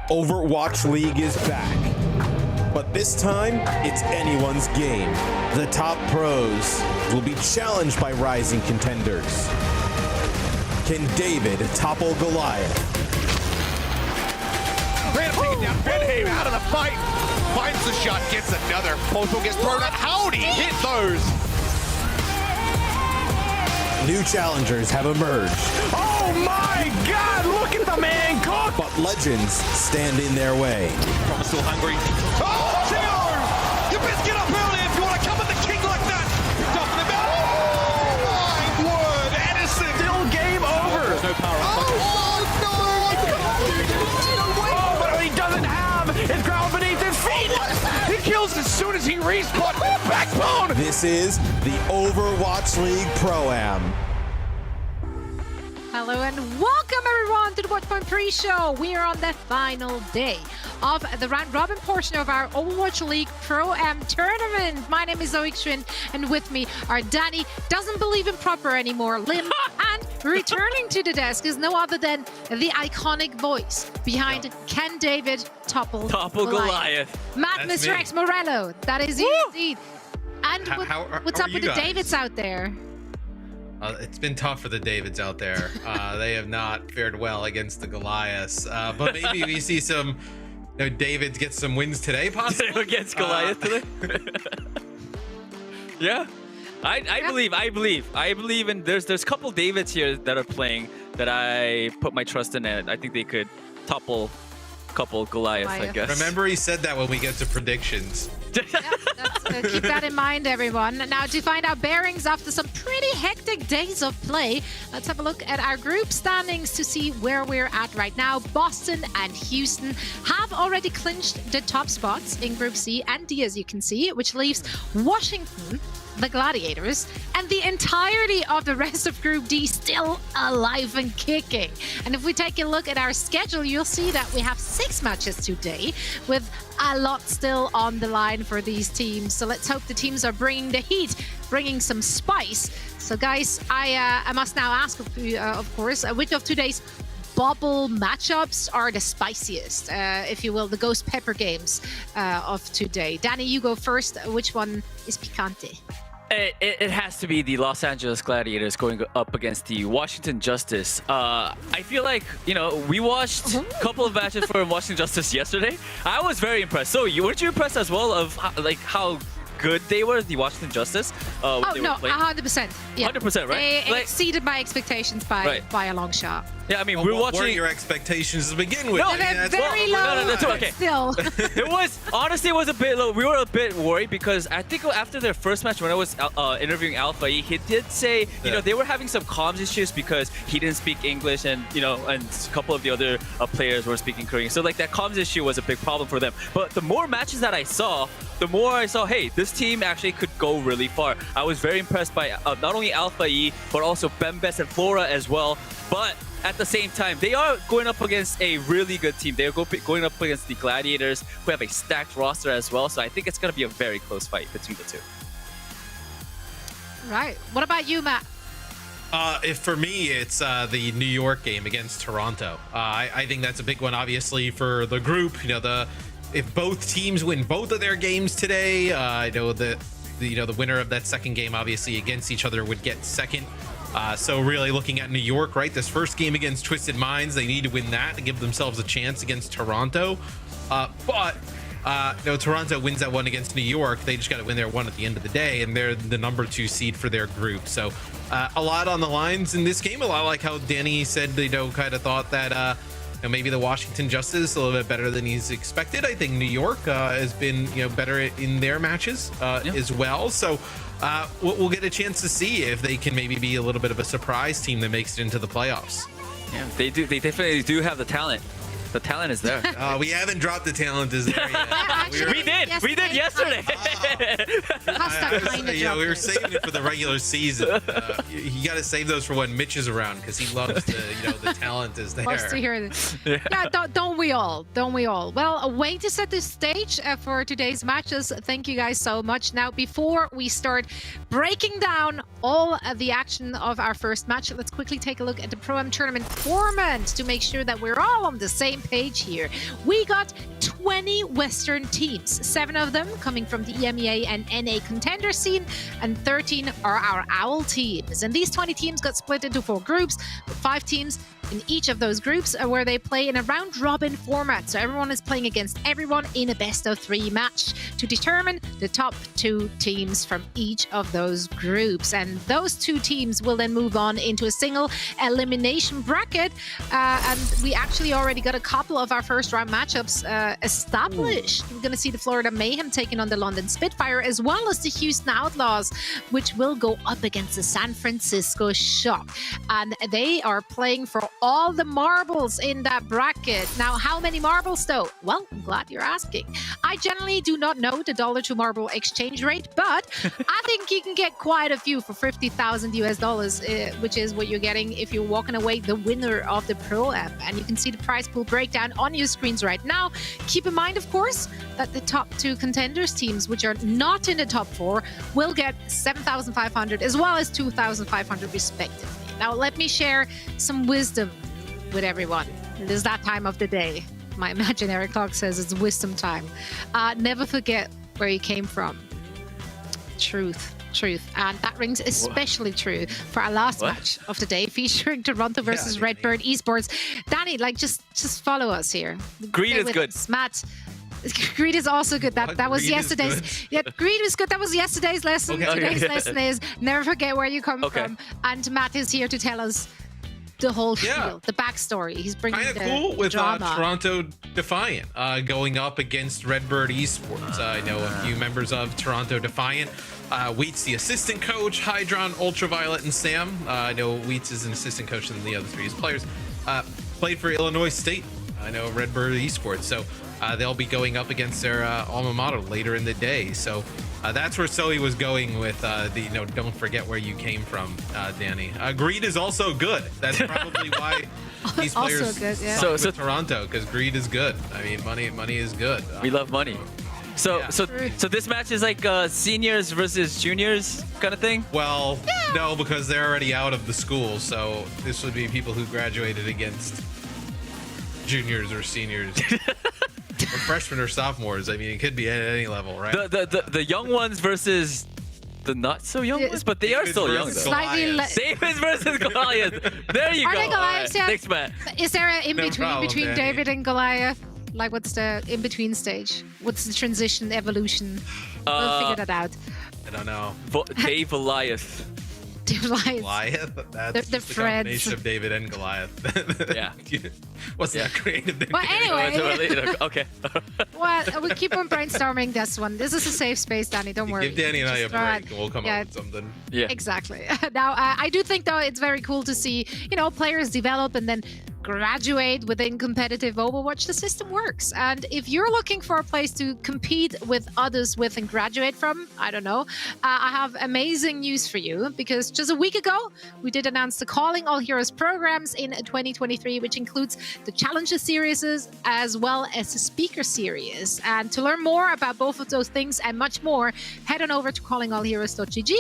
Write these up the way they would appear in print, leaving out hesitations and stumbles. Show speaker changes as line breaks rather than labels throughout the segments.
Overwatch League is back, but this time it's anyone's game. The top pros will be challenged by rising contenders. Can David topple Goliath?
Taking down Benham out of the fight. Finds the shot, gets another. Both will get thrown out. Howdy hit those.
New challengers have emerged.
Oh my God! Look at the man cook.
But legends stand in their way.
Still hungry. Oh, Gio! You best get up early if you want to come at the king like that. Picked up in the middle. Oh my word, Edison! Still game over. There's no power up. Oh no! Oh, but he doesn't have his ground beneath his feet. He kills as soon as he respawns. Backbone.
This is the Overwatch League Pro-Am.
Hello and welcome everyone to the Watchpoint pre-show. We are on the final day of the round robin portion of our Overwatch League Pro-Am tournament. My name is Zoe Xun, and with me are Danny, doesn't believe in proper anymore, Lim, and returning to the desk is no other than the iconic voice behind Can David topple Goliath. Matt Mr. X Morello, that is you indeed. And what's up with the Davids out there?
It's been tough for the Davids out there. They have not fared well against the Goliaths. But maybe we see some Davids get some wins today, possibly
against Goliath today. Yeah, I believe in. There's a couple Davids here that are playing that I put my trust in, and I think they could topple a couple Goliaths. I guess.
Remember, he said that when we get to predictions.
Keep that in mind, everyone. Now, to find out bearings after some pretty hectic days of play, let's have a look at our group standings to see where we're at right now. Boston and Houston have already clinched the top spots in Group C and D, as you can see, which leaves Washington, the Gladiators, and the entirety of the rest of Group D still alive and kicking. And if we take a look at our schedule, you'll see that we have 6 matches today, with a lot still on the line for these teams. So let's hope the teams are bringing the heat, bringing some spice. So guys, I must now ask of course, which of today's bubble matchups are the spiciest, if you will, the ghost pepper games of today? Danny, you go first. Which one is picante?
It has to be the Los Angeles Gladiators going up against the Washington Justice. I feel like, we watched a couple of matches for Washington Justice yesterday. I was very impressed. So, weren't you impressed as well of how good they were, the Washington Justice?
Oh, no, 100%. Yeah.
100%, right?
They exceeded my expectations by a long shot.
Yeah, I mean,
we're
watching.
What were your expectations to begin with?
No, they're very low.
No, that's okay.
Still.
It was a bit low. We were a bit worried because I think after their first match, when I was interviewing Alpha, he did say, they were having some comms issues because he didn't speak English, and and a couple of the other players were speaking Korean. So like that comms issue was a big problem for them. But the more matches that I saw, the more I saw, hey, this team actually could go really far. I was very impressed by not only Alpha E, but also Bembes and Flora as well. But at the same time, they are going up against a really good team. They're going up against the Gladiators, who have a stacked roster as well. So I think it's going to be a very close fight between the two.
Right. What about you, Matt?
If for me, it's the New York game against Toronto. I think that's a big one, obviously, for the group. You know, if both teams win both of their games today, I know that the winner of that second game, obviously against each other, would get second. So really looking at New York, right? This first game against Twisted Minds, they need to win that to give themselves a chance against Toronto. But Toronto wins that one against New York. They just got to win their one at the end of the day, and they're the number 2 seed for their group. So a lot on the lines in this game. A lot like how Danny said, kind of thought that maybe the Washington Justice a little bit better than he's expected. I think New York has been better in their matches as well. So we'll get a chance to see if they can maybe be a little bit of a surprise team that makes it into the playoffs.
Yeah, they do. They definitely do have the talent. The talent is there.
We haven't dropped the talent is there yet.
We did yesterday.
We were saving it for the regular season. You got to save those for when Mitch is around, because he loves the talent is there.
Loves to hear this. Yeah, don't we all? Don't we all? Well, a way to set the stage for today's matches. Thank you guys so much. Now, before we start breaking down all of the action of our first match, let's quickly take a look at the Pro-Am tournament format to make sure that we're all on the same page here. We got 20 Western teams, 7 of them coming from the EMEA and NA contender scene, and 13 are our OWL teams. And these 20 teams got split into 4 groups, with 5 teams in each of those groups where they play in a round-robin format. So everyone is playing against everyone in a best-of-3 match to determine the top 2 teams from each of those groups. And those 2 teams will then move on into a single elimination bracket. And we actually already got a couple of our first-round matchups established. We're going to see the Florida Mayhem taking on the London Spitfire, as well as the Houston Outlaws, which will go up against the San Francisco Shock. And they are playing for all the marbles in that bracket. Now, how many marbles though? Well, I'm glad you're asking. I generally do not know the dollar to marble exchange rate, but I think you can get quite a few for 50,000 US dollars, which is what you're getting if you're walking away the winner of the Pro-Am. And you can see the prize pool breakdown on your screens right now. Keep in mind, of course, that the top 2 contenders teams, which are not in the top 4, will get 7,500 as well as 2,500 respectively. Now, let me share some wisdom with everyone. It is that time of the day. My imaginary clock says it's wisdom time. Never forget where you came from. Truth. And that rings especially true for our last match of the day, featuring Toronto versus Redbird Esports. Danny, just follow us here.
Greed is good.
Matt, greed is also good. That was yesterday's. Yeah, greed was good. That was yesterday's lesson.
Okay.
Today's lesson is never forget where you come from. And Matt is here to tell us the whole spiel, the backstory. He's bringing
kind of
the
cool with
drama.
Toronto Defiant going up against Redbird Esports. I know a few members of Toronto Defiant. Wheats, the assistant coach, Hydron, Ultraviolet, and Sam. I know Wheats is an assistant coach, and the other 3 players played for Illinois State. I know Redbird Esports. So they'll be going up against their alma mater later in the day. So that's where Sully was going with don't forget where you came from, Danny. Greed is also good. That's probably why these players
also good, yeah.
so Toronto, because greed is good. I mean, money is good.
We love money. So this match is like seniors versus juniors kind of thing?
Well, no, because they're already out of the school. So this would be people who graduated against juniors or seniors. Or freshmen or sophomores. I mean, it could be at any level, right?
The young ones versus the not so young ones, but they are still young though.
Slightly
David versus Goliath. There you
Are
go.
they Goliaths yet?
Next match.
Is there an in-between
problem,
between
Danny.
David and Goliath? Like, what's the in-between stage? What's the transition, evolution? We'll figure that out.
I don't know.
Dave Goliath.
Goliath? That's
The
just a combination of David and Goliath.
Yeah.
What's that creative?
Well, anyway,
Okay.
well, we keep on brainstorming this one. This is a safe space, Danny. Don't worry.
Give Danny and I a
Just throw
break,
it.
and we'll come
Yeah.
up with something.
Yeah.
Exactly. Now, I do think, though, it's very cool to see, players develop and then graduate within competitive Overwatch, the system works. And if you're looking for a place to compete with others with and graduate from, I don't know, I have amazing news for you, because just a week ago, we did announce the Calling All Heroes programs in 2023, which includes the Challenger series as well as the Speaker series. And to learn more about both of those things and much more, head on over to callingallheroes.gg.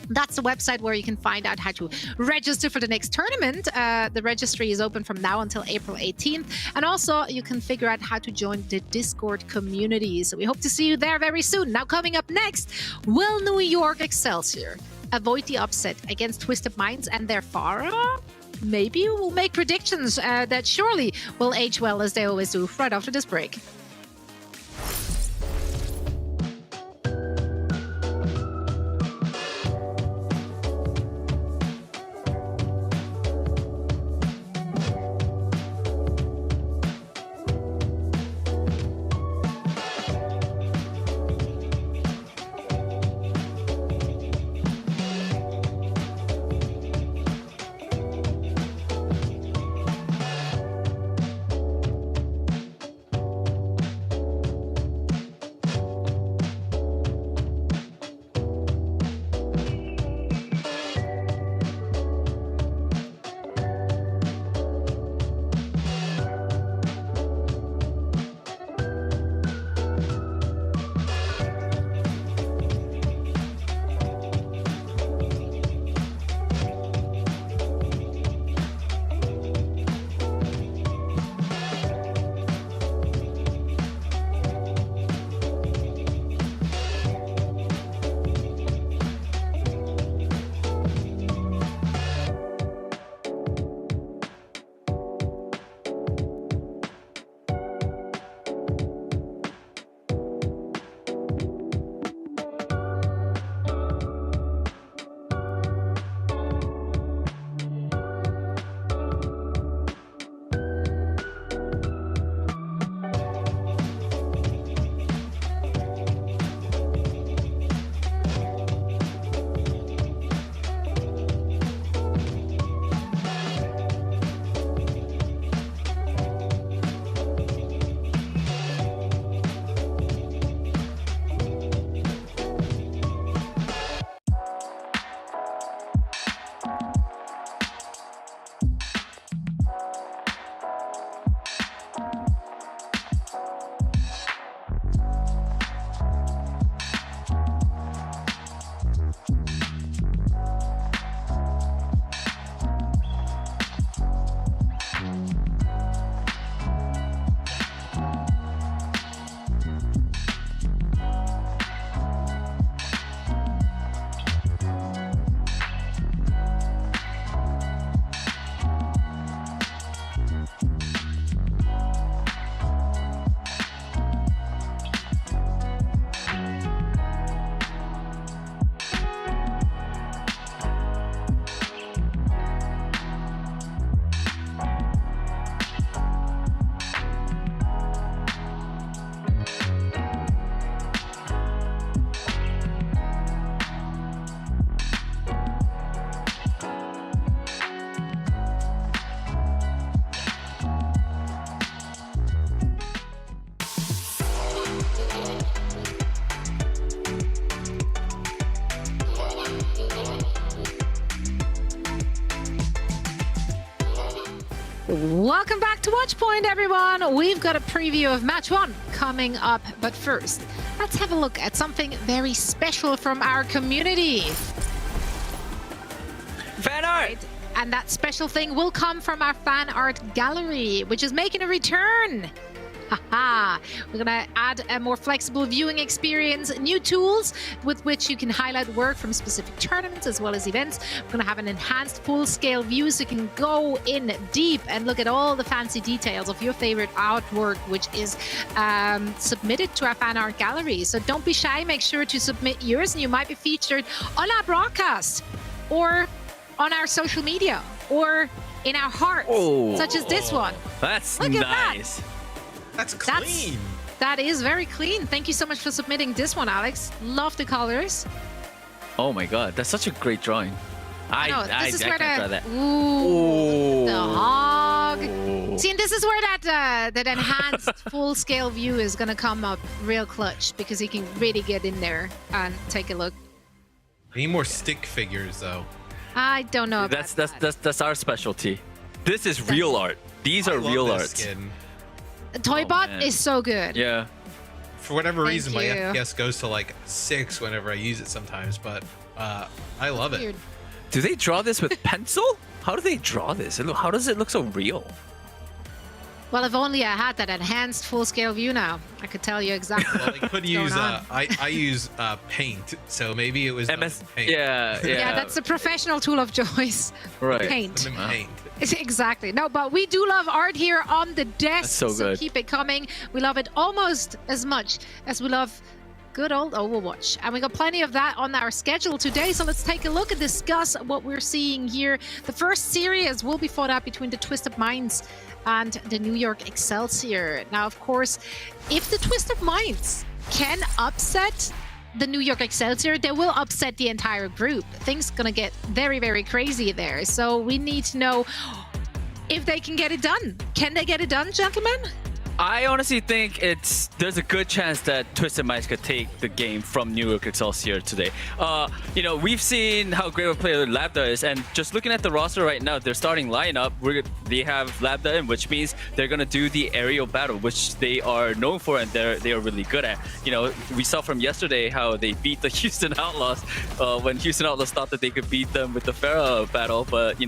That's the website where you can find out how to register for the next tournament. The registry is open from now until April 18th. And also, you can figure out how to join the Discord community. So we hope to see you there very soon. Now, coming up next, will New York Excelsior avoid the upset against Twisted Minds and their Pharah? Maybe we'll make predictions that surely will age well, as they always do, right after this break. Welcome back to Watchpoint, everyone. We've got a preview of Match 1 coming up. But first, let's have a look at something very special from our community.
Fan art!
Right. And that special thing will come from our fan art gallery, which is making a return. Haha! We're going to add a more flexible viewing experience, new tools with which you can highlight work from specific tournaments as well as events. We're going to have an enhanced full-scale view so you can go in deep and look at all the fancy details of your favorite artwork, which is submitted to our fan art gallery. So don't be shy, make sure to submit yours and you might be featured on our broadcast or on our social media or in our hearts, such as this one.
That's
Look
nice.
At that.
That's clean.
That is very clean. Thank you so much for submitting this one, Alex. Love the colors.
Oh my god, that's such a great drawing. I
This is where
can't try that.
Ooh, the hog. See, and this is where that enhanced full-scale view is going to come up real clutch, because you can really get in there and take a look.
I need more stick figures, though.
I don't know about
That's our specialty. This is real art. These are real
art.
art.
Toybot
man.
is so good.
Yeah.
For whatever
Thank
reason, my
you.
FPS goes to like 6 whenever I use it sometimes, but I love it.
Weird.
Do they draw this with pencil? How do they draw this? How does it look so real?
Well, if only I had that enhanced full-scale view now, I could tell you exactly.
Well, they could
what's
use.
going on.
I use Paint, so maybe it was done
MS.
in Paint.
Yeah.
Yeah, that's the professional tool of choice.
Right.
Paint.
In Paint.
Exactly. No, but we do love art here on the desk.
so good.
Keep it coming. We love it almost as much as we love good old Overwatch. And we got plenty of that on our schedule today. So let's take a look and discuss what we're seeing here. The first series will be fought out between the Twisted Minds and the New York Excelsior. Now, of course, if the Twisted Minds can upset the New York Excelsior, they will upset the entire group. Things gonna get very, very crazy there. So we need to know if they can get it done. Can they get it done, gentlemen?
I honestly think there's a good chance that Twisted Minds could take the game from New York Excelsior today. We've seen how great of a player Lambda is, and just looking at the roster right now, their starting lineup, they have Lambda in, which means they're gonna do the aerial battle, which they are known for and they are really good at. We saw from yesterday how they beat the Houston Outlaws when Houston Outlaws thought that they could beat them with the Pharah battle, but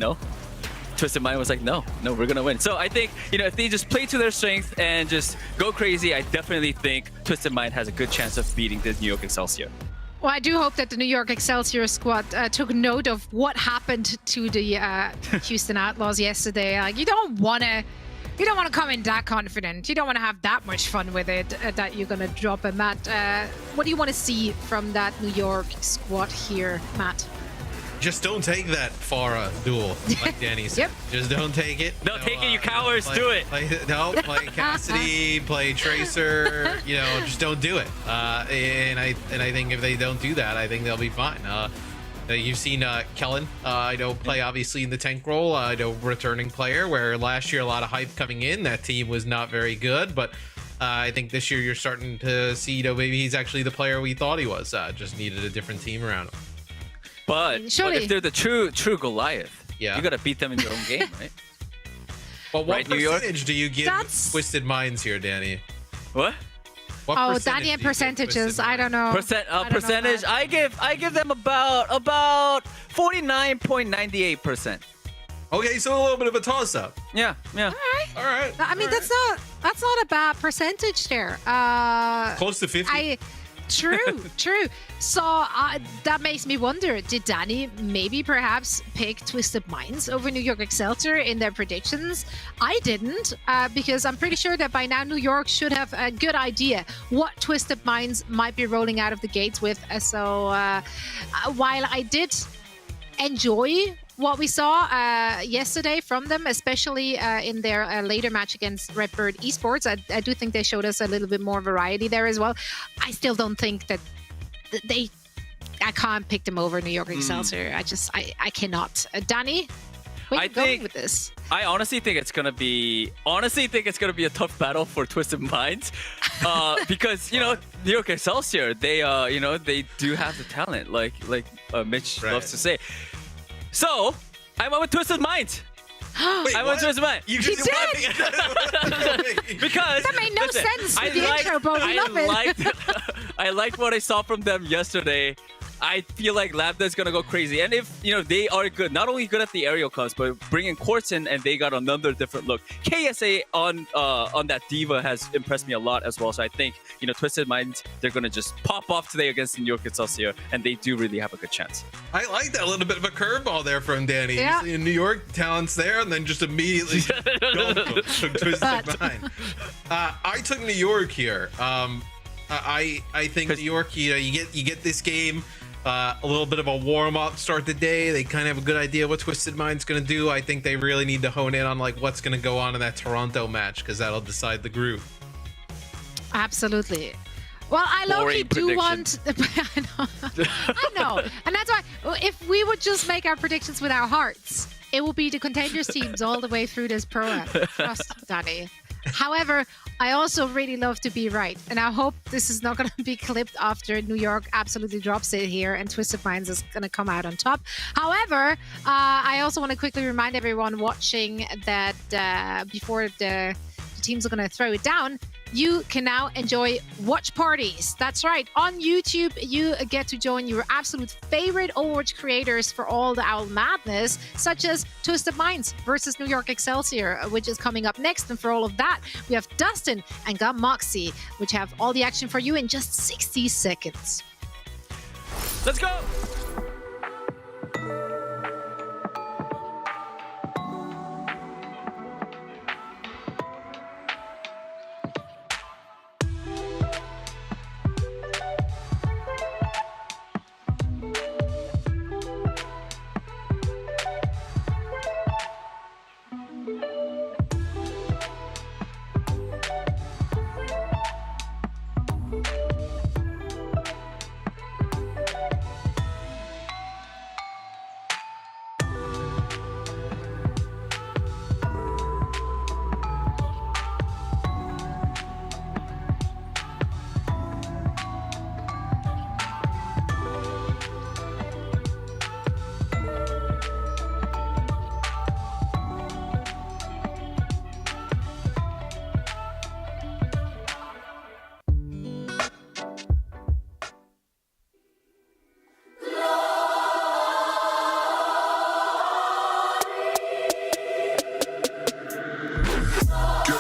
Twisted Mind was like, no, we're gonna win. So I think, if they just play to their strength and just go crazy, I definitely think Twisted Mind has a good chance of beating the New York Excelsior.
Well, I do hope that the New York Excelsior squad took note of what happened to the Houston Outlaws yesterday. Like, you don't want to come in that confident. You don't want to have that much fun with it that you're gonna drop a Matt. What do you want to see from that New York squad here, Matt?
Just don't take that Pharah duel, like Danny said.
Yep.
Just don't take it.
No, take it, you cowards. Do it.
Play Cassidy, play Tracer. Just don't do it. And I think if they don't do that, I think they'll be fine. You've seen Kellen, play obviously in the tank role. Returning player, where last year a lot of hype coming in. That team was not very good, but I think this year you're starting to see, maybe he's actually the player we thought he was. Just needed a different team around him.
But if they're the true Goliath,
yeah,
you gotta beat them in your own game, right?
Well, what
Right, New York?
percentage do you give Twisted Minds here, Danny?
What?
What
Oh,
percentage
Danny
do you
and
give
percentages.
Twisted
I don't
Minds?
know. I don't know,
Percentage.
Matt.
I give them about 49.98%.
Okay, so a little bit of a toss-up.
Yeah.
All right. I mean,
all right.
that's not a bad percentage there.
Close to 50.
True. So that makes me wonder, did Danny maybe perhaps pick Twisted Minds over New York Excelsior in their predictions? I didn't, because I'm pretty sure that by now New York should have a good idea what Twisted Minds might be rolling out of the gates with. So while I did enjoy what we saw yesterday from them, especially in their later match against Redbird Esports, I do think they showed us a little bit more variety there as well. I still don't think that I can't pick them over New York Excelsior. I cannot. Danny, where are you going with this?
I honestly think it's gonna be a tough battle for Twisted Minds, because New York Excelsior, they do have the talent, like Mitch loves to say. So I went with Twisted Minds.
Wait,
I went to Twisted Minds.
You just
Because
That made no sense with the intro, but we love it.
I liked what I saw from them yesterday. I feel like Lambda is gonna go crazy, and if they are good, not only good at the aerial comps, but bringing Quartz in, and they got another different look. KSA on that Diva has impressed me a lot as well. So I think Twisted Minds, they're gonna just pop off today against the New York Excelsior, and they do really have a good chance.
I like that little bit of a curveball there from Danny.
Yeah.
In New York, talent's there, and then just immediately took Twisted Mind. I took New York here. I think New York, you get this game. A little bit of a warm-up, start the day. They kind of have a good idea what Twisted Mind's going to do. I think they really need to hone in on what's going to go on in that Toronto match, because that'll decide the group.
Absolutely. Well, I low-key do want... I know. And that's why, if we would just make our predictions with our hearts, It will be the contenders teams all the way through this pro-am. Trust, Danny. However, I also really love to be right. And I hope this is not going to be clipped after New York absolutely drops it here and Twisted Minds is going to come out on top. However, I also want to quickly remind everyone watching that before the teams are going to throw it down, you can now enjoy watch parties. That's right. On YouTube, you get to join your absolute favorite Overwatch creators for all the Owl madness, such as Twisted Minds versus New York Excelsior, which is coming up next. And for all of that, we have Dustin and got Moxie, which have all the action for you in just 60 seconds.
Let's go.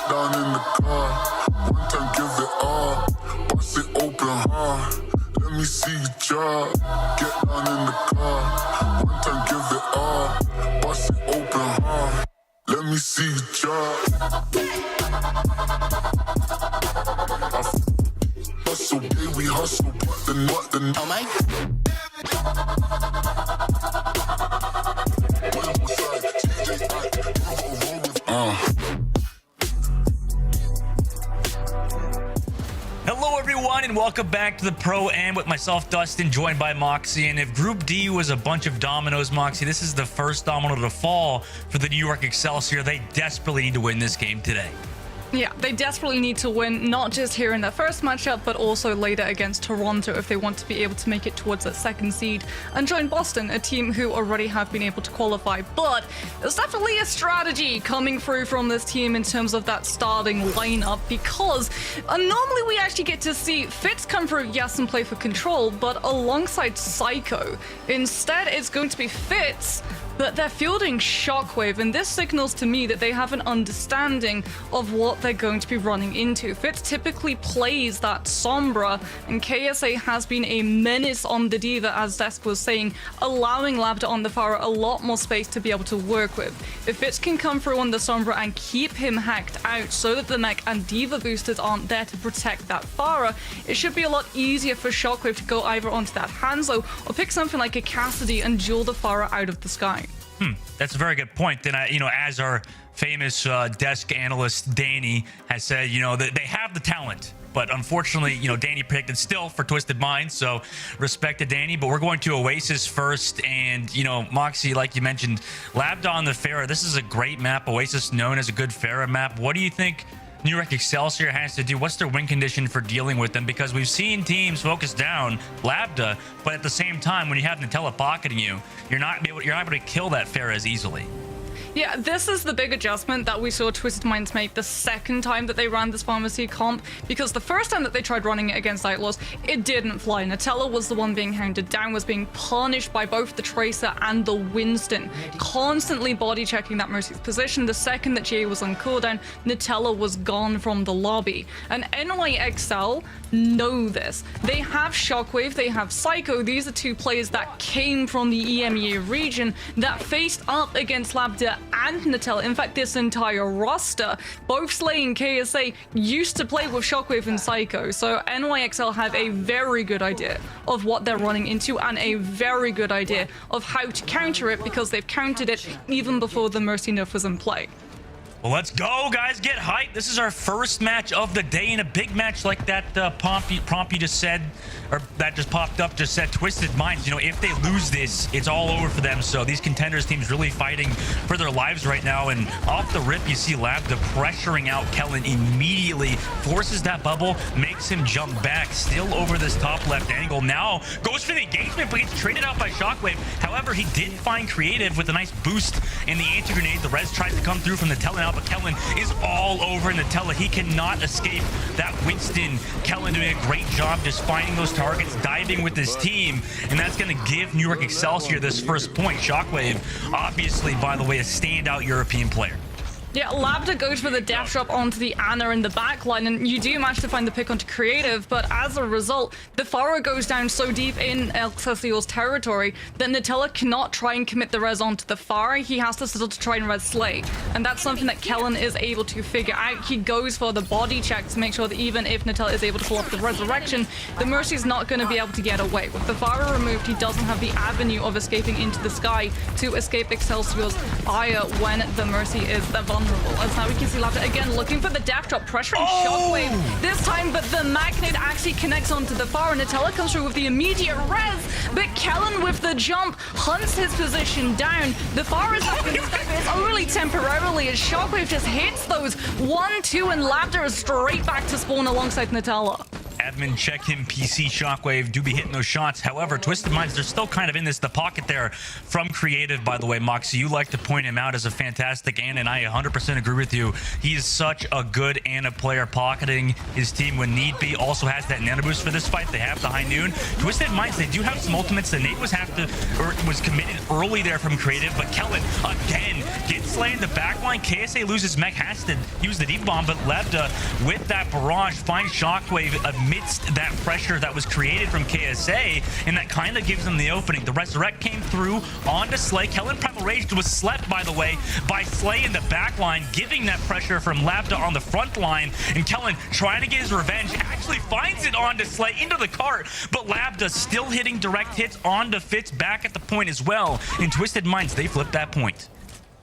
Down in the car, one time give it all, bust it open hard, let me see you drop. Get down in the car, one time give it all, bust it open hard, let me see you drop. Hustle, baby, we hustle, but the oh my.
Hello everyone and welcome back to the Pro-Am with myself, Dustin, joined by Moxie. And if Group D was a bunch of dominoes, Moxie, this is the first domino to fall for the New York Excelsior. They desperately need to win this game today.
Yeah, they desperately need to win, not just here in their first matchup, but also later against Toronto if they want to be able to make it towards that second seed and join Boston, a team who already have been able to qualify. But there's definitely a strategy coming through from this team in terms of that starting lineup, because normally we actually get to see Fitz come through, yes, and play for Control, but alongside Psycho. Instead, it's going to be Fitz, but they're fielding Shockwave, and this signals to me that they have an understanding of what they're going to be running into. Fitz typically plays that Sombra, and KSA has been a menace on the D.Va, as Desk was saying, allowing Lambda on the Pharah a lot more space to be able to work with. If Fitz can come through on the Sombra and keep him hacked out so that the mech and D.Va boosters aren't there to protect that Pharah, it should be a lot easier for Shockwave to go either onto that Hanzo or pick something like a Cassidy and duel the Pharah out of the sky.
That's a very good point. Then, as our famous desk analyst Danny has said, that they have the talent, but unfortunately, Danny predicted still for Twisted Minds. So respect to Danny, but we're going to Oasis first. And, Moxie, like you mentioned, Lambda on the Pharah. This is a great map. Oasis known as a good Pharah map. What do you think New York Excelsior has to do? What's their win condition for dealing with them? Because we've seen teams focus down Lambda, but at the same time, when you have Nutella pocketing you, you're not able to kill that Pharah as easily.
Yeah, this is the big adjustment that we saw Twisted Minds make the second time that they ran this pharmacy comp, because the first time that they tried running it against Outlaws, it didn't fly. Nutella was the one being hounded down, was being punished by both the Tracer and the Winston, constantly body checking that Mercy's position. The second that GA was on cooldown, Nutella was gone from the lobby. And NYXL know this. They have Shockwave, they have Psycho. These are two players that came from the EMEA region that faced up against Lambda and Nutella. In fact, this entire roster, both Slay and KSA, used to play with Shockwave and Psycho. So NYXL have a very good idea of what they're running into and a very good idea of how to counter it, because they've countered it even before the Mercy nerf was in play.
Well, let's go, guys. Get hyped. This is our first match of the day, and a big match like that prompt you just said, or that just popped up, just said Twisted Minds. You know, if they lose this, it's all over for them. So these contenders teams really fighting for their lives right now. And off the rip, you see Labda pressuring out Kellen immediately, forces that bubble, makes him jump back, still over this top left angle. Now goes for the engagement, but gets traded out by Shockwave. However, he did find Creative with a nice boost in the anti-grenade. The res tries to come through from Nutella now, but Kellen is all over Nutella. He cannot escape that Winston. Kellen doing a great job just finding those targets, diving with his team, and that's going to give New York Excelsior this first point. Shockwave, obviously, by the way, a standout European player.
Yeah, Labda goes for the death drop onto the Ana in the backline, and you do manage to find the pick onto Creative, but as a result, the Pharah goes down so deep in Excelsior's territory that Nutella cannot try and commit the res onto the Pharah. He has to still to try and res Slay, and that's something that Kellen is able to figure out. He goes for the body check to make sure that even if Nutella is able to pull off the resurrection, the Mercy's not going to be able to get away. With the Pharah removed, he doesn't have the avenue of escaping into the sky to escape Excelsior's ire when the Mercy is vulnerable. As now we can see Labda again looking for the death drop, pressuring Shockwave this time, but the magnet actually connects onto the Pharah. Nutella comes through with the immediate res, but Kellen with the jump hunts his position down. The Pharah is not going to step in. It's only temporarily as Shockwave just hits those 1, 2, and Labda is straight back to spawn alongside Nutella.
Admin check him, PC Shockwave do be hitting those shots. However, Twisted Minds, they're still kind of in the pocket there from Creative, by the way. Moxie, you like to point him out as a fantastic Ana, and I 100% agree with you. He is such a good Ana player, pocketing his team when need be. Also has that nano boost for this fight. They have the high noon. Twisted Minds, they do have some ultimates. The nade was committed early there from Creative, but Kellen again gets slain in the backline. KSA loses mech, has to use the deep bomb, but Lebda with that barrage finds Shockwave amidst that pressure that was created from KSA, and that kind of gives them the opening. The resurrect came through onto Slay. Kellen Primal Rage was slept, by the way, by Slay in the back line, giving that pressure from Labda on the front line, and Kellen trying to get his revenge, actually finds it onto Slay into the cart, but Labda still hitting direct hits onto Fitz back at the point as well. In Twisted Minds, they flip that point.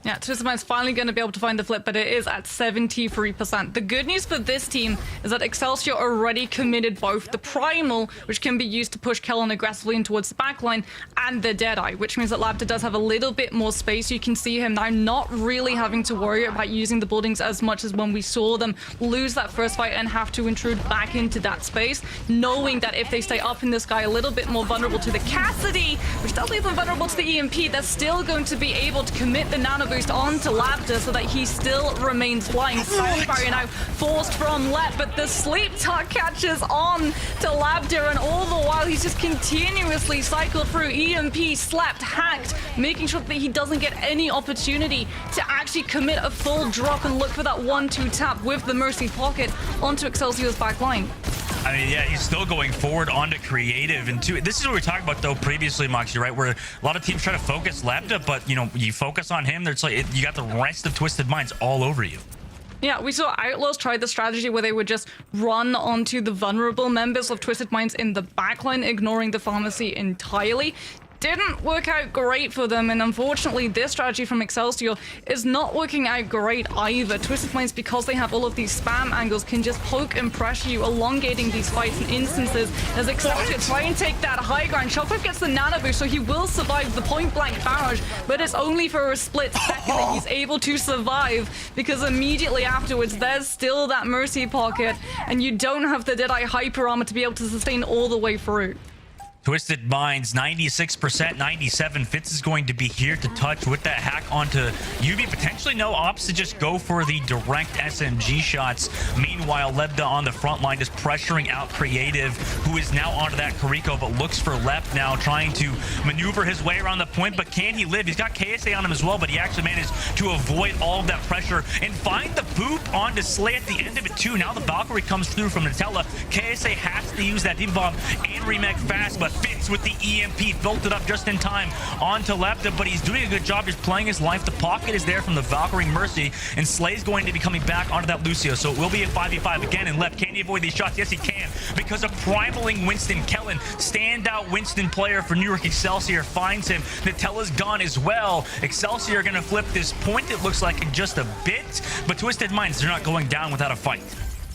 Yeah, Twisted Minds finally going to be able to find the flip, but it is at 73%. The good news for this team is that Excelsior already committed both the Primal, which can be used to push Kellen aggressively in towards the backline, and the Deadeye, which means that Labda does have a little bit more space. You can see him now not really having to worry about using the buildings as much as when we saw them lose that first fight and have to intrude back into that space, knowing that if they stay up in the sky a little bit more vulnerable to the Cassidy, which does leave them vulnerable to the EMP, they're still going to be able to commit the nano boost onto Labda so that he still remains flying. Barrier now forced from Let, but the sleep tuck catches on to Labda, and all the while he's just continuously cycled through EMP, slept, hacked, making sure that he doesn't get any opportunity to actually commit a full drop and look for that 1-2 tap with the Mercy pocket onto Excelsior's back line.
I mean, yeah, he's still going forward onto Creative. And this is what we were talking about, though, previously, Moxie, right? Where a lot of teams try to focus Labda, but, you know, you focus on him, there's like, you got the rest of Twisted Minds all over you.
Yeah, we saw Outlaws try the strategy where they would just run onto the vulnerable members of Twisted Minds in the backline, ignoring the pharmacy entirely. Didn't work out great for them, and unfortunately this strategy from Excelsior is not working out great either. Twisted Minds, because they have all of these spam angles, can just poke and pressure you, elongating these fights in instances as Excelsior try and take that high ground. Shockwave gets the nano boost, so he will survive the point blank barrage, but it's only for a split second that he's able to survive, because immediately afterwards there's still that Mercy pocket, and you don't have the Deadeye hyper armor to be able to sustain all the way through.
Twisted Minds, 96%, 97. Fitz is going to be here to touch with that hack onto Yubi. Potentially no ops to just go for the direct SMG shots. Meanwhile, Lebda on the front line just pressuring out Creative, who is now onto that Kariko, but looks for Lep now, trying to maneuver his way around the point. But can he live? He's got KSA on him as well, but he actually managed to avoid all of that pressure and find the boop onto Slay at the end of it too. Now the Valkyrie comes through from Nutella. KSA has to use that deep bomb and remake fast, but Fitz with the EMP, built it up just in time onto Lepta, but he's doing a good job just playing his life. The pocket is there from the Valkyrie Mercy, and Slay's going to be coming back onto that Lucio, so it will be a 5v5 again. And Lep, can he avoid these shots? Yes, he can, because of primaling Winston. Kellen, standout Winston player for New York Excelsior, finds him. Nutella's gone as well. Excelsior are going to flip this point, it looks like, in just a bit, but Twisted Minds, they're not going down without a fight.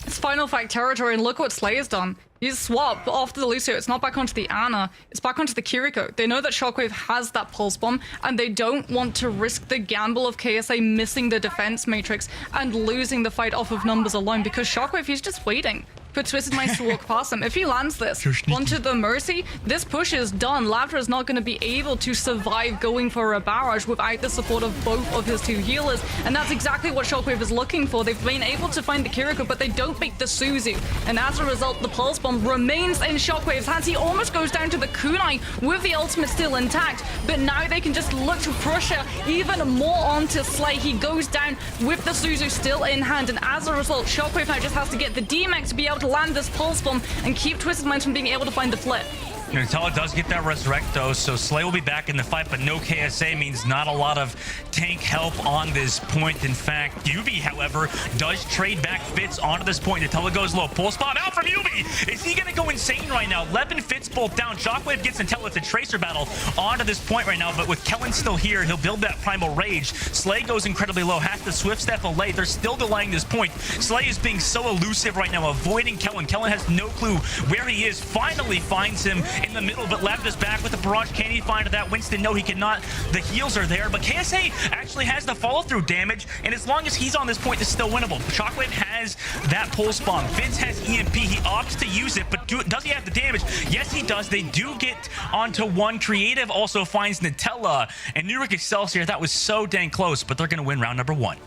It's final fight territory, and look what Slay has done. He's swapped after the Lucio. It's not back onto the Ana, it's back onto the Kiriko. They know that Shockwave has that pulse bomb, and they don't want to risk the gamble of KSA missing the defense matrix and losing the fight off of numbers alone, because Shockwave, he's just waiting for Twisted Minds to walk past him. If he lands this onto the Mercy, this push is done. Lavra is not going to be able to survive going for a barrage without the support of both of his two healers, and that's exactly what Shockwave is looking for. They've been able to find the Kiriko, but they don't make the Suzu, and as a result, the Pulse Bomb remains in Shockwave's hands. He almost goes down to the kunai with the ultimate still intact, but now they can just look to pressure even more onto Slay. He goes down with the Suzu still in hand, and as a result, Shockwave now just has to get the D-Max to be able to land this Pulse Bomb and keep Twisted Minds from being able to find the flip.
Nutella does get that resurrect though, so Slay will be back in the fight, but no KSA means not a lot of tank help on this point. In fact, Yubi, however, does trade back Fitz onto this point. Nutella goes low. Pulse bomb out from Yubi. Is he going to go insane right now? Lep and Fitz both down. Shockwave gets Nutella. It's a tracer battle onto this point right now, but with Kellen still here, he'll build that primal rage. Slay goes incredibly low, has to swift step away. They're still delaying this point. Slay is being so elusive right now, avoiding Kellen. Kellen has no clue where he is. Finally finds him in the middle, but Left is back with the barrage. Can he find that? Winston, no, he cannot. The heals are there, but KSA actually has the follow-through damage, and as long as he's on this point, it's still winnable. Shockwave has that pulse bomb. Fitz has EMP. He opts to use it, but does he have the damage? Yes, he does. They do get onto one. Creative also finds Nutella, and New York Excelsior, that was so dang close, but they're going to win round number 1.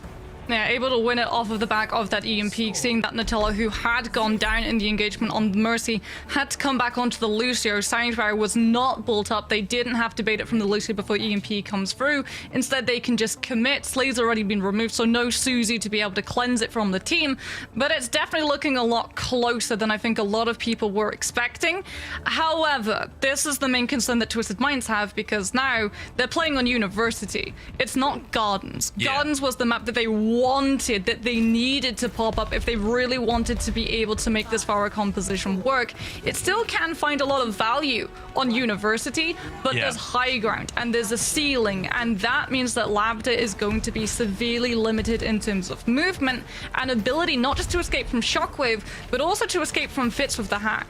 Yeah, able to win it off of the back of that EMP, seeing that Nutella, who had gone down in the engagement on Mercy, had to come back onto the Lucio. Sanctuary was not built up. They didn't have to bait it from the Lucio before EMP comes through. Instead, they can just commit. Slay's already been removed, so no Suzu to be able to cleanse it from the team. But it's definitely looking a lot closer than I think a lot of people were expecting. However, this is the main concern that Twisted Minds have, because now they're playing on University. It's not Gardens.
Yeah.
Gardens was the map that they wanted, that they needed to pop up if they really wanted to be able to make this Pharah composition work. It still can find a lot of value on University, but there's high ground and there's a ceiling, and that means that Labda is going to be severely limited in terms of movement and ability, not just to escape from Shockwave, but also to escape from Fitz with the hack.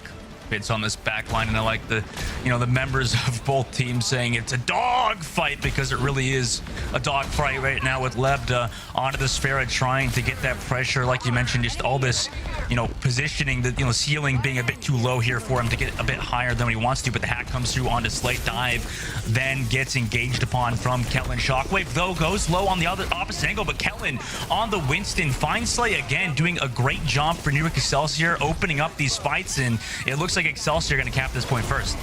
Fitz on this back line, and I like the members of both teams saying it's a dog fight, because it really is a dog fight right now with Lebda onto the Sphera, trying to get that pressure, like you mentioned, just all this positioning, the ceiling being a bit too low here for him to get a bit higher than what he wants to, but the hack comes through onto Slate dive, then gets engaged upon from Kellen. Shockwave though goes low on the opposite angle, but Kellen on the Winston finds Slay again, doing a great job for New York Excelsior, opening up these fights, and it looks like Excelsior are going to cap this point first.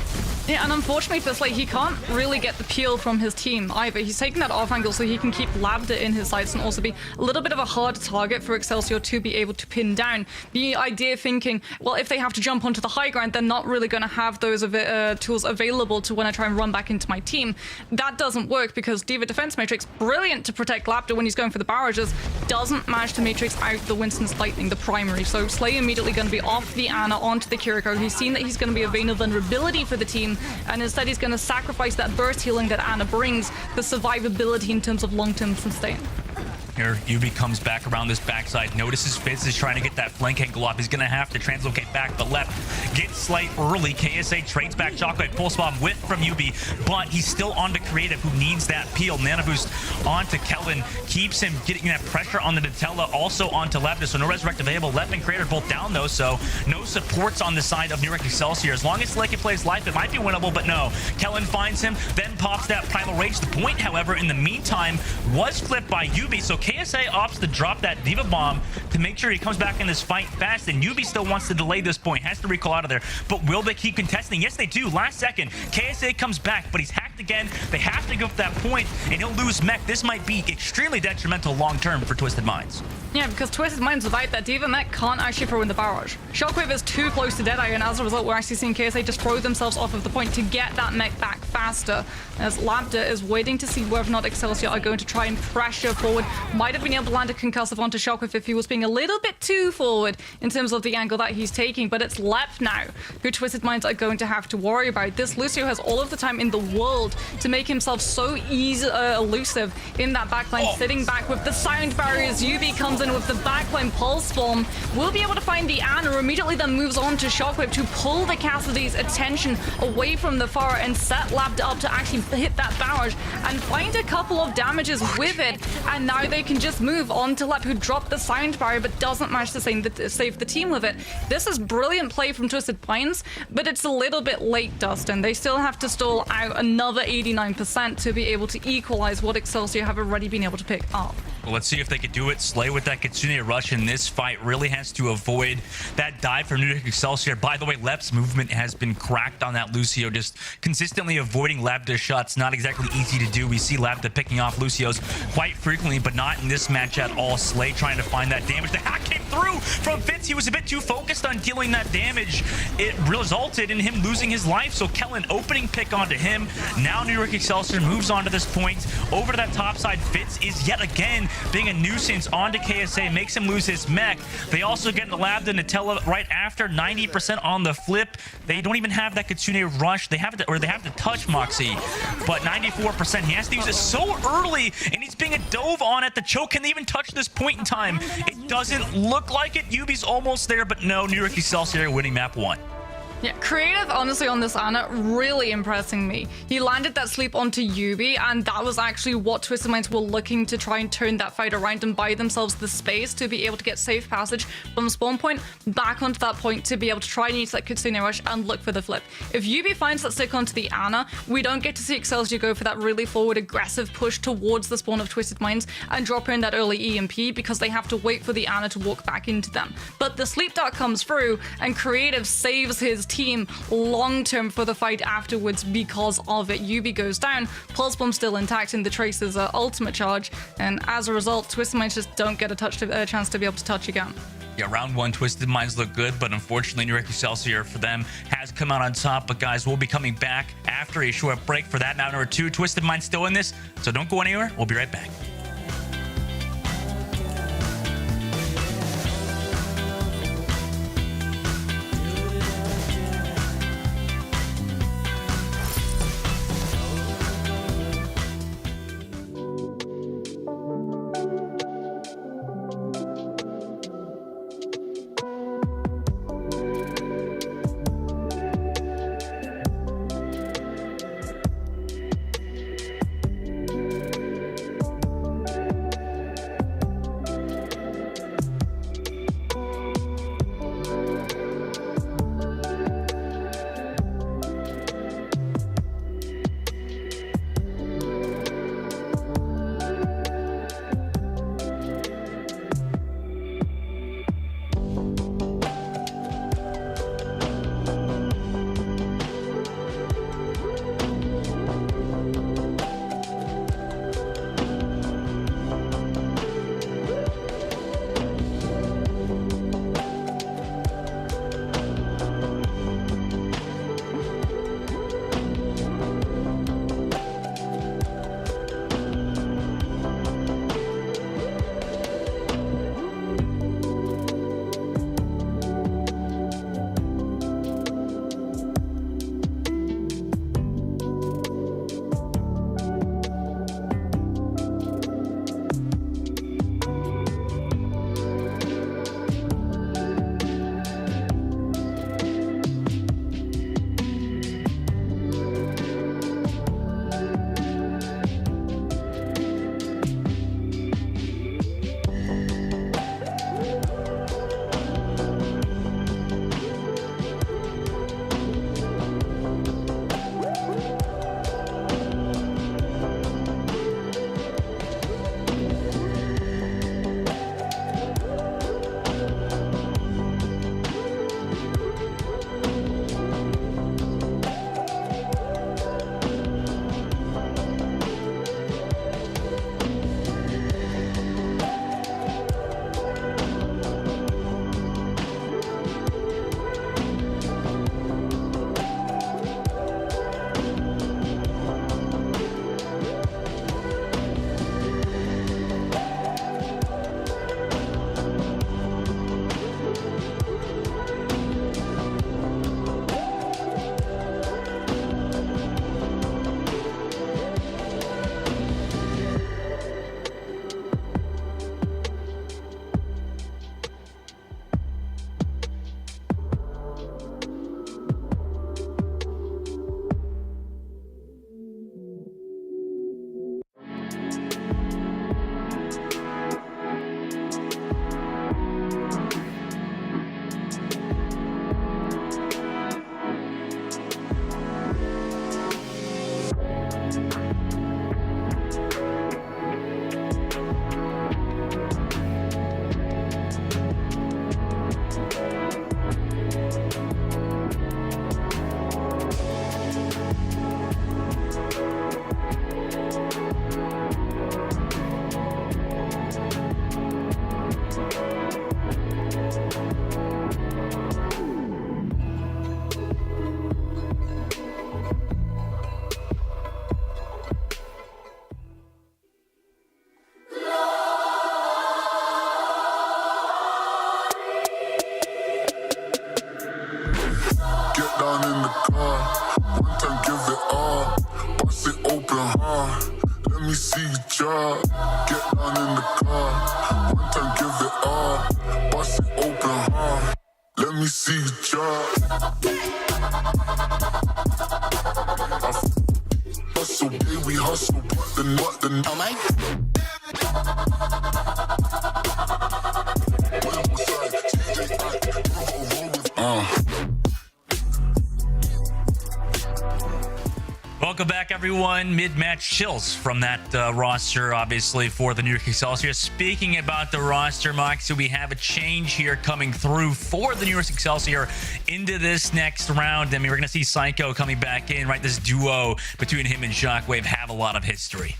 Yeah, and unfortunately for Slay, he can't really get the peel from his team either. He's taking that off angle so he can keep Labda in his sights and also be a little bit of a hard target for Excelsior to be able to pin down. The idea thinking, well, if they have to jump onto the high ground, they're not really going to have those tools available to when I try and run back into my team. That doesn't work, because Diva Defense Matrix, brilliant to protect Labda when he's going for the barrages, doesn't manage to Matrix out the Winston's Lightning, the primary. So Slay immediately going to be off the Ana onto the Kiriko. He's seen that he's going to be a vein of vulnerability for the team, and instead he's going to sacrifice that burst healing that Ana brings, the survivability in terms of long-term sustain.
Here, Yubi comes back around this backside, notices Fitz is trying to get that flank angle off. He's going to have to translocate back, but left gets Slight early. KSA trades back Shockwave, pulse bomb whiff from Yubi, but he's still on to Creative, who needs that peel. Nano boost onto Kellen, keeps him getting that pressure on the Nutella, also onto Lepta, so no resurrect available. Left and Creative both down though, so no supports on the side of New York Excelsior. As long as Slay can play his life, it might be winnable, but no. Kellen finds him, then pops that primal rage. The point, however, in the meantime, was flipped by Yubi, so KSA opts to drop that Diva Bomb to make sure he comes back in this fight fast, and Yubi still wants to delay this point, has to recall out of there. But will they keep contesting? Yes, they do. Last second, KSA comes back, but he's hacked again. They have to go for that point, and he'll lose mech. This might be extremely detrimental long-term for Twisted Minds.
Yeah, because Twisted Minds without that Diva mech can't actually throw in the barrage. Shockwave is too close to Deadeye, and as a result, we're actually seeing KSA just throw themselves off of the point to get that mech back faster. As Lambda is waiting to see whether or not Excelsior are going to try and pressure forward. Might have been able to land a concussive onto Shockwave if he was being a little bit too forward in terms of the angle that he's taking, but it's Lep now who Twisted Minds are going to have to worry about. This Lucio has all of the time in the world to make himself so elusive in that backline, sitting back with the sound barriers. Yubi comes in with the backline pulse bomb. Will be able to find the Ana, immediately then moves on to Shockwave to pull the Cassidy's attention away from the Pharah and set Lambda up to actually hit that barrage and find a couple of damages with it. And now they can just move on to Lep, who dropped the sound barrier but doesn't manage to save the team with it. This is brilliant play from Twisted Pines, but it's a little bit late, Dustin. They still have to stall out another 89% to be able to equalize what Excelsior have already been able to pick up.
Well, let's see if they could do it. Slay with that Kitsune Rush in this fight really has to avoid that dive from New York Excelsior. By the way, Lep's movement has been cracked on that Lucio, just consistently avoiding Lambda's shots. Not exactly easy to do. We see Lambda picking off Lucios quite frequently, but not in this match at all. Slay trying to find that damage. The hack came through from Fitz. He was a bit too focused on dealing that damage. It resulted in him losing his life, so Kellen opening pick onto him. Now New York Excelsior moves on to this point. Over to that top side, Fitz is yet again being a nuisance onto KSA, makes him lose his mech. They also get the Lambda Nutella right after, 90% on the flip. They don't even have that Kitsune Rush. They have it, or they have to touch Moxie, but 94%. He has to use it so early, and he's being a dove on at the choke. Can they even touch this point in time? It doesn't look like it. Yubi's almost there, but no, New York Excelsior winning map 1.
Yeah, creative, honestly, on this Ana, really impressing me. He landed that sleep onto Yubi, and that was actually what Twisted Minds were looking to try and turn that fight around and buy themselves the space to be able to get safe passage from spawn point back onto that point to be able to try and use that Kitsune Rush and look for the flip. If Yubi finds that stick onto the Ana, we don't get to see Excelsior go for that really forward aggressive push towards the spawn of Twisted Minds and drop in that early EMP because they have to wait for the Ana to walk back into them. But the sleep dart comes through, and creative saves his team long-term for the fight afterwards because of it. Yubi goes down, Pulse Bomb still intact in the Tracer's ultimate charge, and as a result, Twisted Minds just don't get a chance to be able to touch again.
Yeah, round 1, Twisted Minds look good, but unfortunately, New York Excelsior for them has come out on top. But guys, we'll be coming back after a short break for that map number 2. Twisted Minds still in this, so don't go anywhere. We'll be right back.
One time give it all, bust it open hard. Let me see you drop. Get down in the car. One time give it all, bust it open hard. Let me see you drop. Hustle, baby, we hustle. What the oh my.
Welcome back, everyone. Mid-match chills from that roster, obviously, for the New York Excelsior. Speaking about the roster, Moxie, we have a change here coming through for the New York Excelsior into this next round. I mean, we're going to see Psycho coming back in, right? This duo between him and Shockwave have a lot of history.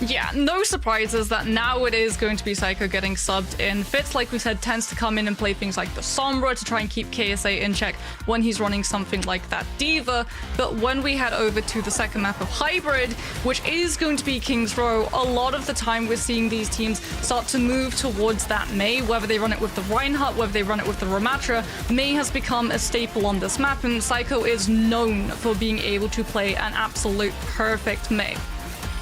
Yeah, no surprises that now it is going to be Psycho getting subbed in. Fitz, like we said, tends to come in and play things like the Sombra to try and keep KSA in check when he's running something like that Diva. But when we head over to the second map of Hybrid, which is going to be King's Row, a lot of the time we're seeing these teams start to move towards that Mei, whether they run it with the Reinhardt, whether they run it with the Ramatra. Mei has become a staple on this map, and Psycho is known for being able to play an absolute perfect Mei.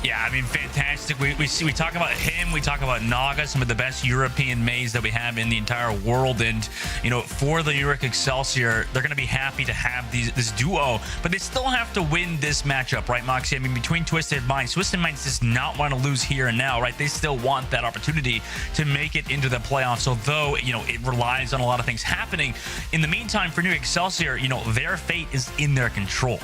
Yeah, I mean, fantastic. We talk about him. We talk about Naga, some of the best European Meis that we have in the entire world. And, you know, for the New York Excelsior, they're going to be happy to have this duo. But they still have to win this matchup, right, Moxie? I mean, between Twisted Minds does not want to lose here and now, right? They still want that opportunity to make it into the playoffs. Although, you know, it relies on a lot of things happening. In the meantime, for New York Excelsior, you know, their fate is in their control.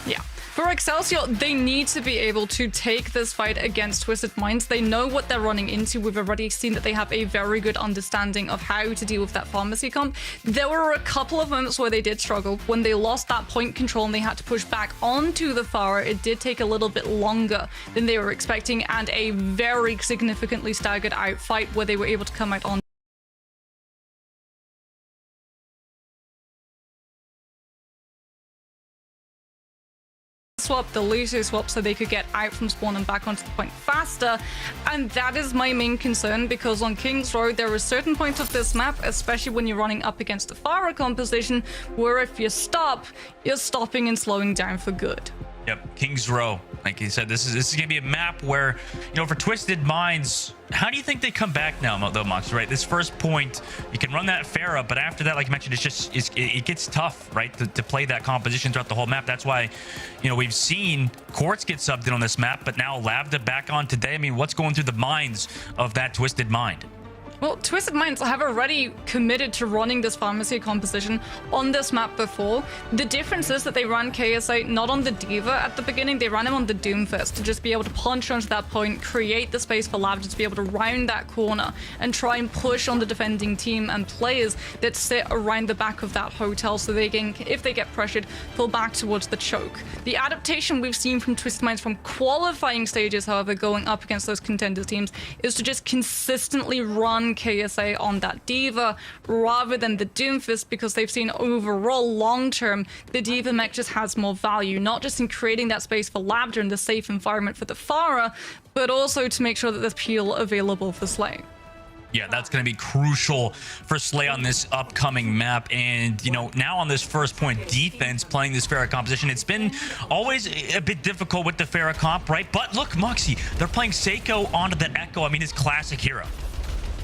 Yeah. For Excelsior, they need to be able to take this fight against Twisted Minds. They know what they're running into. We've already seen that they have a very good understanding of how to deal with that pharmacy comp. There were a couple of moments where they did struggle. When they lost that point control and they had to push back onto the Pharah, it did take a little bit longer than they were expecting, and a very significantly staggered out fight where they were able to come out on swap, the Lucio swap, so they could get out from spawn and back onto the point faster. And that is my main concern, because on King's Row there are certain points of this map, especially when you're running up against the Pharah composition, where if you stop, you're stopping and slowing down for good.
Yep, King's Row. Like you said, this is going to be a map where, you know, for Twisted Minds, how do you think they come back now, though, Mox? Right, this first point, you can run that Pharah, but after that, like you mentioned, it gets tough, right, to play that composition throughout the whole map. That's why, you know, we've seen Quartz get subbed in on this map, but now Lavda back on today. I mean, what's going through the minds of that Twisted Mind?
Well, Twisted Minds have already committed to running this pharmacy composition on this map before. The difference is that they ran KSA not on the Diva at the beginning, they ran him on the Doomfist to just be able to punch onto that point, create the space for Lavda to be able to round that corner and try and push on the defending team and players that sit around the back of that hotel, so they can, if they get pressured, pull back towards the choke. The adaptation we've seen from Twisted Minds from qualifying stages, however, going up against those contender teams, is to just consistently run KSA on that Diva rather than the Doomfist, because they've seen overall long-term the Diva mech just has more value, not just in creating that space for Lavda and the safe environment for the Pharah, but also to make sure that there's peel available for Slay.
Yeah, that's going to be crucial for Slay on this upcoming map. And, you know, now on this first point defense, playing this Pharah composition, it's been always a bit difficult with the Pharah comp, right? But look, Moxie, they're playing Seiko onto the Echo. I mean, his classic hero.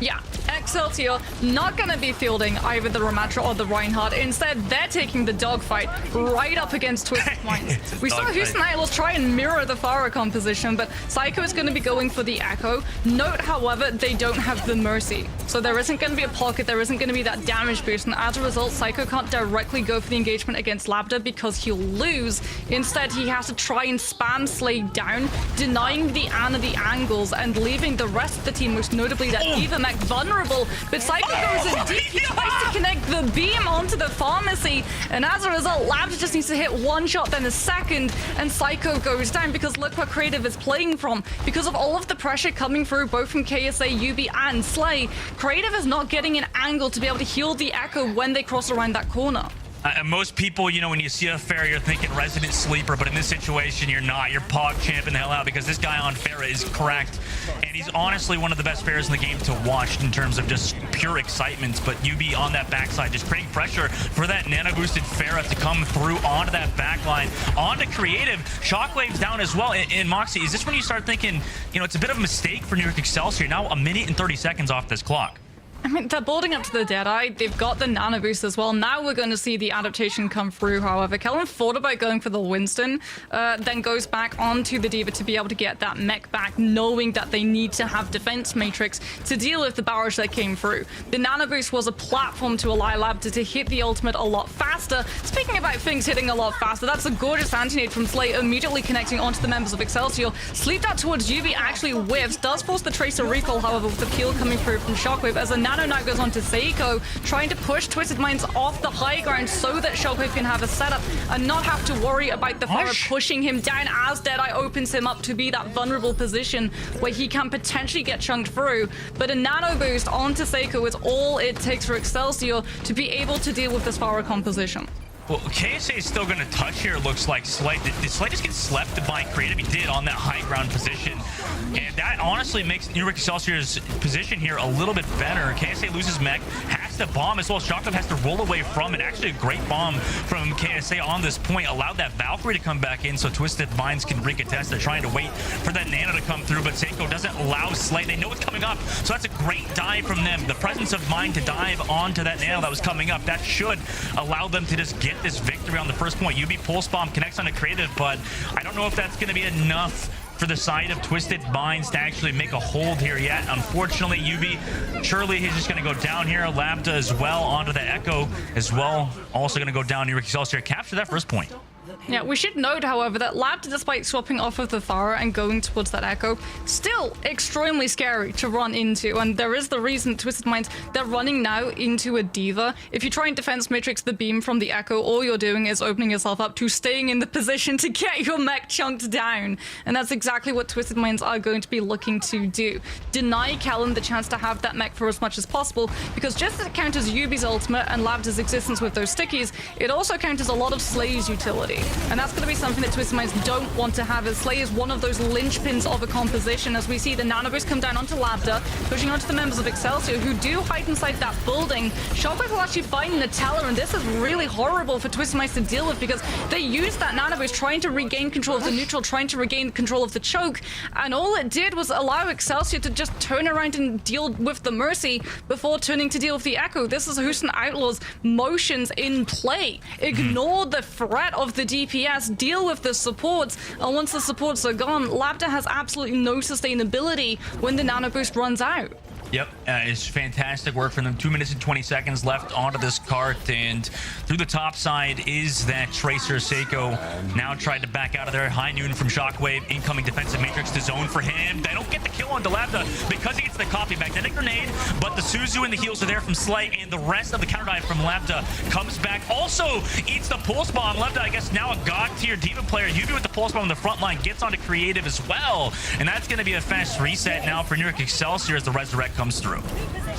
Yeah, Excelsior not going to be fielding either the Ramatra or the Reinhardt. Instead, they're taking the dogfight right up against Twisted Minds. We saw Houston Idols try and mirror the Pharah composition, but Psycho is going to be going for the Echo. Note, however, they don't have the Mercy. So there isn't going to be a pocket, there isn't going to be that damage boost, and as a result, Psycho can't directly go for the engagement against Lavda because he'll lose. Instead, he has to try and spam Slay down, denying the Ana the angles and leaving the rest of the team, most notably that Diva mech, vulnerable. But Psycho goes in deep, he tries to connect the beam onto the pharmacy, and as a result, Lavda just needs to hit one shot, then a second, and Psycho goes down, because look where Creative is playing from. Because of all of the pressure coming through both from KSA, UB, and Slay, Creative is not getting an angle to be able to heal the Echo when they cross around that corner.
Most people, you know, when you see a Pharah, you're thinking resident sleeper, but in this situation, you're not. You're pog champing the hell out because this guy on Pharah is cracked, and he's honestly one of the best Pharahs in the game to watch in terms of just pure excitement. But UB on that backside, just creating pressure for that nano-boosted Pharah to come through onto that backline, onto creative. Shockwave's down as well. And Moxie, is this when you start thinking, you know, it's a bit of a mistake for New York Excelsior? Now 1 minute and 30 seconds off this clock.
I mean, they're building up to the Deadeye. They've got the Nano Boost as well. Now we're going to see the adaptation come through, however. Kellen thought about going for the Winston, then goes back onto the D.Va to be able to get that mech back, knowing that they need to have defense matrix to deal with the barrage that came through. The Nano Boost was a platform to allow Lambda to hit the ultimate a lot faster. Speaking about things hitting a lot faster, that's a gorgeous anti-nade from Slay, immediately connecting onto the members of Excelsior. Sleep that towards UV actually whiffs, does force the Tracer recall, however, with the peel coming through from Shockwave as a Nano now goes on to Seiko, trying to push Twisted Minds off the high ground so that Shockwave can have a setup and not have to worry about the Pharah pushing him down as Deadeye opens him up to be that vulnerable position where he can potentially get chunked through. But a Nano Boost onto Seiko is all it takes for Excelsior to be able to deal with this Pharah composition.
Well, KSA is still going to touch here, it looks like. Slay, did Slay just get slept by Creative? He did on that high ground position. And that honestly makes New York Excelsior's position here a little bit better. KSA loses mech, has to bomb as well. Shockwave has to roll away from it. Actually, a great bomb from KSA on this point. Allowed that Valkyrie to come back in so Twisted Minds can recontest. They're trying to wait for that Nano to come through, but Seiko doesn't allow Slay. They know it's coming up, so that's a great dive from them. The presence of mind to dive onto that Nano that was coming up, that should allow them to just get this victory on the first point. UB Pulse Bomb connects onto Creative, but I don't know if that's going to be enough for the side of Twisted Minds to actually make a hold here yet. Unfortunately, UB, surely he's just going to go down here. Lambda as well onto the Echo as well. Also going to go down. New York Excelsior capture that first point.
Yeah, we should note, however, that Lambda, despite swapping off of the Pharah and going towards that Echo, still extremely scary to run into. And there is the reason, Twisted Minds, they're running now into a D.Va. If you try and defense matrix the beam from the Echo, all you're doing is opening yourself up to staying in the position to get your mech chunked down. And that's exactly what Twisted Minds are going to be looking to do. Deny Callum the chance to have that mech for as much as possible, because just as it counters Yubi's ultimate and Lambda's existence with those stickies, it also counters a lot of Slay's utility. And that's going to be something that Twisted Minds don't want to have, as Slay is one of those linchpins of a composition, as we see the Nano Boost come down onto Lambda, pushing onto the members of Excelsior, who do hide inside that building. Shockwave will actually find Nutella, and this is really horrible for Twisted Minds to deal with, because they used that Nano Boost trying to regain control of the neutral, trying to regain control of the choke, and all it did was allow Excelsior to just turn around and deal with the Mercy before turning to deal with the Echo. This is Houston Outlaw's motions in play. Ignore the threat of the DPS, deal with the supports, and once the supports are gone, Lambda has absolutely no sustainability when the Nano Boost runs out.
Yep, it's fantastic work from them. 2 minutes and 20 seconds left onto this cart, and through the top side is that Tracer. Seiko now tried to back out of there. High noon from Shockwave, incoming defensive matrix to zone for him. They don't get the kill on Lambda because he gets the copy back. Then a grenade, but the Suzu and the heals are there from Slay, and the rest of the counter dive from Lambda comes back. Also eats the pulse bomb. Lambda, I guess, now a god tier D.Va player. UV with the pulse bomb on the front line gets onto creative as well, and that's going to be a fast reset now for New York Excelsior as the resurrect comes through.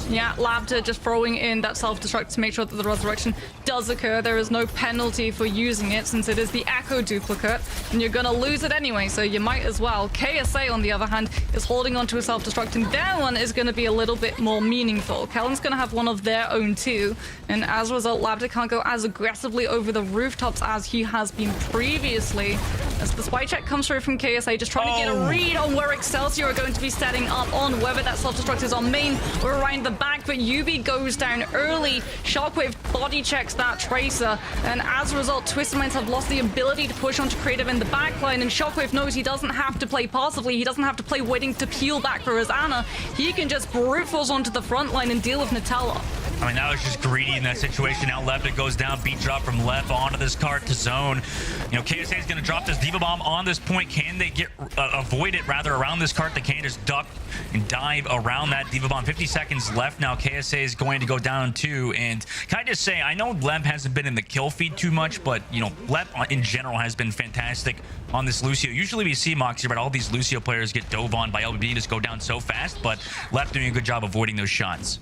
Yeah, Lambda just throwing in that self-destruct to make sure that the resurrection does occur. There is no penalty for using it since it is the Echo duplicate, and you're gonna lose it anyway, so you might as well. KSA, on the other hand, is holding onto a self-destruct, and their one is gonna be a little bit more meaningful. Kellen's gonna have one of their own too, and as a result, Lambda can't go as aggressively over the rooftops as he has been previously. As the spy check comes through from KSA, just trying to get a read on where Excelsior are going to be setting up on, whether that self-destruct is on main or around the back, but UB goes down early. Shockwave body checks that Tracer, and as a result, Twisted Minds have lost the ability to push onto creative in the backline, and Shockwave knows he doesn't have to play passively. He doesn't have to play waiting to peel back for his Ana. He can just brute force onto the front line and deal with Nutella.
I mean, that was just greedy in that situation. Now left, it goes down, beat drop from left onto this cart to zone. You know, KSA is going to drop this D.Va bomb on this point. Can they get avoid it rather around this cart? They can't just duck and dive around that D.Va bomb. 50 seconds left now. KSA is going to go down too. And can I just say, I know Leb hasn't been in the kill feed too much, but you know, Leb in general has been fantastic on this Lucio. Usually we see Moxie, but all these Lucio players get dove on by LBB and just go down so fast, but Leb doing a good job avoiding those shots.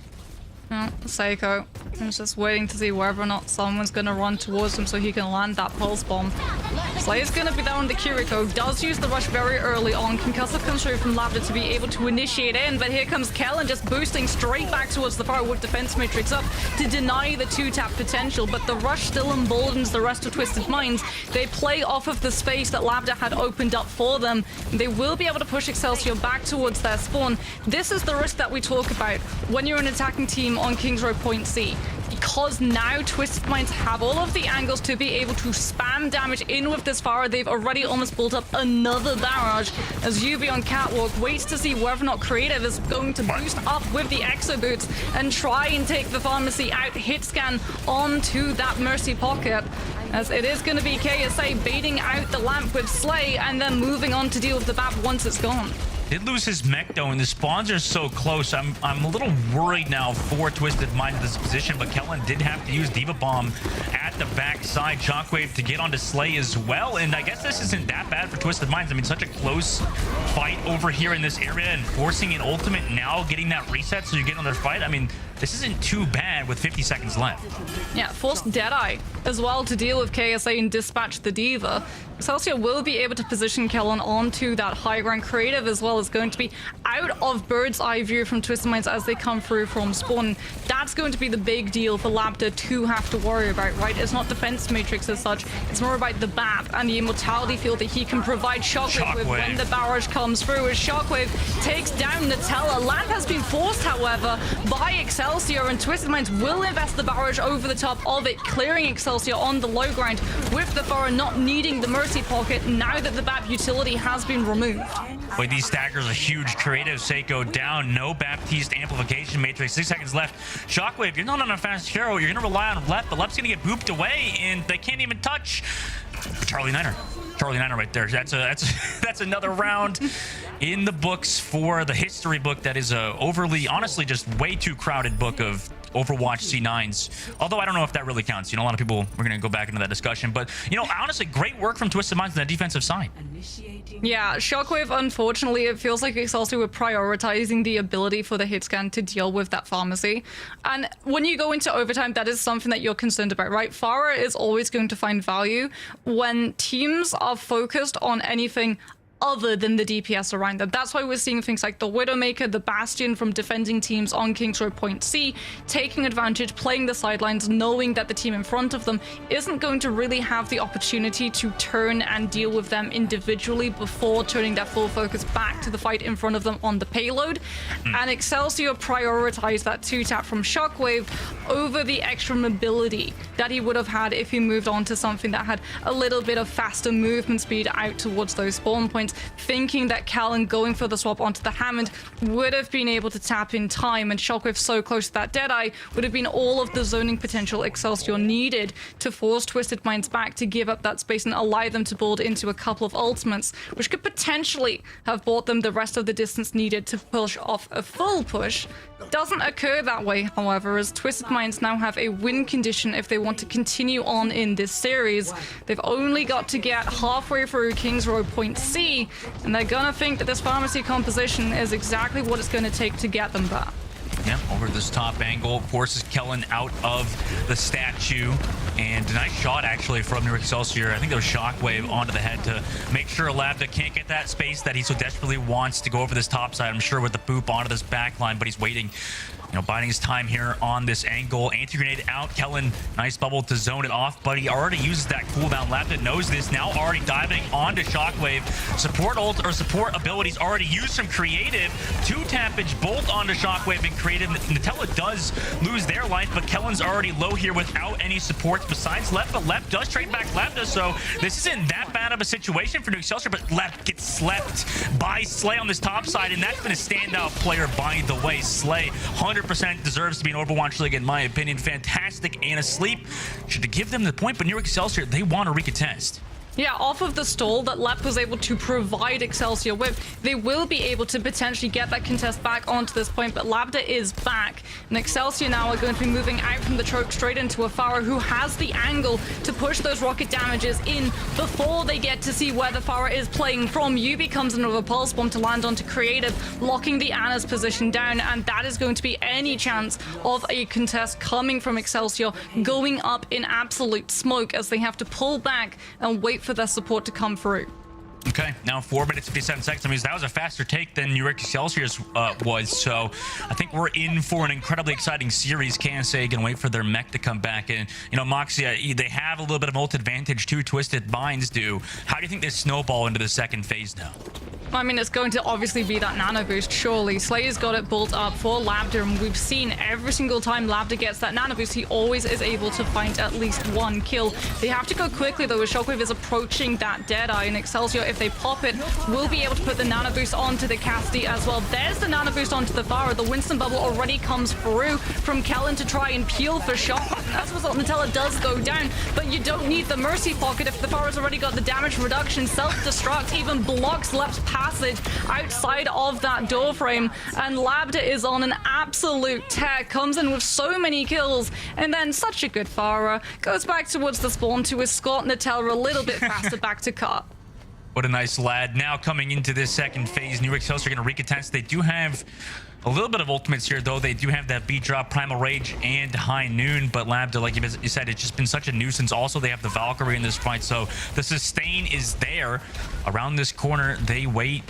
Seiko He's just waiting to see whether or not someone's going to run towards him so he can land that pulse bomb. Slay's going to be down. The Kiriko does use the rush very early on. Concussive comes through from Lambda to be able to initiate in, but here comes Kellen just boosting straight back towards the far with defense matrix up to deny the two-tap potential, but the rush still emboldens the rest of Twisted Minds. They play off of the space that Lambda had opened up for them. They will be able to push Excelsior back towards their spawn. This is the risk that we talk about when you're an attacking team on Kings Row Point C. Because now Twisted Minds have all of the angles to be able to spam damage in with this Pharah. They've already almost built up another barrage as UV on Catwalk waits to see whether or not Creative is going to boost up with the Exo Boots and try and take the Pharmacy out, hit scan onto that Mercy Pocket. As it is going to be KSA baiting out the lamp with Slay and then moving on to deal with the BAP once it's gone.
Did lose his mech though, and the spawns are so close. I'm a little worried now for Twisted Mind in this position, but Kellen did have to use Diva Bomb at the backside. Shockwave to get onto Slay as well, and I guess this isn't that bad for Twisted Minds. I mean, such a close fight over here in this area, and forcing an ultimate now, getting that reset so you get another fight. I mean, this isn't too bad with 50 seconds left.
Yeah, forced Deadeye as well to deal with KSA and dispatch the Diva. Excelsior will be able to position Kellen onto that high ground. Creative as well is going to be out of bird's eye view from Twisted Minds as they come through from spawn. That's going to be the big deal for Lambda to have to worry about, right? It's not defense matrix as such. It's more about the BAP and the immortality field that he can provide Shockwave with when the barrage comes through. As Shockwave takes down Nutella. Lamp has been forced, however, by Excelsior, and Twisted Minds will invest the barrage over the top of it, clearing Excelsior on the low ground with the Pharah not needing the Mercy Pocket now that the BAP utility has been removed.
Wait, these staggers are huge. Creative Seiko down. No Baptiste amplification matrix. 6 seconds left. Shockwave, you're not on a fast hero. You're going to rely on Lep, but Lep's going to get booped away, and they can't even touch Charlie Niner. Charlie Niner right there. That's another round in the books for the history book that is a overly, honestly, just way too crowded book of Overwatch C9s. Although I don't know if that really counts. You know, a lot of people, we're going to go back into that discussion. But, you know, honestly, great work from Twisted Minds on the defensive side.
Yeah, Shockwave, unfortunately, it feels like Excelsior were prioritizing the ability for the hitscan to deal with that pharmacy. And when you go into overtime, that is something that you're concerned about, right? Pharah is always going to find value when teams are focused on anything other than the DPS around them. That's why we're seeing things like the Widowmaker, the Bastion from defending teams on Kings Row Point C, taking advantage, playing the sidelines, knowing that the team in front of them isn't going to really have the opportunity to turn and deal with them individually before turning their full focus back to the fight in front of them on the payload. And Excelsior prioritized that 2-tap from Shockwave over the extra mobility that he would have had if he moved on to something that had a little bit of faster movement speed out towards those spawn points, thinking that Callan going for the swap onto the Hammond would have been able to tap in time, and Shockwave so close to that Deadeye would have been all of the zoning potential Excelsior needed to force Twisted Minds back to give up that space and allow them to build into a couple of ultimates, which could potentially have bought them the rest of the distance needed to push off a full push. Doesn't occur that way, however, as Twisted Minds now have a win condition if they want to continue on in this series. They've only got to get halfway through Kings Row Point C, and they're gonna think that this pharmacy composition is exactly what it's gonna take to get them back.
Yep, over this top angle, forces Kellen out of the statue, and a nice shot actually from New Excelsior. I think there was Shockwave onto the head to make sure Labda can't get that space that he so desperately wants to go over this top side. I'm sure with the boop onto this back line, but he's waiting, you know, biding his time here on this angle. Anti-grenade out. Kellen, nice bubble to zone it off, but he already uses that cooldown. Labda knows this, now already diving onto Shockwave. Support ult or support abilities already used from Creative. 2-tappage bolt onto Shockwave and Creative. Nutella does lose their life, but Kellen's already low here without any supports besides Lep, but Lep does trade back Labda, so this isn't that bad of a situation for New Excelsior, but Lep gets slept by Slay on this top side, and that's been a standout player by the way. Slay 100% deserves to be an Overwatch League in my opinion. Fantastic and asleep. Should give them the point, but New Excelsior, they want to recontest.
Yeah, off of the stall that Lep was able to provide Excelsior with, they will be able to potentially get that contest back onto this point, but Labda is back. And Excelsior now are going to be moving out from the choke straight into a Pharah who has the angle to push those rocket damages in before they get to see where the Pharah is playing from. Yubi comes in with a pulse bomb to land onto Creative, locking the Ana's position down, and that is going to be any chance of a contest coming from Excelsior going up in absolute smoke as they have to pull back and wait for their support to come through.
Okay, now 4 minutes 57 seconds. I mean, that was a faster take than New York Excelsior's was. So I think we're in for an incredibly exciting series. KSA can wait for their mech to come back. And, you know, Moxie, they have a little bit of ult advantage too. Twisted Minds do. How do you think they snowball into the second phase now?
I mean, it's going to obviously be that nano boost, surely. Slayer's got it built up for Labda, and we've seen every single time Labda gets that nano boost, he always is able to find at least one kill. They have to go quickly, though, as Shockwave is approaching that Deadeye, and Excelsior, if they pop it, will be able to put the nano boost onto the Cassidy as well. There's the nano boost onto the Pharah. The Winston bubble already comes through from Kellen to try and peel for Shockwave. As a result, Nutella does go down, but you don't need the Mercy Pocket if the Pharah's already got the damage reduction. Self-destruct even blocks Lep's passage outside of that door frame, and Labda is on an absolute tear, comes in with so many kills, and then such a good Pharah goes back towards the spawn to escort Nutella a little bit faster back to cut.
What a nice lad. Now coming into this second phase, New York Excelsior are going to recontest. They do have a little bit of ultimates here, though. They do have that beat drop, Primal Rage, and High Noon. But Labda, like you said, it's just been such a nuisance. Also, they have the Valkyrie in this fight, so the sustain is there. Around this corner, they wait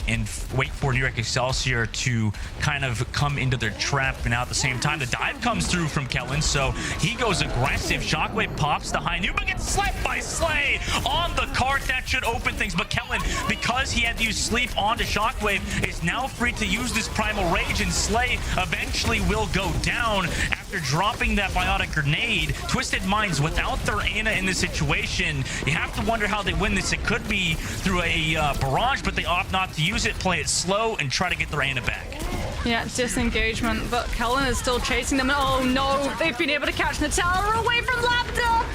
for New York Excelsior to kind of come into their trap. And now at the same time, the dive comes through from Kellen, so he goes aggressive. Shockwave pops the High Noon, but gets slapped by Slay on the cart. That should open things. But Kellen, because he had to use sleep onto Shockwave, is now free to use this Primal Rage, and Slay eventually will go down after dropping that biotic grenade. Twisted Minds without their Ana in this situation, you have to wonder how they win this. It could be through a barrage, but they opt not to use it, play it slow, and try to get their Ana back.
Yeah, disengagement, but Kellen is still chasing them. Oh no, they've been able to catch Nutella away from Labda.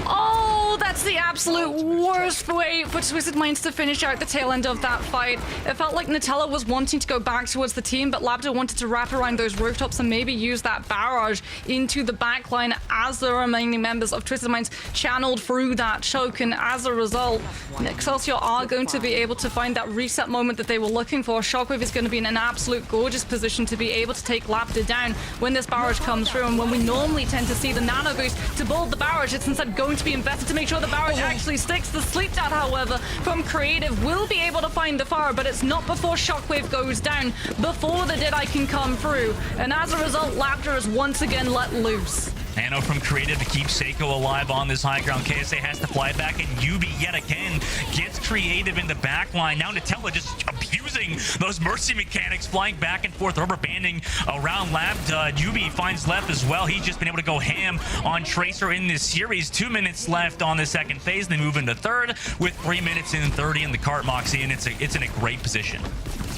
Oh, that's the absolute worst way for Twisted Minds to finish out the tail end of that fight. It felt like Nutella was wanting to go back towards the team, but Labda wanted to wrap around those rooftops and maybe use that barrage into the backline as the remaining members of Twisted Minds channeled through that choke. And as a result, Excelsior are going to be able to find that reset moment that they were looking for. Shockwave is going to be in an absolute gorgeous position to be able to take Labda down when this barrage comes through. And when we normally tend to see the nano boost to build the barrage, it's instead going to be invested to make sure the barrage actually sticks. The sleep dart, however, from Creative will be able to find the Pharah, but it's not before Shockwave goes down, before the Deadeye can come through. And as a result, Labda is once again let loose.
Nano from Creative to keep Seiko alive on this high ground. KSA has to fly back, and Yubi yet again gets Creative in the back line. Now Nutella just abusing those Mercy mechanics, flying back and forth, rubber banding around Labda. Yubi finds left as well. He's just been able to go ham on Tracer in this series. 2 minutes left on the second phase. They move into third with 3 minutes and 30 in the cart, Moxie, and it's in a great position.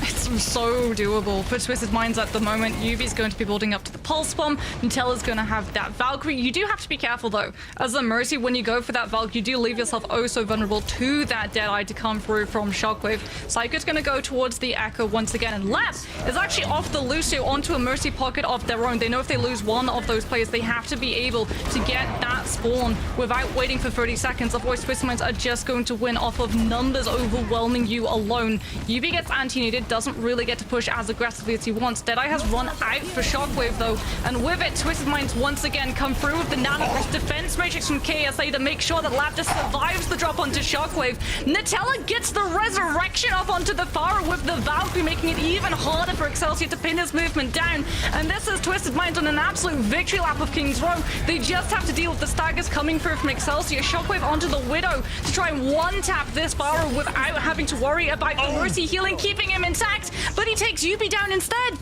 It's so doable for Twisted Minds at the moment. Yubi's going to be building up to the Pulse Bomb. Nutella's going to have that Valkyrie. You do have to be careful, though. As a Mercy, when you go for that Valk, you do leave yourself oh so vulnerable to that Deadeye to come through from Shockwave. Psycho's going to go towards the Echo once again. And Lep is actually off the Lucio onto a Mercy pocket of their own. They know if they lose one of those players, they have to be able to get that spawn without waiting for 30 seconds. Otherwise, Twisted Minds are just going to win off of numbers overwhelming you alone. Yubi gets anti-needed, doesn't really get to push as aggressively as he wants. Deadeye has run out for Shockwave, though, and with it, Twisted Minds once again come through with the nano defense matrix from KSA to make sure that Labda survives the drop onto Shockwave. Nutella gets the resurrection up onto the Pharah with the Valkyrie, making it even harder for Excelsior to pin his movement down. And this is Twisted Minds on an absolute victory lap of King's Row. They just have to deal with the staggers coming through from Excelsior. Shockwave onto the Widow to try and one-tap this Pharah without having to worry about the Mercy healing, keeping him intact, but he takes Yubi down instead.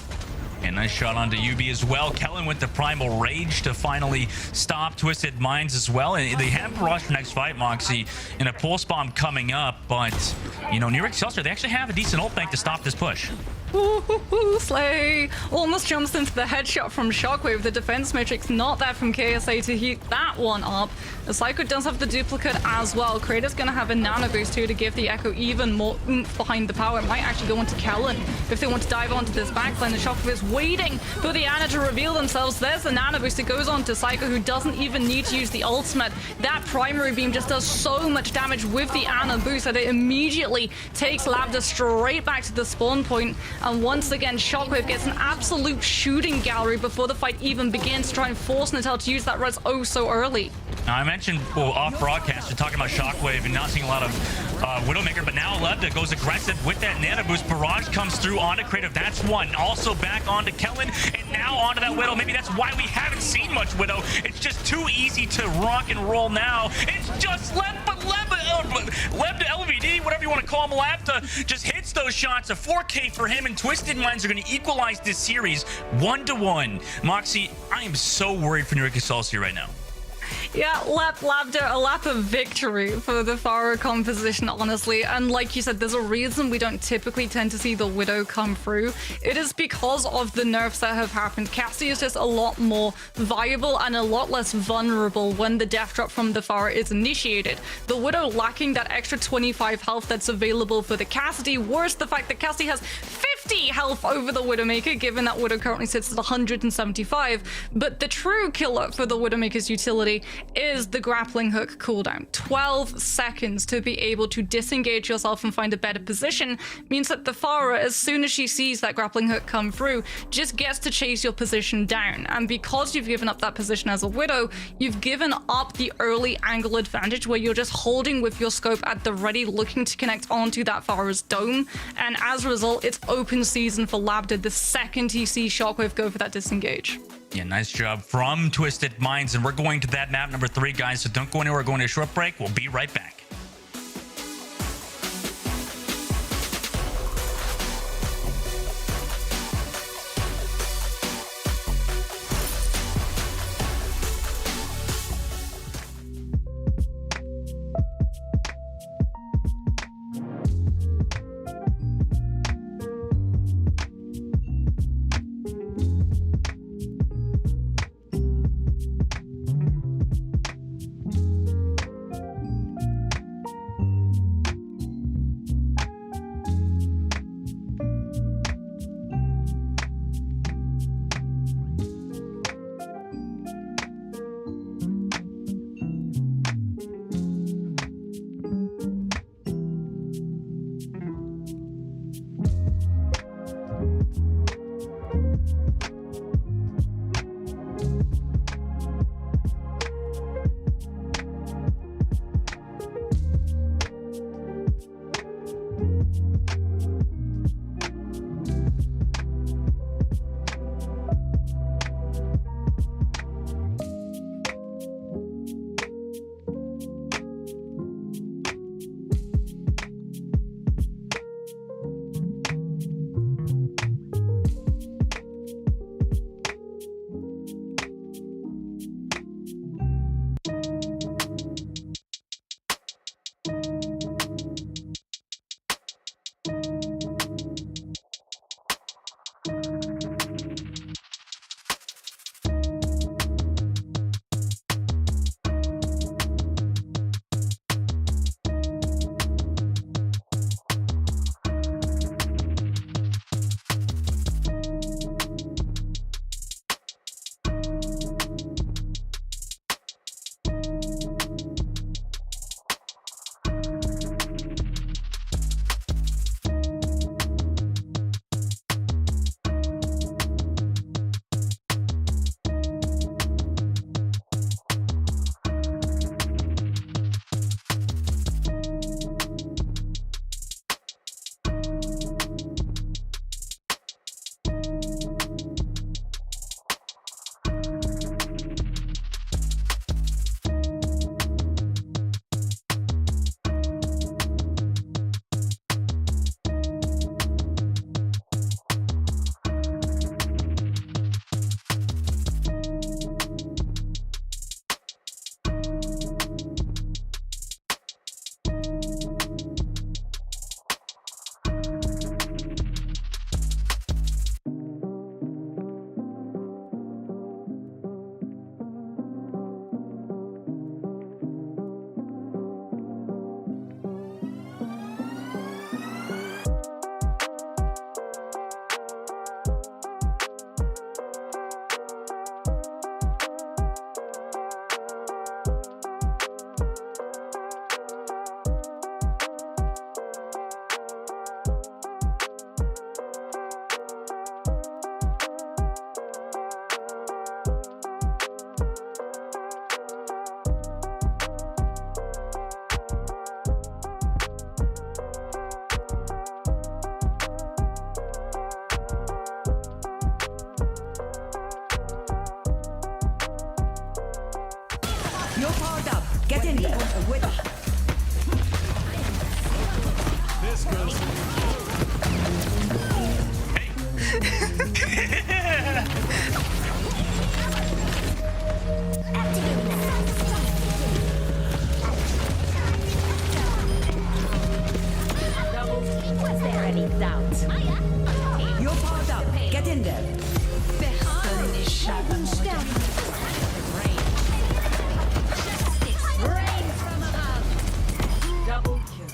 And nice shot onto Yubi as well. Kellen with the Primal Rage to finally stop Twisted Minds as well. And they have Barrage for next fight, Moxie, and a Pulse Bomb coming up. But, you know, New York Excelsior, they actually have a decent ult bank to stop this push.
Ooh, Slay almost jumps into the headshot from Shockwave. The defense matrix not there from KSA to heat that one up. The Psycho does have the duplicate as well. Kratos gonna have a nano boost too to give the Echo even more oomph behind the power. It might actually go into Kellen if they want to dive onto this backline. The Shockwave is waiting for the Ana to reveal themselves. There's the nano boost. It goes on to Psycho, who doesn't even need to use the ultimate. That primary beam just does so much damage with the Ana boost that it immediately takes Lambda straight back to the spawn point. And once again, Shockwave gets an absolute shooting gallery before the fight even begins to try and force Natal to use that res oh so early.
Now, I mentioned off broadcast, we're talking about Shockwave and not seeing a lot of Widowmaker, but now Lebda goes aggressive with that nano boost. Barrage comes through onto Creative. That's one. Also back onto Kellen, and now onto that Widow. Maybe that's why we haven't seen much Widow. It's just too easy to rock and roll now. It's just Lebda LVD, whatever you want to call him. Labda just hits those shots. A 4K for him, and Twisted Minds are going to equalize this series 1-1. Moxie, I am so worried for New York Excelsior right now.
Yeah, Labda, a lap of victory for the Pharah composition, honestly. And like you said, there's a reason we don't typically tend to see the Widow come through. It is because of the nerfs that have happened. Cassie is just a lot more viable and a lot less vulnerable when the death drop from the Pharah is initiated. The Widow lacking that extra 25 health that's available for the Cassidy. Worse, the fact that Cassie has 50 health over the Widowmaker, given that Widow currently sits at 175. But the true killer for the Widowmaker's utility is the grappling hook cooldown. 12 seconds to be able to disengage yourself and find a better position means that the Pharah, as soon as she sees that grappling hook come through, just gets to chase your position down. And because you've given up that position as a Widow, you've given up the early angle advantage where you're just holding with your scope at the ready, looking to connect onto that Pharah's dome. And as a result, it's open season for Labda the second he sees Shockwave go for that disengage.
Yeah, nice job from Twisted Minds. And we're going to that map number 3, guys. So don't go anywhere. We're going to a short break. We'll be right back.
You're powered up. Get in there. With
This goes.
Was there any doubt? You're powered up. Get in there. Rain from above. Double kill.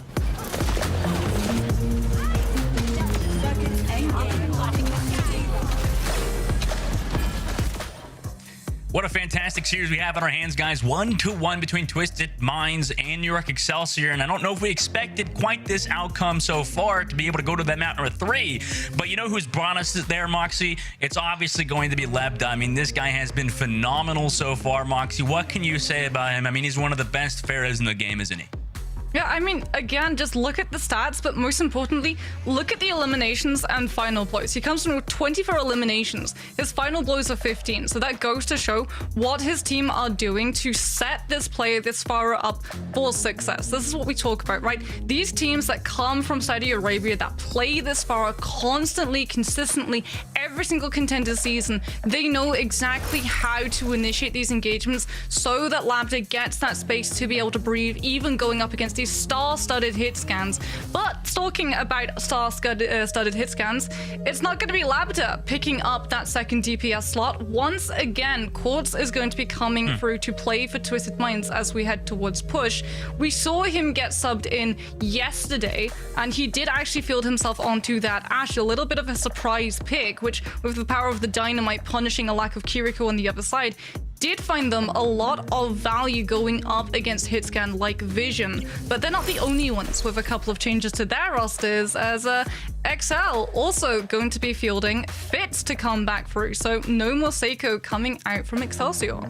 What a fantastic series we have on our hands, guys. 1-1 between Twisted Minds and New York Excelsior. And I don't know if we expected quite this outcome so far to be able to go to that map number 3. But you know who's brought us there, Moxie? It's obviously going to be Lebda. I mean, this guy has been phenomenal so far, Moxie. What can you say about him? I mean, he's one of the best Pharahs in the game, isn't he?
Yeah, I mean, again, just look at the stats, but most importantly, look at the eliminations and final blows. He comes from with 24 eliminations. His final blows are 15, so that goes to show what his team are doing to set this player, this Pharah, up for success. This is what we talk about, right? These teams that come from Saudi Arabia, that play this Pharah constantly, consistently, every single contender season, they know exactly how to initiate these engagements so that Lambda gets that space to be able to breathe, even going up against these star-studded hit scans. But talking about star-studded hit scans, it's not going to be Lambda picking up that second DPS slot. Once again, Quartz is going to be coming through to play for Twisted Minds as we head towards push. We saw him get subbed in yesterday, and he did actually field himself onto that Ashe, a little bit of a surprise pick, which with the power of the dynamite punishing a lack of Kiriko on the other side, did find them a lot of value going up against hitscan like Vision. But they're not the only ones, with a couple of changes to their rosters, as XL also going to be fielding Fitz to come back through. So no more Seiko coming out from Excelsior.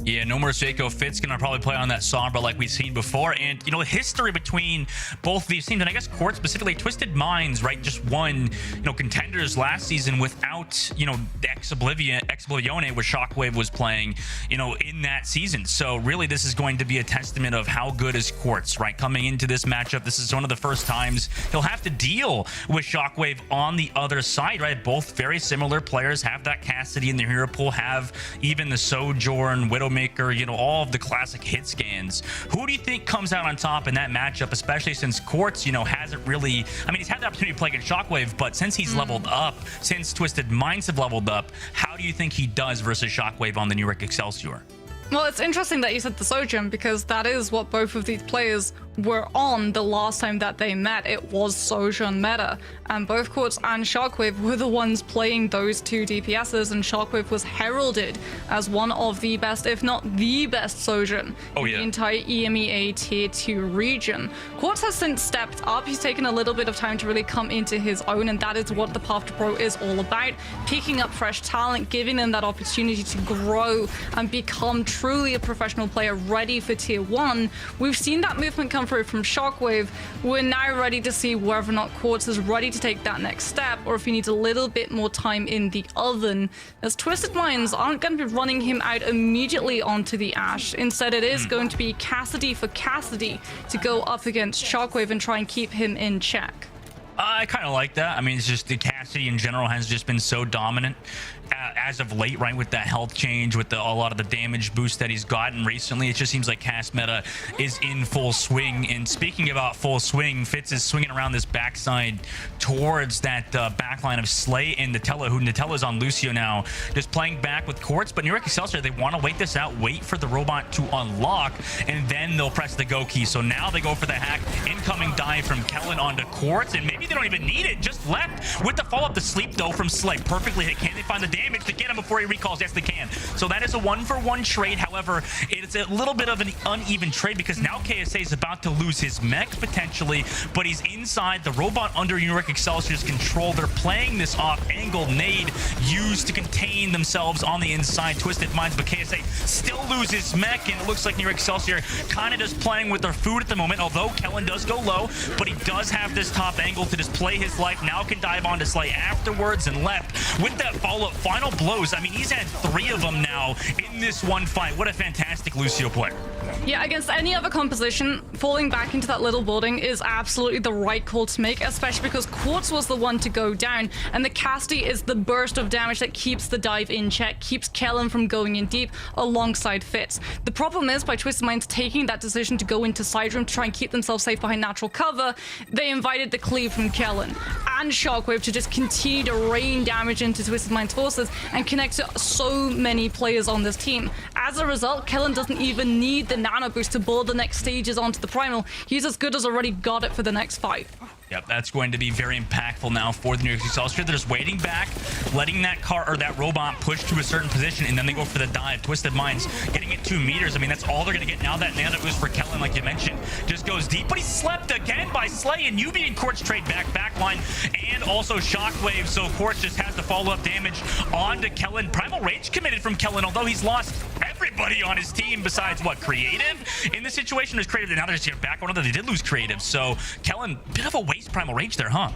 Yeah, no more Seiko. Fitz gonna probably play on that Sombra like we've seen before. And, you know, history between both these teams, and I guess Quartz specifically, Twisted Minds, right, just won, you know, contenders last season without, you know, the Ex-Oblivione, where Shockwave was playing, you know, in that season. So really, this is going to be a testament of how good is Quartz, right? Coming into this matchup, this is one of the first times he'll have to deal with Shockwave on the other side, right? Both very similar players, have that Cassidy in the hero pool, have even the Sojourn, Widowmaker, you know, all of the classic hit scans. Who do you think comes out on top in that matchup, especially since Quartz, you know, hasn't really, I mean, he's had the opportunity to play against Shockwave, but since he's leveled up, since Twisted Minds have leveled up, how do you think he does versus Shockwave on the New York Excelsior?
Well, it's interesting that you said the Sojourn, because that is what both of these players were on the last time that they met. It was Sojourn meta, and both Quartz and Shockwave were the ones playing those two DPSs, and Shockwave was heralded as one of the best, if not the best Sojourn in the entire EMEA Tier 2 region. Quartz has since stepped up. He's taken a little bit of time to really come into his own, and that is what the Path to Pro is all about. Picking up fresh talent, giving them that opportunity to grow and become truly a professional player ready for Tier 1. We've seen that movement come through from Shockwave. We're now ready to see whether or not Quartz is ready to take that next step, or if he needs a little bit more time in the oven, as Twisted Minds aren't going to be running him out immediately onto the Ashe. Instead, it is going to be Cassidy for Cassidy to go up against Shockwave and try and keep him in check.
I kind of like that. I mean, it's just the Cassidy in general has just been so dominant as of late, right? With that health change, with a lot of the damage boost that he's gotten recently, it just seems like Cass meta is in full swing. And speaking about full swing, Fitz is swinging around this backside towards that backline of Slay and Nutella, who Nutella's on Lucio now, just playing back with Quartz. But New York Excelsior, they want to wait this out, wait for the robot to unlock, and then they'll press the go key. So now they go for the hack. Incoming dive from Kellen onto Quartz, and maybe they don't even need it, just left with the follow-up to sleep though from Slay. Perfectly hit. Can they find the damage to get him before he recalls? Yes, they can. So that is a 1-for-1 trade. However, it's a little bit of an uneven trade because now KSA is about to lose his mech potentially, but he's inside the robot under New York Excelsior's control. They're playing this off-angle nade used to contain themselves on the inside. Twisted Minds, but KSA still loses mech, and it looks like New York Excelsior kind of just playing with their food at the moment, although Kellen does go low, but he does have this top angle to just play his life. Now can dive onto Slay afterwards, and left with that follow-up final blows. I mean, he's had 3 of them now in this one fight. What a fantastic Lucio player.
Yeah, against any other composition, falling back into that little building is absolutely the right call to make, especially because Quartz was the one to go down, and the Casti is the burst of damage that keeps the dive in check, keeps Kellen from going in deep alongside Fitz. The problem is, by Twisted Minds taking that decision to go into side room to try and keep themselves safe behind natural cover, they invited the cleave from Kellen and Shockwave to just continue to rain damage into Twisted Minds forces and connect to so many players on this team. As a result, Kellen doesn't even need the nano boost to board the next stages onto the primal. He's as good as already got it for the next fight.
Yep, that's going to be very impactful now for the New York Excelsior. They're just waiting back, letting that car or that robot push to a certain position, and then they go for the dive. Twisted Minds getting it 2 meters. I mean, that's all they're going to get now. That nano boost for Kellen, like you mentioned, just goes deep. But he slept again by Slay, and UB and Quartz trade backline, and also Shockwave. So Quartz just has the follow-up damage onto Kellen. Primal Rage committed from Kellen, although he's lost everybody on his team besides what, Creative? In this situation, there's Creative, and now there's back one of them. They did lose Creative, so Kellen, bit of a waste Primal Rage there, huh?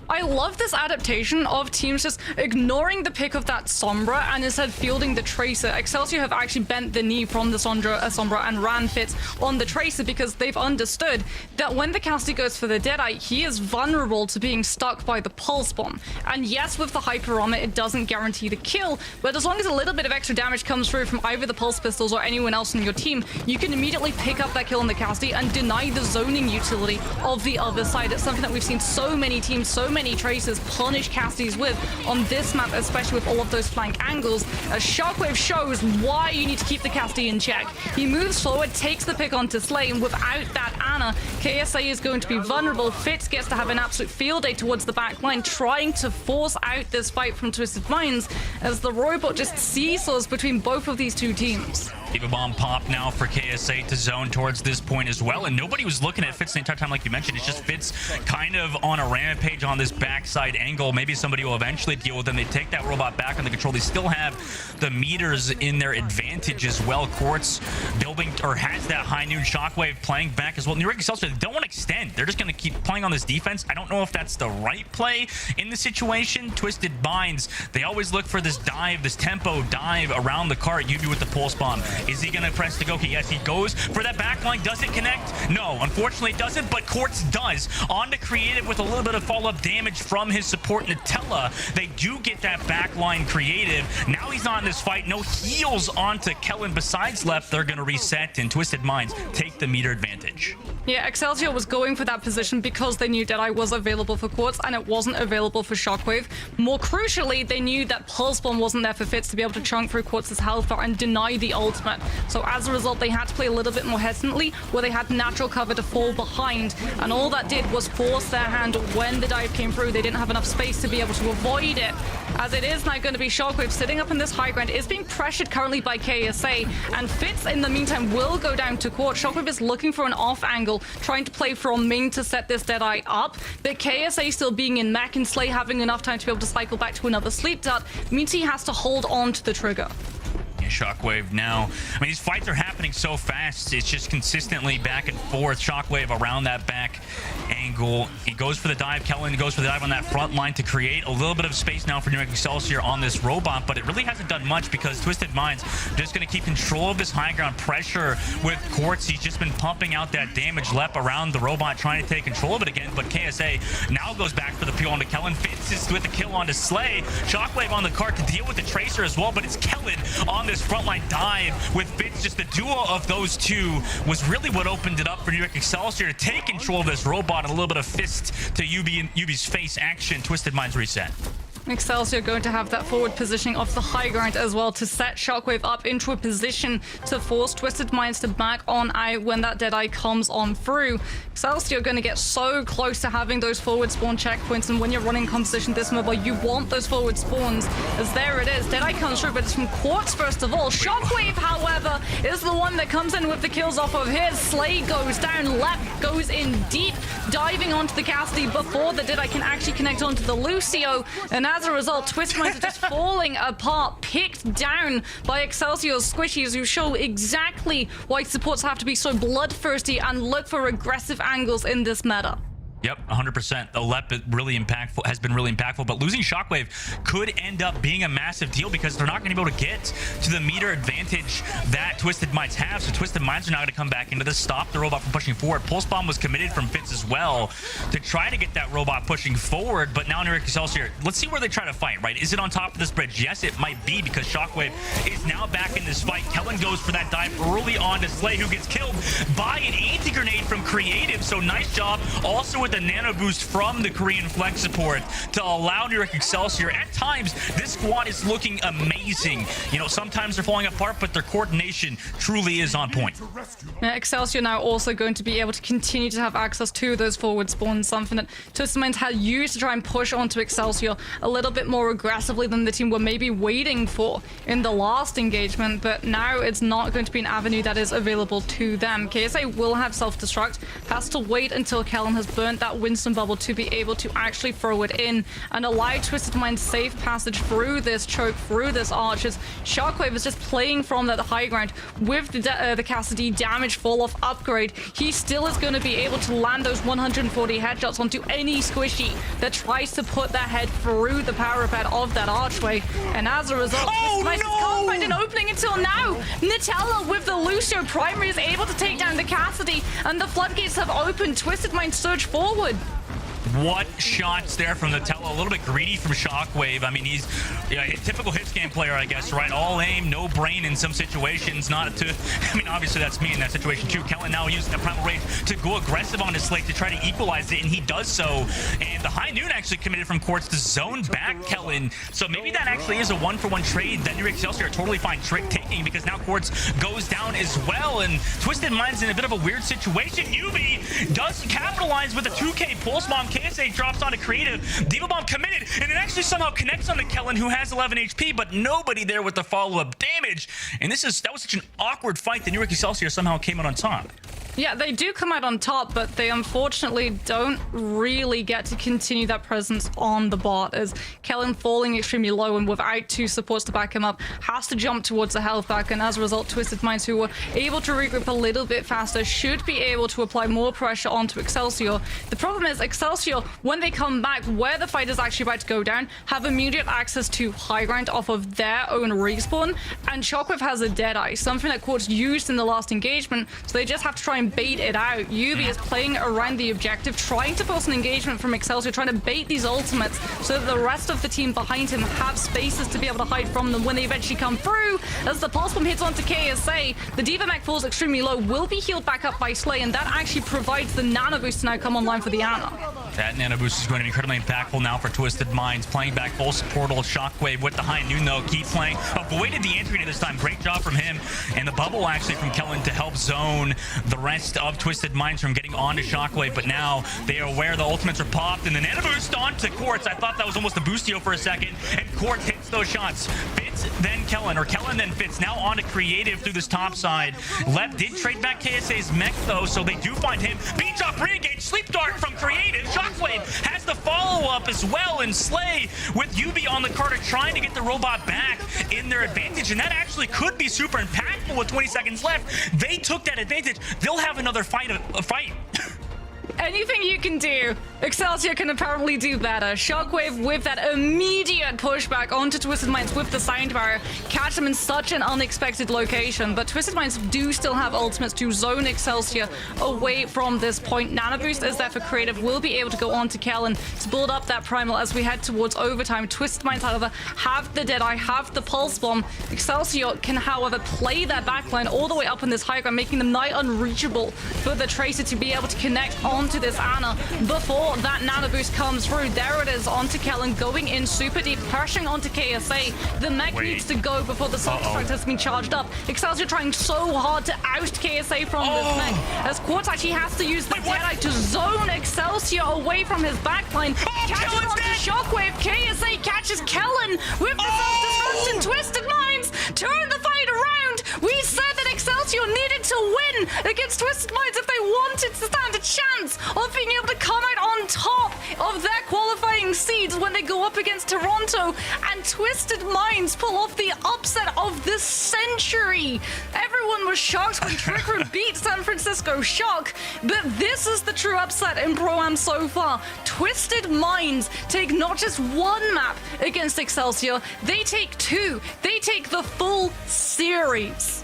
I love this adaptation of teams just ignoring the pick of that Sombra and instead fielding the Tracer. Excelsior have actually bent the knee from the Sombra and ran Fitz on the Tracer because they've understood that when the Casti goes for the Deadeye, he is vulnerable to being stuck by the Pulse Bomb. And yes, with the Hyper Armor, it doesn't guarantee the kill, but as long as a little bit of extra damage comes through from either the Pulse Pistols or anyone else in your team, you can immediately pick up that kill on the Casti and deny the zoning utility of the other side. It's something that we've seen so many teams, so many Tracers punish Casties with on this map, especially with all of those flank angles, as Shockwave shows why you need to keep the Casti in check. He moves forward, takes the pick onto Slay, and without that Ana, KSA is going to be vulnerable. Fitz gets to have an absolute field day towards the back line, trying to force out this fight from Twisted Minds, as the robot just seesaws between both of these two teams.
Diva Bomb pop now for KSA to zone towards this point as well, and nobody was looking at Fitz the entire time like you mentioned. It's just Fitz kind of on a rampage on this backside angle. Maybe somebody will eventually deal with them. They take that robot back on the control. They still have the meters in their advantage as well. Quartz building, or has that high noon Shockwave playing back as well. New York Excelsior, they don't want to extend. They're just going to keep playing on this defense. I don't know if that's the right play in the situation. Twisted Minds, they always look for this dive, this tempo dive around the cart. UB with the Pulse Bomb. Is he going to press the Goki? Yes, he goes for that backline. Does it connect? No, unfortunately it doesn't, but Quartz does. On to Creative with a little bit of follow-up damage from his support Nutella. They do get that backline Creative. Now he's not in this fight. No heals onto Kellen besides left. They're going to reset, and Twisted Minds take the meter advantage.
Yeah, Excelsior was going for that position because they knew Deadeye was available for Quartz and it wasn't available for Shockwave. More crucially, they knew that Pulse Bomb wasn't there for Fitz to be able to chunk through Quartz's health bar and deny the ultimate. So as a result, they had to play a little bit more hesitantly, where they had natural cover to fall behind, and all that did was force their hand when the dive came through. They didn't have enough space to be able to avoid it. As it is now going to be Shockwave sitting up in this high ground, is being pressured currently by KSA, and Fitz in the meantime will go down to Quartz. Shockwave is looking for an off angle, trying to play from Ming to set this Deadeye up, but KSA still being in mech and Slay having enough time to be able to cycle back to another sleep dart means he has to hold on to the trigger.
Shockwave now. I mean, these fights are happening so fast. It's just consistently back and forth. Shockwave around that back angle. He goes for the dive. Kellen goes for the dive on that front line to create a little bit of space now for New York Excelsior on this robot, but it really hasn't done much because Twisted Minds just going to keep control of this high ground pressure with Quartz. He's just been pumping out that damage lep around the robot, trying to take control of it again, but KSA now goes back for the peel onto Kellen. Fitz is with the kill onto Slay. Shockwave on the cart to deal with the Tracer as well, but it's Kellen on this frontline dive with Fitz. Just the duo of those two was really what opened it up for New York Excelsior to take control of this robot. And a little bit of fist to UB's face action. Twisted Minds reset.
Excelsior going to have that forward positioning of the high ground as well to set Shockwave up into a position to force Twisted Minds to back on out when that Deadeye comes on through. Excelsior going to get so close to having those forward spawn checkpoints, and when you're running composition this mobile, you want those forward spawns, as there it is. Deadeye comes through, but it's from Quartz first of all. Shockwave, however, is the one that comes in with the kills off of his. Slay goes down, Lep goes in deep, diving onto the Casti before the Deadeye can actually connect onto the Lucio, and as a result, Twisted Minds are just falling apart, picked down by Excelsior's squishies, who show exactly why supports have to be so bloodthirsty and look for aggressive angles in this meta.
Yep, 100%. The LEP has been really impactful, but losing Shockwave could end up being a massive deal because they're not going to be able to get to the meter advantage that Twisted Minds have. So Twisted Minds are now going to come back into this, stop the robot from pushing forward. Pulse Bomb was committed from Fitz as well to try to get that robot pushing forward, but now New York Excelsior, let's see where they try to fight, right? Is it on top of this bridge? Yes, it might be because Shockwave is now back in this fight. Kellen goes for that dive early on to Slay, who gets killed by an anti-grenade from Creative. So nice job also with the nano boost from the Korean flex support to allow New York Excelsior. At times, this squad is looking amazing. You know, sometimes they're falling apart, but their coordination truly is on point.
Yeah, Excelsior now also going to be able to continue to have access to those forward spawns, something that Twisted Minds had used to try and push onto Excelsior a little bit more aggressively than the team were maybe waiting for in the last engagement, but now it's not going to be an avenue that is available to them. KSA will have self-destruct, has to wait until Kellen has burnt that Winston bubble to be able to actually throw it in and allow Twisted Minds safe passage through this choke, through this arch, as Shockwave is just playing from that high ground with the Cassidy damage fall off upgrade. He still is going to be able to land those 140 headshots onto any squishy that tries to put their head through the parapet of that archway, and as a result, Twisted Minds can't find an opening until now. Nutella with the Lucio primary is able to take down the Cassidy, and the floodgates have opened. Twisted Minds surge forward.
What shots there from Nutella. A little bit greedy from Shockwave. I mean, he's a typical hit scan player, I guess, right? All aim, no brain in some situations. Not to, I mean, obviously that's me in that situation too. Kellen now using the Primal Rage to go aggressive on his slate to try to equalize it, and he does so. And the High Noon actually committed from Quartz to zone back Kellen. So maybe that actually is a one-for-one trade that New York Excelsior are totally fine taking, because now Quartz goes down as well, and Twisted Minds in a bit of a weird situation. Yubi does capitalize with a 2K Pulse Bomb. KSA drops onto Creative. Diva Bomb committed, and it actually somehow connects onto Kellen, who has 11 HP, but nobody there with the follow-up damage. And that was such an awkward fight that New York Excelsior somehow came out on top.
Yeah, they do come out on top, but they unfortunately don't really get to continue that presence on the bot, as Kellen falling extremely low and without two supports to back him up has to jump towards the health back, and as a result, Twisted Minds, who were able to regroup a little bit faster, should be able to apply more pressure onto Excelsior. The problem is Excelsior, when they come back where the fight is actually about to go down, have immediate access to high ground off of their own respawn, and Shockwave has a Deadeye, something that Quartz used in the last engagement, so they just have to try and bait it out. Yubi is playing around the objective, trying to force an engagement from Excelsior, trying to bait these ultimates so that the rest of the team behind him have spaces to be able to hide from them when they eventually come through. As the Pulse Bomb hits onto KSA, the Diva Mech falls extremely low, will be healed back up by Slay, and that actually provides the Nano Boost to now come online for the Ana.
That Nano Boost is going to be incredibly impactful now for Twisted Minds. Playing back full portal, Shockwave with the High Noon though, keep playing. Avoided the entry this time, great job from him. And the bubble actually from Kellen to help zone the rest of Twisted Minds from getting onto Shockwave, but now they are aware the ultimates are popped, and the Nano Boost onto Quartz. I thought that was almost a boostio for a second, and Quartz hits those shots. Fitz, then Kellen, or Kellen then Fitz, now onto Creative through this top side. Lep did trade back KSA's mech though, so they do find him. Beats off re-engage, Sleep Dart from Creative. Shockwave has the follow-up as well, and Slay with Yubi on the Carter trying to get the robot back in their advantage, and that actually could be super impactful with 20 seconds left. They took that advantage. They'll have another fight.
Anything you can do, Excelsior can apparently do better. Shockwave with that immediate pushback onto Twisted Minds with the sound barrier, catch them in such an unexpected location, but Twisted Minds do still have ultimates to zone Excelsior away from this point. Nano Boost is there for Creative, will be able to go on to Kellen to build up that primal as we head towards overtime. Twisted Minds, however, have the Deadeye, have the Pulse Bomb. Excelsior can, however, play their backline all the way up in this high ground, making them nigh unreachable for the Tracer to be able to connect onto this Ana before that Nano Boost comes through. There it is onto Kellen, going in super deep, pressuring onto KSA. The mech needs to go before the self-destruct has been charged up. Excelsior trying so hard to oust KSA from this mech, as Quartz actually has to use the Deadeye to zone Excelsior away from his backline. Catches onto Shockwave. KSA catches Kellen with the self-destruct, and Twisted Minds turn the fight around. We said that Excelsior Excelsior needed to win against Twisted Minds if they wanted to stand a chance of being able to come out on top of their qualifying seeds when they go up against Toronto. And Twisted Minds pull off the upset of the century. Everyone was shocked when Trickery beat San Francisco Shock, but this is the true upset in Pro-Am so far. Twisted Minds take not just one map against Excelsior, they take two. They take the full series.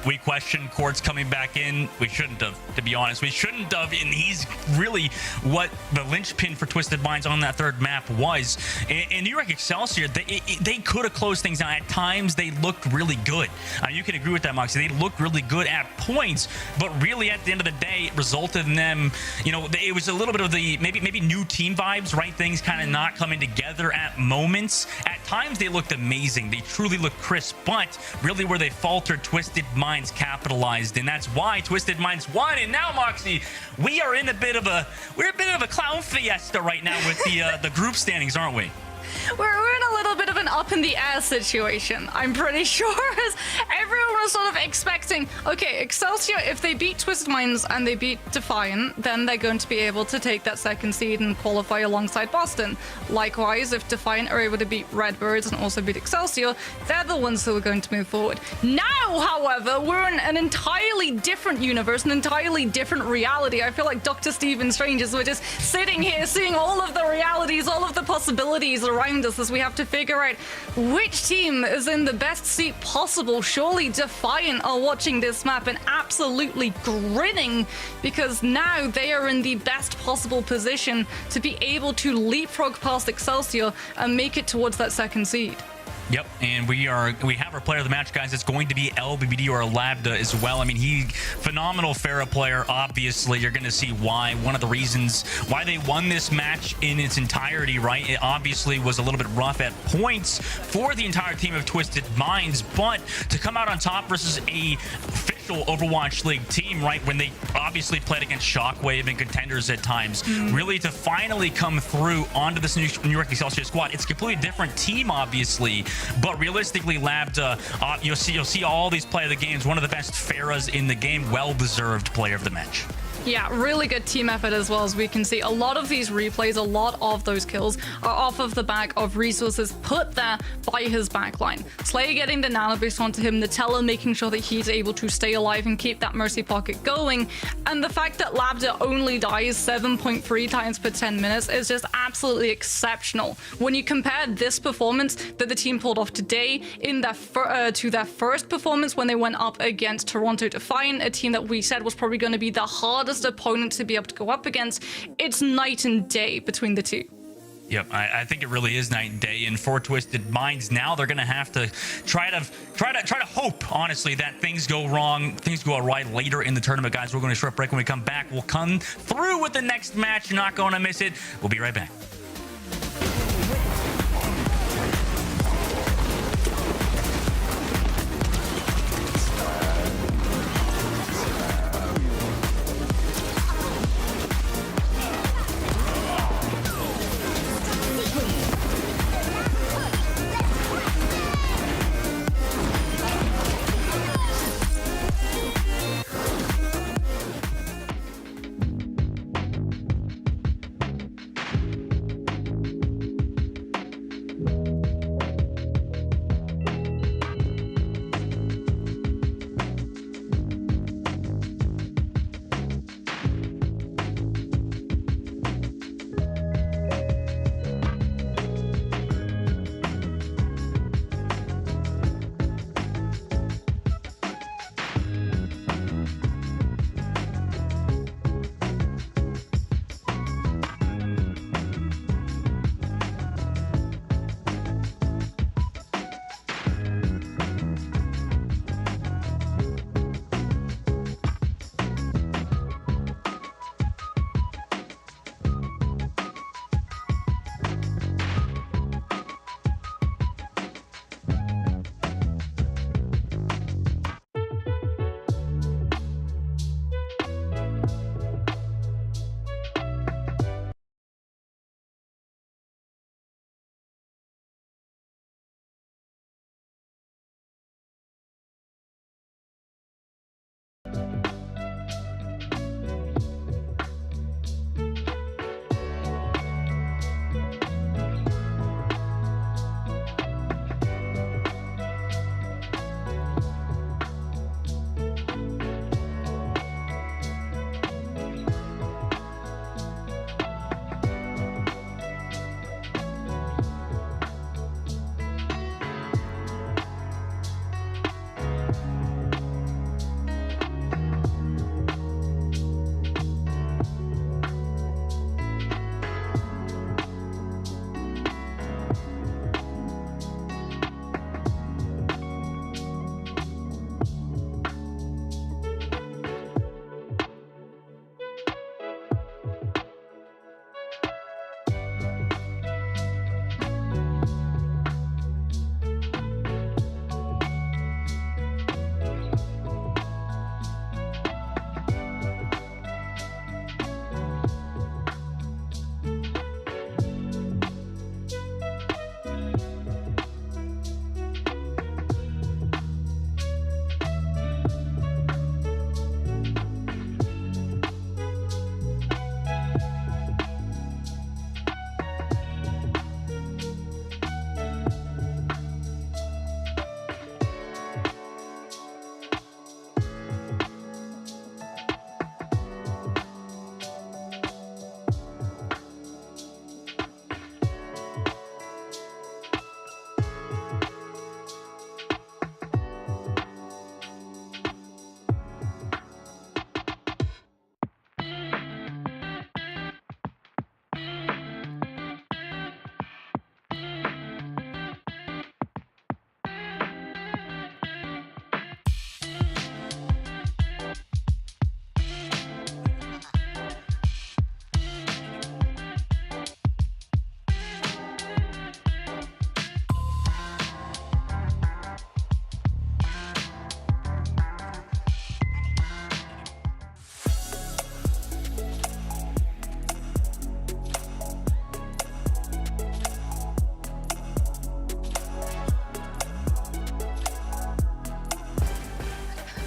We questioned Quartz coming back in. We shouldn't have, to be honest. We shouldn't have, and he's really what the linchpin for Twisted Minds on that third map was. In New York Excelsior, they could have closed things out. At times, they looked really good. You can agree with that, Moxie. They looked really good at points, but really at the end of the day, it resulted in them, it was a little bit of the maybe new team vibes, right? Things kind of not coming together at moments. At times, they looked amazing. They truly looked crisp, but really where they faltered, Twisted Minds capitalized, and that's why Twisted Minds won. And now, Moxie, we're in a bit of a clown fiesta right now with the group standings, aren't we?
We're in a little bit of an up in the air situation, I'm pretty sure, as everyone was sort of expecting, okay, Excelsior, if they beat Twisted Minds and they beat Defiant, then they're going to be able to take that second seed and qualify alongside Boston. Likewise, if Defiant are able to beat Redbirds and also beat Excelsior, they're the ones who are going to move forward. Now, however, we're in an entirely different universe, an entirely different reality. I feel like Dr. Stephen Strange is we're just sitting here seeing all of the realities, all of the possibilities around us as we have to figure out which team is in the best seat possible. Surely Defiant are watching this map and absolutely grinning because now they are in the best possible position to be able to leapfrog past Excelsior and make it towards that second seed.
Yep, and we have our player of the match, guys. It's going to be LBBD or Labda as well. I mean, phenomenal Pharah player. Obviously, you're going to see why. One of the reasons why they won this match in its entirety, right? It obviously was a little bit rough at points for the entire team of Twisted Minds, but to come out on top versus a official Overwatch League team, right, when they obviously played against Shockwave and contenders at times, really to finally come through onto this New York Excelsior squad. It's a completely different team, obviously. But realistically, Labda, you'll see all these play of the games. One of the best Pharahs in the game, well-deserved player of the match.
Yeah, really good team effort as well. As we can see, a lot of these replays, a lot of those kills are off of the back of resources put there by his backline. Slayer getting the nano boost onto him, Nutella making sure that he's able to stay alive and keep that mercy pocket going. And the fact that Labda only dies 7.3 times per 10 minutes is just absolutely exceptional. When you compare this performance that the team pulled off today to their first performance when they went up against Toronto Defiant, a team that we said was probably going to be the hardest opponent to be able to go up against, it's night and day between the two.
Yep, I think it really is night and day. And for Twisted Minds, now they're going to have to try to hope, honestly, that things go wrong, things go right later in the tournament, guys. We're going to short break. When we come back, we'll come through with the next match. You're not going to miss it. We'll be right back.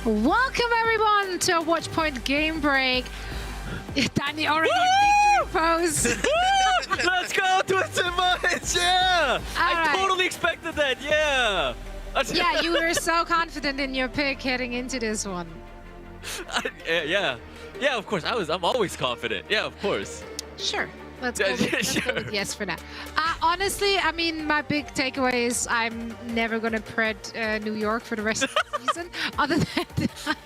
Welcome everyone to a Watch Point game break. Danny already in victory pose.
Let's go, Twisted Minds! Yeah! I
right.
totally expected that, yeah!
Yeah, you were so confident in your pick heading into this one.
Yeah, of course. I'm always confident. Yeah, of course.
Sure. Let's go with yes for now. Honestly, I mean, my big takeaway is I'm never going to pred New York for the rest of the season. Other than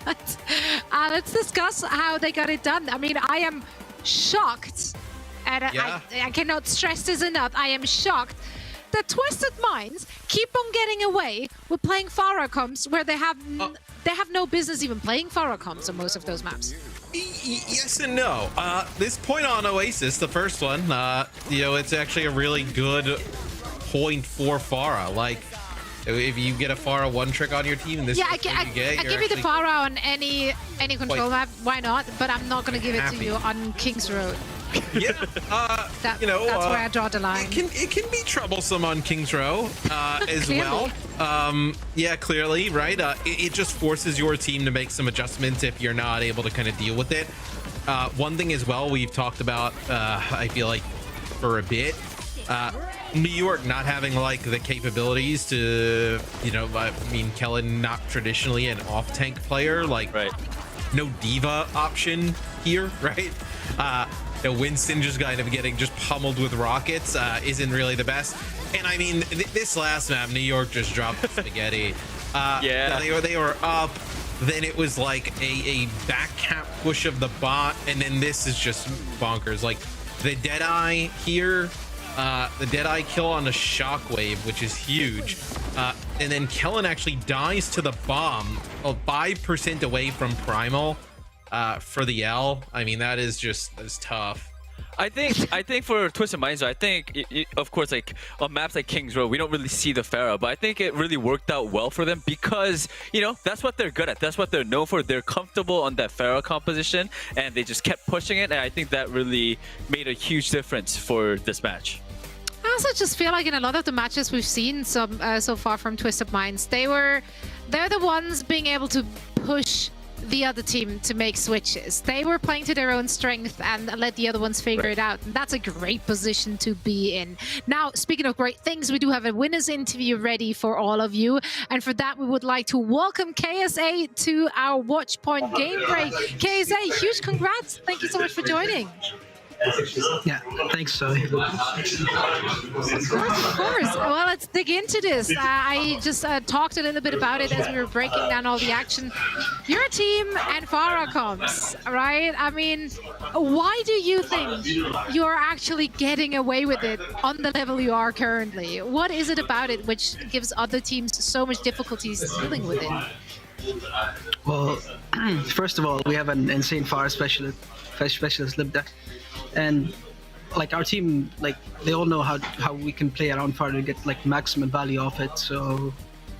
that, let's discuss how they got it done. I mean, I am shocked, and I cannot stress this enough. I am shocked that Twisted Minds keep on getting away with playing Pharah comps where they have no business even playing Pharah comps on most of those maps.
Yes and no. This point on Oasis, the first one, it's actually a really good point for Pharah. Like, if you get a Pharah one trick on your team, this
I give you the Pharah on any control map. Why not? But I'm not going to give it to you on King's Road.
Yeah,
that's where I draw the line.
It can be troublesome on King's Row as well. Yeah, clearly, right? It just forces your team to make some adjustments if you're not able to kind of deal with it. One thing as well we've talked about, I feel like for a bit, New York not having like the capabilities to, I mean, Kellen not traditionally an off-tank player, like no diva option here, right? Winston just kind of getting pummeled with rockets isn't really the best. And I mean, this last map, New York just dropped the spaghetti. They were up. Then it was like a back cap push of the bot, and then this is just bonkers. Like the Deadeye here, the Deadeye kill on a shockwave, which is huge. And then Kellen actually dies to the bomb, 5% away from Primal. For the L, I mean, that is tough.
I think for Twisted Minds, I think of course, like on maps like King's Row, we don't really see the Pharah, but I think it really worked out well for them because that's what they're good at. That's what they're known for. They're comfortable on that Pharah composition, and they just kept pushing it. And I think that really made a huge difference for this match.
I also just feel like in a lot of the matches we've seen so far from Twisted Minds, they're the ones being able to push the other team to make switches. They were playing to their own strength and let the other ones figure it out. And that's a great position to be in. Now, speaking of great things, we do have a winners interview ready for all of you. And for that, we would like to welcome KSA to our Watch Point game break. KSA, huge congrats. Thank you so much for joining.
Yeah, thanks, Zoe.
Of course. Well, let's dig into this. I just talked a little bit about it as we were breaking down all the action. Your team and Pharah comps, right? I mean, why do you think you're actually getting away with it on the level you are currently? What is it about it which gives other teams so much difficulties dealing with it?
Well, first of all, we have an insane Pharah specialist Libda. And like our team, like they all know how we can play around Pharah to get like maximum value off it. So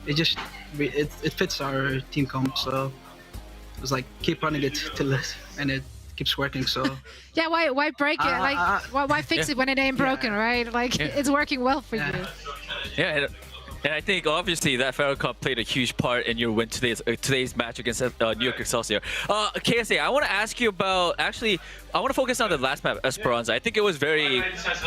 it fits our team comp. So it was like keep running it till and it keeps working. So
yeah, why break it? Like why fix it when it ain't broken, right? Like it's working well for you.
Yeah. And I think obviously that Pharah comp played a huge part in your win today's match against New York Excelsior. KSA, I want to ask you about, actually, I want to focus on the last map, Esperanza. I think it was very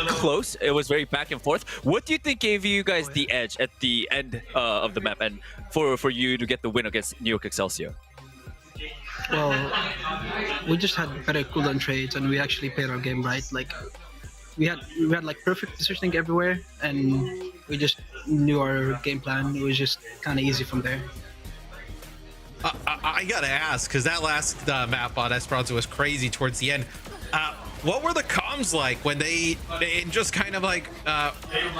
close. It was very back and forth. What do you think gave you guys the edge at the end of the map and for you to get the win against New York Excelsior?
Well, we just had better cooldown trades and we actually played our game right. Like we had like perfect positioning everywhere and we just knew our game plan. It was just kind of easy from there.
I gotta ask, because that last map on Esperanza was crazy towards the end. What were the comms like when they just kind of like,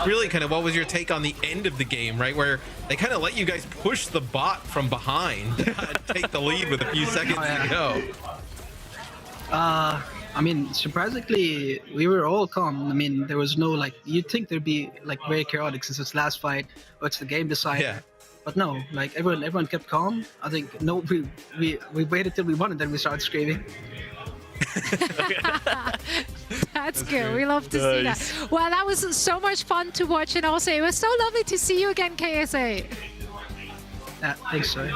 really kind of, what was your take on the end of the game, right? Where they kind of let you guys push the bot from behind, take the lead with a few seconds to go.
I mean, surprisingly, we were all calm. I mean, there was no like, you'd think there'd be like very chaotic since it's last fight, or it's the game decided. Yeah. But no, like everyone kept calm. I think we waited till we won and then we started screaming.
That's good. We love to see that. Well, that was so much fun to watch, and also it was so lovely to see you again, KSA.
Thanks, sorry.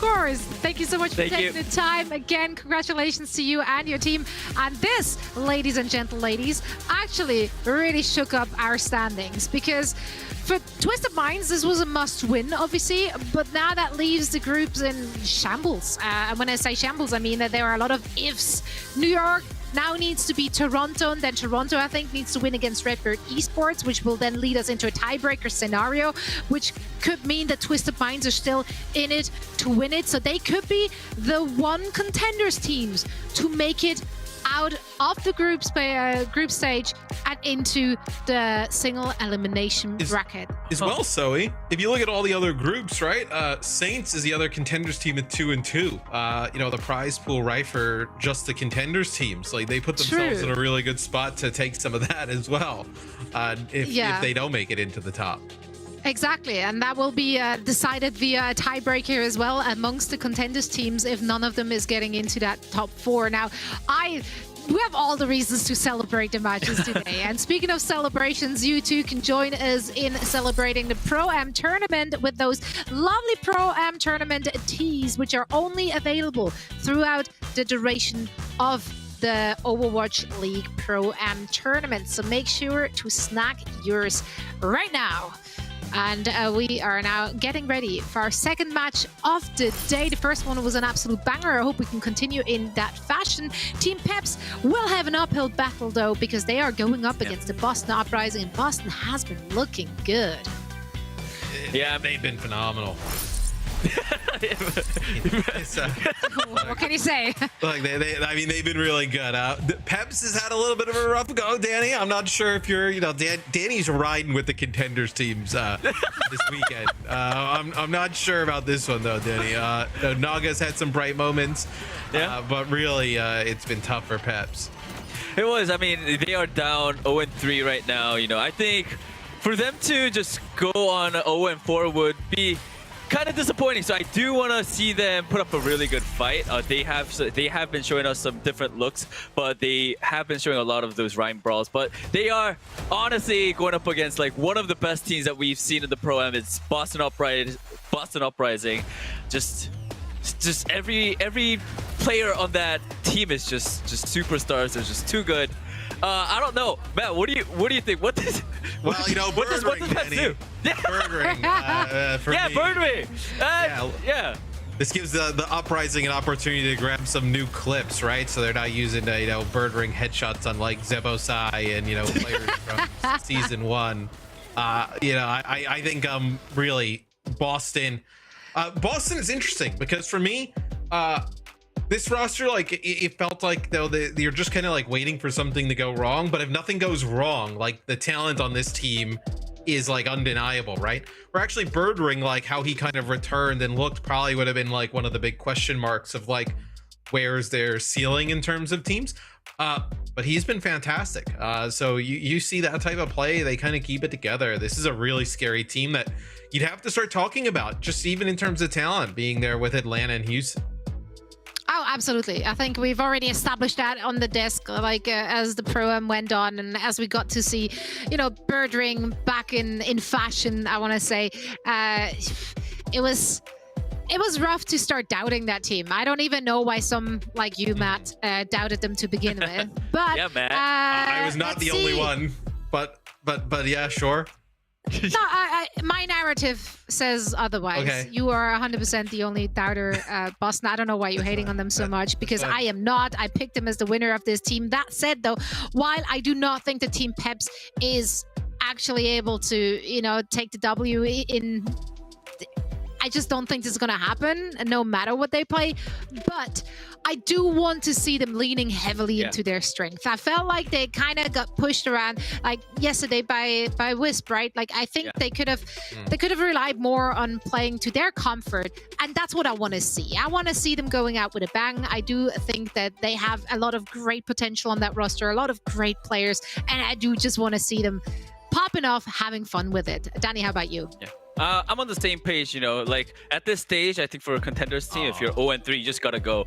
course. Thank you so much for taking the time. Again, congratulations to you and your team. And this, ladies and ladies, actually really shook up our standings, because for Twisted Minds, this was a must-win, obviously, but now that leaves the groups in shambles. And when I say shambles, I mean that there are a lot of ifs. New York now needs to beat Toronto, and then Toronto, I think, needs to win against Redbird Esports, which will then lead us into a tiebreaker scenario, which could mean that Twisted Minds are still in it to win it. So they could be the one contenders teams to make it out of the group stage and into the single elimination bracket.
As well, Zoe, if you look at all the other groups, right? Saints is the other contenders team at 2-2. You know, the prize pool, right, for just the contenders teams. Like, they put themselves in a really good spot to take some of that as well, if they don't make it into the top.
Exactly, and that will be decided via a tiebreaker as well amongst the contenders teams if none of them is getting into that top 4. Now, we have all the reasons to celebrate the matches today. And speaking of celebrations, you too can join us in celebrating the Pro-Am tournament with those lovely Pro-Am tournament tees, which are only available throughout the duration of the Overwatch League Pro-Am tournament. So make sure to snag yours right now. And we are now getting ready for our second match of the day. The first one was an absolute banger. I hope we can continue in that fashion. Team Peps will have an uphill battle, though, because they are going up against the Boston Uprising, and Boston has been looking good.
Yeah, they've been phenomenal.
What can you say?
Like I mean, they've been really good. Peps has had a little bit of a rough go, Danny. I'm not sure if you're, Danny's riding with the contenders teams this weekend. I'm not sure about this one though, Danny. Naga's had some bright moments, but really, it's been tough for Peps.
It was. I mean, they are down 0-3 right now. I think for them to just go on 0-4 would be kind of disappointing. So I do want to see them put up a really good fight. They have been showing us some different looks, but they have been showing a lot of those rhyme brawls. But they are honestly going up against like one of the best teams that we've seen in the Pro-Am. It's Boston Uprising. Just every player on that team is just superstars. They're just too good. I don't know, Matt. What do you think? What does Pets do?
Bird ring. For me.
Bird ring. Yeah.
This gives the Uprising an opportunity to grab some new clips, right? So they're not using bird ring headshots on like Zebosai and players from season 1. I think really Boston. Boston is interesting because for me, this roster, like it felt like though you're just kind of like waiting for something to go wrong. But if nothing goes wrong, like the talent on this team is like undeniable, right? We're actually Birdring, like how he kind of returned and looked, probably would have been like one of the big question marks of like where's their ceiling in terms of teams. But he's been fantastic. So you see that type of play, they kind of keep it together. This is a really scary team that you'd have to start talking about, just even in terms of talent, being there with Atlanta and Houston.
Oh, absolutely. I think we've already established that on the desk, like as the Pro-Am went on and as we got to see, Birdring back in fashion, I want to say. It was rough to start doubting that team. I don't even know why some, like you, Matt, doubted them to begin with. But
yeah, Matt.
I was not the only one, but yeah, sure.
No, my narrative says otherwise.
Okay.
You are 100% the only doubter, Boston. I don't know why you're hating on them so much, because I am not. I picked them as the winner of this team. That said, though, while I do not think the Team Peps is actually able to, take the W in... I just don't think this is going to happen, no matter what they play. But I do want to see them leaning heavily into their strength. I felt like they kind of got pushed around, like yesterday by Wisp, right? Like I think they could have relied more on playing to their comfort, and that's what I want to see. I want to see them going out with a bang. I do think that they have a lot of great potential on that roster, a lot of great players, and I do just want to see them pop open off, having fun with it. Danny, how about you?
Yeah. I'm on the same page, like at this stage, I think for a contenders team, if you're 0-3, you just gotta go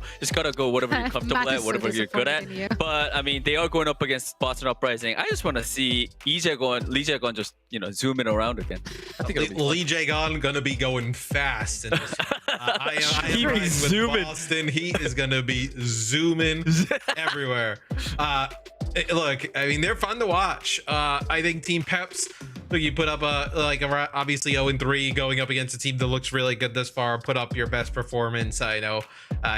whatever you're comfortable at, whatever you're good at. But I mean, they are going up against Boston Uprising. I just want to see Lee Jae-gon just, zooming around again. I think
Lee Jae-gon gonna be going fast in this. I am riding with
zooming.
Boston. He is gonna be zooming everywhere. Look, I mean, they're fun to watch. I think Team Peps, look, you put up obviously 0-3 going up against a team that looks really good this far. Put up your best performance, I know,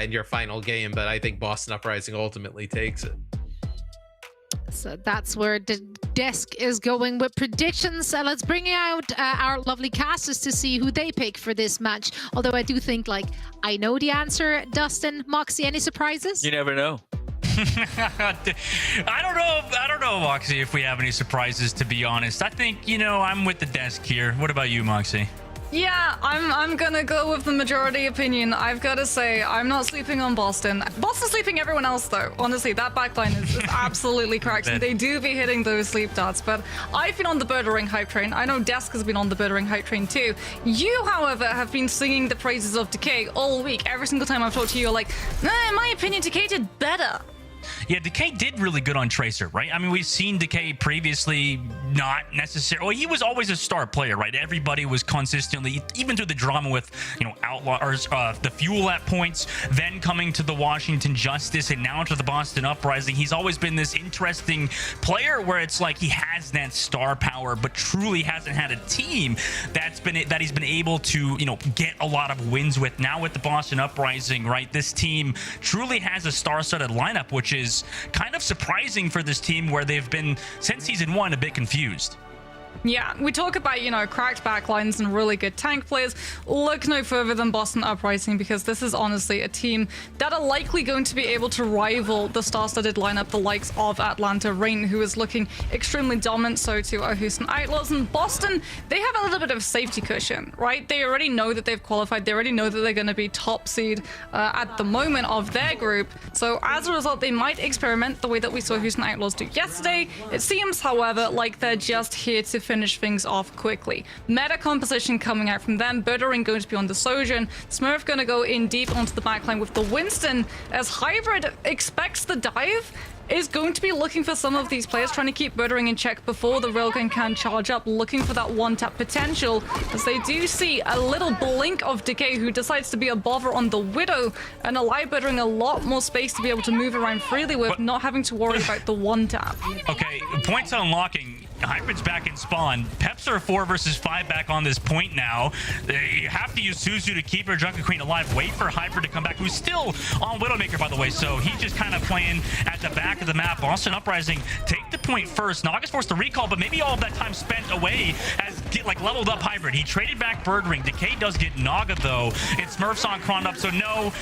in your final game, but I think Boston Uprising ultimately takes it.
So that's where the desk is going with predictions. Let's bring out our lovely casters to see who they pick for this match. Although I do think, I know the answer. Dustin, Moxie, any surprises?
You never know.
I don't know, Moxie, if we have any surprises, to be honest. I think, I'm with the desk here. What about you, Moxie?
Yeah, I'm gonna go with the majority opinion. I've got to say, I'm not sleeping on Boston. Boston's sleeping everyone else, though. Honestly, that backline is absolutely cracked. And they do be hitting those sleep darts. But I've been on the Birdering hype train. I know Desk has been on the Birdering hype train, too. You, however, have been singing the praises of Decay all week. Every single time I've talked to you, you're like, nah, in my opinion, Decay did better.
Yeah, Decay did really good on Tracer, right? I mean, we've seen Decay previously not necessarily... Well, he was always a star player, right? Everybody was consistently, even through the drama with, Outlaws, the Fuel at points, then coming to the Washington Justice, and now to the Boston Uprising. He's always been this interesting player where it's like he has that star power, but truly hasn't had a team that he's been able to, get a lot of wins with. Now with the Boston Uprising, right? This team truly has a star-studded lineup, which is kind of surprising for this team where they've been, since season 1, a bit confused.
Yeah, we talk about, cracked backlines and really good tank players. Look no further than Boston Uprising, because this is honestly a team that are likely going to be able to rival the star-studded lineup, the likes of Atlanta Reign, who is looking extremely dominant, so too are Houston Outlaws. And Boston, they have a little bit of a safety cushion, right? They already know that they've qualified. They already know that they're going to be top seed at the moment of their group. So as a result, they might experiment the way that we saw Houston Outlaws do yesterday. It seems, however, like they're just here to finish things off quickly. Meta composition coming out from them. Birdering going to be on the Sojourn. Smurf going to go in deep onto the backline with the Winston, as Hybrid expects the dive, is going to be looking for some of these players, trying to keep Birdering in check before the Railgun can charge up, looking for that one-tap potential, as they do see a little blink of Decay, who decides to be a bother on the Widow and allow Birdering a lot more space to be able to move around freely with, not having to worry about the one-tap.
Okay, points unlocking. Hybrid's back in spawn. Peps are 4 versus 5 back on this point now. You have to use Suzu to keep her Drunken Queen alive. Wait for Hybrid to come back, who's still on Widowmaker, by the way. So he's just kind of playing at the back of the map. Boston Uprising take the point first. Naga's forced to recall, but maybe all of that time spent away as leveled up Hybrid. He traded back Birdring. Decay does get Naga, though. It's Smurfs on Cron up, so no,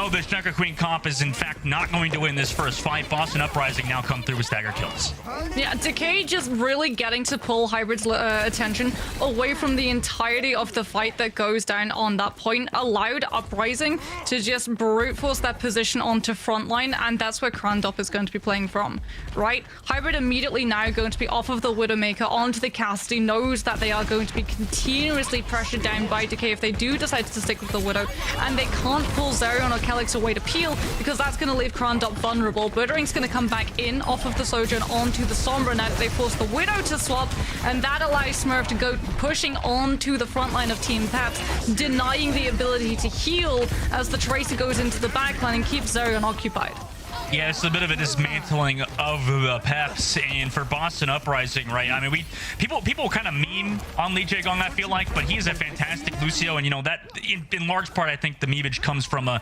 the Drunken Queen comp is in fact not going to win this first fight. Boston Uprising now come through with stagger kills.
Yeah, Decay just really getting to pull Hybrid's attention away from the entirety of the fight that goes down on that point, allowed Uprising to just brute force that position onto frontline, and that's where Krandop is going to be playing from, right? Hybrid immediately now going to be off of the Widowmaker onto the Cassidy, knows that they are going to be continuously pressured down by Decay if they do decide to stick with the Widow, and they can't pull Zerion or Kelix away to peel, because that's going to leave Krandop vulnerable. Birdering's going to come back in off of the Sojourn onto the Sombra now that they force the Widow to swap, and that allows Smurf to go pushing onto the front line of Team Peps, denying the ability to heal as the Tracer goes into the backline and keeps Zerion occupied.
Yeah, it's a bit of a dismantling of the Peps, and for Boston Uprising, right? I mean, people kind of meme on Lee Jae-gong, I feel like, but he is a fantastic Lucio, and that in large part, I think the memeage comes from a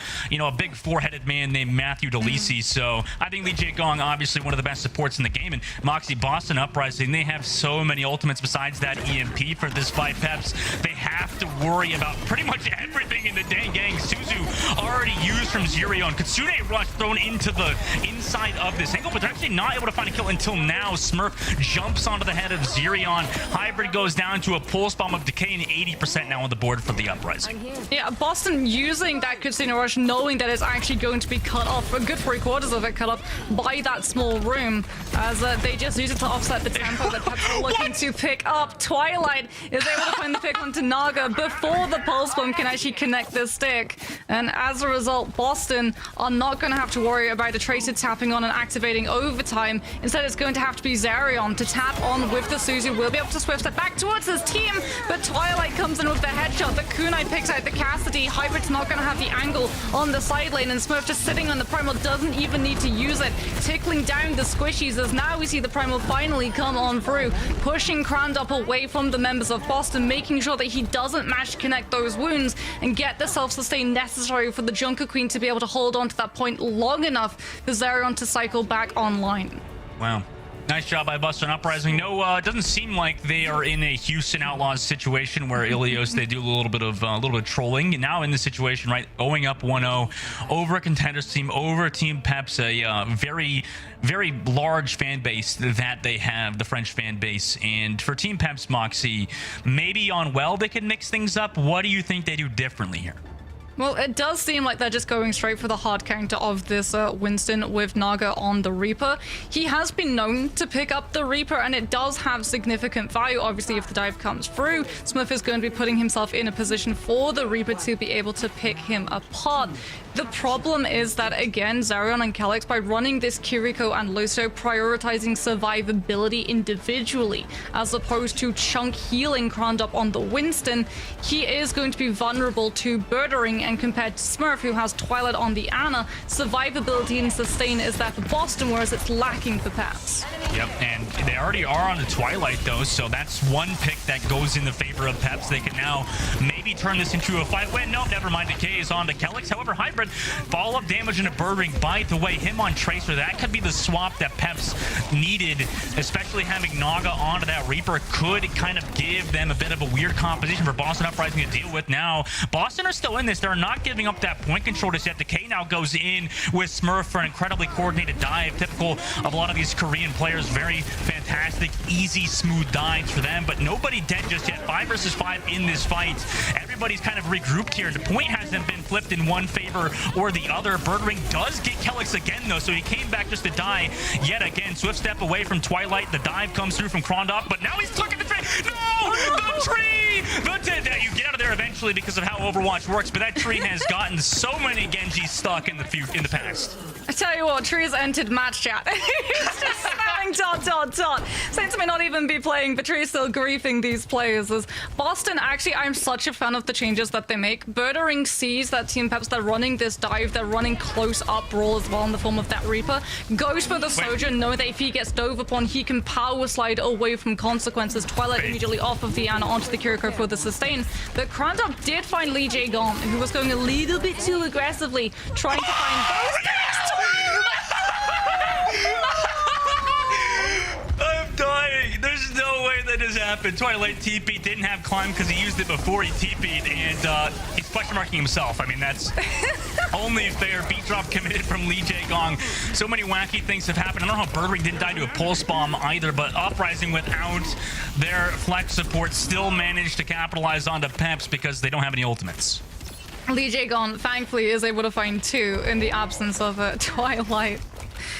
big four-headed man named Matthew DeLisi. So I think Lee Jae-gong, obviously one of the best supports in the game, and Moxie, Boston Uprising, they have so many ultimates besides that EMP for this fight. Peps, they have to worry about pretty much everything happening in the Dang Gang. Suzu already used from Zerion. Kitsune Rush thrown into the inside of this angle, but they're actually not able to find a kill until now. Smurf jumps onto the head of Zerion. Hybrid goes down to a pulse bomb of Decay and 80% now on the board for the Uprising.
Yeah, Boston using that Kitsune Rush, knowing that it's actually going to be cut off, a good 3/4 of it cut off by that small room, as they just use it to offset the tempo that Peps are looking to pick up. Twilight is able to find the pick onto Naga before the pulse bomb can actually connect the stick, and as a result, Boston are not going to have to worry about the Tracer tapping on and activating overtime. Instead, it's going to have to be Zerion to tap on with the Suzu. We'll be able to swift step back towards his team, but Twilight comes in with the headshot. The Kunai picks out the Cassidy. Hybrid's not going to have the angle on the side lane, and Smurf just sitting on the Primal, doesn't even need to use it. Tickling down the squishies, as now we see the Primal finally come on through, pushing Krandop away from the members of Boston, making sure that he doesn't manage to connect those wounds and get the self-sustain necessary for the Junker Queen to be able to hold on to that point long enough for Zerion to cycle back online.
Wow. Nice job by Boston Uprising. No, it doesn't seem like they are in a Houston Outlaws situation where Ilios, they do a little bit of trolling. Now in this situation, right, going up 1-0 over a Contenders team, over Team Peps, a very, very large fan base that they have, the French fan base. And for Team Peps, Moxie, maybe on well they can mix things up. What do you think they do differently here?
Well, it does seem like they're just going straight for the hard counter of this Winston with Naga on the Reaper. He has been known to pick up the Reaper, and it does have significant value. Obviously, if the dive comes through, Smurf is going to be putting himself in a position for the Reaper to be able to pick him apart. The problem is that, again, Zerion and Calyx, by running this Kiriko and Lucio, prioritizing survivability individually, as opposed to chunk healing Krandop on the Winston, he is going to be vulnerable to Birdering, and compared to Smurf, who has Twilight on the Ana, survivability and sustain is there for Boston, whereas it's lacking for Peps.
Yep, and they already are on the Twilight, though, so that's one pick that goes in the favor of Peps. They can now maybe turn this into a fight win. No, never mind. Decay is on to Calyx. However, Hybrid, follow-up damage into Birdring. By the way, him on Tracer, that could be the swap that Peps needed, especially having Naga onto that Reaper could kind of give them a bit of a weird composition for Boston Uprising to deal with now. Boston are still in this. They're not giving up that point control just yet. Decay now goes in with Smurf for an incredibly coordinated dive, typical of a lot of these Korean players. Very fantastic, easy, smooth dives for them, but nobody dead just yet. 5 versus 5 in this fight. Everybody's kind of regrouped here. The point hasn't been flipped in one favor or the other. Birdring does get Calyx again, though, so he came back just to die yet again. Swift step away from Twilight. The dive comes through from Krondop, but now he's stuck in the tree. No! The tree! You get out of there eventually because of how Overwatch works, but that tree has gotten so many Genjis stuck in the past.
I tell you what, Tree's entered match chat. He's just spamming ... Saints may not even be playing, but Tree's still griefing these players. As Boston, actually, I'm such a fan of the changes that they make. Birdering sees that Team Peps, they're running this dive, they're running close-up brawl as well in the form of that Reaper. Goes for the Soldier, know that if he gets dove upon, he can power slide away from consequences. Twilight immediately off of the Ana onto the Kiriko for the sustain. But Krandop did find Lee Jae-gon, who was going a little bit too aggressively, trying to find those picks.
I'm dying. There's no way that has happened. Twilight TP didn't have climb because he used it before he TP'd, and he's question marking himself. I mean, that's only fair. Beat drop committed from Lee Jae-gong. So many wacky things have happened. I don't know how Birdring didn't die to a pulse bomb either, but Uprising without their flex support still managed to capitalize onto Peps because they don't have any ultimates.
Lee Jae-gon, thankfully, is able to find 2 in the absence of Twilight.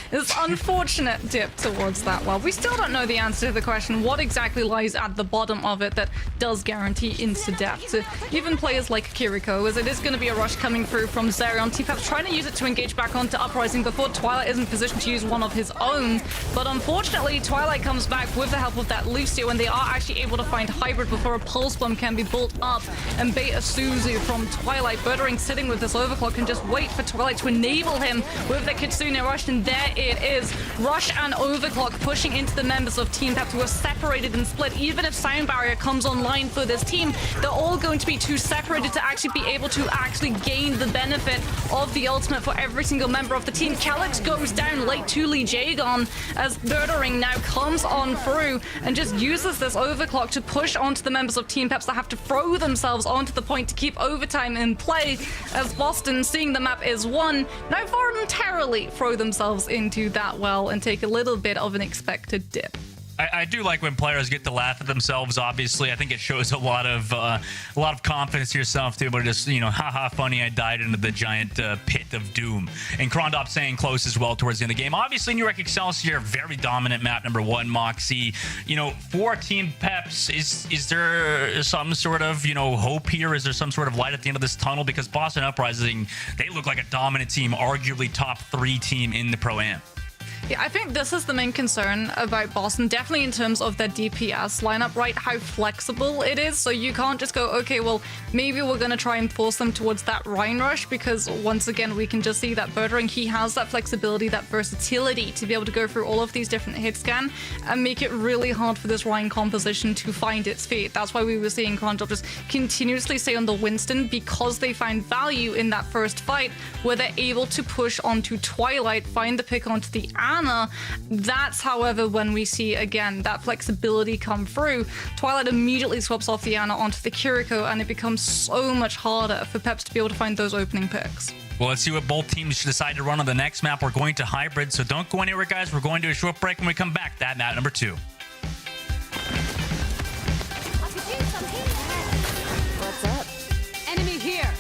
This unfortunate dip towards that well. We still don't know the answer to the question, what exactly lies at the bottom of it that does guarantee insta-death to even players like Kiriko, as it is going to be a rush coming through from Zerion. T-Pep's trying to use it to engage back onto Uprising before Twilight is in position to use one of his own, but unfortunately Twilight comes back with the help of that Lucio, and they are actually able to find Hybrid before a pulse bomb can be built up and bait a Suzu from Twilight. Birdering sitting with this overclock can just wait for Twilight to enable him with the Kitsune Rush and there it is. Rush and Overclock pushing into the members of Team Peps who are separated and split. Even if Sound Barrier comes online for this team, they're all going to be too separated to actually be able to actually gain the benefit of the ultimate for every single member of the team. Calyx goes down late to Lee Jagon as Murdering now comes on through and just uses this Overclock to push onto the members of Team Peps that have to throw themselves onto the point to keep overtime in play, as Boston, seeing the map is won, now voluntarily throw themselves into that well and take a little bit of an expected dip.
I do like when players get to laugh at themselves. Obviously, I think it shows a lot of confidence to yourself to be able to just, haha, funny, I died into the giant pit of doom. And Krondop staying close as well towards the end of the game. Obviously, New York Excelsior, very dominant map number 1, Moxie. For Team Peps, is there some sort of hope here? Is there some sort of light at the end of this tunnel? Because Boston Uprising, they look like a dominant team, arguably top 3 team in the Pro-Am.
Yeah, I think this is the main concern about Boston, definitely in terms of their DPS lineup, right? How flexible it is. So you can't just go, okay, well, maybe we're going to try and force them towards that Rhine rush, because once again, we can just see that Birdering, he has that flexibility, that versatility to be able to go through all of these different hit scan and make it really hard for this Rhine composition to find its feet. That's why we were seeing Krondop just continuously stay on the Winston, because they find value in that first fight where they're able to push onto Twilight, find the pick onto the Ana. That's, however, when we see again that flexibility come through. Twilight immediately swaps off the Ana onto the Kiriko, and it becomes so much harder for Peps to be able to find those opening picks.
Well, let's see what both teams decide to run on the next map. We're going to hybrid, so don't go anywhere, guys. We're going to a short break. When we come back, that map number 2.
What's up? Enemy here.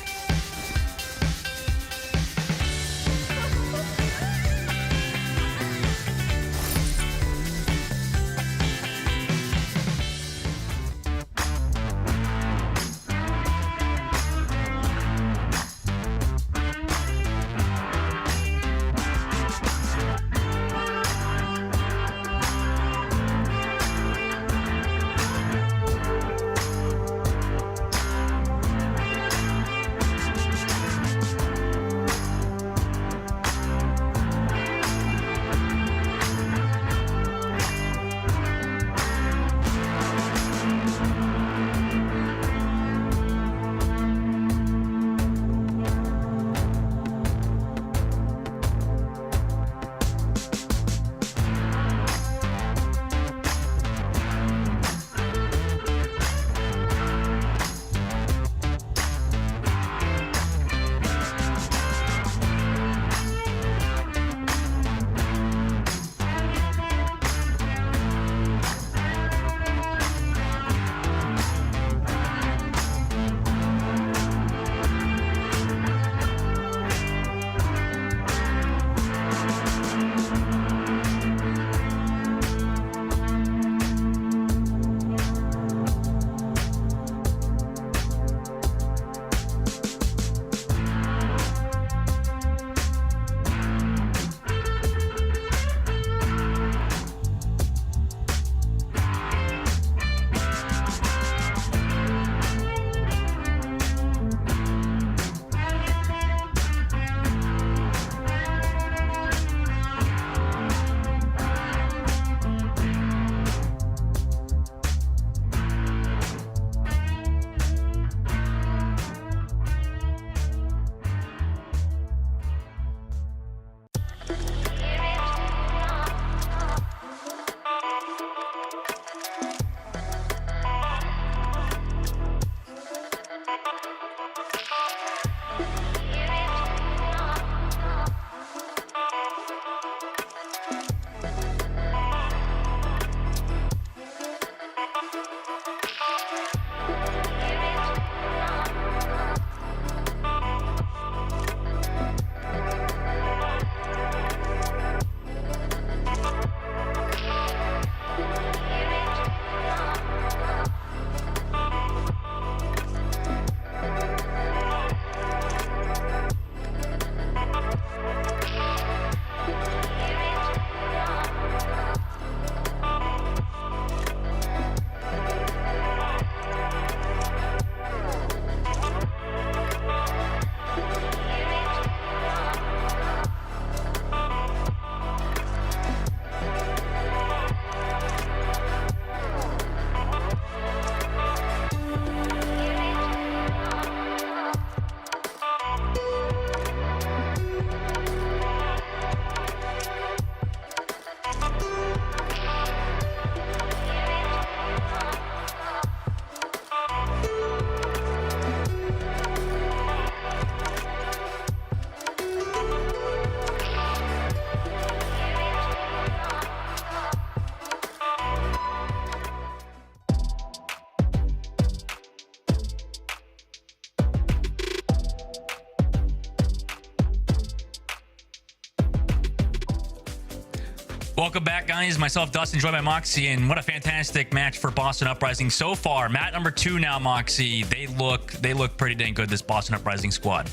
Welcome back, guys. Myself, Dustin, joined by Moxie, and what a fantastic match for Boston Uprising so far. Map number 2 now, Moxie. They look pretty dang good, this Boston Uprising squad.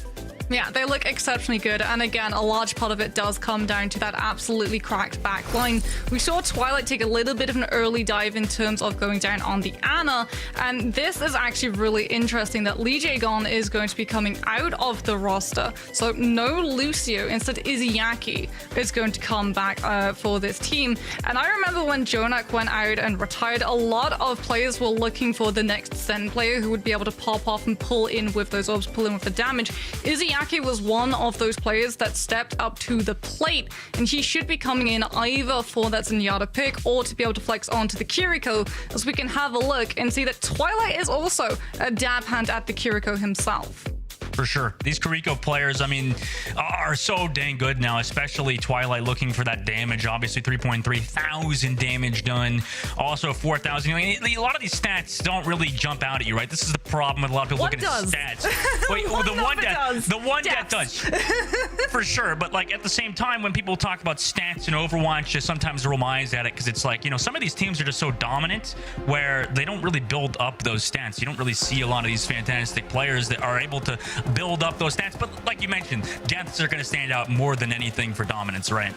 Yeah, they look exceptionally good. And again, a large part of it does come down to that absolutely cracked back line. We saw Twilight take a little bit of an early dive in terms of going down on the Ana. And this is actually really interesting that Lee Jae-gon is going to be coming out of the roster. So no Lucio. Instead, Izayaki is going to come back for this team. And I remember when Jonak went out and retired, a lot of players were looking for the next Zen player who would be able to pop off and pull in with those orbs, pull in with the damage. Izayaki was one of those players that stepped up to the plate, and he should be coming in either for that Zenyatta pick or to be able to flex onto the Kiriko, as we can have a look and see that Twilight is also a dab hand at the Kiriko himself.
For sure. These Kiriko players, I mean, are so dang good now, especially Twilight looking for that damage. Obviously, 3.3 thousand damage done. Also, 4,000. I mean, a lot of these stats don't really jump out at you, right? This is the problem with a lot of people looking at stats. Wait, the one that does. For sure. But, like, at the same time, when people talk about stats in Overwatch, just sometimes roll my eyes at it because it's like, you know, some of these teams are just so dominant where they don't really build up those stats. You don't really see a lot of these fantastic players that are able to build up those stats, but like you mentioned, deaths are going to stand out more than anything for dominance, right?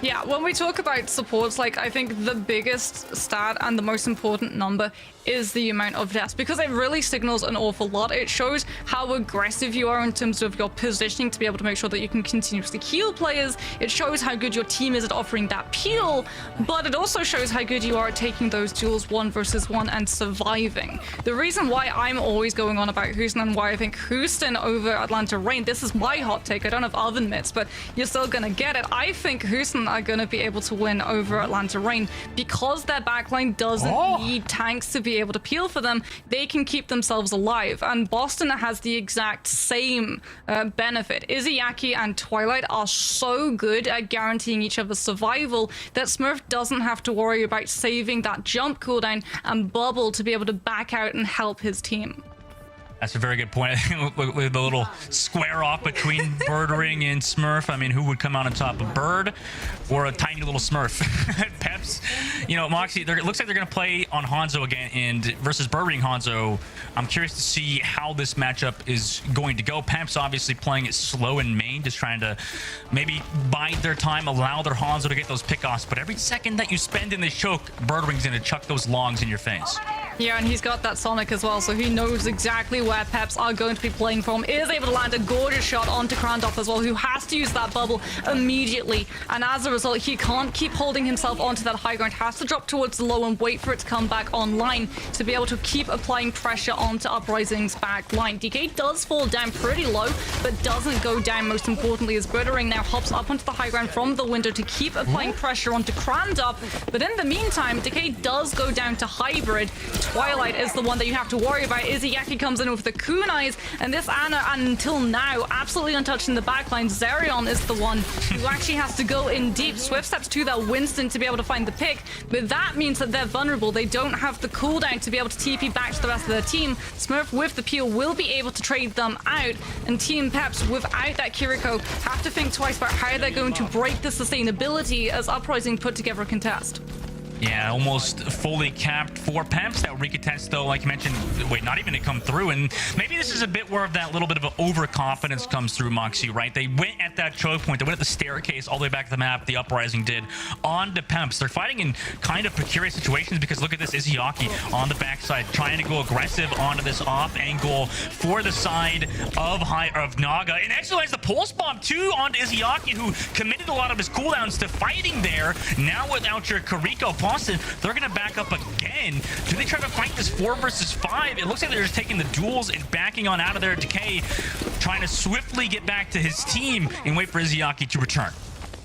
Yeah, when we talk about supports, like, I think the biggest stat and the most important number is the amount of deaths, because it really signals an awful lot. It shows how aggressive you are in terms of your positioning to be able to make sure that you can continuously heal players. It shows how good your team is at offering that peel, but it also shows how good you are at taking those duels 1 versus 1 and surviving. The reason why I'm always going on about Houston and why I think Houston over Atlanta Reign, this is my hot take, I don't have oven mitts, but you're still gonna get it. I think Houston are gonna be able to win over Atlanta Reign because their backline doesn't need tanks to be able to peel for them. They can keep themselves alive, and Boston has the exact same benefit. Izayaki and Twilight are so good at guaranteeing each other's survival that Smurf doesn't have to worry about saving that jump cooldown and bubble to be able to back out and help his team.
That's a very good point. With the little square off between Birdring and Smurf. I mean, who would come out on top, a bird or a tiny little Smurf? Peps, you know, Moxie, it looks like they're going to play on Hanzo again, and versus Birdring Hanzo. I'm curious to see how this matchup is going to go. Peps obviously playing it slow in main, just trying to maybe bide their time, allow their Hanzo to get those pickoffs. But every second that you spend in this choke, Birdring's going to chuck those longs in your face.
Yeah, and he's got that Sonic as well, so he knows exactly where Peps are going to be playing from. Is able to land a gorgeous shot onto Krandov as well, who has to use that bubble immediately. And as a result, he can't keep holding himself onto that high ground. Has to drop towards the low and wait for it to come back online to be able to keep applying pressure onto Uprising's back line. DK does fall down pretty low, but doesn't go down, most importantly, as Birdring now hops up onto the high ground from the window to keep applying pressure onto Krandov. But in the meantime, DK does go down to Hybrid. Twilight is the one that you have to worry about. Izayaki comes in with the kunais, and this Ana, until now, absolutely untouched in the backline. Zerion is the one who actually has to go in deep. Swift steps to that Winston to be able to find the pick, but that means that they're vulnerable. They don't have the cooldown to be able to TP back to the rest of their team. Smurf with the peel will be able to trade them out, and Team Peps, without that Kiriko, have to think twice about how they're going to break the sustainability as Uprising put together a contest.
Yeah, almost fully capped for Peps. That recontest, though, like you mentioned, wait, not even to come through. And maybe this is a bit where that little bit of an overconfidence comes through, Moxie, right? They went at that choke point. They went at the staircase all the way back to the map, the Uprising did, on to Peps. They're fighting in kind of precarious situations because look at this, Izayaki on the backside, trying to go aggressive onto this off angle for the side of Naga. And actually lands the pulse bomb, too, onto Izayaki, who committed a lot of his cooldowns to fighting there. Now without your Kiriko, Boston, they're going to back up again. Do they try to fight this 4 versus 5? It looks like they're just taking the duels and backing on out of there. Decay trying to swiftly get back to his team and wait for Izayaki to return.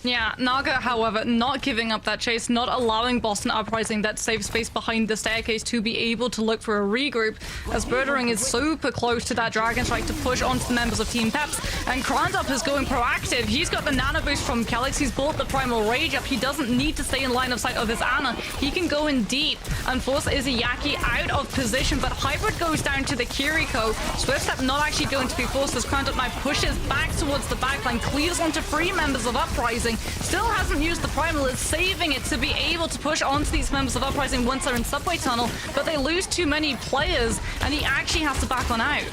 Yeah, Naga, however, not giving up that chase, not allowing Boston Uprising that safe space behind the staircase to be able to look for a regroup, as Birdring is super close to that Dragon Strike to push onto the members of Team Peps, and Krandov is going proactive. He's got the nano boost from Calyx, he's bought the Primal Rage up, he doesn't need to stay in line of sight of his Ana. He can go in deep and force Izayaki out of position, but Hybrid goes down to the Kiriko. Swift Step not actually going to be forced as Krandov now pushes back towards the backline, clears onto 3 members of Uprising, Uprising. Still hasn't used the Primal, is saving it to be able to push onto these members of Uprising once they're in Subway Tunnel, but they lose too many players, and he actually has to back on out.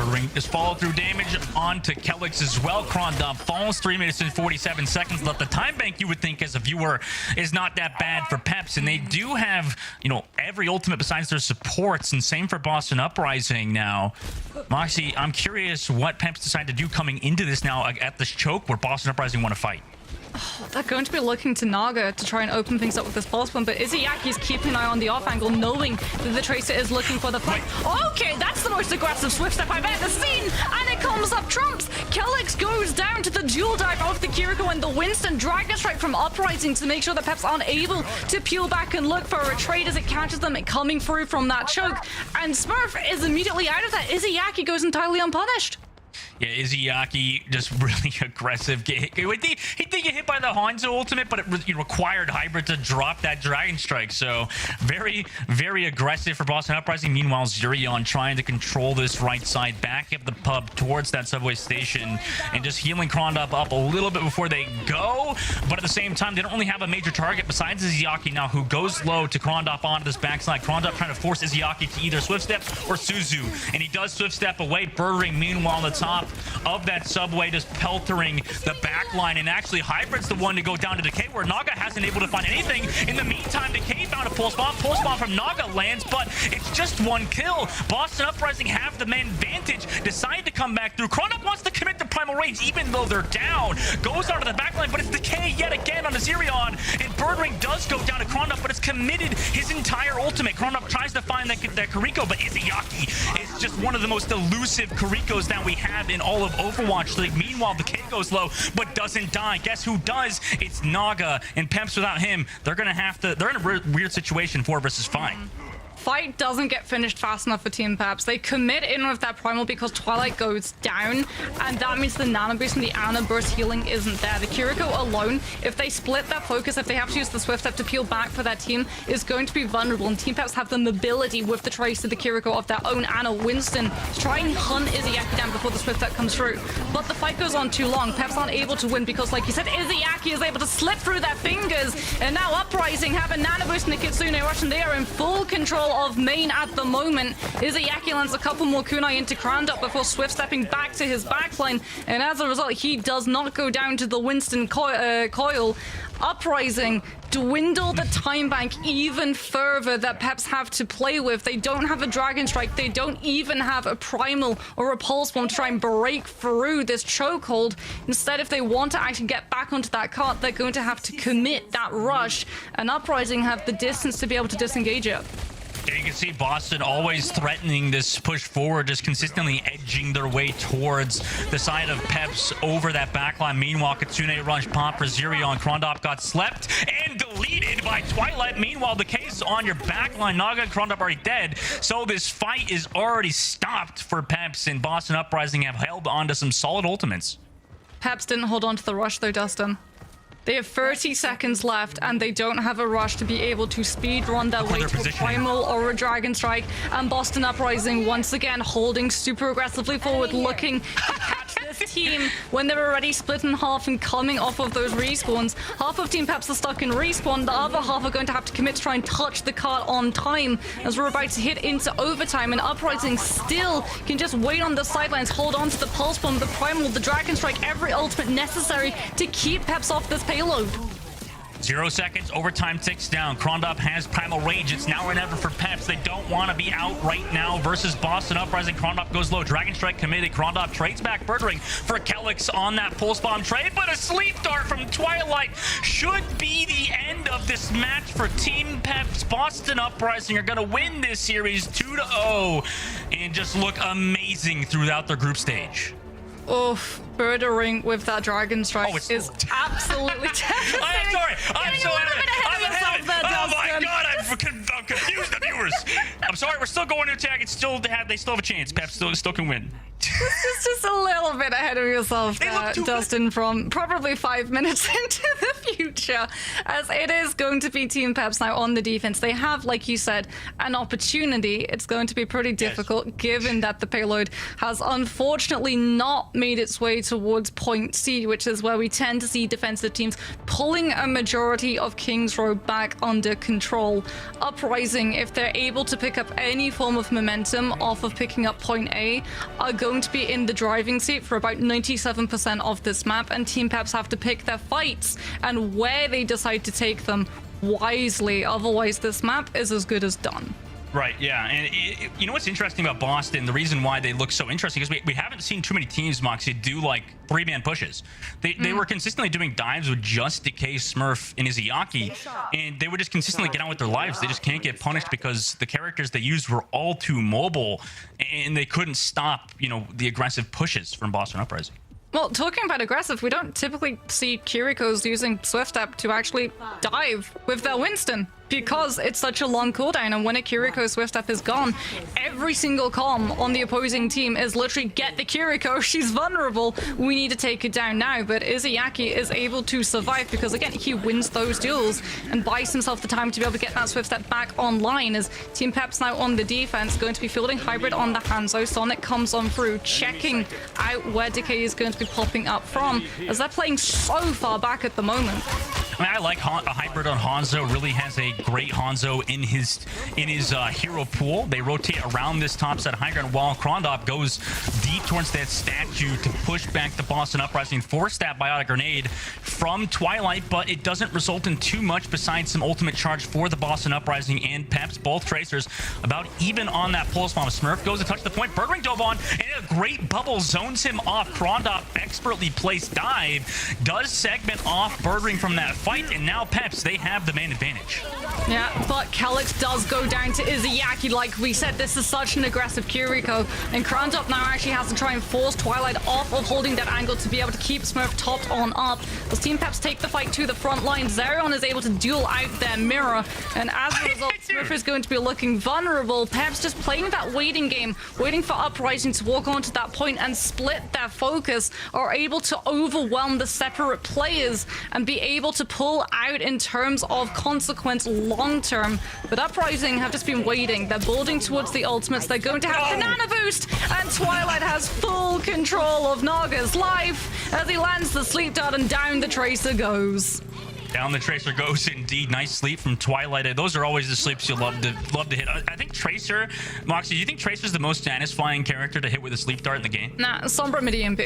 Ring is follow-through damage onto Kelix as well. Krondop falls 3 minutes and 47 seconds left. The time bank, you would think as a viewer, is not that bad for Peps, and they do have, you know, every ultimate besides their supports, and same for Boston Uprising now. Moxie, I'm curious what Peps decide to do coming into this now at this choke where Boston Uprising want to fight.
They're going to be looking to Naga to try and open things up with this pulse one, but Izzyyaki's keeping an eye on the off angle, knowing that the Tracer is looking for the fight. Okay, that's the most aggressive swift step I've ever seen, and it comes up trumps. Kelix goes down to the dual dive of the Kiriko and the Winston. Dragon Strike from Uprising to make sure that Peps aren't able to peel back and look for a trade as it catches them coming through from that choke, and Smurf is immediately out of that. Izzyyaki goes entirely unpunished.
Yeah, Izzyaki just really aggressive. He did get hit by the Hanzo ultimate, but it required Hybrid to drop that Dragon Strike. So very, very aggressive for Boston Uprising. Meanwhile, Zurion trying to control this right side back of the pub towards that subway station and just healing Krondop up a little bit before they go. But at the same time, they don't really have a major target besides Izzyaki now, who goes low to Krondop onto this backside. Krondop trying to force Izzyaki to either Swift Step or Suzu. And he does Swift Step away. Birdring, meanwhile, on the top of that subway, just peltering the back line, and actually Hybrid's the one to go down to Decay, where Naga hasn't able to find anything. In the meantime, Decay found a pulse bomb from Naga lands, but it's just one kill. Boston Uprising have the man advantage, decide to come back through. Krondop wants to commit to Primal Rage even though they're down, goes onto the back line, but it's Decay yet again on the Zerion, and Birdring does go down to Krondop, but it's committed his entire ultimate. Krondop tries to find that Kiriko, but Izzyaki is just one of the most elusive Kirikos that we have in all of Overwatch League. Meanwhile, Decay goes low, but doesn't die. Guess who does? It's Naga, and Peps without him, they're in a weird situation, 4 versus 5.
Fight doesn't get finished fast enough for Team Peps. They commit in with that Primal because Twilight goes down, and that means the Nano Boost and the Ana Burst healing isn't there. The Kiriko alone, if they split that focus, if they have to use the Swift Step to peel back for that team, is going to be vulnerable, and Team Peps have the mobility with the Trace to the Kiriko of their own Ana Winston to try and hunt Izzyaki down before the Swift Step comes through. But the fight goes on too long. Peps aren't able to win because, like you said, Izzyaki is able to slip through their fingers, and now Uprising have a Nano Boost and a Kitsune Rush, and they are in full control of main at the moment. Izzyaki lands a couple more kunai into Krondop before Swift stepping back to his backline, and as a result, he does not go down to the Winston coil. Uprising dwindle the time bank even further that Peps have to play with. They don't have a Dragon Strike. They don't even have a Primal or a Pulse Bomb to try and break through this chokehold. Instead, if they want to actually get back onto that cart, they're going to have to commit that rush, and Uprising have the distance to be able to disengage it.
You can see Boston always threatening this push forward, just consistently edging their way towards the side of Peps over that backline. Meanwhile, Kitsune Rush pop for Zerion. Krondop got slept and deleted by Twilight. Meanwhile, the case on your backline, Naga and Krondop already dead. So this fight is already stopped for Peps, and Boston Uprising have held on to some solid ultimates.
Peps didn't hold on to the rush though, Dustin. They have 30 seconds left, and they don't have a rush to be able to speed run their way to a Primal or a Dragon Strike. And Boston Uprising once again holding super aggressively forward, looking to catch this team when they're already split in half and coming off of those respawns. Half of Team Peps are stuck in respawn. The other half are going to have to commit to try and touch the cart on time as we're about to hit into overtime. And Uprising still can just wait on the sidelines, hold on to the Pulse Bomb, the Primal, the Dragon Strike, every ultimate necessary to keep Peps off this payload.
0 seconds, overtime ticks down. Krondop has Primal Rage. It's now or never for Peps. They don't want to be out right now versus Boston Uprising. Krondop goes low. Dragon Strike committed. Krondop trades back Birdring for Kelix on that Pulse Bomb trade, but a Sleep Dart from Twilight should be the end of this match for Team Peps. Boston Uprising are going to win this series 2-0 and just look amazing throughout their group stage.
Oof, Birdering with that Dragon Strike is absolutely devastating.
I'm sorry. I'm so
ahead of yourself there,
Oh my
Dustin.
god, I'm confused the viewers. I'm sorry, we're still going to attack. They still have a chance. Pep still can win.
Just a little bit ahead of yourself there, Dustin, from probably 5 minutes into the future, as it is going to be Team Peps now on the defense. They have, like you said, an opportunity. It's going to be pretty difficult, given that the payload has unfortunately not made its way towards point C, which is where we tend to see defensive teams pulling a majority of King's Row back under control. Uprising, if they're able to pick up any form of momentum off of picking up point A, are going to be in the driving seat for about 97% of this map, and Team Peps have to pick their fights and where they decide to take them wisely. Otherwise, this map is as good as done.
Right, yeah. And you know what's interesting about Boston, the reason why they look so interesting is we haven't seen too many teams, Moxie, do like 3-man pushes. They were consistently doing dives with just Decay, Smurf, and Izayaki, and they would just consistently get on with their lives. They just can't get punished because the characters they used were all too mobile, and they couldn't stop, you know, the aggressive pushes from Boston Uprising.
Well, talking about aggressive, we don't typically see Kiriko's using Swift Step to actually dive with their Winston, because it's such a long cooldown, and when a Kiriko Swift Step is gone, every single comm on the opposing team is literally, get the Kiriko, she's vulnerable, we need to take her down now. But Izayaki is able to survive because, again, he wins those duels and buys himself the time to be able to get that Swift Step back online, as Team Peps now on the defense, going to be fielding Hybrid on the Hanzo. Sonic comes on through, checking out where Decay is going to be popping up from, as they're playing so far back at the moment.
I mean, I like a Hybrid on Hanzo. Really has a great Hanzo in his hero pool. They rotate around this top side high ground while Krondop goes deep towards that statue to push back the Boston Uprising. Force that biotic grenade from Twilight, but it doesn't result in too much besides some ultimate charge for the Boston Uprising and Peps. Both Tracers about even on that pulse bomb. Smurf goes to touch the point. Birdwing dove on, and a great bubble zones him off. Krondop, expertly placed dive, does segment off Birdwing from that fight, and now Peps, they have the man advantage.
Yeah, but Calyx does go down to Izayaki. Like we said, this is such an aggressive Kiriko, and Krondop now actually has to try and force Twilight off of holding that angle to be able to keep Smurf topped on up. As Team Peps take the fight to the front line, Zerion is able to duel out their mirror, and as a result, Smurf is going to be looking vulnerable. Peps just playing that waiting game, waiting for Uprising to walk onto that point and split their focus, are able to overwhelm the separate players and be able to pull out in terms of consequence long term. But Uprising have just been waiting. They're building towards the ultimates. They're going to have the nano boost, and Twilight has full control of Naga's life as he lands the sleep dart, and down the Tracer goes.
Down the Tracer goes indeed. Nice sleep from Twilight. Those are always the sleeps you love to hit. I think Tracer, Moxie, do you think Tracer's the most satisfying character to hit with a sleep dart in the game?
Nah, Sombra mid EMP.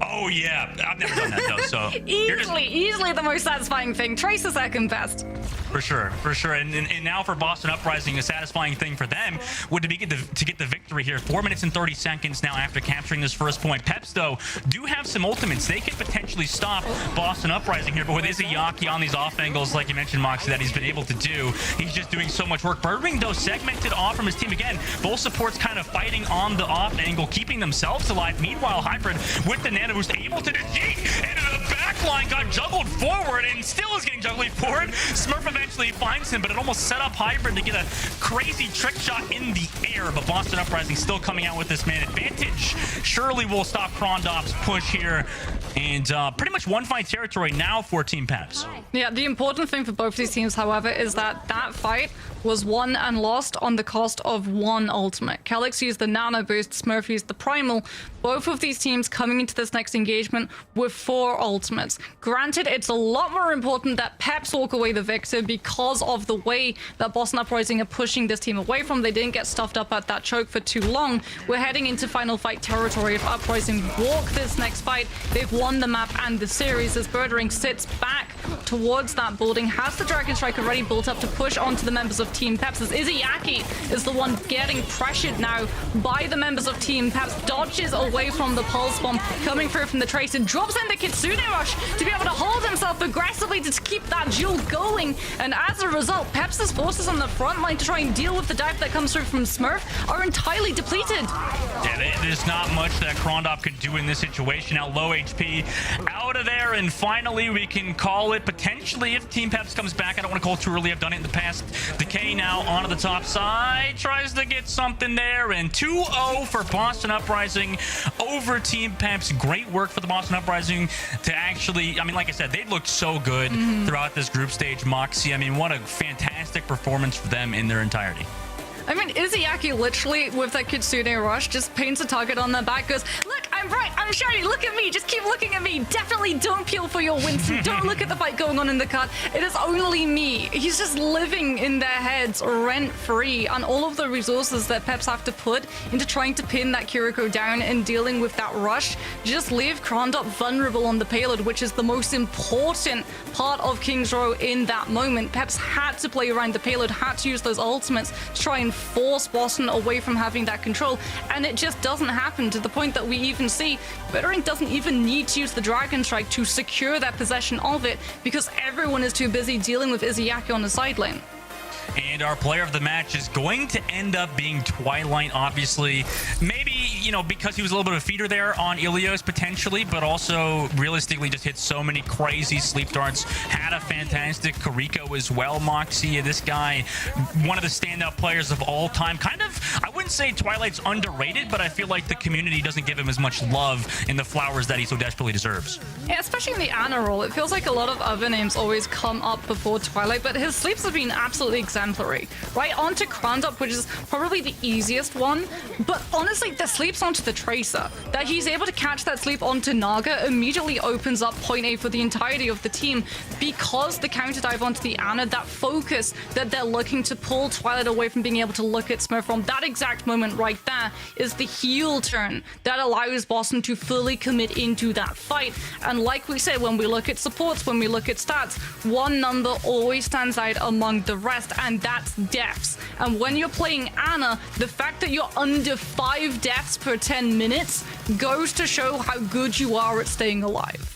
Oh yeah, I've never done that though. So
easily the most satisfying thing. Tracer second best.
For sure. And now for Boston Uprising, the satisfying thing for them would be to get the victory here. 4 minutes and 30 seconds now after capturing this first point. Peps, though, do have some ultimates. They could potentially stop Boston Uprising here, but with Izayaki on these off angles, like you mentioned, Moxie, that he's been able to do, he's just doing so much work. Birdwing, though, segmented off from his team again. Both supports kind of fighting on the off angle, keeping themselves alive. Meanwhile, Hybrid with the nano boost able to defeat, and the backline got juggled forward and still is getting juggled forward. Smurf eventually finds him, but it almost set up Hybrid to get a crazy trick shot in the air. But Boston Uprising still coming out with this man advantage. Surely will stop Krondop's push here, and pretty much one fight territory now for Team Peps.
Yeah, the important thing for both these teams, however, is that fight was won and lost on the cost of one ultimate. Calyx used the nano boost, Smurf used the primal. Both of these teams coming into this next engagement with 4 ultimates. Granted, it's a lot more important that Peps walk away the victor because of the way that Boston Uprising are pushing this team away from. They didn't get stuffed up at that choke for too long. We're heading into final fight territory. If Uprising walk this next fight, they've won the map and the series, as Birdwing sits back towards that building, has the Dragon Strike already built up to push onto the members of Team Peps, as Izayaki is the one getting pressured now by the members of Team Peps, dodges away from the pulse bomb coming through from the Tracer, drops in the Kitsune Rush to be able to hold himself aggressively to keep that duel going, and as a result, Peps' forces on the front line to try and deal with the dive that comes through from Smurf are entirely depleted.
Yeah, there's not much that Krondop could do in this situation. Now low HP out of there, and finally we can call it potentially if Team Peps comes back. I don't want to call it too early. I've done it in the past. Decay Zay now onto the top side, tries to get something there, and 2-0 for Boston Uprising over Team Peps. Great work for the Boston Uprising to actually, I mean, like I said, they looked so good throughout this group stage. Moxie, I mean, what a fantastic performance for them in their entirety.
I mean, Izzyaki literally, with that Kitsune rush, just paints a target on their back, goes, look, I'm bright, I'm shiny, look at me, just keep looking at me. Definitely don't peel for your Winston. Don't look at the fight going on in the card. It is only me. He's just living in their heads rent-free, and all of the resources that Peps have to put into trying to pin that Kiriko down and dealing with that rush just leave Krondop vulnerable on the payload, which is the most important part of King's Row in that moment. Peps had to play around the payload, had to use those ultimates to try and force Boston away from having that control, and it just doesn't happen, to the point that we even see Bittering doesn't even need to use the Dragon Strike to secure that possession of it, because everyone is too busy dealing with Izzyaki on the side lane.
And our player of the match is going to end up being Twilight, obviously. Maybe, you know, because he was a little bit of a feeder there on Ilios potentially, but also realistically just hit so many crazy sleep darts. Had a fantastic Kiriko as well, Moxie. This guy, one of the standout players of all time. Kind of, I wouldn't say Twilight's underrated, but I feel like the community doesn't give him as much love in the flowers that he so desperately deserves.
Yeah, especially in the Ana role. It feels like a lot of other names always come up before Twilight, but his sleeps have been absolutely exemplary. Right onto Krondop, which is probably the easiest one, but honestly, the sleeps onto the Tracer. That he's able to catch that sleep onto Naga immediately opens up point A for the entirety of the team, because the counter dive onto the Ana, that focus that they're looking to pull Twilight away from being able to look at Smurf from, that exact moment right there is the heel turn that allows Boston to fully commit into that fight. And like we said, when we look at supports, when we look at stats, one number always stands out among the rest, and that's deaths. And when you're playing Ana, the fact that you're under 5 deaths per 10 minutes goes to show how good you are at staying alive.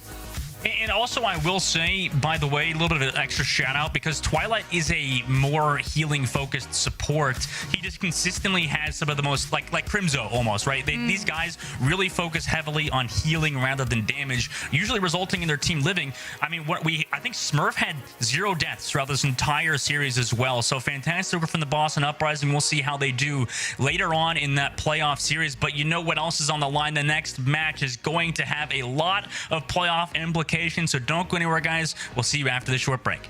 And also, I will say, by the way, a little bit of an extra shout out, because Twilight is a more healing focused support. He just consistently has some of the most, like Crimzo almost, right? These guys really focus heavily on healing rather than damage, usually resulting in their team living. I mean, I think Smurf had 0 deaths throughout this entire series as well. So fantastic from the Boston Uprising. We'll see how they do later on in that playoff series. But you know what else is on the line? The next match is going to have a lot of playoff implications. So don't go anywhere, guys. We'll see you after this short break.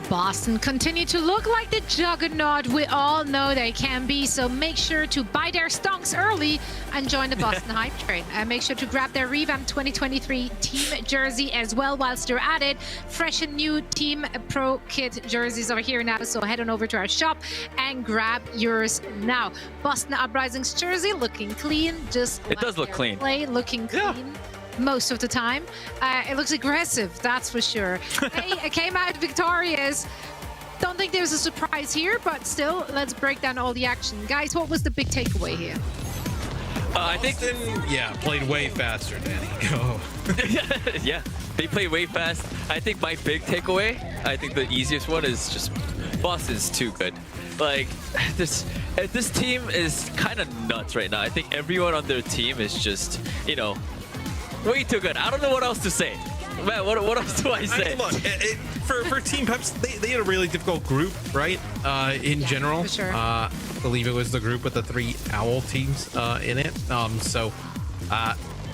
Boston continue to look like the juggernaut we all know they can be, so make sure to buy their stonks early and join the Boston hype train. And make sure to grab their revamped 2023 team jersey as well whilst you're at it. Fresh and new Team Pro Kit jerseys are here now, so head on over to our shop and grab yours now. Boston Uprising's jersey looking clean, just
It does look clean.
Play looking clean. Most of the time. It looks aggressive, that's for sure. They came out victorious. Don't think there's a surprise here, but still, let's break down all the action. Guys, what was the big takeaway here?
I think played way faster, Danny. Oh.
Yeah, they play way fast. I think my big takeaway, I think the easiest one is just Boston's too good. Like, this team is kind of nuts right now. I think everyone on their team is just, you know, way too good. I don't know what else to say. Man, what else do I say?
Look, for Team Peps, they had a really difficult group, right? In general.
For sure.
I believe it was the group with the 3 Owl teams in it.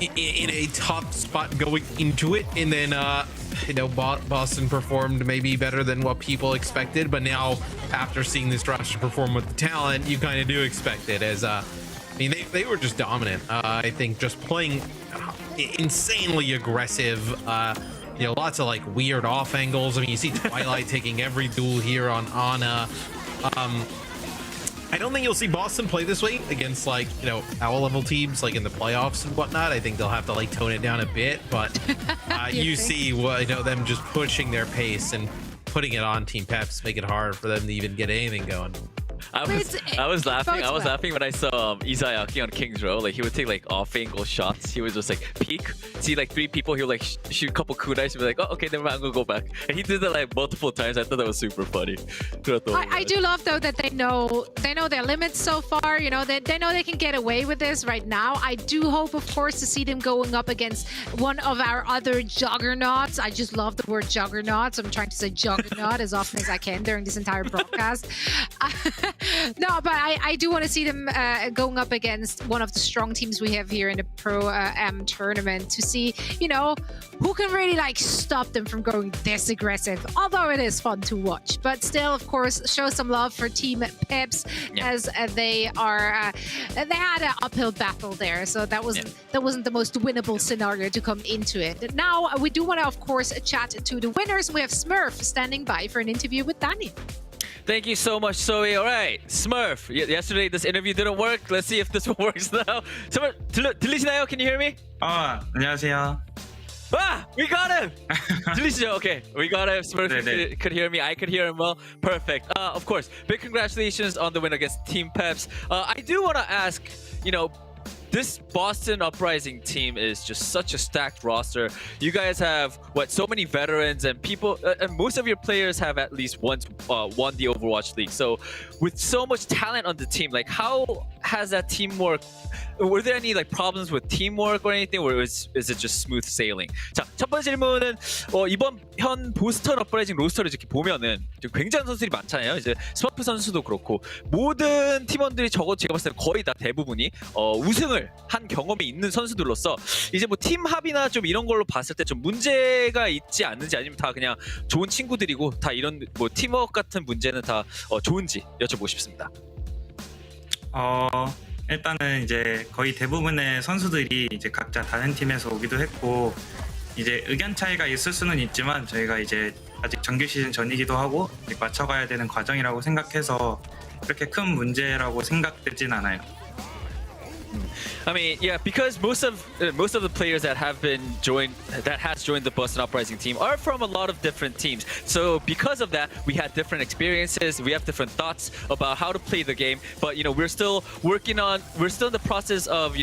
In a tough spot going into it. And then, Boston performed maybe better than what people expected. But now, after seeing this roster perform with the talent, you kind of do expect it as... they were just dominant. I think just playing insanely aggressive. Lots of like weird off angles. I mean, you see Twilight taking every duel here on Ana. I don't think you'll see Boston play this way against Owl level teams like in the playoffs and whatnot. I think they'll have to like tone it down a bit. But you see them just pushing their pace and putting it on Team Peps, make it hard for them to even get anything going.
I was laughing when I saw Izayaki on King's Row. Like, he would take like off-angle shots. He would just like peek, see like 3 people. He would like shoot a couple kunais and be like, "Oh, okay, never mind, I'm gonna go back." And he did that like multiple times. I thought that was super funny.
I do love though that they know their limits so far. They know they can get away with this right now. I do hope, of course, to see them going up against one of our other juggernauts. I just love the word juggernaut. So I'm trying to say juggernaut as often as I can during this entire broadcast. No, but I do want to see them going up against one of the strong teams we have here in the Pro M tournament to see, who can really like stop them from going this aggressive. Although it is fun to watch, but still, of course, show some love for Team Peps as they had an uphill battle there, so that wasn't the most winnable scenario to come into it. Now we do want to, of course, chat to the winners. We have Smurf standing by for an interview with Danny.
Thank you so much, Zoe. All right, Smurf. Yesterday this interview didn't work. Let's see if this one works now. Smurf, 들리시나요? Can you hear me?
안녕하세요.
Ah, we got him. 들리시죠? Okay, we got him. Smurf could hear me. I could hear him well. Perfect. Of course, big congratulations on the win against Team Peps. I do want to ask, this Boston Uprising team is just such a stacked roster. You guys have so many veterans and people, and most of your players have at least once won the Overwatch League. So, with so much talent on the team, like how has that teamwork? Were there any like problems with teamwork or anything, or is it just smooth sailing? 자, 첫 번째 질문은 이번 현 보스턴 업라이징 로스터를 이렇게 보면은 굉장한 선수들이 많잖아요. 이제 스머프 선수도 그렇고 모든 팀원들이 제가 봤을 때 거의 다 대부분이 우승을 한 경험이 있는 선수들로서 이제 뭐 팀 합이나 좀 이런 걸로 봤을 때 좀 문제가 있지 않는지, 아니면 다 그냥 좋은 친구들이고 다 이런 뭐 팀워크 같은 문제는 다 좋은지 여쭤보고 싶습니다.
일단은 이제 거의 대부분의 선수들이 이제 각자 다른 팀에서 오기도 했고, 이제 의견 차이가 있을 수는 있지만 저희가 이제 아직 정규 시즌 전이기도 하고 맞춰가야 되는 과정이라고 생각해서 그렇게 큰 문제라고 생각되진 않아요.
I mean, yeah, because most of the players that has joined the Boston Uprising team are from a lot of different teams. So because of that, we had different experiences. We have different thoughts about how to play the game. But we're still in the process of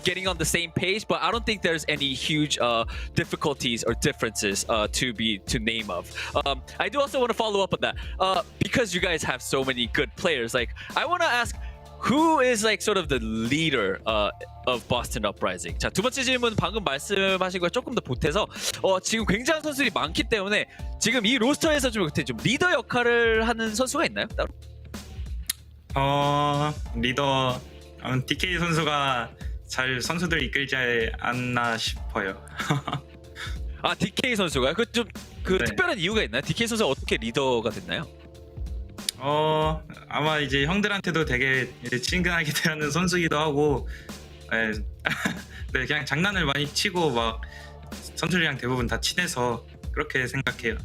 getting on the same page. But I don't think there's any huge difficulties or differences to name of. I do also want to follow up on that because you guys have so many good players. Like, I want to ask, who is like sort of the leader of Boston Uprising? 자, 두 번째 질문 방금 말씀하신 거 조금 더 보태서 지금 굉장한 선수들이 많기 때문에 지금 이 로스터에서 좀 리더 역할을 하는 선수가 있나요? 따로?
리더 DK 선수가 잘 선수들 이끌지 않나 싶어요.
아, DK 선수가요? 그 좀 그
네.
특별한 이유가 있나요? DK 선수 어떻게 리더가 됐나요?
아마 이제 형들한테도 되게 이제 친근하게 대하는 선수기도 하고, 예, 네, 그냥 장난을 많이 치고 막 선수들이랑 대부분 다 친해서 그렇게 생각해요.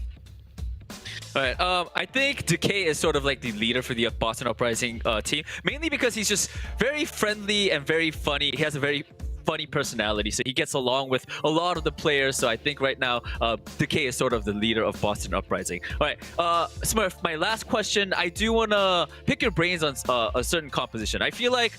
Alright, I think Decay is sort of like the leader for the Boston Uprising team, mainly because he's just very friendly and very funny. He has a very funny personality, so he gets along with a lot of the players. So I think right now, Decay is sort of the leader of Boston Uprising. Alright, Smurf, my last question. I do want to pick your brains on a certain composition. I feel like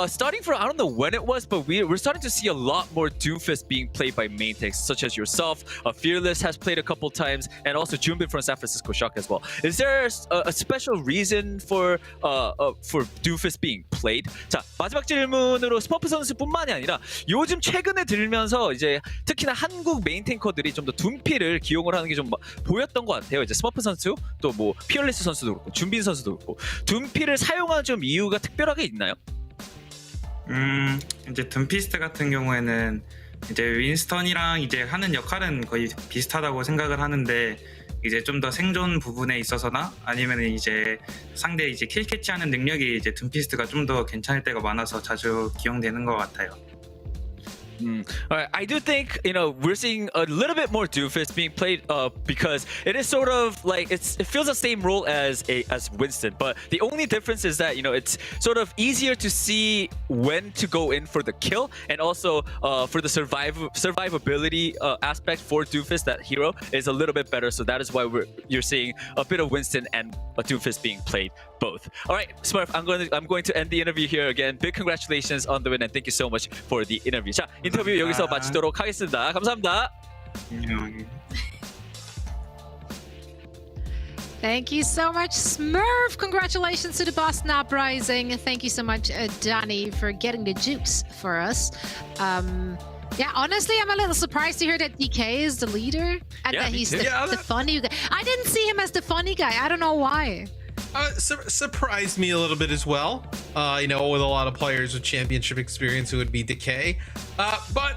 starting from, I don't know when it was, but we're starting to see a lot more Doomfist being played by main tanks, such as yourself. Fearless has played a couple times, and also Junbin from San Francisco Shock as well. Is there a special reason for Doomfist being played? 자, 마지막 질문으로 스머프 선수뿐만이 아니라 요즘 최근에 들면서 이제 특히나 한국 메인 탱커들이 좀 더 둠피를 기용을 하는 게 좀 보였던 것 같아요. 이제 스머프 선수, 또 뭐 피어리스 선수도 그렇고, 준빈 선수도 그렇고, 둠피를 사용하는 좀 이유가 특별하게 있나요?
이제 둠피스트 같은 경우에는 이제 윈스턴이랑 이제 하는 역할은 거의 비슷하다고 생각을 하는데, 이제 좀 더 생존 부분에 있어서나 아니면 이제 상대 이제 킬 캐치하는 능력이 이제 둠피스트가 좀 더 괜찮을 때가 많아서 자주 기용되는 것 같아요.
Alright, I do think, we're seeing a little bit more Doomfist being played because it is sort of like it feels the same role as Winston, but the only difference is that it's sort of easier to see when to go in for the kill, and also for the survivability aspect for Doomfist, that hero is a little bit better. So that is why you're seeing a bit of Winston and a Doomfist being played both. All right, Smurf, I'm going to end the interview here again. Big congratulations on the win, and thank you so much for the interview. 자, 인터뷰 여기서 마치도록 하겠습니다. 감사합니다.
Thank you so much, Smurf. Congratulations to the Boston Uprising. Thank you so much, Danny, for getting the juice for us. Yeah, honestly, I'm a little surprised to hear that DK is the leader and that he's the funny guy. I didn't see him as the funny guy. I don't know why.
Surprised me a little bit as well. With a lot of players with championship experience, it would be Decay. But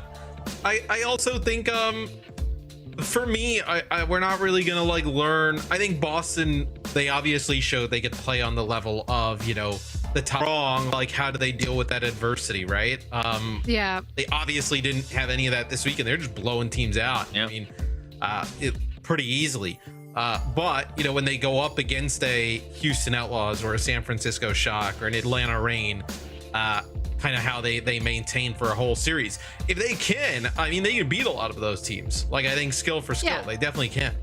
I also think for me, we're not really gonna learn. I think Boston, they obviously showed they could play on the level of the top strong. Like, how do they deal with that adversity, right?
Yeah.
They obviously didn't have any of that this week, and they're just blowing teams out.
Yeah.
I mean, pretty easily. But when they go up against a Houston Outlaws or a San Francisco Shock or an Atlanta Reign, kind of how they maintain for a whole series. If they can, I mean, they can beat a lot of those teams. Like, I think skill for skill, they definitely can.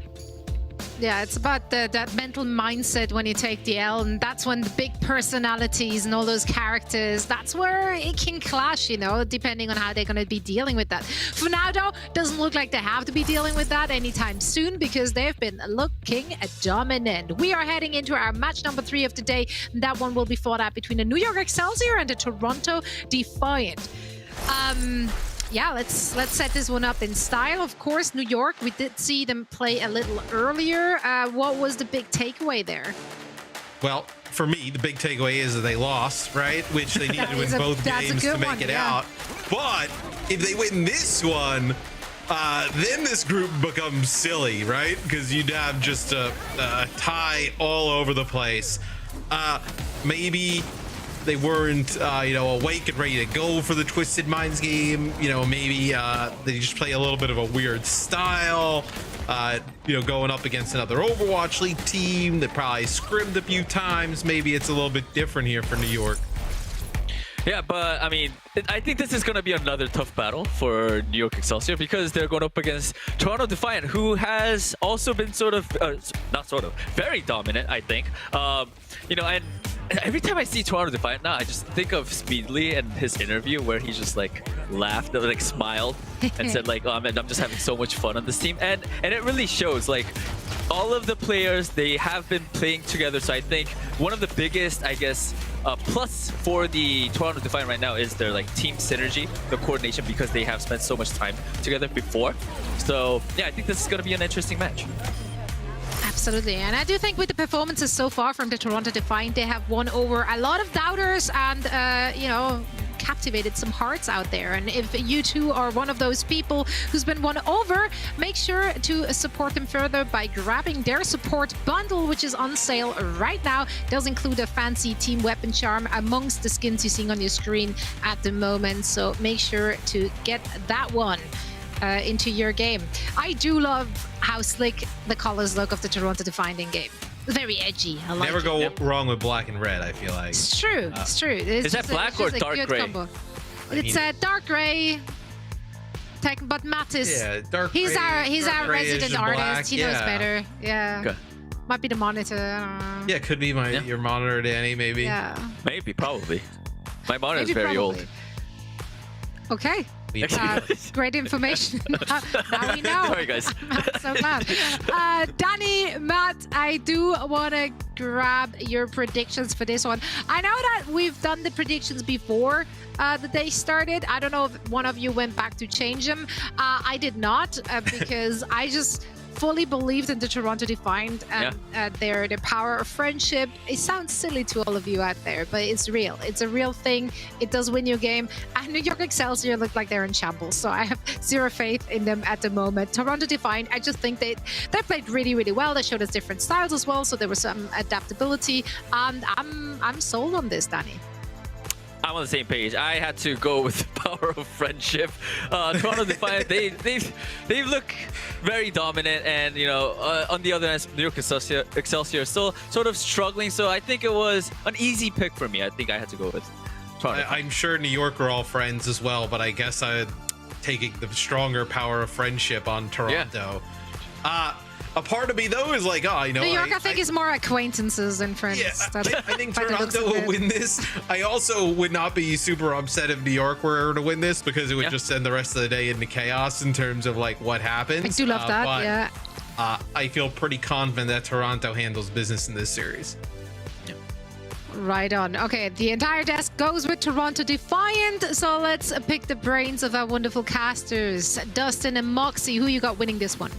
Yeah, it's about that mental mindset when you take the L, and that's when the big personalities and all those characters, that's where it can clash, depending on how they're going to be dealing with that. For now, though, doesn't look like they have to be dealing with that anytime soon because they've been looking dominant. We are heading into our match number 3 of the day, and that one will be fought out between the New York Excelsior and the Toronto Defiant. Yeah, let's set this one up in style. Of course, New York, we did see them play a little earlier. What was the big takeaway there?
Well, for me, the big takeaway is that they lost, right? Which they needed to win both games to make it out. But if they win this one, then this group becomes silly, right? Because you'd have just a tie all over the place. Maybe they weren't, awake and ready to go for the Twisted Minds game. Maybe they just play a little bit of a weird style. Going up against another Overwatch League team that probably scrimmed a few times. Maybe it's a little bit different here for New York.
Yeah, but I mean, I think this is going to be another tough battle for New York Excelsior because they're going up against Toronto Defiant, who has also been very dominant, I think. And every time I see Toronto Defiant now, I just think of Speedly and his interview where he just laughed, smiled, and said I'm just having so much fun on this team, and it really shows. All of the players, they have been playing together. So I think one of the biggest, plus for the Toronto Defiant right now is their team synergy, the coordination, because they have spent so much time together before. So yeah, I think this is going to be an interesting match.
Absolutely, and I do think with the performances so far from the Toronto Defiant, they have won over a lot of doubters and, captivated some hearts out there. And if you two are one of those people who's been won over, make sure to support them further by grabbing their support bundle, which is on sale right now. It does include a fancy team weapon charm amongst the skins you're seeing on your screen at the moment. So make sure to get that one into your game. I do love how slick the colors look of the Toronto Defiant in-game. Very edgy. I like
Never
it.
go wrong with black and red, I feel like.
It's true. It's true. It's
Is that black or dark gray?
It's a dark gray. But Mattis,
dark
he's
gray,
our
grayish
resident
and
artist.
black,
He knows better. Yeah.
Okay.
Might be the monitor. I don't know.
Yeah, could be your monitor, Danny, maybe.
Yeah.
Maybe, probably. My monitor is
Maybe
very
probably.
old.
Okay. Great information. Now we know.
Sorry, guys.
I'm so glad. Danny, Matt, I do want to grab your predictions for this one. I know that we've done the predictions before the day started. I don't know if one of you went back to change them. I did not because I just fully believed in the Toronto Defiant and their power of friendship. It sounds silly to all of you out there, but it's real. It's a real thing. It does win your game. And New York Excelsior look like they're in shambles, so I have zero faith in them at the moment. Toronto Defiant, I just think they played really, really well. They showed us different styles as well, so there was some adaptability. And I'm sold on this, Danny.
I'm on the same page. I had to go with the power of friendship. Toronto Defiant, they look very dominant, and on the other hand, New York Excelsior still sort of struggling. So I think it was an easy pick for me. I think I had to go with Toronto.
I'm sure New York are all friends as well, but I guess I'd take the stronger power of friendship on Toronto. A part of me though is like,
New York, I think, is more acquaintances than friends.
Yeah, I think Toronto will win this. I also would not be super upset if New York were to win this, because it would just send the rest of the day into chaos in terms of like what happens.
I do love that.
But, I feel pretty confident that Toronto handles business in this series.
Right on. Okay, the entire desk goes with Toronto Defiant. So let's pick the brains of our wonderful casters, Dustin and Moxie. Who you got winning this one?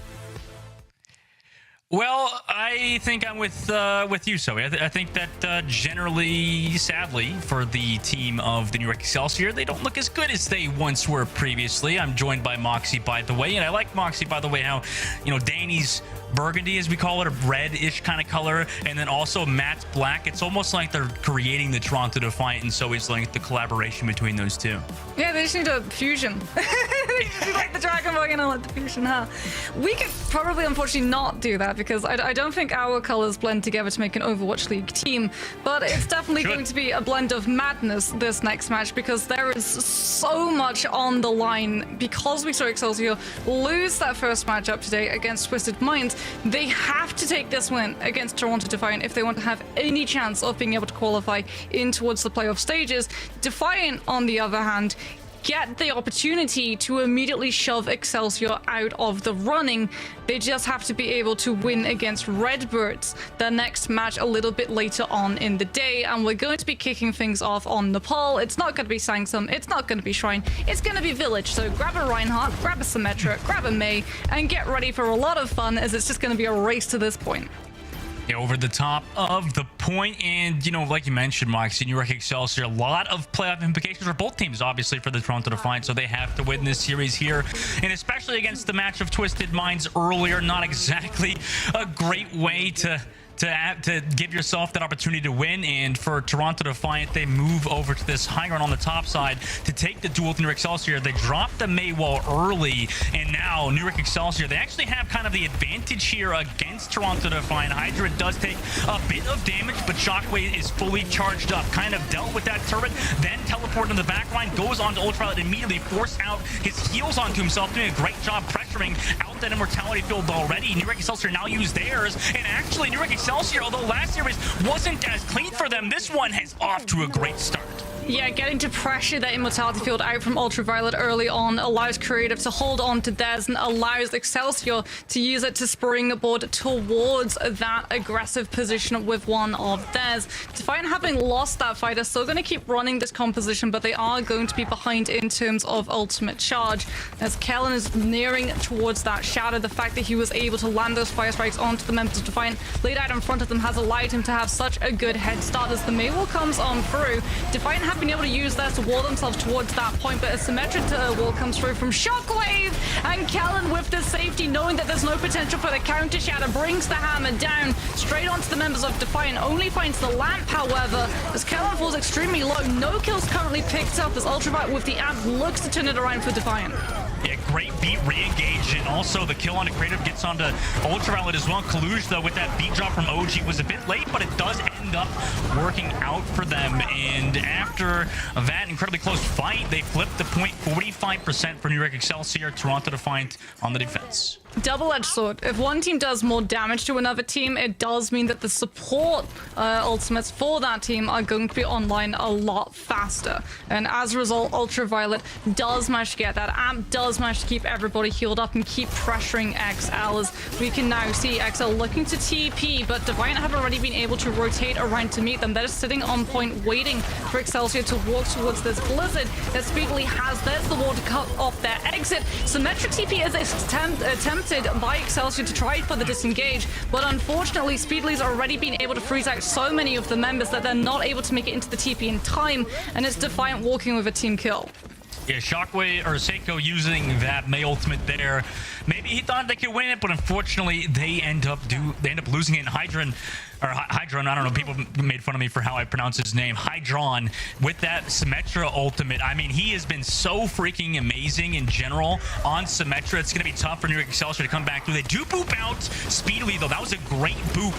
Well, I think I'm with you, Zoe. I think that generally, sadly, for the team of the New York Excelsior, they don't look as good as they once were previously. I'm joined by Moxie, by the way, and I like Moxie, by the way, how Danny's burgundy, as we call it, a red-ish kind of color, and then also Matt's black. It's almost like they're creating the Toronto Defiant, and so it's like the collaboration between those two.
Yeah, they just need a fusion. They just need like the Dragon Ball and all the fusion, huh? We could probably, unfortunately, not do that because I don't think our colors blend together to make an Overwatch League team, but it's definitely going to be a blend of madness this next match because there is so much on the line. Because we saw Excelsior lose that first matchup today against Twisted Minds, they have to take this win against Toronto Defiant if they want to have any chance of being able to qualify in towards the playoff stages. Defiant, on the other hand, get the opportunity to immediately shove Excelsior out of the running. They just have to be able to win against Redbirds the next match a little bit later on in the day, and we're going to be kicking things off on Nepal. It's not going to be Sangsum, it's not going to be Shrine, it's going to be Village. So grab a Reinhardt, grab a Symmetra, grab a Mei, and get ready for a lot of fun, as it's just going to be a race to this point.
Over the top of the point, and like you mentioned, Moxie, New York Excelsior, a lot of playoff implications for both teams, obviously for the Toronto Defiant, so they have to win this series here, and especially against the match of Twisted Minds earlier, not exactly a great way to give yourself that opportunity to win. And for Toronto Defiant, they move over to this high ground on the top side to take the duel with New York Excelsior. They drop the Mei wall early, and now New York Excelsior, they actually have kind of the advantage here against Toronto Defiant. Hydra does take a bit of damage, but Shockwave is fully charged up, kind of dealt with that turret, then teleported in the back line, goes on to Ultraviolet, immediately forced out his heals onto himself, doing a great job pressuring out that immortality field already. New York Excelsior now use theirs, and actually New York Excelsior, although last series wasn't as clean for them, this one is off to a great start.
Yeah, getting to pressure that immortality field out from Ultraviolet early on allows Creative to hold on to theirs and allows Excelsior to use it to springboard towards that aggressive position with one of theirs. Defiant, having lost that fight, are still going to keep running this composition, but they are going to be behind in terms of ultimate charge, as Kellen is nearing towards that shadow. The fact that he was able to land those fire strikes onto the members of Defiant laid out in front of them has allowed him to have such a good head start as the Maywall comes on through. Defiant have been able to use that to wall themselves towards that point, but a symmetric wall comes through from Shockwave, and Kellen with the safety, knowing that there's no potential for the counter shatter, brings the hammer down straight onto the members of Defiant. Only finds the lamp, however, as Kellen falls extremely low. No kills currently picked up as Ultraviolet with the amp looks to turn it around for Defiant.
Yeah, great beat re-engage, and also the kill on the creative gets onto Ultraviolet as well. Kaluj, though, with that beat drop from OG was a bit late, but it does end up working out for them. And after that incredibly close fight, they flipped the point 45% for New York Excelsior. Toronto Defiant on the defense.
Double-edged sword. If one team does more damage to another team, it does mean that the support ultimates for that team are going to be online a lot faster. And as a result, Ultraviolet does manage to get that. Amp does manage to keep everybody healed up and keep pressuring XL, as we can now see XL looking to TP, but Defiant have already been able to rotate around to meet them. They're just sitting on point waiting for Excelsior to walk towards this blizzard that speedily has. There's the wall to cut off their exit. Symmetric TP is attempted by Excelsior to try for the disengage, but unfortunately Speedly's already been able to freeze out so many of the members that they're not able to make it into the TP in time, and it's Defiant walking with a team kill.
Yeah, Shockwave or Seiko using that May ultimate there. Maybe he thought they could win it, but unfortunately they end up losing it. And Hydron, I don't know, people made fun of me for how I pronounce his name. Hydron with that Symmetra ultimate. I mean, he has been so freaking amazing in general on Symmetra. It's going to be tough for New York Excelsior to come back through. They do boop out speedily, though. That was a great boop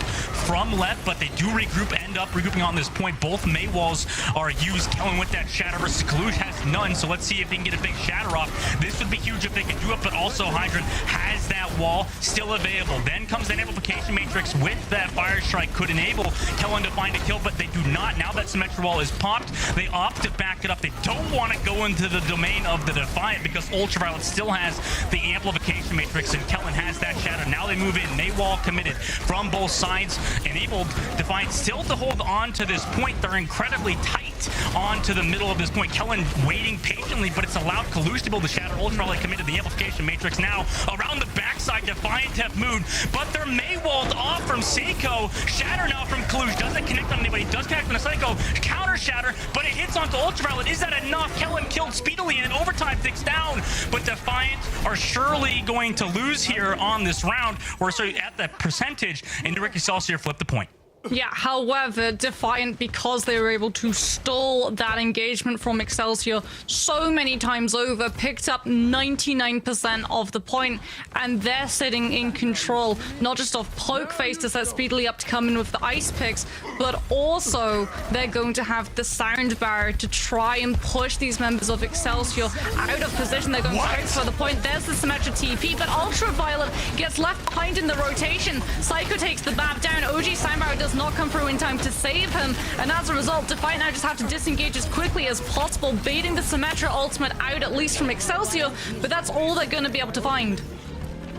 from left, but they do end up regrouping on this point. Both May walls are used. Kellen with that shatter versus Kaluj has none, so let's see if they can get a big shatter off. This would be huge if they can do it, but also Hydron has that wall still available. Then comes an amplification matrix with that fire strike. Could enable Kellen to find a kill, but they do not. Now that Symmetra wall is popped, they opt to back it up. They don't want to go into the domain of the Defiant because Ultraviolet still has the amplification matrix and Kellen has that shatter. Now they move in. Maywall committed from both sides, enabled Defiant still to hold on to this point. They're incredibly tight onto the middle of this point. Kellen waiting patiently, but it's allowed Kaluj to build the shatter. Ultraviolet committed the amplification matrix. Now around the backside, Defiant have moved, but they're Maywalled off from Seiko. Shatter now from Kaluj. Doesn't connect on anybody. Does connect on a Psycho. Counter shatter, but it hits onto Ultraviolet. Is that enough? Kellen killed speedily and overtime ticks down, but Defiant are surely going to lose here on this round. We're at the percentage, and New York Excelsior flip the point.
Yeah, however, Defiant, because they were able to stall that engagement from Excelsior so many times over, picked up 99% of the point, and they're sitting in control, not just of Pokeface to set speedily up to come in with the ice picks, but also they're going to have the sound barrier to try and push these members of Excelsior out of position. They're going straight for the point. There's the Symmetra TP, but Ultraviolet gets left behind in the rotation. Psycho takes the BAP down. OG sound barrier does not come through in time to save him, and as a result, Defiant now just have to disengage as quickly as possible, baiting the Symmetra ultimate out, at least from Excelsior, but that's all they're going to be able to find.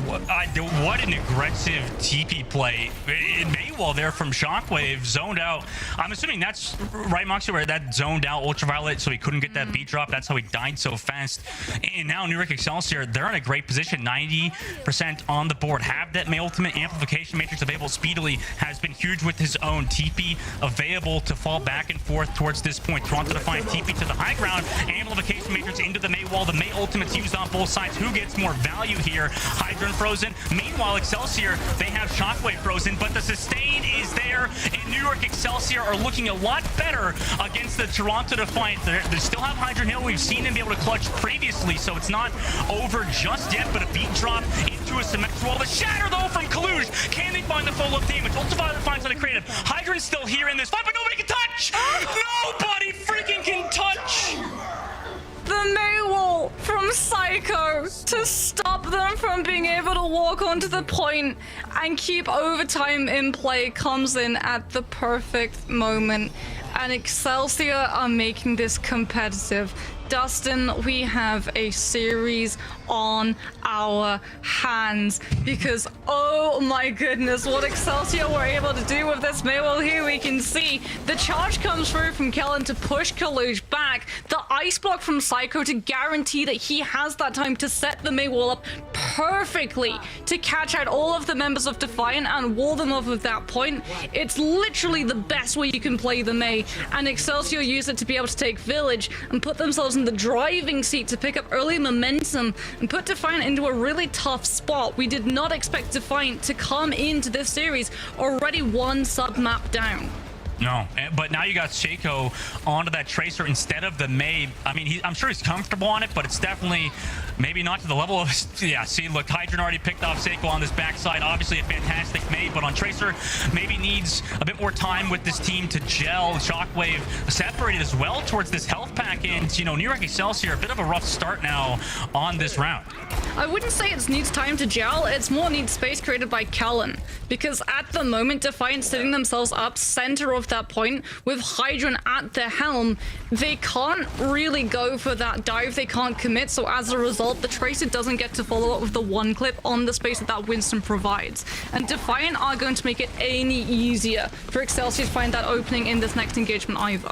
What an aggressive TP play. Maywall there from Shockwave, zoned out. I'm assuming that's right, Moxie, where that zoned out Ultraviolet so he couldn't get that beat drop. That's how he died so fast. And now New York Excelsior, they're in a great position. 90% on the board. Have that May ultimate amplification matrix available speedily. Has been huge with his own TP available to fall back and forth towards this point. Toronto Defiant TP to the high ground. Amplification matrix into the Maywall. The May ultimate's used on both sides. Who gets more value here? Hydron frozen. Meanwhile, Excelsior, they have Shockwave frozen, but the sustain is there, and New York Excelsior are looking a lot better against the Toronto Defiant. They still have Hydron Hill. We've seen them be able to clutch previously, so it's not over just yet, but a beat drop into a Symmetra wall. The shatter, though, from Kaluj. Can they find the full-up damage? Ultraviolet finds on the creative. Hydron's still here in this fight, but nobody can touch! Nobody freaking can touch!
The Maywall from Psycho to stop them from being able to walk onto the point and keep overtime in play comes in at the perfect moment. And Excelsior are making this competitive. Dustin, we have a series on our hands because, oh my goodness, what Excelsior were able to do with this Maywall here. We can see the charge comes through from Kellen to push Kaluj back. back. The ice block from Psycho to guarantee that he has that time to set the Mei wall up perfectly to catch out all of the members of Defiant and wall them off of that point. It's literally the best way you can play the Mei, and Excelsior use it to be able to take Village and put themselves in the driving seat to pick up early momentum and put Defiant into a really tough spot. We did not expect Defiant to come into this series already one sub-map down.
No, but now you got Seiko onto that Tracer instead of the Mei. I mean, I'm sure he's comfortable on it, but it's definitely maybe not to the level of... Yeah, see, look, Hydran already picked off Seiko on this backside. Obviously a fantastic Mei, but on Tracer, maybe needs a bit more time with this team to gel. Shockwave separated as well towards this health pack, and, you know, New York Excelsior, a bit of a rough start now on this round.
I wouldn't say it needs time to gel, it's more needs space created by Kellen, because at the moment, Defiant sitting themselves up center of that point with Hydran at the helm, they can't really go for that dive, they can't commit, so as a result, the Tracer doesn't get to follow up with the one clip on the space that Winston provides. And Defiant are going to make it any easier for Excelsior to find that opening in this next engagement either.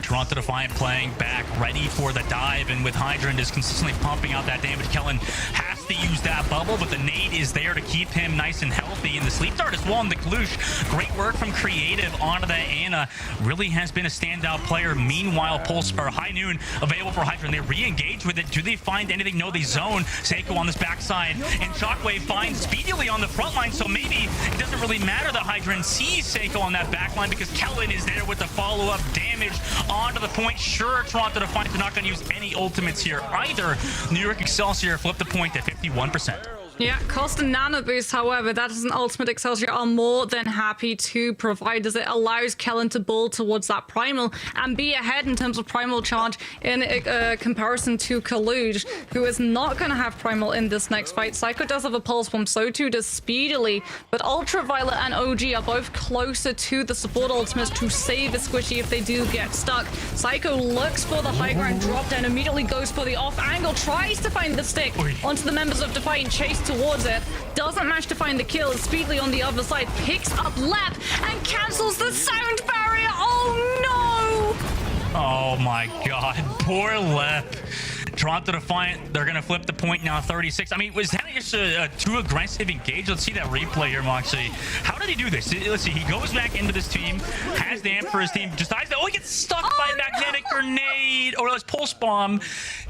Toronto Defiant playing back, ready for the dive, and with Hydran just consistently pumping out that damage, Kellen has to use that bubble, but the nade is there to keep him nice and healthy, and the sleep dart as well on the Kalush. Great work from Creative onto that Ana. Really has been a standout player. Meanwhile, Pulse or High Noon available for Hydran. They re-engage with it. Do they find anything? No, they zone Seiko on this backside, and Shockwave finds Speedily on the front line, so maybe it doesn't really matter that Hydran sees Seiko on that back line because Kellen is there with the follow-up damage onto the point. Sure, Toronto Defiant are not going to use any ultimates here either. New York Excelsior flipped the point at 51%.
Yeah, cost and nano boost, however, that is an ultimate Excelsior are more than happy to provide, as it allows Kellen to bull towards that primal and be ahead in terms of primal charge in comparison to Kaluj, who is not going to have primal in this next fight. Psycho does have a pulse bomb, so too does Speedily, but Ultraviolet and OG are both closer to the support ultimates to save a squishy if they do get stuck. Psycho looks for the high ground drop down, immediately goes for the off angle, tries to find the stick onto the members of Defiant, chase towards it, doesn't manage to find the kill. Speedily on the other side picks up Lep and cancels the sound barrier. Oh no!
Oh my god, poor Lep. Toronto Defiant, they're going to flip the point now, 36. I mean, was that just a too aggressive engage? Let's see that replay here, Moxie. How did he do this? Let's see. He goes back into this team, has the amp for his team, decides that, he gets stuck by a magnetic grenade, or let's pulse bomb,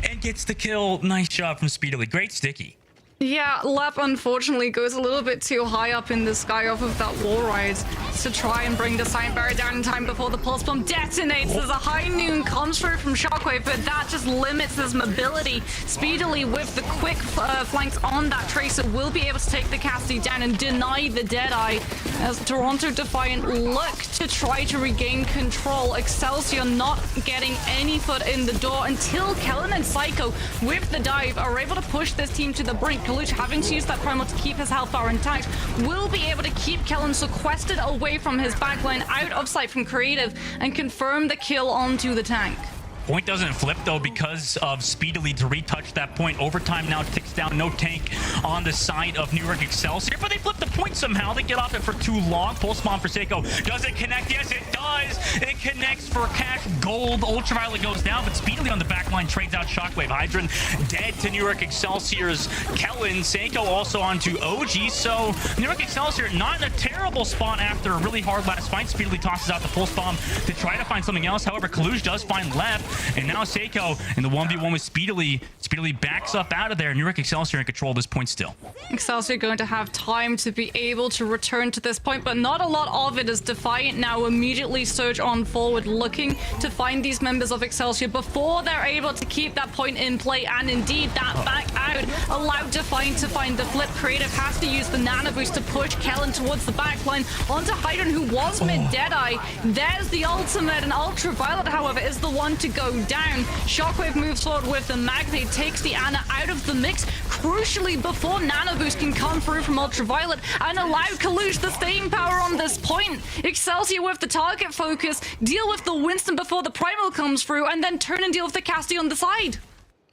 and gets the kill. Nice job from Speedily. Great sticky.
Yeah, Lep unfortunately goes a little bit too high up in the sky off of that wall ride to try and bring the sign barrier down in time before the pulse bomb detonates. As a High Noon comes through from Shockwave, but that just limits his mobility. Speedily with the quick flanks on that Tracer will be able to take the Cassidy down and deny the Deadeye as Toronto Defiant look to try to regain control. Excelsior not getting any foot in the door until Kellen and Psycho with the dive are able to push this team to the brink. Kaluch, having to use that primal to keep his health bar intact, will be able to keep Kellen sequestered away from his backline, out of sight from Creative, and confirm the kill onto the tank.
Point doesn't flip, though, because of Speedily to retouch that point. Overtime now ticks down. No tank on the side of New York Excelsior, but they flip the point somehow. They get off it for too long. Pulse bomb for Seiko. Does it connect? Yes, it does. It connects for cash gold. Ultraviolet goes down, but Speedily on the back line trades out Shockwave. Hydran dead to New York Excelsior's Kellen. Seiko also onto OG, so New York Excelsior not in a terrible spot after a really hard last fight. Speedily tosses out the pulse bomb to try to find something else. However, Kalush does find Lep. And now Seiko in the 1v1 with Speedily. Speedily backs up out of there. New York Excelsior in control of this point still.
Excelsior going to have time to be able to return to this point, but not a lot of it, as Defiant now immediately surge on forward, looking to find these members of Excelsior before they're able to keep that point in play. And indeed, that back out allowed Defiant to find the flip. Creative has to use the nano boost to push Kellen towards the back line onto Hydran, who was mid Deadeye. There's the ultimate, and Ultraviolet, however, is the one to go down. Shockwave moves forward with the Magnet, takes the Ana out of the mix, crucially before Nano Boost can come through from Ultraviolet and allow Kalush the staying power on this point. Excelsior with the target focus, deal with the Winston before the Primal comes through, and then turn and deal with the Cassidy on the side.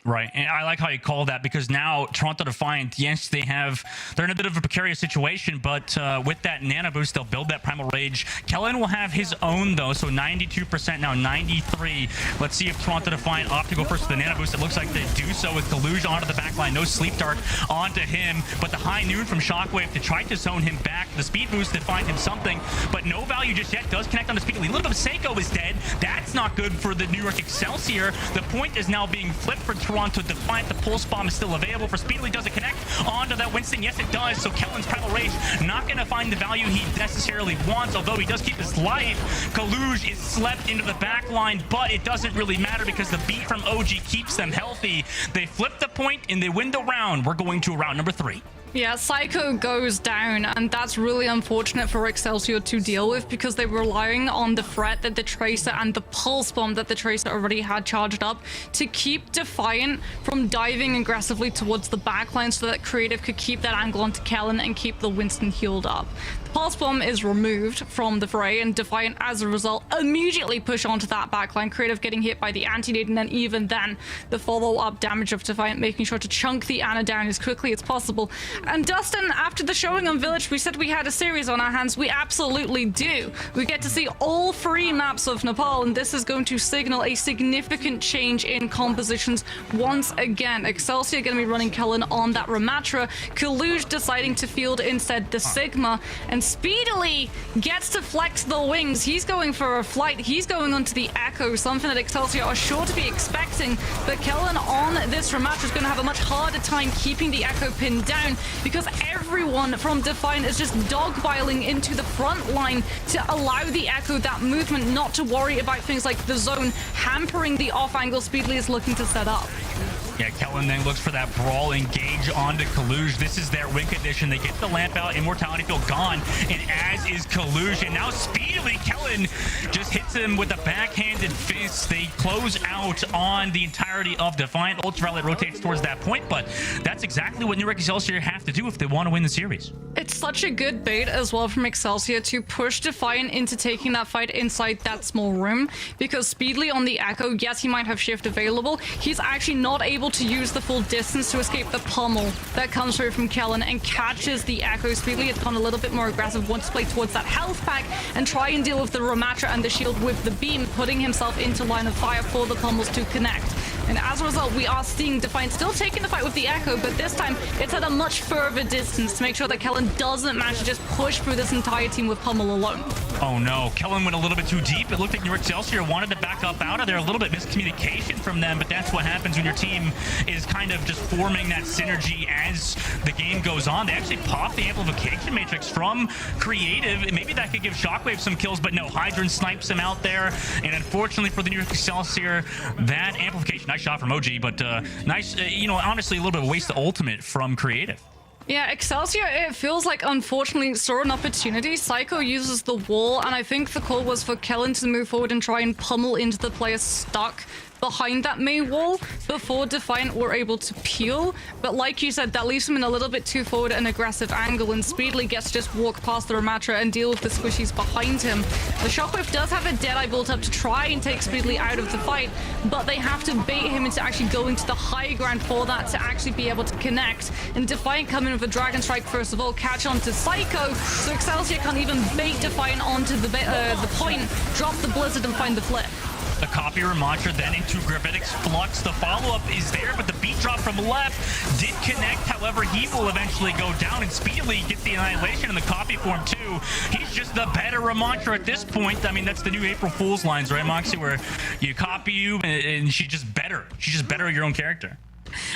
Right, and I like how you call that, because now Toronto Defiant, yes, they're in a bit of a precarious situation, but with that Nano Boost, they'll build that Primal Rage. Kellen will have his own, though, so 92%, now 93. Let's see if Toronto Defiant opt to go first with the Nano Boost. It looks like they do so with Deluge onto the backline. No Sleep Dart onto him, but the High Noon from Shockwave to try to zone him back. The Speed Boost to find him something, but no value just yet. Does connect on the Speedly. A little bit of Seiko is dead. That's not good for the New York Excelsior. The point is now being flipped for Toronto Defiant. The Pulse Bomb is still available for Speedly. Does it connect onto that Winston? Yes, it does. So Kellen's Primal Rage not going to find the value he necessarily wants, although he does keep his life. Kaluge is slept into the back line, but it doesn't really matter because the beat from OG keeps them healthy. They flip the point and they win the round. We're going to round number 3.
Yeah, Psycho goes down, and that's really unfortunate for Excelsior to deal with because they were relying on the threat that the Tracer and the Pulse Bomb that the Tracer already had charged up to keep Defiant from diving aggressively towards the backline so that Creative could keep that angle onto Kellen and keep the Winston healed up. The Pulse Bomb is removed from the fray, and Defiant, as a result, immediately push onto that backline. Creative getting hit by the Anti-Nade, and then even then, the follow-up damage of Defiant, making sure to chunk the Ana down as quickly as possible. And Dustin, after the showing on Village, we said we had a series on our hands. We absolutely do. We get to see all 3 maps of Nepal, and this is going to signal a significant change in compositions once again. Excelsior going to be running Kellen on that Ramatra. Kaluge deciding to field instead the Sigma, and Speedily gets to flex the wings. He's going for a flight. He's going onto the Echo, something that Excelsior are sure to be expecting, but Kellen on this Ramatra is going to have a much harder time keeping the Echo pinned down, because everyone from Defiant is just dogpiling into the front line to allow the Echo that movement, not to worry about things like the zone hampering the off-angle Speedly is looking to set up.
Yeah, Kellen then looks for that Brawl engage onto Kaluge. This is their win condition. They get the lamp out, Immortality Field gone, and as is Kaluge. And now speedily, Kellen just hits him with a backhanded fist. They close out on the entirety of Defiant. Ultraviolet rotates towards that point, but that's exactly what New York Excelsior have to do if they want to win the series.
It's such a good bait as well from Excelsior to push Defiant into taking that fight inside that small room, because Speedly on the Echo, yes, he might have shift available. He's actually not able to use the full distance to escape the pummel that comes through from Kellen and catches the Echo. Speedly has gone a little bit more aggressive, wants to play towards that health pack and try and deal with the Ramatra and the shield with the beam, putting himself into line of fire for the pummels to connect. And as a result, we are seeing Defiant still taking the fight with the Echo, but this time it's at a much further distance to make sure that Kellen doesn't manage to just push through this entire team with pummel alone.
Oh no, Kellen went a little bit too deep. It looked like New York Excelsior wanted to back up out of there. A little bit miscommunication from them, but that's what happens when your team is kind of just forming that synergy as the game goes on. They actually popped the amplification matrix from Creative. Maybe that could give Shockwave some kills, but no, Hydrant snipes him out there. And unfortunately for the New York Excelsior, that amplification, nice shot from OG, but nice, honestly, a little bit of a waste of ultimate from Creative.
Yeah, Excelsior, it feels like, unfortunately, saw an opportunity. Psycho uses the wall, and I think the call was for Kellen to move forward and try and pummel into the player stuck behind that main wall before Defiant were able to peel. But like you said, that leaves him in a little bit too forward and aggressive angle, and Speedily gets to just walk past the Ramatra and deal with the squishies behind him. The Shockwave does have a Deadeye built up to try and take Speedily out of the fight, but they have to bait him into actually going to the high ground for that to actually be able to connect. And Defiant coming with a Dragon Strike first of all, catch on to Psycho, so Excelsior can't even bait Defiant onto the point, drop the Blizzard and find the flip.
The copy Ramatra then into Gravitic's Flux. The follow-up is there, but the beat drop from left did connect. However, he will eventually go down and speedily get the annihilation in the copy form too. He's just the better Ramatra at this point. I mean, that's the new April Fool's lines, right, Moxie, where you copy you and she's just better. She's just better at your own character.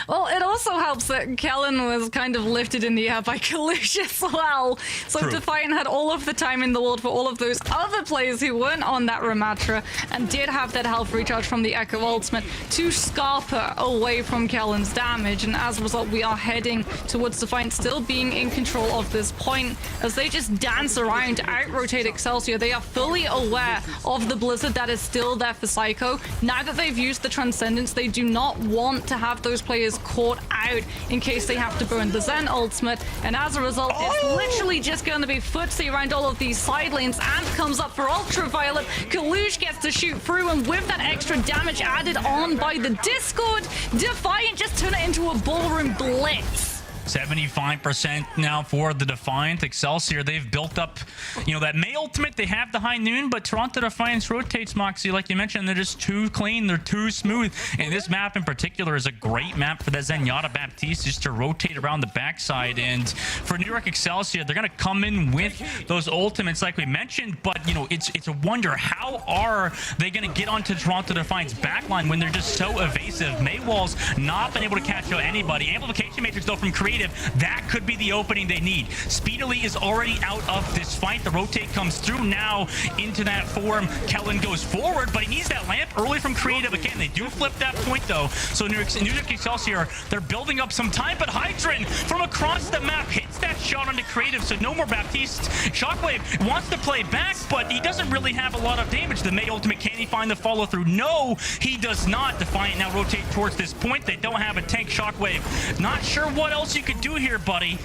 Well, it also helps that Kellen was kind of lifted in the air by Kalush as well. So
True.
Defiant had all of the time in the world for all of those other players who weren't on that Ramatra and did have that health recharge from the Echo Ultimate to scarper away from Kellen's damage. And as a result, we are heading towards Defiant still being in control of this point as they just dance around, out-rotate Excelsior. They are fully aware of the Blizzard that is still there for Psycho. Now that they've used the Transcendence, they do not want to have those players caught out in case they have to burn the Zen ultimate. And as a result, it's literally just going to be footsie around all of these side lanes. Ant comes up for Ultraviolet. Kalush gets to shoot through, and with that extra damage added on by the Discord, Defiant just turn it into a ballroom blitz.
75% now for the Defiant. Excelsior, they've built up, that May ultimate. They have the high noon, but Toronto Defiance rotates, Moxie. Like you mentioned, they're just too clean. They're too smooth. And this map in particular is a great map for the Zenyatta Baptiste just to rotate around the backside. And for New York Excelsior, they're going to come in with those ultimates like we mentioned. But, it's a wonder, how are they going to get onto Toronto Defiance backline when they're just so evasive? Maywall's not been able to catch out anybody. Amplification Matrix, though, from Creative, that could be the opening they need. Speedily is already out of this fight. The rotate comes through now into that form. Kellen goes forward, but he needs that lamp early from Creative. Again, they do flip that point, though. So New York Excelsior, they're building up some time, but Hydran from across the map hits that shot onto Creative, so no more Baptiste. Shockwave wants to play back, but he doesn't really have a lot of damage. The May ultimate, can he find the follow-through? No, he does not. Defiant now rotate towards this point. They don't have a tank. Shockwave, not sure what else you could do here, buddy.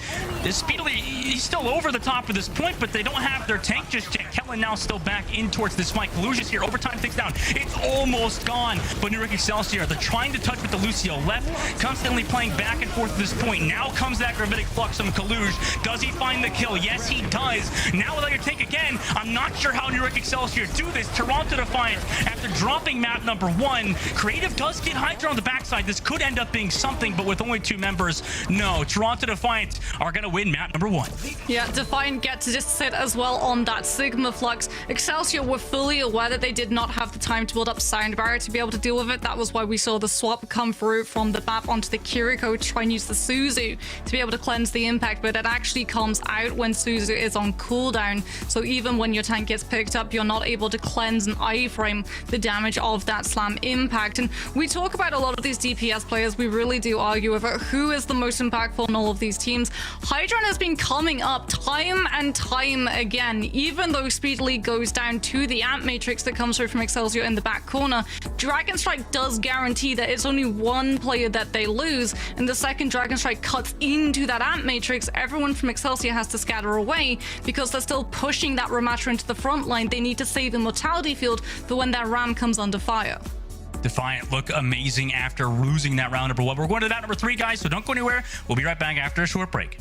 Speedily, he's still over the top of this point, but they don't have their tank just yet. Kellen now still back in towards this fight. Kalush here. Overtime takes down. It's almost gone, but New York Excelsior, they're trying to touch with the Lucio left, constantly playing back and forth at this point. Now comes that Gravitic Flux from Kalush. Does he find the kill? Yes, he does. Now without your tank again, I'm not sure how New York Excelsior do this. Toronto Defiant, after dropping map number 1, Creative does get Hydra on the backside. This could end up being something, but with only 2 members, no. Toronto Defiant are going to win map number 1.
Yeah, Defiant get to just sit as well on that Sigma Flux. Excelsior were fully aware that they did not have the time to build up Sound Barrier to be able to deal with it. That was why we saw the swap come through from the map onto the Kiriko to try and use the Suzu to be able to cleanse the impact, but it actually comes out when Suzu is on cooldown. So even when your tank gets picked up, you're not able to cleanse and iframe the damage of that slam impact. And we talk about a lot of these DPS players. We really do argue over who is the most impactful in all of these teams. Hydran has been coming up time and time again, even though Speedily goes down to the Amp Matrix that comes through from Excelsior in the back corner. Dragon Strike does guarantee that it's only one player that they lose, and the second Dragon Strike cuts into that Amp Matrix, everyone from Excelsior has to scatter away because they're still pushing that Ramatra into the front line. They need to save Immortality Field for when that Ram comes under fire.
Defiant look amazing after losing that round number 1. We're going to that number 3, guys, so don't go anywhere. We'll be right back after a short break.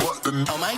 what the oh my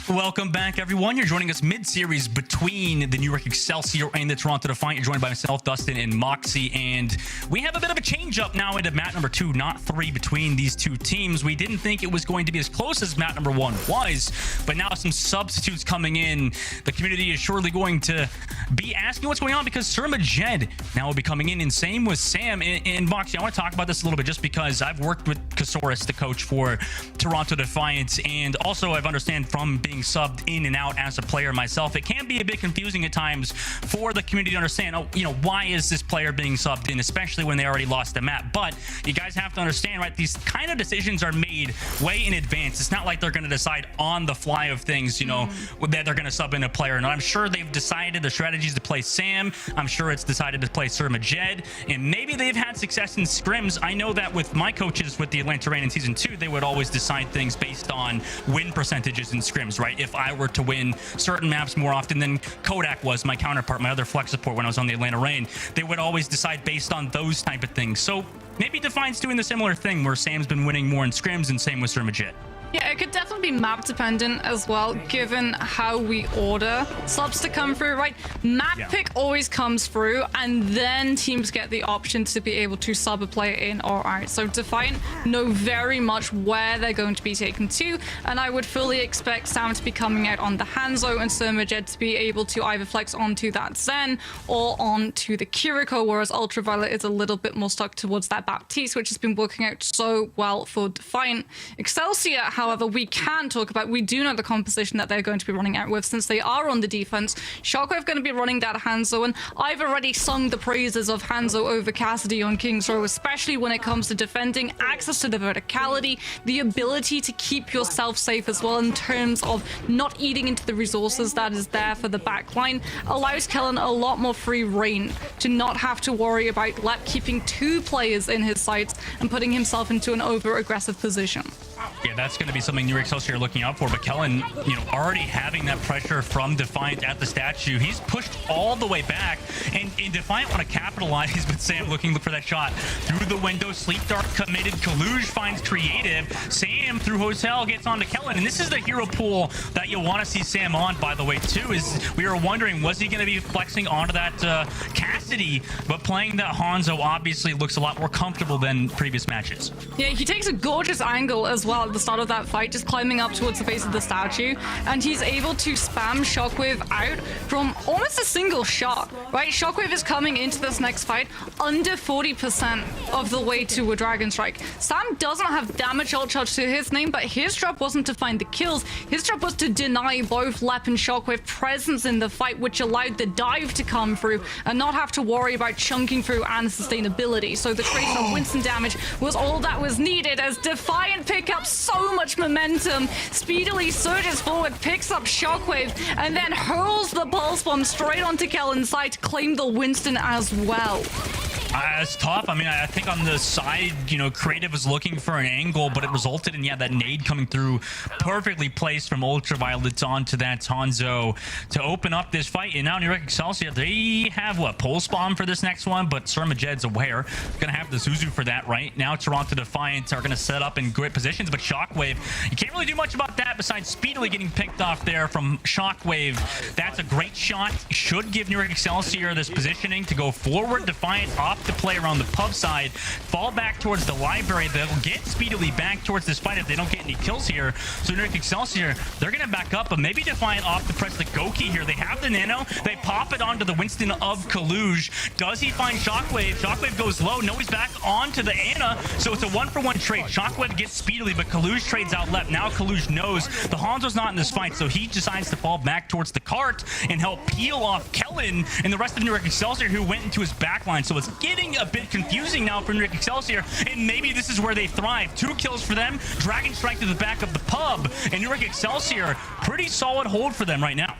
Welcome back, everyone. You're joining us mid-series between the New York Excelsior and the Toronto Defiant. You're joined by myself, Dustin, and Moxie, and we have a bit of a change-up now into map number 2, not 3, between these two teams. We didn't think it was going to be as close as map number 1 was, but now some substitutes coming in. The community is surely going to be asking what's going on because Surma Jed now will be coming in, and same with Sam. And Moxie, I want to talk about this a little bit just because I've worked with Kasoris, the coach for Toronto Defiant, and also I've understand from being subbed in and out as a player myself, it can be a bit confusing at times for the community to understand, why is this player being subbed in, especially when they already lost the map. But you guys have to understand, right, these kind of decisions are made way in advance. It's not like they're going to decide on the fly of things, that they're going to sub in a player. And I'm sure they've decided the strategies to play Sam. I'm sure it's decided to play Surma Jed, and maybe they've had success in scrims. I know that with my coaches with the Atlanta Reign in Season 2, they would always decide things based on win percentages in scrims, right? If I were to win certain maps more often than Kodak was, my counterpart, my other flex support when I was on the Atlanta Reign, they would always decide based on those type of things. So maybe Defiant's doing the similar thing where Sam's been winning more in scrims and same with Surma Jed.
Yeah, it could definitely be map dependent as well, given how we order subs to come through, right? Map pick always comes through, and then teams get the option to be able to sub a player in or out. So Defiant know very much where they're going to be taken to, and I would fully expect Sam to be coming out on the Hanzo and Surma Jed to be able to either flex onto that Zen or onto the Kiriko, whereas Ultraviolet is a little bit more stuck towards that Baptiste, which has been working out so well for Defiant. Excelsior, however, we can talk about, we do know the composition that they're going to be running out with since they are on the defense. Shockwave going to be running that Hanzo, and I've already sung the praises of Hanzo over Cassidy on King's Row, especially when it comes to defending, access to the verticality, the ability to keep yourself safe as well in terms of not eating into the resources that is there for the backline, allows Kellen a lot more free reign to not have to worry about Lep keeping 2 players in his sights and putting himself into an over-aggressive position.
Yeah, that's going to be something New York Excelsior are looking out for. But Kellen, already having that pressure from Defiant at the statue, he's pushed all the way back. And Defiant want to capitalize with Sam looking for that shot through the window. Sleep Dart committed. Kaluj finds creative. Sam through Hotel gets onto Kellen. And this is the hero pool that you want to see Sam on, by the way, too. Is we were wondering, was he going to be flexing onto that Cassidy? But playing that Hanzo obviously looks a lot more comfortable than previous matches.
Yeah, he takes a gorgeous angle as well at the start of that fight, just climbing up towards the base of the statue, and he's able to spam Shockwave out from almost a single shot, right? Shockwave is coming into this next fight under 40% of the way to a Dragon Strike. Sam doesn't have damage ult charge to his name, but his job wasn't to find the kills. His job was to deny both Lep and Shockwave presence in the fight, which allowed the dive to come through and not have to worry about chunking through and sustainability. So the trace of Winston damage was all that was needed as Defiant pick up so much momentum, speedily surges forward, picks up Shockwave, and then hurls the Pulse Bomb straight onto Kellen's side to claim the Winston as well.
It's tough. I mean, I think on the side, Creative was looking for an angle, but it resulted in, that nade coming through perfectly placed from Ultraviolet onto that Hanzo to open up this fight. And now New York Excelsior, they have, Pulse Bomb for this next one, but Surma Jed's aware. Going to have the Zuzu for that right now. Toronto Defiant are going to set up in great positions, but Shockwave, you can't really do much about that besides speedily getting picked off there from Shockwave. That's a great shot. Should give New York Excelsior this positioning to go forward. Defiant off to play around the pub side, fall back towards the library. They'll get speedily back towards this fight if they don't get any kills here. So New York Excelsior, they're going to back up, but maybe Defiant off to press the Goki here. They have the Nano. They pop it onto the Winston of Kaluj. Does he find Shockwave? Shockwave goes low. No, he's back onto the Ana. So it's a 1-for-1 trade. Shockwave gets speedily, but Kaluj trades out left. Now Kaluj knows the Hanzo's not in this fight, so he decides to fall back towards the cart and help peel off Kellen and the rest of New York Excelsior, who went into his backline. So it's getting a bit confusing now for New York Excelsior, and maybe this is where they thrive. 2 kills for them. Dragon Strike to the back of the pub, and New York Excelsior, pretty solid hold for them right now.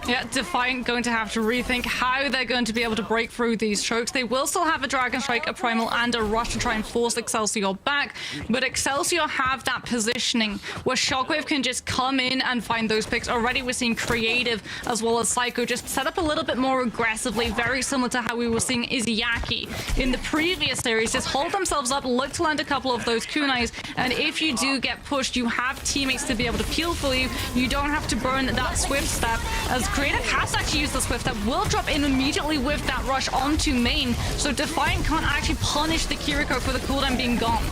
Yeah, Defiant going to have to rethink how they're going to be able to break through these chokes. They will still have a Dragon Strike, a Primal, and a Rush to try and force Excelsior back, but Excelsior have that positioning where Shockwave can just come in and find those picks. Already we're seeing Creative as well as Psycho just set up a little bit more aggressively, very similar to how we were seeing Izayaki in the previous series. Just hold themselves up, look to land a couple of those kunais, and if you do get pushed, you have teammates to be able to peel for you. You don't have to burn that Swift Step, as Creative has actually used the Swift Step, will drop in immediately with that rush onto main, so Defiant can't actually punish the Kiriko for the cooldown being gone.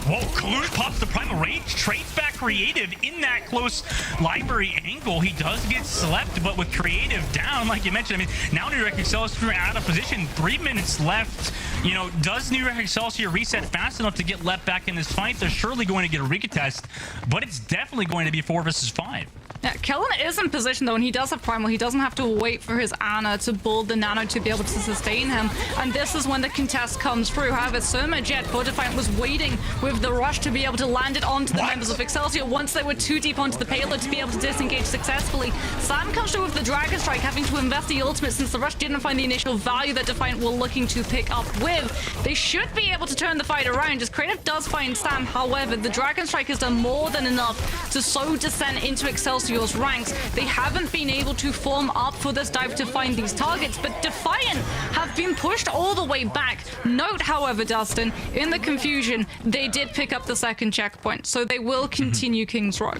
Whoa, Kalush pops the Primal Rage, trades back Creative in that close library angle. He does get slept, but with Creative down, like you mentioned, I mean, now New York Excelsior out of position, 3 minutes left. You know, does New York Excelsior reset fast enough to get left back in this fight? They're surely going to get a recontest, but it's definitely going to be 4 versus 5.
Yeah, Kellen is in position though, and he does have Primal. He doesn't have to wait for his Ana to build the Nano to be able to sustain him. And this is when the contest comes through. However, Surma Jet, Defiant was waiting with the rush to be able to land it onto the members of Excelsior once they were too deep onto the payload to be able to disengage successfully. Sam comes through with the Dragon Strike, having to invest the ultimate since the rush didn't find the initial value that Defiant were looking to pick up with. They should be able to turn the fight around, as Creative does find Sam. However, the Dragon Strike has done more than enough to sow descent into Excelsior's ranks. They haven't been able to form up for this dive to find these targets, but Defiant have been pushed all the way back. Note, however, Dustin, in the confusion, they did pick up the second checkpoint, so they will continue King's Row.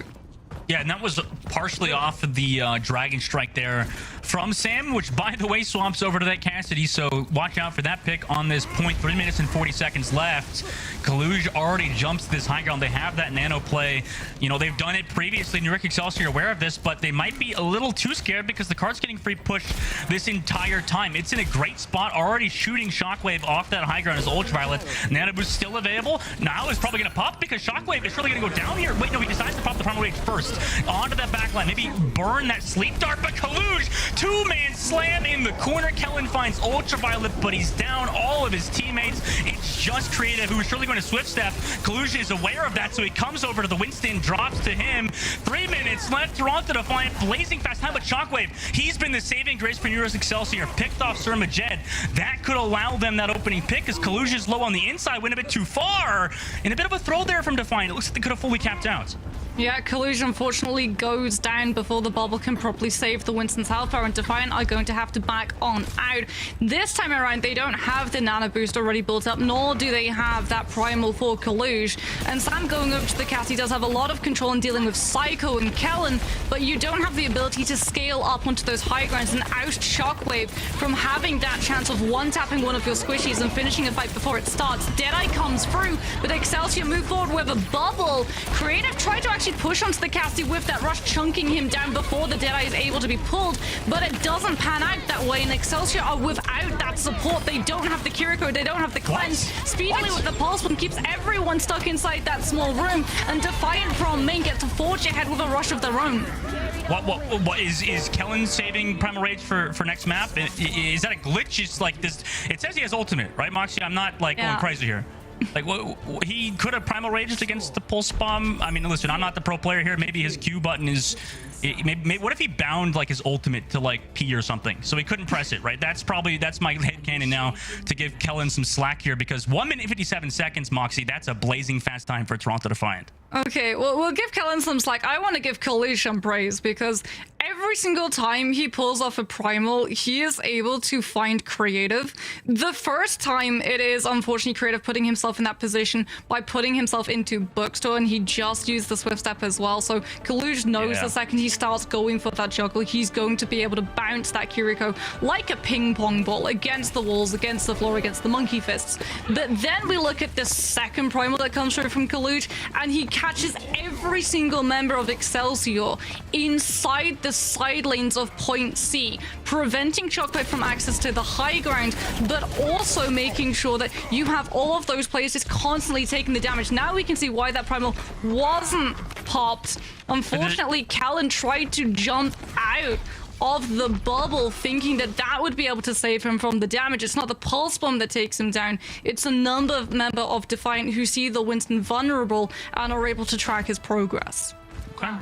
Yeah, and that was partially off of the Dragon Strike there from Sam, which, by the way, swamps over to that Cassidy, so watch out for that pick on this point. 3 minutes and 40 seconds left. Kaluj already jumps this high ground. They have that nano play. You know, they've done it previously. New York Excelsior are aware of this, but they might be a little too scared because the card's getting free push this entire time. It's in a great spot, already shooting Shockwave off that high ground as Ultraviolet. Nano boost still available. Now is probably going to pop because Shockwave is really going to go down here. Wait, no, he decides to pop the Primal Rage first. Onto that backline, maybe burn that sleep dart, but Kaluj, two-man slam in the corner. Kellen finds Ultraviolet, but he's down all of his teammates. It's just Creative who is surely going to Swift Step. Kaluj is aware of that, so he comes over to the Winston, drops to him. 3 minutes left. Toronto Defiant blazing fast time, but Shockwave, he's been the saving grace for New York Excelsior. Picked off Surma Jed. That could allow them that opening pick as Kaluj is low on the inside, went a bit too far. And a bit of a throw there from Defiant. It looks like they could have fully capped out.
Yeah, Collusion unfortunately goes down before the bubble can properly save the Winston's health bar, and Defiant are going to have to back on out. This time around, they don't have the nano boost already built up, nor do they have that primal for Colluge. And Sam going up to the cast, he does have a lot of control in dealing with Psycho and Kellen, but you don't have the ability to scale up onto those high grounds and oust Shockwave from having that chance of one-tapping one of your squishies and finishing a fight before it starts. Deadeye comes through, but Excelsior move forward with a bubble. Creative tried to actually push onto the casty with that rush, chunking him down before the Deadeye is able to be pulled, but it doesn't pan out that way, and Excelsior are without that support. They don't have the Kiriko, they don't have the cleanse. Speedily with the pulse one keeps everyone stuck inside that small room, and Defiant from main get to forge ahead with a rush of their own.
What is Kellen saving Primal Rage for next map? Is that a glitch? It's like this. It says he has ultimate, right, Moxie? I'm not like going crazy here. Like, he could have Primal Raged against the Pulse Bomb. I mean, listen, I'm not the pro player here. Maybe his Q button is... Maybe, what if he bound, like, his ultimate to, like, P or something? So he couldn't press it, right? That's my headcanon now to give Kellen some slack here, because 1 minute 57 seconds, Moxie, that's a blazing fast time for Toronto Defiant.
Okay, well, we'll give Kellen some slack. I want to give Kalish some praise, because every single time he pulls off a primal, he is able to find Creative. The first time, it is unfortunately Creative putting himself in that position by putting himself into Bookstore, and he just used the Swift Step as well. So Kaluj knows the second he starts going for that juggle, he's going to be able to bounce that Kiriko like a ping pong ball against the walls, against the floor, against the monkey fists. But then we look at the second primal that comes through from Kaluj, and he catches every single member of Excelsior inside the side lanes of Point C, preventing Shockwave from access to the high ground, but also making sure that you have all of those players just constantly taking the damage. Now we can see why that primal wasn't popped. Unfortunately, Callan tried to jump out of the bubble thinking that that would be able to save him from the damage. It's not the pulse bomb that takes him down, it's a member of Defiant who see the Winston vulnerable and are able to track his progress.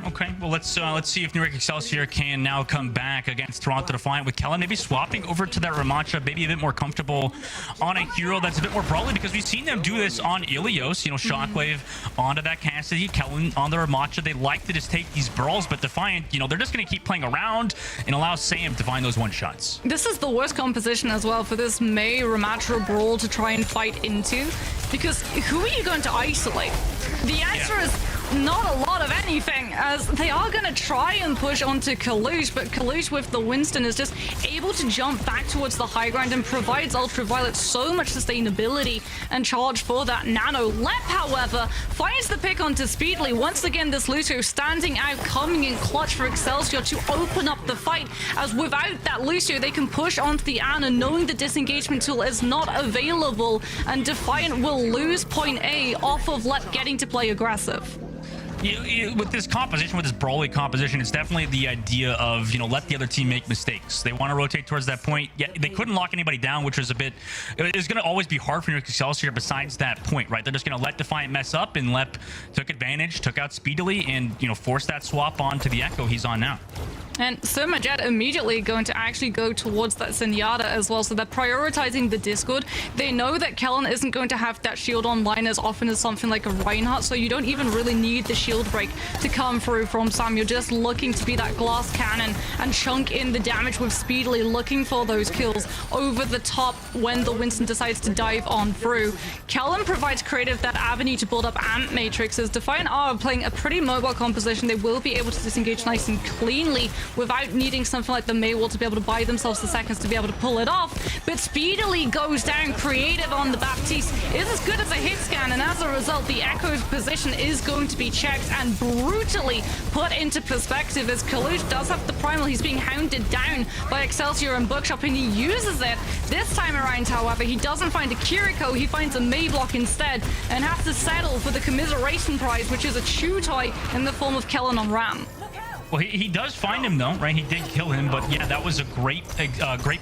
Okay. Well, let's see if New York Excelsior can now come back against Toronto Defiant with Kellen maybe swapping over to that Ramatcha, maybe a bit more comfortable on a hero that's a bit more brawly, because we've seen them do this on Ilios. You know, Shockwave onto that Cassidy, Kellen on the Ramatcha. They like to just take these brawls, but Defiant, you know, they're just going to keep playing around and allow Sam to find those one shots.
This is the worst composition as well for this Mei Ramattra brawl to try and fight into, because who are you going to isolate? The answer is not a lot of anything, as they are going to try and push onto Kalush, but Kalush with the Winston is just able to jump back towards the high ground and provides Ultraviolet so much sustainability and charge for that Nano. Lep, however, finds the pick onto Speedly. Once again, this Lucio standing out, coming in clutch for Excelsior to open up the fight, as without that Lucio, they can push onto the Ana, knowing the disengagement tool is not available, and Defiant will lose point A off of Lep getting to play aggressive.
With this composition, with this brawly composition, it's definitely the idea of, you know, let the other team make mistakes. They want to rotate towards that point. Yeah, they couldn't lock anybody down, which was a bit... It's going to always be hard for New York Excelsior besides that point, right? They're just going to let Defiant mess up, and Lep took advantage, took out Speedily, and, you know, forced that swap onto the Echo he's on now.
And Surmajet immediately going to actually go towards that Zenyatta as well, so they're prioritizing the Discord. They know that Kellen isn't going to have that shield online as often as something like a Reinhardt, so you don't even really need the shield break to come through from Sam. You're just looking to be that glass cannon and chunk in the damage with Speedily, looking for those kills over the top when the Winston decides to dive on through. Kellen provides creative that avenue to build up amp matrices. Defiant are playing a pretty mobile composition. They will be able to disengage nice and cleanly without needing something like the Maywall to be able to buy themselves the seconds to be able to pull it off. But Speedily goes down. Creative on the Baptiste is as good as a hit scan, and as a result, the Echo's position is going to be checked and brutally put into perspective, as Kalush does have the primal. He's being hounded down by Excelsior and Bookshop, and he uses it. This time around, however, he doesn't find a Kiriko, he finds a Mayblock instead, and has to settle for the commiseration prize, which is a chew toy in the form of Kellen on Ram.
Well, he does find him, though, right? He did kill him, but yeah, that was a great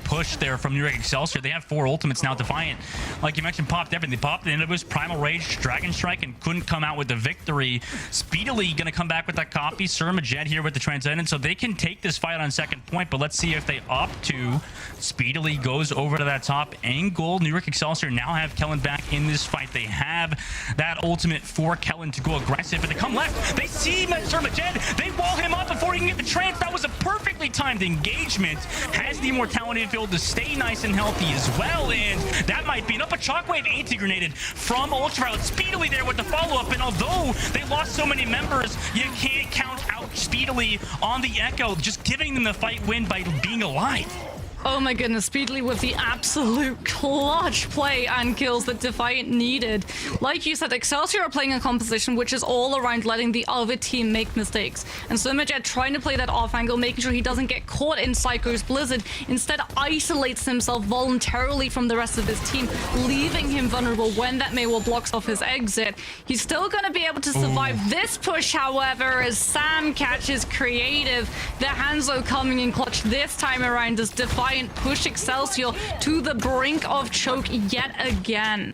push there from New York Excelsior. They have 4 ultimates now. Defiant, like you mentioned, popped everything. They popped into his Primal Rage, Dragon Strike, and couldn't come out with the victory. Speedily going to come back with that copy. Surmajet here with the Transcendent, so they can take this fight on second point, but let's see if they opt to. Speedily goes over to that top angle. New York Excelsior now have Kellen back in this fight. They have that ultimate for Kellen to go aggressive, but they come left. They see Surmajet. They wall him up before he can get the trance. That was a perfectly timed engagement. Has the immortality field to stay nice and healthy as well, and that might be enough. A Shockwave anti-grenaded from Ultraviolet. Speedily there with the follow-up, and although they lost so many members, you can't count out Speedily on the Echo, just giving them the fight win by being alive.
Oh my goodness, Speedily with the absolute clutch play and kills that Defiant needed. Like you said, Excelsior are playing a composition which is all around letting the other team make mistakes. And Surmajet trying to play that off angle, making sure he doesn't get caught in Psycho's Blizzard, instead isolates himself voluntarily from the rest of his team, leaving him vulnerable when that Maywall blocks off his exit. He's still going to be able to survive this push, however, as Sam catches creative. The Hanzo coming in clutch this time around as Defiant push Excelsior to the brink of choke yet again.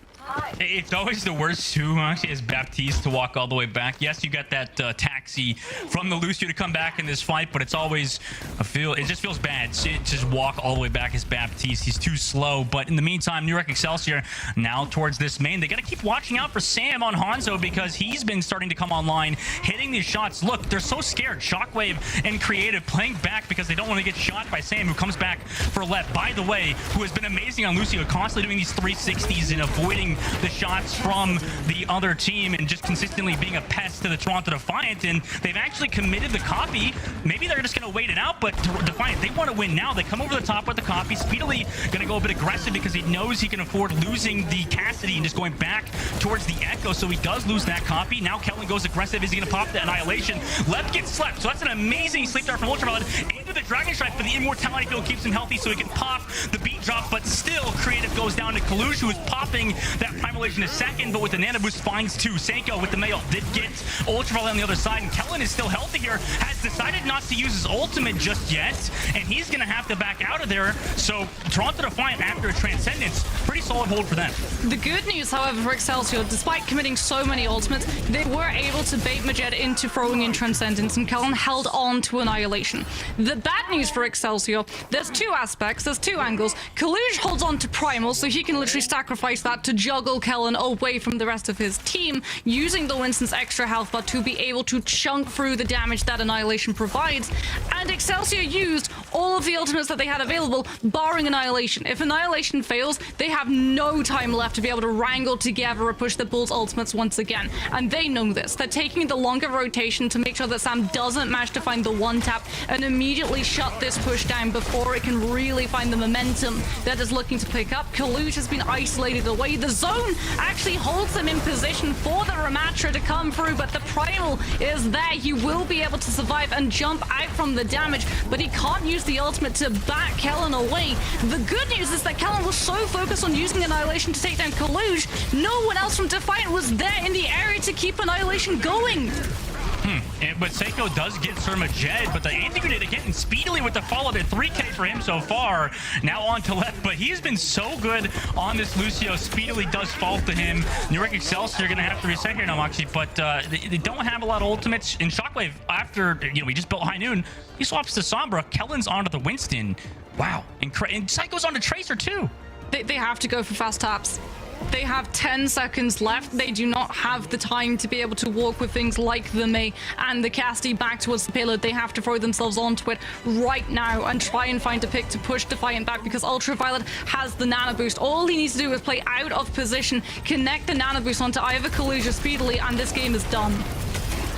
It's always the worst too, actually, as Baptiste to walk all the way back. Yes, you got that taxi from the Lucio to come back in this fight, but it's always it just feels bad to just walk all the way back as Baptiste. He's too slow. But in the meantime, New York Excelsior now towards this main. They got to keep watching out for Sam on Hanzo, because he's been starting to come online, hitting these shots. Look, they're so scared. Shockwave and Creative playing back because they don't want to get shot by Sam, who comes back for Lep, by the way, who has been amazing on Lucio, constantly doing these 360s and avoiding the shots from the other team and just consistently being a pest to the Toronto Defiant. And they've actually committed the copy. Maybe they're just going to wait it out, but Defiant, they want to win now. They come over the top with the copy. Speedily going to go a bit aggressive because he knows he can afford losing the Cassidy and just going back towards the Echo, so he does lose that copy. Now Kellen goes aggressive. Is he going to pop the Annihilation? Lep gets slept, so that's an amazing sleep dart from Ultraviolet into the Dragon Strike, but the immortality field keeps him healthy so he can pop the beat drop, but still Creative goes down to Kalush, who is popping that Primalation in a second, but with the Nano Boost finds 2. Senko with the Mail did get Ultraviolet on the other side, and Kellen is still healthy. Peralta here has decided not to use his ultimate just yet, and he's going to have to back out of there. So Toronto Defiant, after a Transcendence, pretty solid hold for them.
The good news, however, for Excelsior, despite committing so many ultimates, they were able to bait Majed into throwing in Transcendence, and Kellen held on to Annihilation. The bad news for Excelsior, there's two aspects, there's two angles. Kaluj holds on to Primal, so he can literally sacrifice that to juggle Kellen away from the rest of his team, using the Winston's extra health bar to be able to chunk through the damage that Annihilation provides. And Excelsior used all of the ultimates that they had available, barring Annihilation. If Annihilation fails, they have no time left to be able to wrangle together or push the Bulls' ultimates once again. And they know this. They're taking the longer rotation to make sure that Sam doesn't manage to find the one tap and immediately shut this push down before it can really find the momentum that is looking to pick up. Kaluj has been isolated away. The zone actually holds them in position for the Ramatra to come through, but the Primal is there. He will be able to survive and jump out from the damage, but he can't use the ultimate to back Kellen away. The good news is that Kellen was so focused on using Annihilation to take down Kaluj, no one else from Defiant was there in the area to keep Annihilation going.
But Seiko does get Sir Majed, but the anti-grenade again speedily with the follow to 3K for him so far. Now on to left, but he's been so good on this Lucio. Speedily does fall to him. New York Excelsior going to have to reset here now, Moxie, but they don't have a lot of ultimates. In Shockwave, after we just built High Noon, he swaps to Sombra. Kellen's onto the Winston. Wow. And Psycho's on the Tracer too.
They have to go for fast taps. They have 10 seconds left. They do not have the time to be able to walk with things like the Mei and the Casty back towards the payload. They have to throw themselves onto it right now and try and find a pick to push Defiant back, because Ultraviolet has the nano boost. All he needs to do is play out of position, connect the nano boost onto either Kaluja speedily, and this game is done.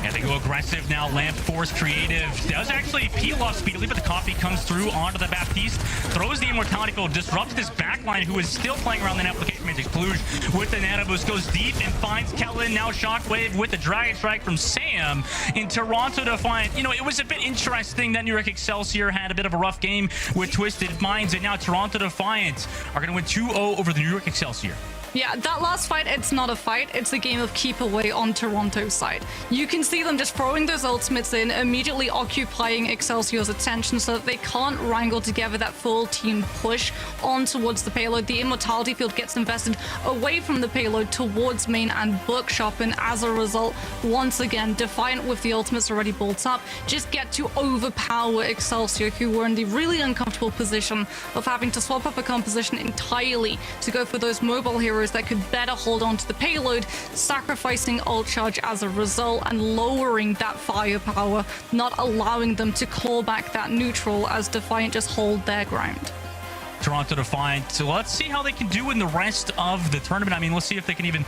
Yeah, they go aggressive now. Lamp Force Creative does actually peel off speedily, but the coffee comes through onto the Baptiste, throws the Immortality Field, disrupts this backline who is still playing around the application. Magic Kaluj with the Nano Boost goes deep and finds Kellen. Now Shockwave with the Dragon Strike from Sam in Toronto Defiant. It was a bit interesting that New York Excelsior had a bit of a rough game with Twisted Minds, and now Toronto Defiant are going to win 2-0 over the New York Excelsior.
Yeah, that last fight, it's not a fight. It's a game of keep away on Toronto's side. You can see them just throwing those ultimates in, immediately occupying Excelsior's attention so that they can't wrangle together that full team push on towards the payload. The Immortality Field gets invested away from the payload towards main and bookshop, and as a result, once again, Defiant with the ultimates already built up, just get to overpower Excelsior, who were in the really uncomfortable position of having to swap up a composition entirely to go for those mobile heroes that could better hold on to the payload, sacrificing ult charge as a result and lowering that firepower, not allowing them to claw back that neutral as Defiant just hold their ground.
Toronto Defiant. So let's see how they can do in the rest of the tournament. I mean, let's see if they can even...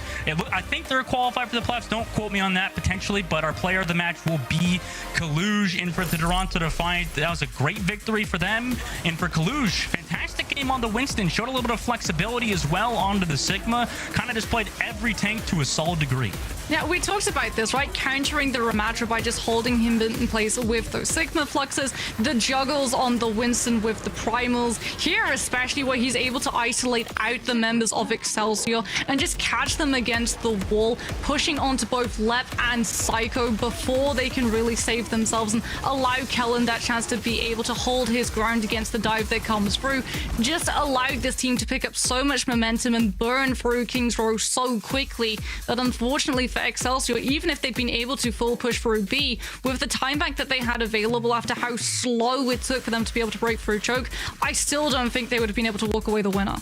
I think they're qualified for the playoffs. Don't quote me on that, potentially, but our player of the match will be Kaluj in for the Toronto Defiant. That was a great victory for them. And for Kaluj, fantastic game on the Winston. Showed a little bit of flexibility as well onto the Sigma. Kind of displayed every tank to a solid degree.
Yeah, we talked about this, right? Countering the Ramatra by just holding him in place with those Sigma Fluxes, the juggles on the Winston with the Primals. Here, especially, where he's able to isolate out the members of Excelsior and just catch them against the wall, pushing onto both Lep and Psycho before they can really save themselves and allow Kellen that chance to be able to hold his ground against the dive that comes through. Just allowed this team to pick up so much momentum and burn through King's Row so quickly that unfortunately for Excelsior, even if they'd been able to full push through B, with the time bank that they had available after how slow it took for them to be able to break through choke, I still don't think they would have been able to walk away the winner.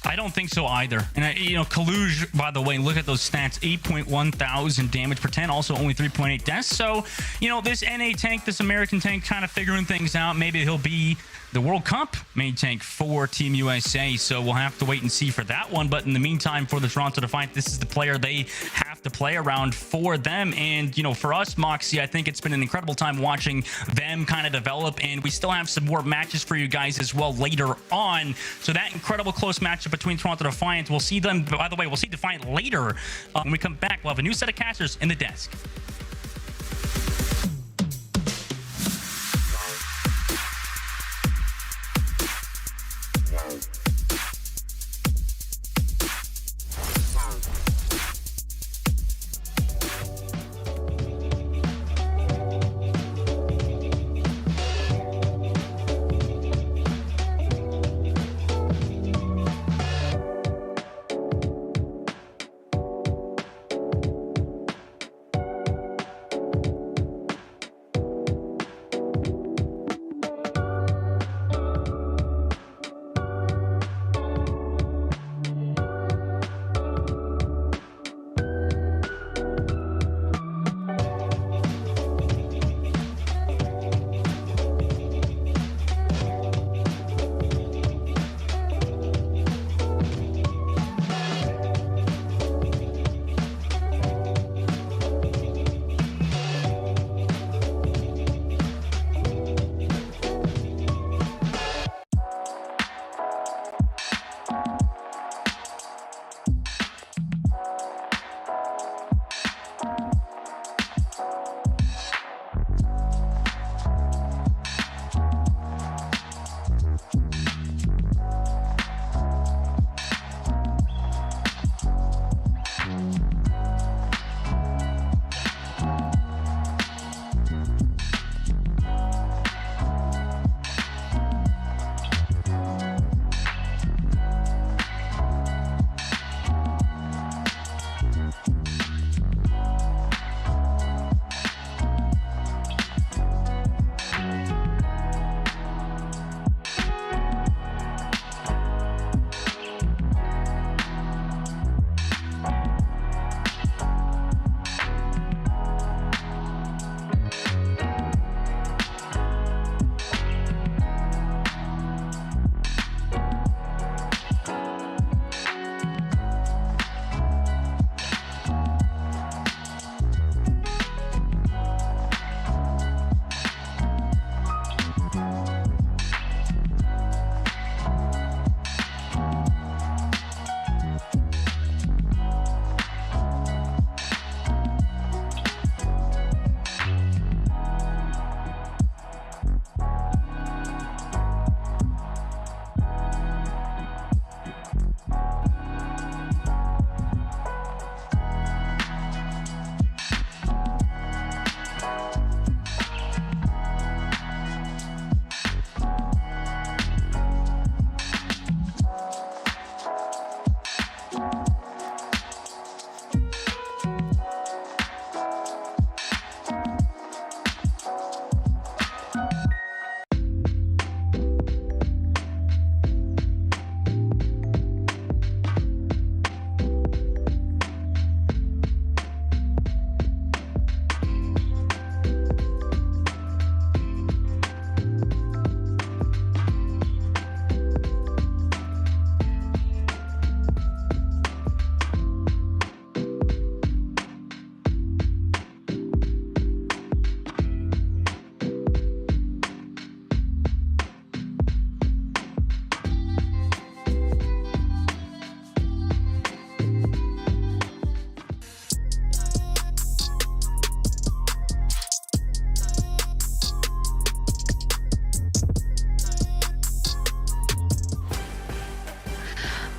I don't think so either. And, Kaluj, by the way, look at those stats. 8.1 thousand damage per 10, also only 3.8 deaths. So, this NA tank, this American tank, kind of figuring things out. Maybe he'll be the World Cup main tank for Team USA. So we'll have to wait and see for that one. But in the meantime, for the Toronto Defiant, this is the player they have to play around for them. And, for us, Moxie, I think it's been an incredible time watching them kind of develop. And we still have some more matches for you guys as well later on. So that incredible close matchup between Toronto Defiant, we'll see them. By the way, we'll see Defiant later. When we come back, we'll have a new set of casters in the desk.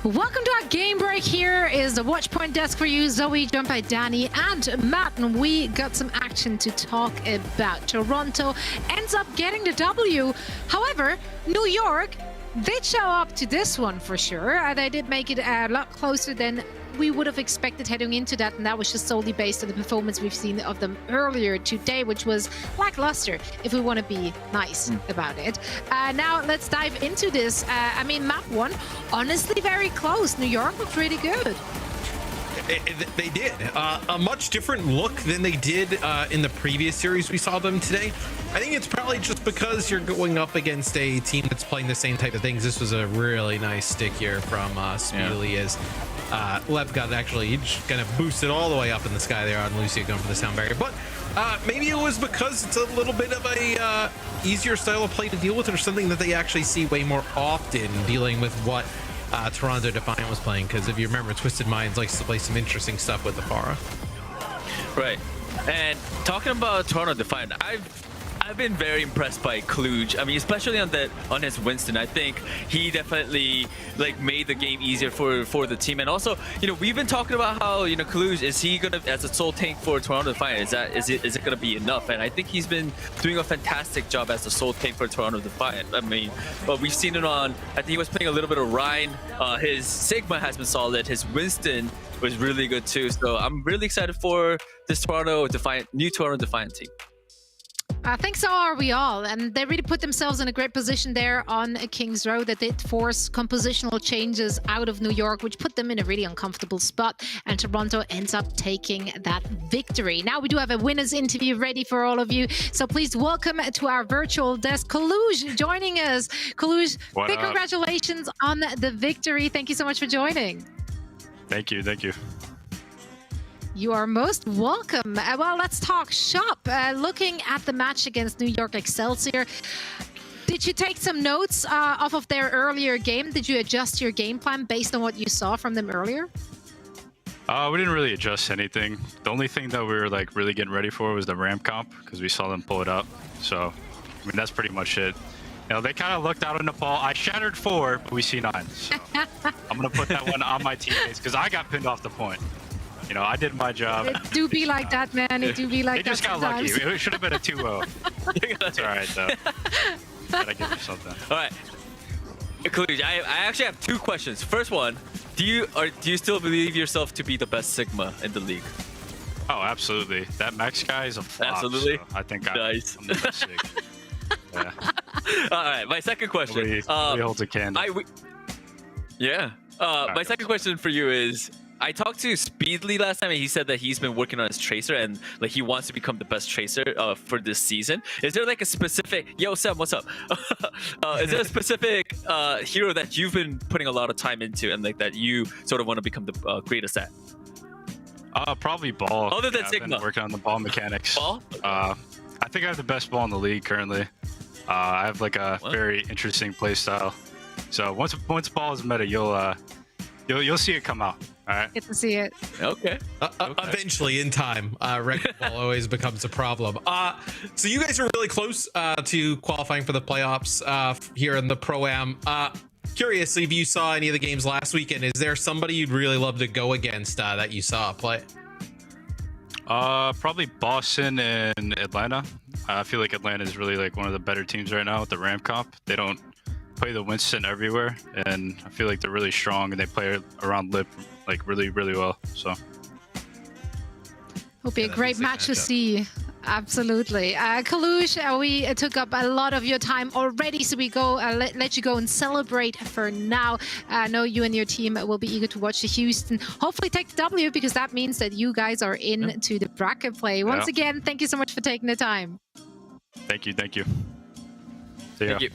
Welcome to our game break. Here is the watch point desk for you, Zoe, joined by Danny and Matt, and we got some action to talk about. Toronto ends up getting the W. However, New York did show up to this one for sure. They did make it a lot closer than we would have expected heading into that, and that was just solely based on the performance we've seen of them earlier today, which was lackluster, if we want to be nice about it. Now let's dive into this. I mean, map one, honestly very close. New York looked really good.
They did a much different look than they did in the previous series we saw them today. I think it's probably just because you're going up against a team that's playing the same type of things. This was a really nice stick here from Speedily as Lev got actually kind of boosted all the way up in the sky there on Lucia going for the sound barrier. But maybe it was because it's a little bit of a easier style of play to deal with, or something that they actually see way more often dealing with what Toronto Defiant was playing. Because if you remember, Twisted Minds likes to play some interesting stuff with the Pharah.
Right. And talking about Toronto Defiant, I've been very impressed by Kluge. I mean, especially on his Winston. I think he definitely made the game easier for the team. And also, we've been talking about how Kluge, is he gonna, as a sole tank for Toronto Defiant, is it gonna be enough? And I think he's been doing a fantastic job as a sole tank for Toronto Defiant. I mean, but we've seen it on, I think he was playing a little bit of Rhine. His Sigma has been solid. His Winston was really good too. So I'm really excited for this new Toronto Defiant team.
I think so are we all, and they really put themselves in a great position there on King's Road. That did force compositional changes out of New York, which put them in a really uncomfortable spot, and Toronto ends up taking that victory. Now we do have a winner's interview ready for all of you, so please welcome to our virtual desk Kaluj joining us. Kaluj, big congratulations on the victory. Thank you so much for joining.
Thank you.
You are most welcome. Well, let's talk shop. Looking at the match against New York Excelsior, did you take some notes off of their earlier game? Did you adjust your game plan based on what you saw from them earlier?
We didn't really adjust anything. The only thing that we were really getting ready for was the ramp comp, because we saw them pull it up. So, I mean, that's pretty much it. They kind of looked out on Nepal. I shattered 4, but we see 9. So I'm going to put that one on my teammates, because I got pinned off the point. I did my job.
It do be like that, man. It do be like that.
They just got
sometimes.
lucky. It should have been a 2-0. That's all right, though. Gotta give you something.
All right. Kluge, I actually have 2 questions. First one, do you still believe yourself to be the best Sigma in the league?
Oh, absolutely. That Max guy is a flop.
Absolutely.
So I think
nice.
I'm the best Sig. Yeah.
All right. My second question.
Nobody holds a candle.
My second question for you is, I talked to Speedly last time, and he said that he's been working on his tracer, and he wants to become the best tracer for this season. Is there a specific... Yo, Sam, what's up? Is there a specific hero that you've been putting a lot of time into, and that you sort of want to become the greatest at?
Probably ball.
Other than Sigma.
I've been working on the ball mechanics.
Ball?
I think I have the best ball in the league currently. I have a very interesting play style. So once ball is meta, you'll see it come out. All right.
Get to see it.
Okay.
Eventually, in time, record ball always becomes a problem. So you guys are really close to qualifying for the playoffs here in the Pro-Am. Curious if you saw any of the games last weekend. Is there somebody you'd really love to go against that you saw play?
Probably Boston and Atlanta. I feel like Atlanta is really one of the better teams right now with the ramp comp. They don't play the Winston everywhere, and I feel like they're really strong, and they play around Lip really, really well. So
will be a great match to see. Absolutely. Kalush, we took up a lot of your time already, so we go let you go and celebrate for now. I know you and your team will be eager to watch the Houston hopefully take the W, because that means that you guys are into the bracket play. Once again, thank you so much for taking the time.
Thank you. See ya.
Thank you.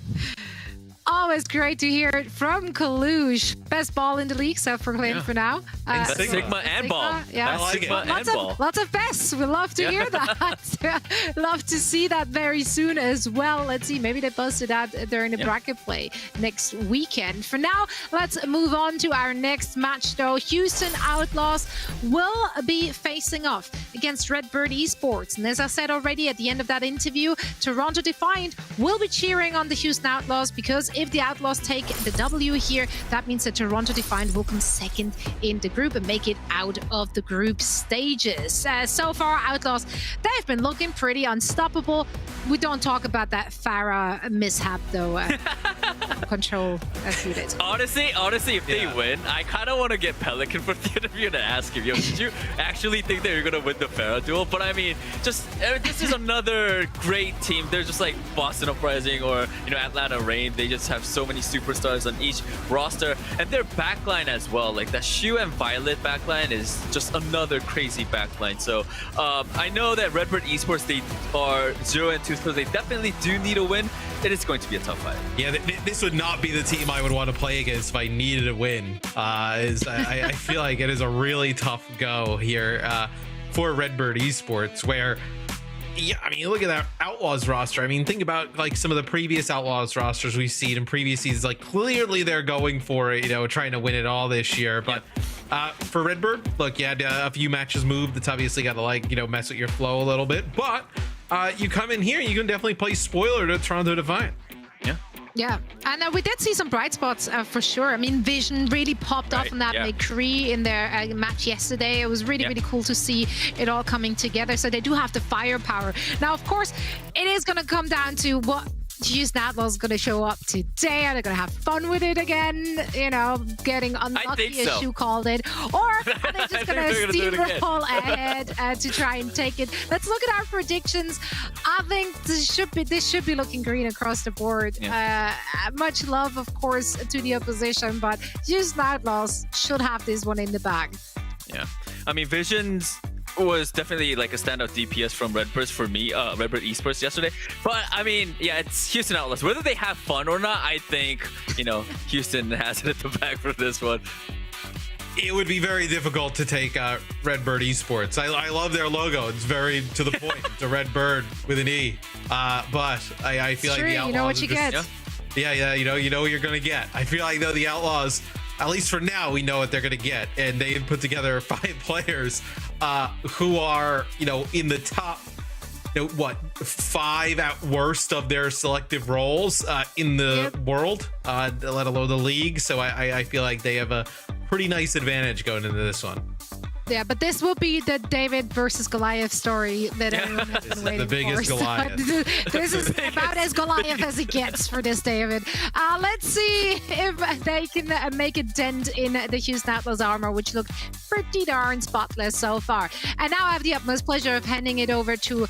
Always great to hear it from Kalush. Best ball in the league, self-proclaimed for now.
Sigma and Ball.
Yeah,
I like it.
Sigma and Ball.
Lots of bests. We love to hear that. Love to see that very soon as well. Let's see. Maybe they posted that during the bracket play next weekend. For now, let's move on to our next match, though. Houston Outlaws will be facing off against Redbird Esports. And as I said already at the end of that interview, Toronto Defiant will be cheering on the Houston Outlaws, because if the Outlaws take the W here, that means that Toronto Defiant will come second in the group and make it out of the group stages. So far, Outlaws, they've been looking pretty unstoppable. We don't talk about that Farah mishap, though. Control a few days.
Honestly, if they win, I kind of want to get Pelican for the interview to ask him, yo, did you actually think that you're going to win the Farah duel? But I mean, just this is another great team. They're just like Boston Uprising or, Atlanta Reign. They just have so many superstars on each roster. And their backline as well. Like that Shu and Violet backline is just another crazy backline. So I know that Redbird Esports, they are 0-2, so they definitely do need a win. It is going to be a tough fight.
Yeah, this would not be the team I would want to play against if I needed a win. I feel like it is a really tough go here for Redbird Esports, where, yeah, I mean, look at that Outlaws roster. I mean, think about like some of the previous Outlaws rosters we've seen in previous seasons. Like clearly they're going for it, trying to win it all this year. But for Redbird, look, you had a few matches moved. That's obviously got to mess with your flow a little bit. But you come in here, you can definitely play spoiler to Toronto Defiant.
Yeah, and we did see some bright spots for sure. I mean, Vision really popped off on that McCree in their match yesterday. It was really cool to see it all coming together. So they do have the firepower. Now, of course, it is going to come down to what Houston Outlaws is going to show up today. Are they going to have fun with it again? Getting unlucky, as you called it. Or are they just going to steamroll ahead to try and take it? Let's look at our predictions. I think this should be looking green across the board. Much love, of course, to the opposition, but Houston Outlaws should have this one in the bag.
Yeah. I mean, Vision's was definitely like a standout DPS from Redbirds for me, Redbird Esports yesterday. But I mean, yeah, it's Houston Outlaws. Whether they have fun or not, I think, Houston has it at the back for this one.
It would be very difficult to take Redbird Esports. I love their logo. It's very to the point. It's a red bird with an E. But I feel like the Outlaws,
you know what you get.
Yeah, you know what you're going to get. I feel like, though, the Outlaws, at least for now, we know what they're going to get. And they put together 5 players who are, in the top, 5 at worst of their selective roles in the world, let alone the league. So I feel like they have a pretty nice advantage going into this one.
Yeah, but this will be the David versus Goliath story that everyone has been waiting for.
The biggest Goliath.
This is about as Goliath as it gets for this David. Let's see if they can make a dent in the Houston Outlaws armor, which looked pretty darn spotless so far. And now I have the utmost pleasure of handing it over to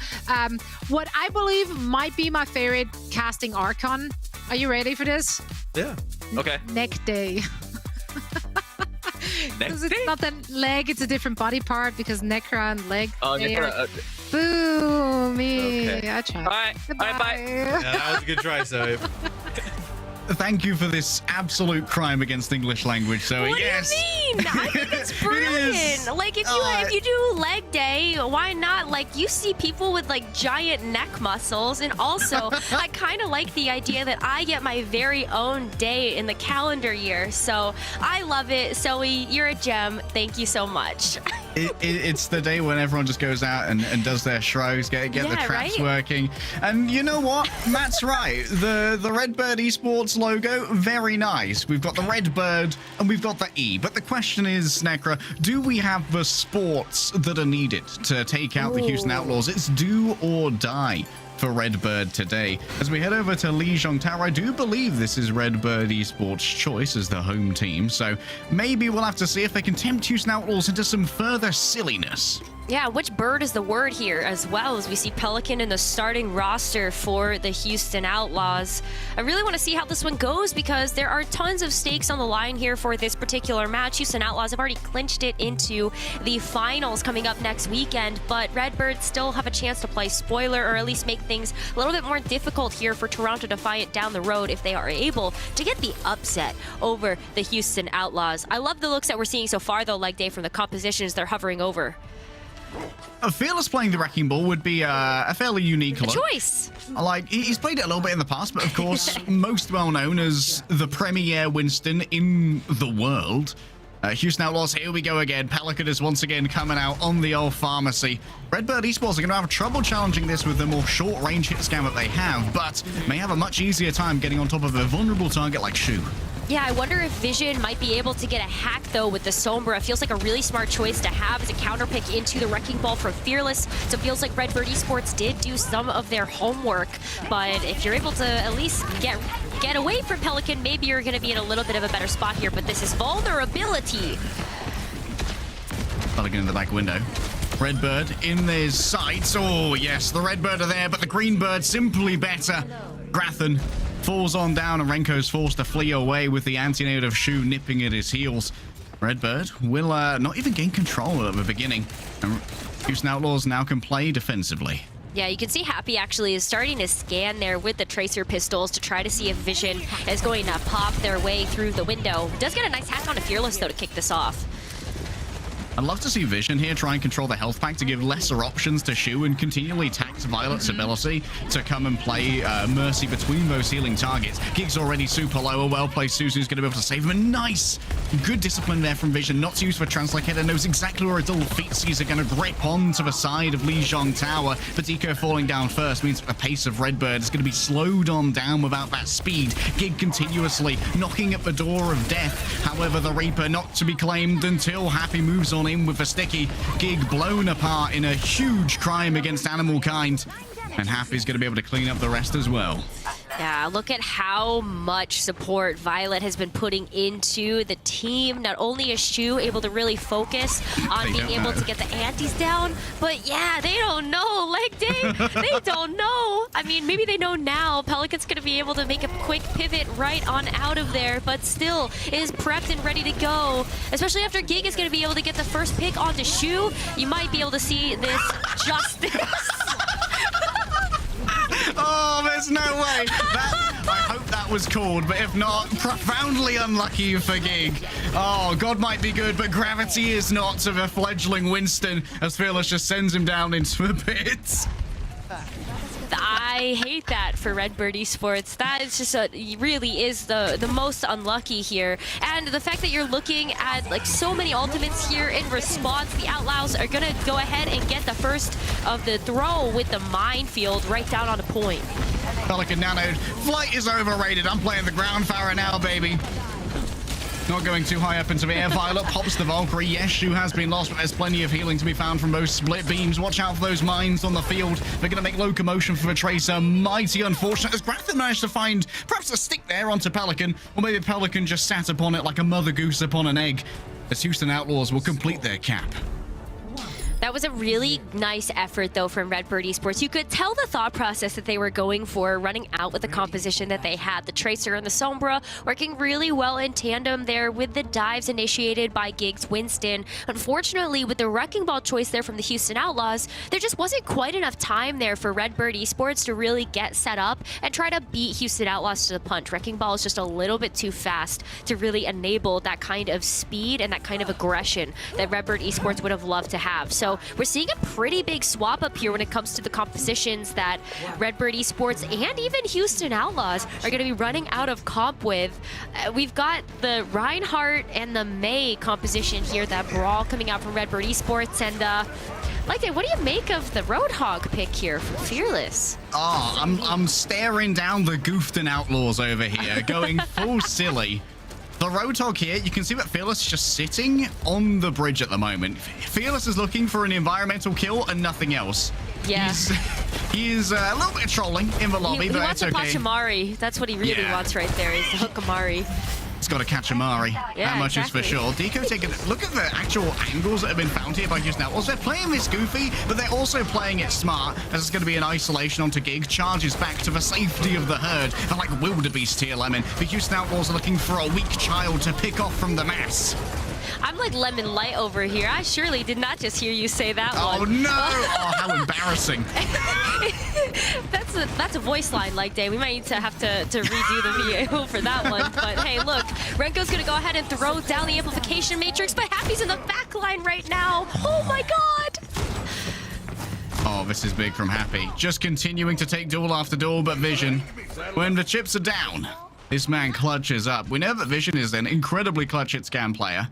what I believe might be my favorite casting Archon. Are you ready for this?
Yeah.
Okay.
Neck day. Because it's not the leg, it's a different body part because Necra and leg.
Oh, Necra.
Boo me.
Okay.
I tried.
All right, bye.
Yeah, that was a good try, so.
Thank you for this absolute crime against English language. So
what
yes.
do you mean? I think it's brilliant. Like if you do leg day, why not? Like you see people with like giant neck muscles, and also I kind of like the idea that I get my very own day in the calendar year. So I love it. Zoe, you're a gem. Thank you so much.
It's the day when everyone just goes out and does their shrugs, get the traps working. And you know what? Matt's right. The Redbird Esports logo, very nice. We've got the red bird and we've got the E. But the question is, Necra, do we have the sports that are needed to take out the Houston Outlaws? It's do or die for Redbird today. As we head over to Lee Zhongtao, I do believe this is Redbird Esports' choice as the home team, so maybe we'll have to see if they can tempt Houston Outlaws into some further silliness.
Yeah, which bird is the word here as well, as we see Pelican in the starting roster for the Houston Outlaws. I really want to see how this one goes because there are tons of stakes on the line here for this particular match. Houston Outlaws have already clinched it into the finals coming up next weekend, but Redbirds still have a chance to play spoiler or at least make things a little bit more difficult here for Toronto Defiant down the road if they are able to get the upset over the Houston Outlaws. I love the looks that we're seeing so far though, leg day, from the compositions they're hovering over.
Fearless playing the Wrecking Ball would be a fairly unique look.
Choice.
Like, he's played it a little bit in the past, but of course, most well known as the premier Winston in the world. Houston Outlaws, here we go again. Pelican is once again coming out on the old pharmacy. Redbird Esports are going to have trouble challenging this with the more short-range hit scam that they have, but may have a much easier time getting on top of a vulnerable target like Shu.
Yeah, I wonder if Vision might be able to get a hack, though, with the Sombra. Feels like a really smart choice to have as a counter pick into the Wrecking Ball from Fearless. So it feels like Redbird Esports did do some of their homework. But if you're able to at least get away from Pelican, maybe you're going to be in a little bit of a better spot here. But this is vulnerability.
Pelican in the back window. Redbird in their sights. Oh, yes, the Redbird are there, but the Greenbird simply better. Grathan falls on down, and Renko's forced to flee away with the anti-nade of Shu nipping at his heels. Redbird will not even gain control at the beginning. And Houston Outlaws now can play defensively.
Yeah, you can see Happy actually is starting to scan there with the Tracer pistols to try to see if Vision is going to pop their way through the window. Does get a nice hack on a Fearless, though, to kick this off.
I'd love to see Vision here try and control the health pack to give lesser options to Shu and continually tax Violet's ability to come and play Mercy between those healing targets. Gig's already super low. A well-placed Suzu's going to be able to save him. And nice! Good discipline there from Vision. Not to use for Translocate, and knows exactly where its little feetsies are going to grip onto the side of Lijiang Tower. But Eco falling down first means the pace of Redbird is going to be slowed on down without that speed. Gig continuously knocking at the door of death. However, the Reaper not to be claimed until Happy moves on in with a sticky. Gig blown apart in a huge crime against animal kind, and Happy's going to be able to clean up the rest as well.
Yeah, look at how much support Violet has been putting into the team. Not only is Shu able to really focus on being able to get the antis down, but yeah, they don't know. Leg day, they don't know. I mean, maybe they know now. Pelican's going to be able to make a quick pivot right on out of there, but still is prepped and ready to go. Especially after Gig is going to be able to get the first pick onto Shu. You might be able to see this justice.
Oh, there's no way. I hope that was called, but if not, profoundly unlucky for Gig. Oh, God might be good, but gravity is not to the fledgling Winston, as Fearless just sends him down into the pits.
I hate that for Redbird Esports. That is just really is the most unlucky here. And the fact that you're looking at like so many ultimates here in response, the Outlaws are gonna go ahead and get the first of the throw with the minefield right down on the point.
Pelican nanoed. Flight is overrated. I'm playing the ground Farah now, baby. Not going too high up into the air. Violet pops the Valkyrie. Yes, Shu has been lost, but there's plenty of healing to be found from those split beams. Watch out for those mines on the field. They're going to make locomotion for the Tracer. Mighty unfortunate as Grathan managed to find perhaps a stick there onto Pelican, or maybe Pelican just sat upon it like a mother goose upon an egg, as Houston Outlaws will complete their cap.
That was a really nice effort, though, from Redbird Esports. You could tell the thought process that they were going for, running out with the composition that they had. The Tracer and the Sombra working really well in tandem there with the dives initiated by Gig's Winston. Unfortunately, with the Wrecking Ball choice there from the Houston Outlaws, there just wasn't quite enough time there for Redbird Esports to really get set up and try to beat Houston Outlaws to the punch. Wrecking Ball is just a little bit too fast to really enable that kind of speed and that kind of aggression that Redbird Esports would have loved to have. So we're seeing a pretty big swap up here when it comes to the compositions that Redbird Esports and even Houston Outlaws are going to be running out of comp with. We've got the Reinhardt and the Mei composition here, that brawl coming out from Redbird Esports. And like, what do you make of the Roadhog pick here from Fearless?
Oh, I'm staring down the Goofton Outlaws over here, going full silly. The Roadhog here, you can see that Fearless is just sitting on the bridge at the moment. Fearless is looking for an environmental kill and nothing else.
Yeah.
He's a little bit of trolling in the lobby,
he
but
wants
it's
a
okay.
Pachamari. That's what he really wants right there, is the Hookamari.
It's got to catch Amari.
Yeah,
that much
exactly.
is for sure. Deco taking look at the actual angles that have been found here by Houston Outlaws. They're playing this goofy, but they're also playing it smart. As it's going to be an isolation onto Gig. Charges back to the safety of the herd. They're like wildebeest here, Lemon. The Houston Outlaws are looking for a weak child to pick off from the mass.
I'm like Lemon Light over here. I surely did not just hear you say that one.
Oh no! Oh, how embarrassing.
That's a voice line like day. We might need to have to redo the video for that one. But hey, look, Renko's gonna go ahead and throw down the amplification matrix, but Happy's in the back line right now. Oh my god!
Oh, this is big from Happy. Just continuing to take duel after duel, but Vision, when the chips are down, this man clutches up. We know that Vision is an incredibly clutch hit scan player.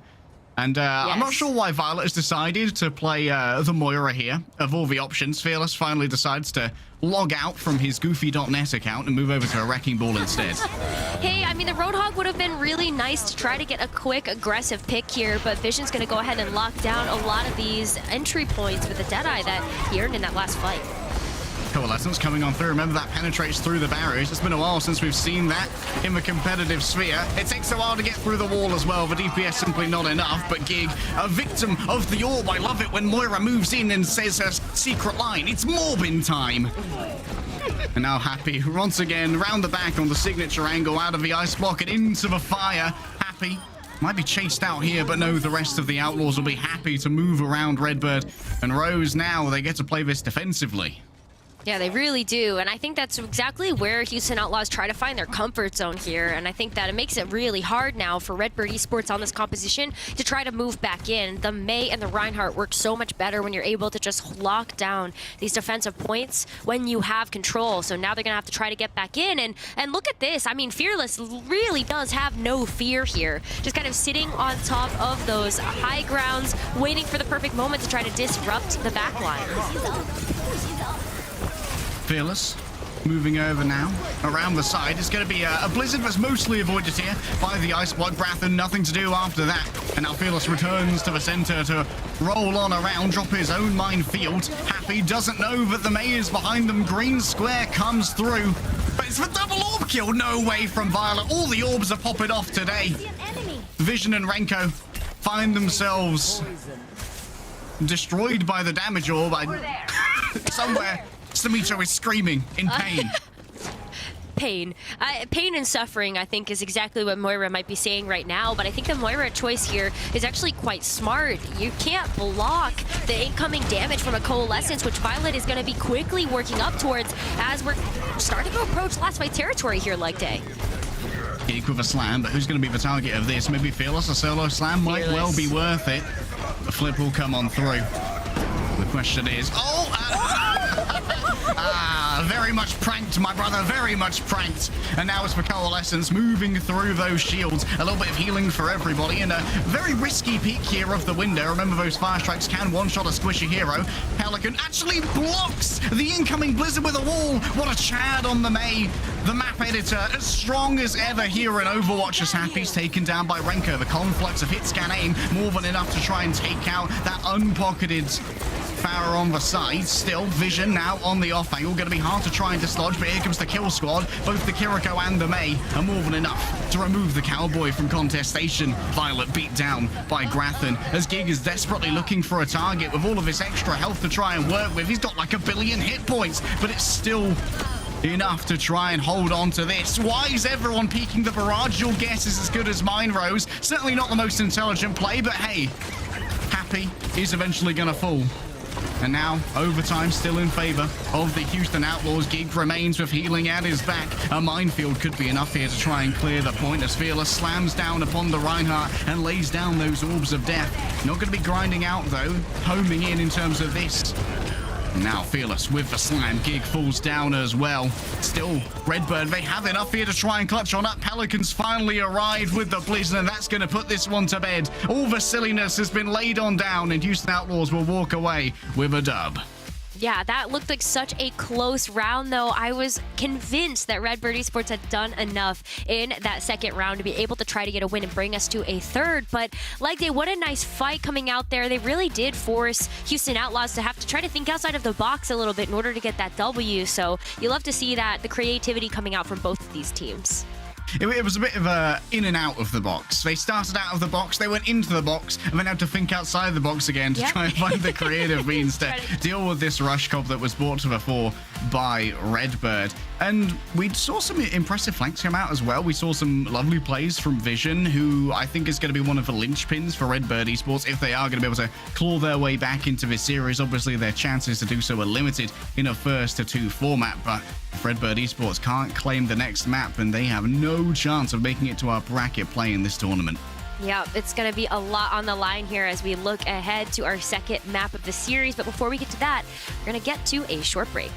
And I'm not sure why Violet has decided to play the Moira here. Of all the options, Fearless finally decides to log out from his Goofy.net account and move over to a Wrecking Ball instead.
Hey, I mean, the Roadhog would have been really nice to try to get a quick, aggressive pick here, but Vision's going to go ahead and lock down a lot of these entry points with the Deadeye that he earned in that last fight.
Coalescence coming on through. Remember, that penetrates through the barriers. It's been a while since we've seen that in the competitive sphere. It takes a while to get through the wall as well. The DPS simply not enough, but Gig, a victim of the orb. I love it when Moira moves in and says her secret line. It's Morbin time. And now Happy, once again, round the back on the signature angle, out of the ice block and into the fire. Happy might be chased out here, but no, the rest of the Outlaws will be happy to move around Redbird. And Rose now, they get to play this defensively.
Yeah, they really do, and I think that's exactly where Houston Outlaws try to find their comfort zone here, and I think that it makes it really hard now for Redbird Esports on this composition to try to move back in. The May and the Reinhardt work so much better when you're able to just lock down these defensive points when you have control, so now they're going to have to try to get back in, and look at this. I mean, Fearless really does have no fear here, just kind of sitting on top of those high grounds, waiting for the perfect moment to try to disrupt the backline.
Fearless moving over now around the side. It's going to be a blizzard that's mostly avoided here by the ice block. Brathen, nothing to do after that. And now Fearless returns to the center to roll on around, drop his own minefield. Happy doesn't know that the May is behind them. Green square comes through, but it's the double orb kill. No way from Violet. All the orbs are popping off today. Vision and Renko find themselves destroyed by the damage orb. Somewhere Samito is screaming in pain.
Pain and suffering, I think, is exactly what Moira might be saying right now, but I think the Moira choice here is actually quite smart. You can't block the incoming damage from a Coalescence, which Violet is going to be quickly working up towards as we're starting to approach last fight territory here, like day.
Gig with a slam, but who's going to be the target of this? Maybe Fearless. A solo slam might well be worth it. The flip will come on through. The question is, very much pranked, my brother, very much pranked. And now it's for Coalescence moving through those shields. A little bit of healing for everybody, and a very risky peek here of the window. Remember, those fire strikes can one-shot a squishy hero. Pelican actually blocks the incoming blizzard with a wall. What a Chad on the May. The map editor, as strong as ever here in Overwatch, as Happy's taken down by Renko. The conflux of hit scan aim, more than enough to try and take out that unpocketed Farah on the side. Still, Vision now on the off angle. Going to be hard to try and dislodge, but here comes the kill squad. Both the Kiriko and the May are more than enough to remove the Cowboy from contestation. Violet beat down by Grathen as Gig is desperately looking for a target with all of his extra health to try and work with. He's got like 1 billion hit points, but it's still enough to try and hold on to this. Why is everyone peeking the barrage? Your guess is as good as mine, Rose. Certainly not the most intelligent play, but hey, Happy is eventually going to fall. And now, overtime still in favor of the Houston Outlaws. Gig remains with healing at his back. A minefield could be enough here to try and clear the point as Fearless slams down upon the Reinhardt and lays down those orbs of death. Not going to be grinding out, though. Homing in terms of this. Now Fearless with the slam. Gig falls down as well. Still, Redbird, they have enough here to try and clutch on up. Pelicans finally arrived with the blizzard, and that's going to put this one to bed. All the silliness has been laid on down, and Houston Outlaws will walk away with a dub.
Yeah, that looked like such a close round, though. I was convinced that Redbird Esports had done enough in that second round to be able to try to get a win and bring us to a third. But like what a nice fight coming out there. They really did force Houston Outlaws to have to try to think outside of the box a little bit in order to get that W. So you love to see that, the creativity coming out from both of these teams.
it was a bit of a in and out of the box. They started out of the box, they went into the box, and then had to think outside the box again to try and find the creative means to deal with this rush cob that was brought to the fore by Redbird. And we saw some impressive flanks come out as well. We saw some lovely plays from Vision, who I think is going to be one of the linchpins for Redbird Esports if they are going to be able to claw their way back into this series. Obviously, their chances to do so are limited in a first to 2 format, but if Redbird Esports can't claim the next map, then they have no chance of making it to our bracket play in this tournament.
Yeah, it's going to be a lot on the line here as we look ahead to our second map of the series. But before we get to that, we're going to get to a short break.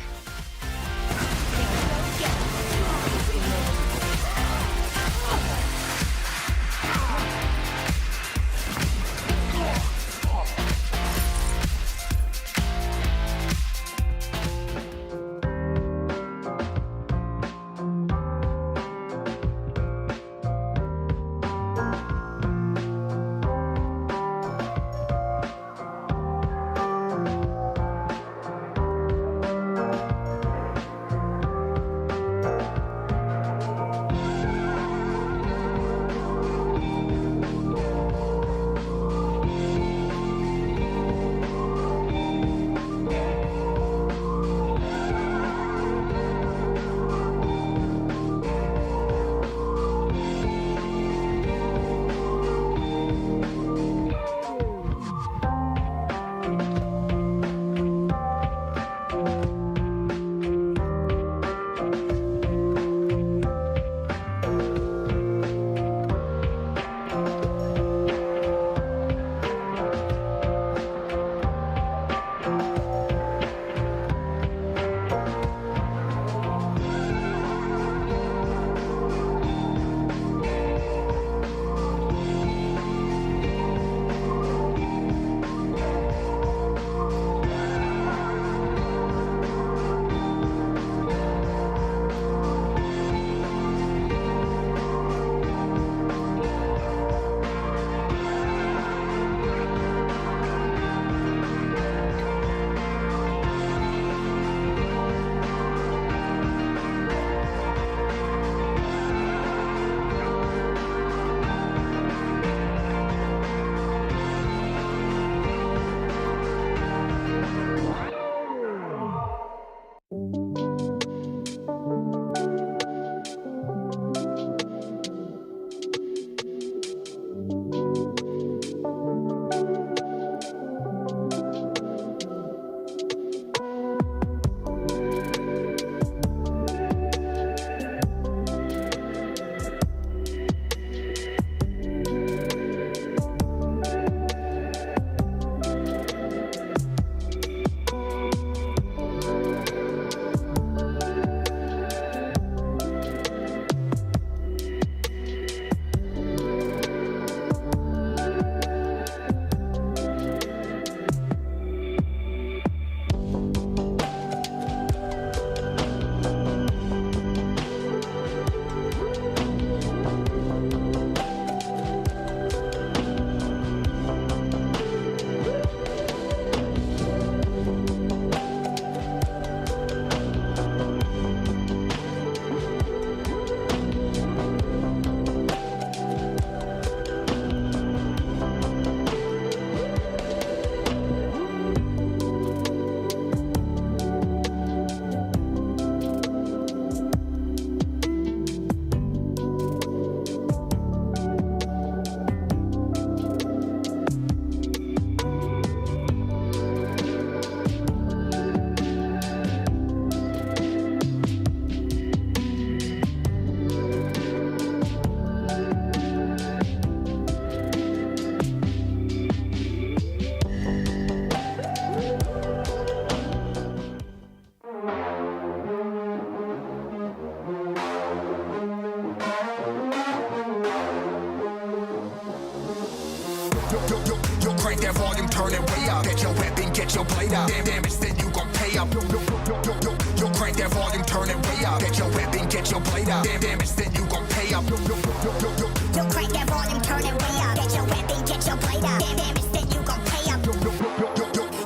Yo, crank that volume, turn it way up. Get your weapon, get your blade out. Damage, then you gon' pay up. Yo, crank that volume, turn it way up. Get your weapon, get your blade out. Damage, then you gon' pay up.
Yo, crank that volume, turn it way up. Get your weapon, get your blade out. Damage, then you gon' pay up.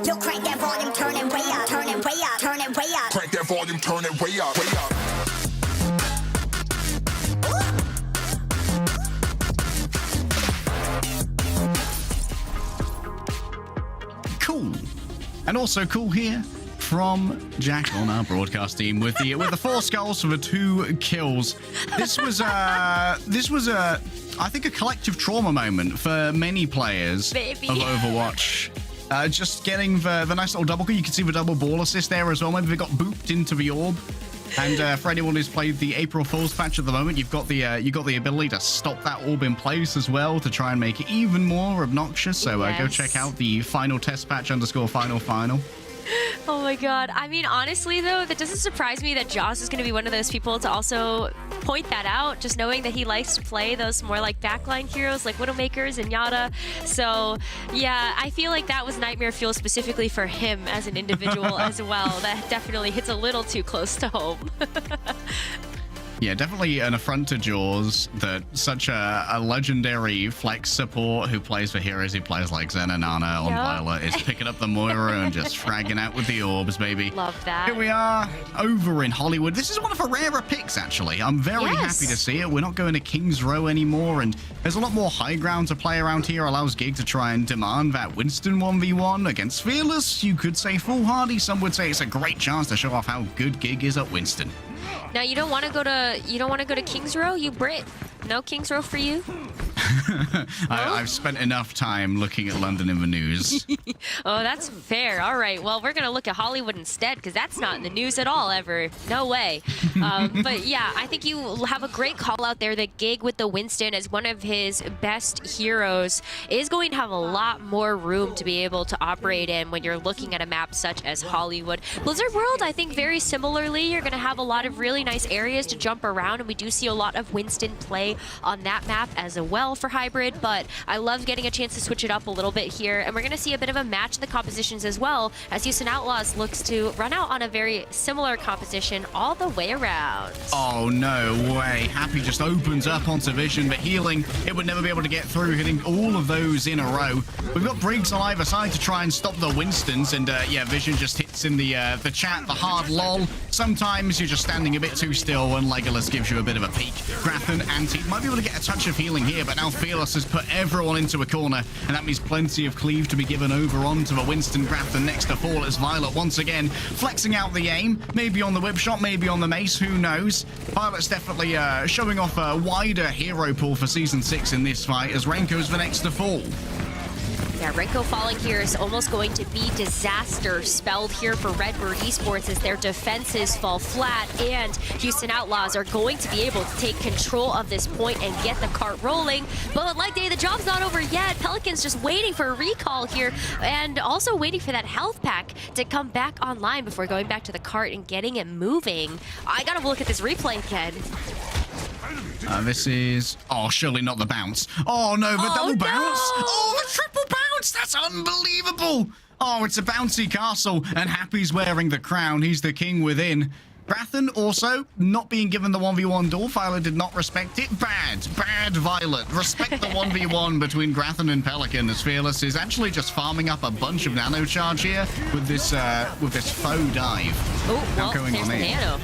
Yo, crank that volume, turn it way up. Turn it way up. Turn it way up.
Crank that volume, turn it way up. Way up.
And also cool here from Jack on our broadcast team with the 4 skulls for the 2 kills. This was I think a collective trauma moment for many players of Overwatch. Just getting the nice little double kill. You can see the double ball assist there as well. Maybe they got booped into the orb. And for anyone who's played the April Fool's patch at the moment, you've got the ability to stop that orb in place as well to try and make it even more obnoxious. So go check out the final test patch _final.
Oh my god. I mean, honestly, though, that doesn't surprise me that Joss is going to be one of those people to also point that out, just knowing that he likes to play those more like backline heroes like Widowmakers and Yada. So, yeah, I feel like that was Nightmare Fuel specifically for him as an individual as well. That definitely hits a little too close to home.
Yeah, definitely an affront to Jaws that such a legendary flex support who plays for heroes who plays like Zen and Nana on Violet is picking up the Moira and just fragging out with the orbs, baby.
Love that.
Here we are over in Hollywood. This is one of the rarer picks, actually. I'm very happy to see it. We're not going to King's Row anymore, and there's a lot more high ground to play around here. Allows Gig to try and demand that Winston 1v1 against Fearless. You could say foolhardy. Some would say it's a great chance to show off how good Gig is at Winston.
Now you don't want to go to King's Row, you Brit. No King's Row for you?
I've spent enough time looking at London in the news.
Oh, that's fair. All right. Well, we're going to look at Hollywood instead because that's not in the news at all ever. No way. But yeah, I think you have a great call out there that Gig with the Winston as one of his best heroes is going to have a lot more room to be able to operate in when you're looking at a map such as Hollywood. Blizzard World, I think very similarly, you're going to have a lot of really nice areas to jump around, and we do see a lot of Winston play on that map as well for Hybrid, but I love getting a chance to switch it up a little bit here, and we're going to see a bit of a match in the compositions as well as Houston Outlaws looks to run out on a very similar composition all the way around.
Oh, no way. Happy just opens up onto Vision, but healing, it would never be able to get through, hitting all of those in a row. We've got Briggs on either side to try and stop the Winstons, and yeah, Vision just hits in the chat, the hard lol. Sometimes you're just standing a bit too still when Legolas gives you a bit of a peek. Grathan and Teep might be able to get a touch of healing here, but now Fearless has put everyone into a corner, and that means plenty of cleave to be given over onto the Winston. Grathan next to fall as Violet once again flexing out the aim, maybe on the whip shot, maybe on the mace, who knows. Violet's definitely showing off a wider hero pool for Season 6 in this fight as Renko's the next to fall.
Yeah, Renko falling here is almost going to be disaster spelled here for Redbird Esports as their defenses fall flat, and Houston Outlaws are going to be able to take control of this point and get the cart rolling. But like Day, the job's not over yet. Pelicans just waiting for a recall here and also waiting for that health pack to come back online before going back to the cart and getting it moving. I gotta look at this replay again.
This is... Oh, surely not the bounce. Oh, no, the double bounce. Oh, the triple bounce. That's unbelievable. Oh, it's a bouncy castle, and Happy's wearing the crown. He's the king within. Grathan also not being given the 1v1 duel. Violet did not respect it. Bad Violet. Respect the 1v1 between Grathan and Pelican as Fearless is actually just farming up a bunch of nano charge here with this faux dive.
Oh, well,
going
there's
on
the
in.
nano.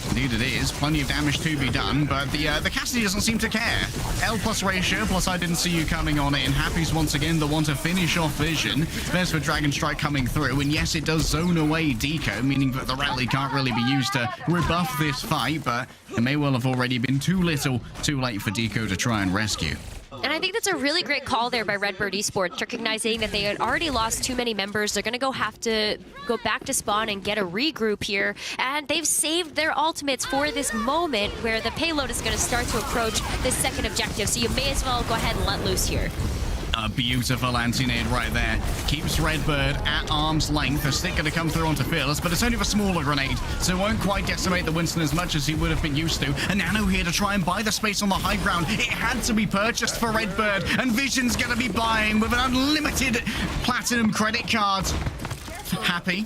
Indeed it is. Plenty of damage to be done, but the Cassidy doesn't seem to care. L plus ratio, plus I didn't see you coming on in. Happy's once again the one to finish off Vision. There's the Dragon Strike coming through, and yes, it does zone away Deco, meaning that the rally can't really be used to rebuff this fight, but it may well have already been too little, too late for Deco to try and rescue.
And I think that's a really great call there by Redbird Esports, recognizing that they had already lost too many members. They're going to have to go back to spawn and get a regroup here. And they've saved their ultimates for this moment where the payload is going to start to approach this second objective. So you may as well go ahead and let loose here.
A beautiful anti-nade right there. Keeps Redbird at arm's length. A stick going to come through onto Fearless, but it's only the smaller grenade, so it won't quite decimate the Winston as much as he would have been used to. A Nano here to try and buy the space on the high ground. It had to be purchased for Redbird, and Vision's going to be buying with an unlimited platinum credit card. Happy.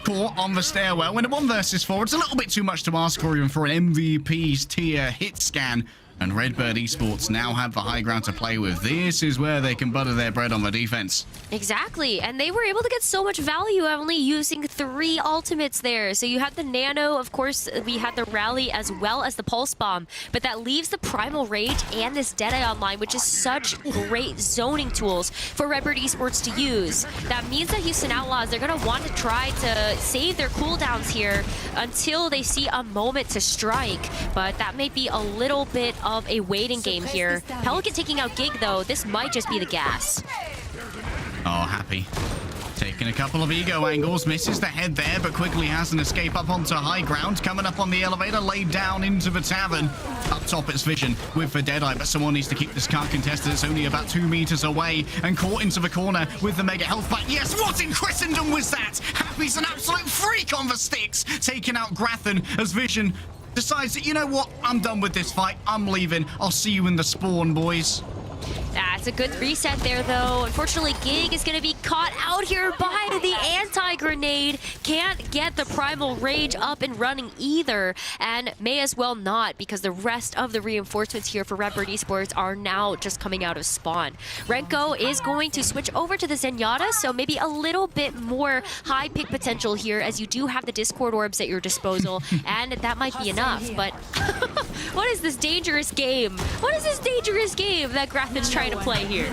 Caught on the stairwell. When a 1 versus 4, it's a little bit too much to ask for even for an MVP's tier hit scan. And Redbird Esports now have the high ground to play with. This is where they can butter their bread on the defense.
Exactly, and they were able to get so much value only using 3 ultimates there. So you had the Nano, of course, we had the Rally as well as the Pulse Bomb, but that leaves the Primal Rage and this Deadeye online, which is such great zoning tools for Redbird Esports to use. That means that Houston Outlaws, they're going to want to try to save their cooldowns here until they see a moment to strike, but that may be a little bit of a waiting game here. Pelican taking out Gig, though. This might just be the gas.
Oh, Happy. Taking a couple of ego angles, misses the head there, but quickly has an escape up onto high ground. Coming up on the elevator, laid down into the tavern. Up top, it's Vision with the Deadeye, but someone needs to keep this car contested. It's only about 2 meters away and caught into the corner with the mega health pack. Yes, what in Christendom was that? Happy's an absolute freak on the sticks, taking out Grathan as Vision decides that, you know what, I'm done with this fight. I'm leaving. I'll see you in the spawn, boys.
That's a good reset there, though. Unfortunately, Gig is going to be caught out here by the anti-grenade. Can't get the Primal Rage up and running either, and may as well not, because the rest of the reinforcements here for Redbird Esports are now just coming out of spawn. Renko is going to switch over to the Zenyatta, so maybe a little bit more high pick potential here, as you do have the Discord orbs at your disposal, and that might be enough, but what is this dangerous game? What is this dangerous game that Graffin's trying to play here?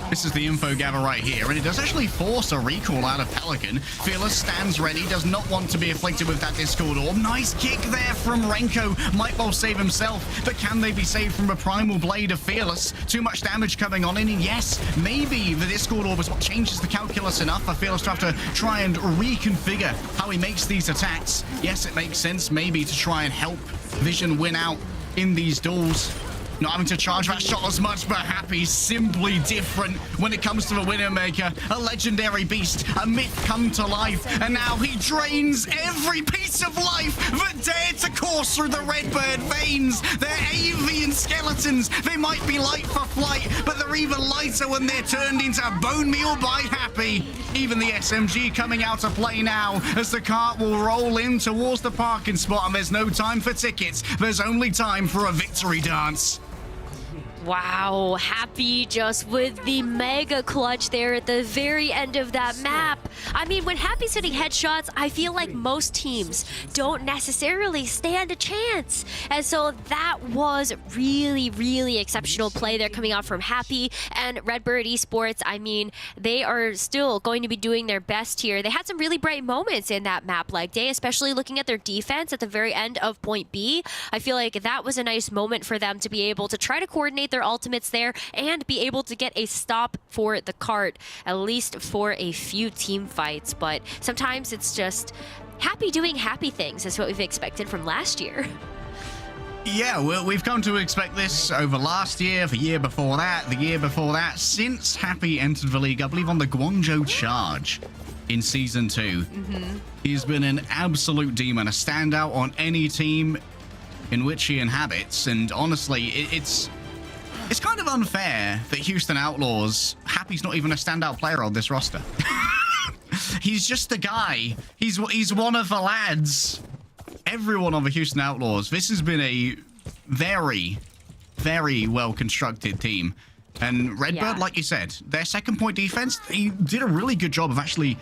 This is the info gather right here, and it does actually force a recall out of Pelican. Fearless stands ready, does not want to be afflicted with that Discord orb. Nice kick there from Renko. Might well save himself, but can they be saved from a Primal Blade of Fearless? Too much damage coming on in, and yes, maybe the Discord orb is what changes the calculus enough for Fearless to have to try and reconfigure how he makes these attacks. Yes, it makes sense maybe to try and help Vision win out in these duels. Not having to charge that shot as much, but Happy simply different when it comes to the Widowmaker. A legendary beast, a myth come to life, and now he drains every piece of life that dared to course through the Redbird veins. They're avian skeletons. They might be light for flight, but they're even lighter when they're turned into bone meal by Happy. Even the SMG coming out to play now as the cart will roll in towards the parking spot, and there's no time for tickets. There's only time for a victory dance.
Wow, Happy just with the mega clutch there at the very end of that map. I mean, when Happy's hitting headshots, I feel like most teams don't necessarily stand a chance. And so that was really, really exceptional play there coming out from Happy and Redbird Esports. I mean, they are still going to be doing their best here. They had some really bright moments in that map leg day, especially looking at their defense at the very end of point B. I feel like that was a nice moment for them to be able to try to coordinate their ultimates there and be able to get a stop for the cart, at least for a few team fights. But sometimes it's just Happy doing Happy things is what we've expected from last year.
Yeah, well, we've come to expect this over last year, the year before that, the year before that, since Happy entered the league, I believe on the Guangzhou Charge in Season 2. He's been an absolute demon, a standout on any team in which he inhabits, and honestly, it's kind of unfair that Houston Outlaws, Happy's not even a standout player on this roster. He's just a guy. He's one of the lads. Everyone on the Houston Outlaws, this has been a very, very well-constructed team. And Redbird, like you said, their second point defense, he did a really good job of actually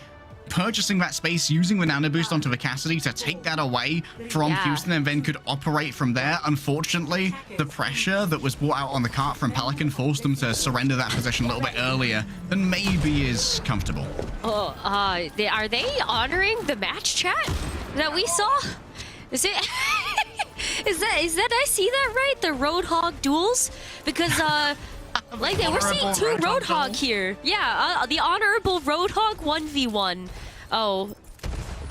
purchasing that space, using the nano boost onto the Cassidy to take that away from Houston, and then could operate from there. Unfortunately, the pressure that was brought out on the cart from Pelican forced them to surrender that position a little bit earlier than maybe is comfortable.
Oh, are they honoring the match chat that we saw? Is it? is that I see that right? The Roadhog duels? Because like we're seeing 2 Roadhog here. Yeah, the honorable Roadhog 1v1. Oh.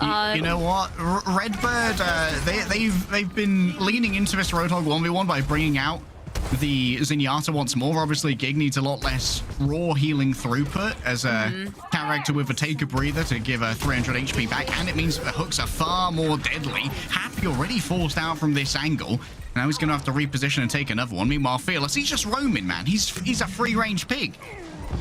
You know what? Redbird, they've been leaning into this Roadhog 1v1 by bringing out the Zenyatta once more. Obviously, Gig needs a lot less raw healing throughput as a character with a take a breather to give a 300 HP back, and it means that the hooks are far more deadly. Happy already forced out from this angle. Now he's going to have to reposition and take another one. Meanwhile, Fearless, he's just roaming, man. He's a free-range pig.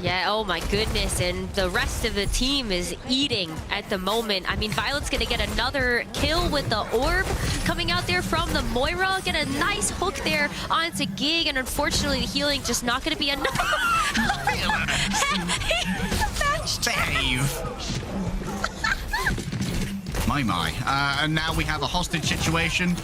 Yeah, oh my goodness, and the rest of the team is eating at the moment. I mean, Violet's gonna get another kill with the orb coming out there from the Moira, get a nice hook there onto Gig, and unfortunately the healing just not gonna be enough.
Dave. My. And now we have a hostage situation.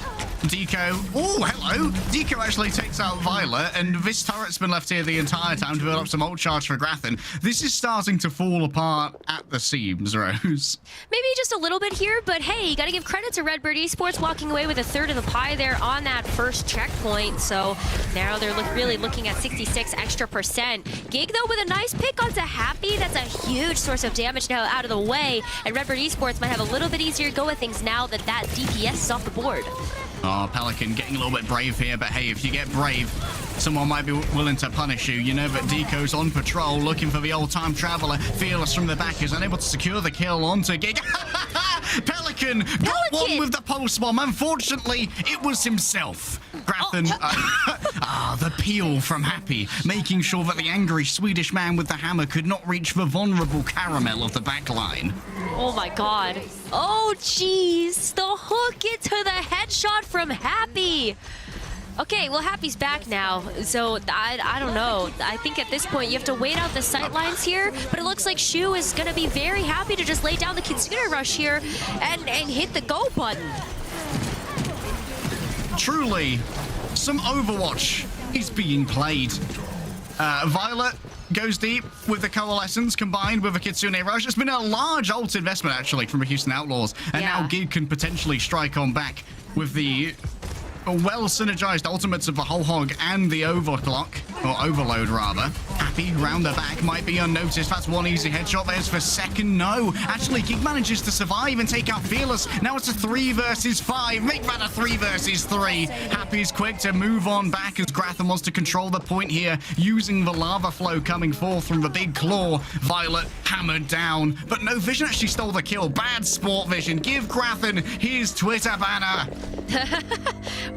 Deco. Oh, hello. Deco actually takes out Violet, and this turret's been left here the entire time to build up some ult charge for Grathen. This is starting to fall apart at the seams, Rose.
Maybe just a little bit here, but hey, you gotta give credit to Redbird Esports walking away with a third of the pie there on that first checkpoint. So now they're really looking at 66 extra %. Gig, though, with a nice pick onto Happy. That's a huge source of damage now out of the way, and Redbird Esports might have a little bit easier to go with things now that that DPS is off the board.
Oh, Pelican getting a little bit brave here, but hey, if you get brave, someone might be willing to punish you, you know, but Deco's on patrol looking for the old time traveler. Fearless from the back is unable to secure the kill onto Gig. Pelican got one with the pulse bomb. Unfortunately, it was himself. Grathen, the peel from Happy, making sure that the angry Swedish man with the hammer could not reach the vulnerable Caramel of the backline.
Oh my god. Oh jeez, the hook into the headshot from Happy. Okay, well, Happy's back now, so I don't know. I think at this point you have to wait out the sight lines here, but it looks like Shu is going to be very happy to just lay down the Kitsune Rush here and hit the go button.
Truly, some Overwatch is being played. Violet goes deep with the Coalescence combined with a Kitsune Rush. It's been a large ult investment, actually, from the Houston Outlaws, and now Gig can potentially strike on back with the well-synergized ultimates of the whole hog and the overclock, or overload rather. Happy round the back might be unnoticed. That's one easy headshot. There's for second. No, actually Gig manages to survive and take out Fearless. Now it's a 3 versus 5. Make that a 3 versus 3. Happy's quick to move on back as Grathen wants to control the point here, using the lava flow coming forth from the big claw. Violet hammered down, but no, Vision actually stole the kill. Bad sport, Vision. Give Grathen his Twitter banner.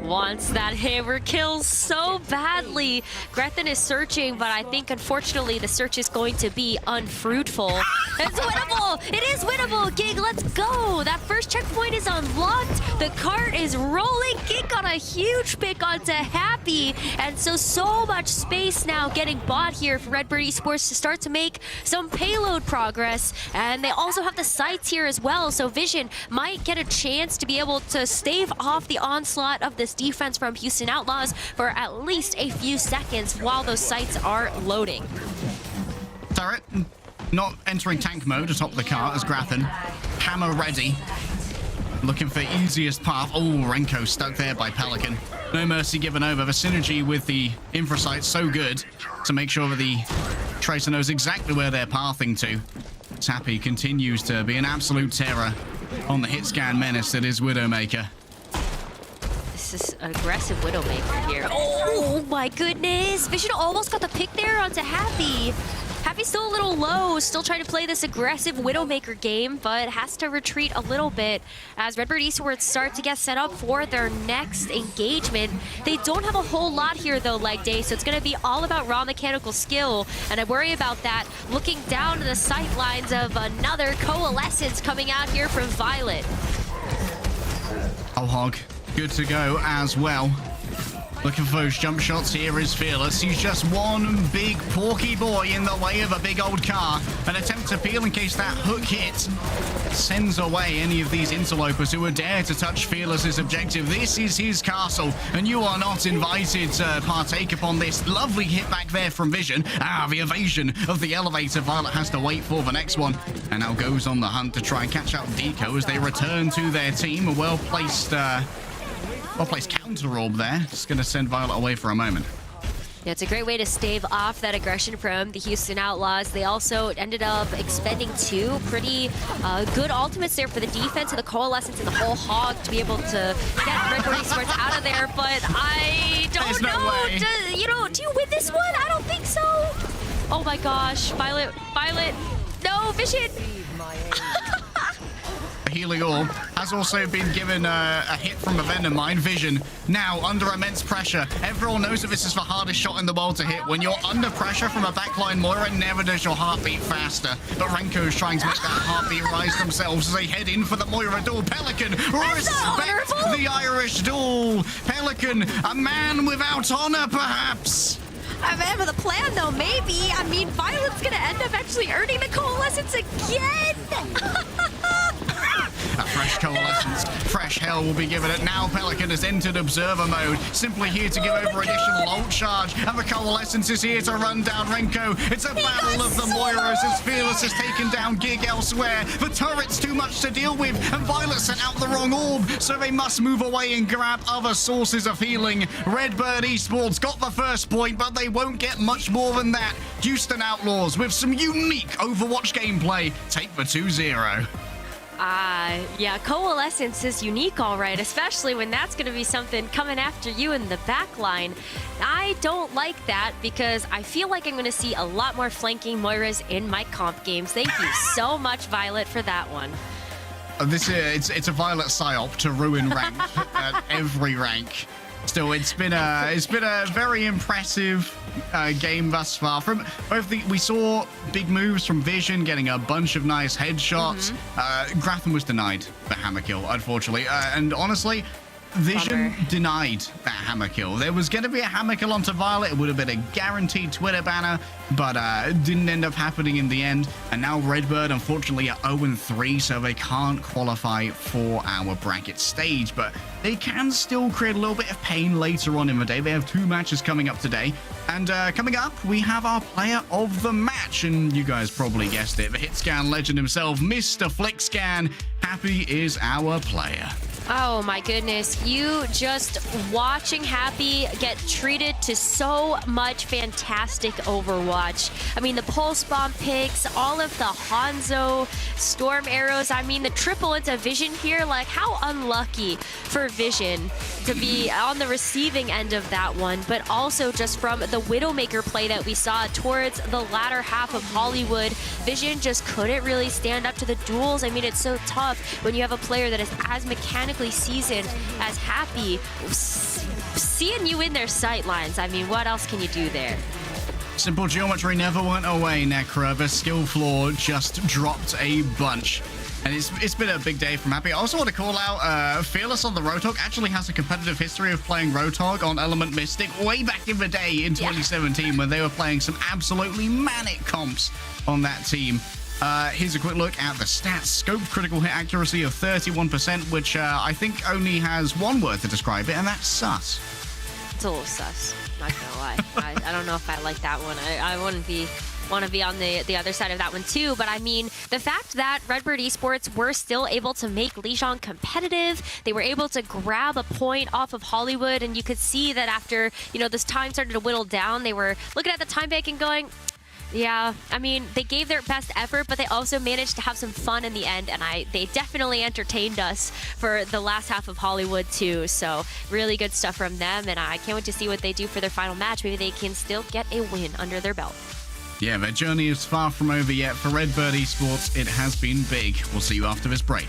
Wants that hammer kill so badly. Grethen is searching, but I think unfortunately the search is going to be unfruitful. It's winnable! It is winnable! Gig, let's go! That first checkpoint is unlocked. The cart is rolling. Gig got a huge pick onto Happy. And so much space now getting bought here for Redbird Esports to start to make some payload progress. And they also have the sights here as well, so Vision might get a chance to be able to stave off the onslaught of this defense from Houston Outlaws for at least a few seconds while those sights are loading.
Turret not entering tank mode atop the car as Grathen. Hammer ready. Looking for easiest path. Oh, Renko stuck there by Pelican. No mercy given over. The synergy with the infrasight so good to make sure that the Tracer knows exactly where they're pathing to. Happy continues to be an absolute terror on the hit scan menace that is Widowmaker.
This is aggressive Widowmaker here. Oh my goodness! Vision almost got the pick there onto Happy. Happy's still a little low, still trying to play this aggressive Widowmaker game, but has to retreat a little bit as Redbird Esports start to get set up for their next engagement. They don't have a whole lot here though, Leg Day, so it's going to be all about raw mechanical skill, and I worry about that looking down to the sight lines of another Coalescence coming out here from Violet.
Oh, Hog. Good to go as well. Looking for those jump shots. Here is Fearless. He's just one big porky boy in the way of a big old car. An attempt to peel in case that hook hit sends away any of these interlopers who would dare to touch Fearless's objective. This is his castle, and you are not invited to partake upon this. Lovely hit back there from Vision. The evasion of the elevator. Violet has to wait for the next one, and now goes on the hunt to try and catch out Deco as they return to their team. A well-placed counter orb there. Just going to send Violet away for a moment.
Yeah, it's a great way to stave off that aggression from the Houston Outlaws. They also ended up expending 2 pretty good ultimates there for the defense of the Coalescence and the whole hog to be able to get Redbird Esports out of there. But I don't know. Do you win this one? I don't think so. Oh my gosh, Violet, no, Vision.
The healing orb has also been given a hit from a vendor mine. Vision now under immense pressure. Everyone knows that this is the hardest shot in the world to hit. When you're under pressure from a backline Moira, never does your heart beat faster. But Renko is trying to make that heartbeat rise themselves as they head in for the Moira duel. Pelican, respect the Irish duel. Pelican, a man without honor, perhaps.
I remember the plan, though, maybe. I mean, Violet's gonna end up actually earning the Coalescence again!
A fresh Coalescence, fresh hell will be given it. Now Pelican has entered Observer mode, simply here to give over additional ult charge. And the Coalescence is here to run down Renko. It's a battle of the Moiras as Fearless has taken down Gig elsewhere. The turret's too much to deal with, and Violet sent out the wrong orb, so they must move away and grab other sources of healing. Redbird Esports got the first point, but they won't get much more than that. Houston Outlaws, with some unique Overwatch gameplay, take the 2-0.
Yeah, Coalescence is unique, all right, especially when that's going to be something coming after you in the back line. I don't like that because I feel like I'm going to see a lot more flanking Moiras in my comp games. Thank you so much, Violet, for that one.
It's a Violet psyop to ruin rank at every rank. Still, it's been a very impressive game thus far. From both we saw big moves from Vision, getting a bunch of nice headshots. Gratham was denied the hammer kill, unfortunately, and honestly, Vision denied that hammer kill. There was going to be a hammer kill onto Violet. It would have been a guaranteed Twitter banner, but it didn't end up happening in the end. And now Redbird, unfortunately, are 0-3, so they can't qualify for our bracket stage. But they can still create a little bit of pain later on in the day. They have 2 matches coming up today. And coming up, we have our player of the match. And you guys probably guessed it. The Hitscan legend himself, Mr. Flickscan. Happy is our player.
Oh my goodness, you just watching Happy get treated to so much fantastic Overwatch. I mean, the pulse bomb picks, all of the Hanzo storm arrows. I mean, the triple into Vision here, like how unlucky for Vision to be on the receiving end of that one, but also just from the Widowmaker play that we saw towards the latter half of Hollywood. Vision just couldn't really stand up to the duels. I mean, it's so tough when you have a player that is as mechanically seasoned as Happy, seeing you in their sight lines. I mean, what else can you do there?
Simple geometry never went away, Necra. The skill floor just dropped a bunch. And it's been a big day from Happy. I also want to call out Fearless on the Roadhog. Actually has a competitive history of playing Roadhog on Element Mystic way back in the day in 2017 when they were playing some absolutely manic comps on that team. Here's a quick look at the stats. Scope critical hit accuracy of 31%, which I think only has one word to describe it, and that's sus.
It's a little sus, not gonna lie. I don't know if I like that one. I want to be on the other side of that one too, but I mean, the fact that Redbird Esports were still able to make Lijiang competitive, they were able to grab a point off of Hollywood, and you could see that after, you know, this time started to whittle down, they were looking at the time bank and going, yeah, I mean, they gave their best effort, but they also managed to have some fun in the end, and they definitely entertained us for the last half of Hollywood too, so really good stuff from them, and I can't wait to see what they do for their final match. Maybe they can still get a win under their belt.
Yeah, their journey is far from over yet. For Redbird Esports, it has been big. We'll see you after this break.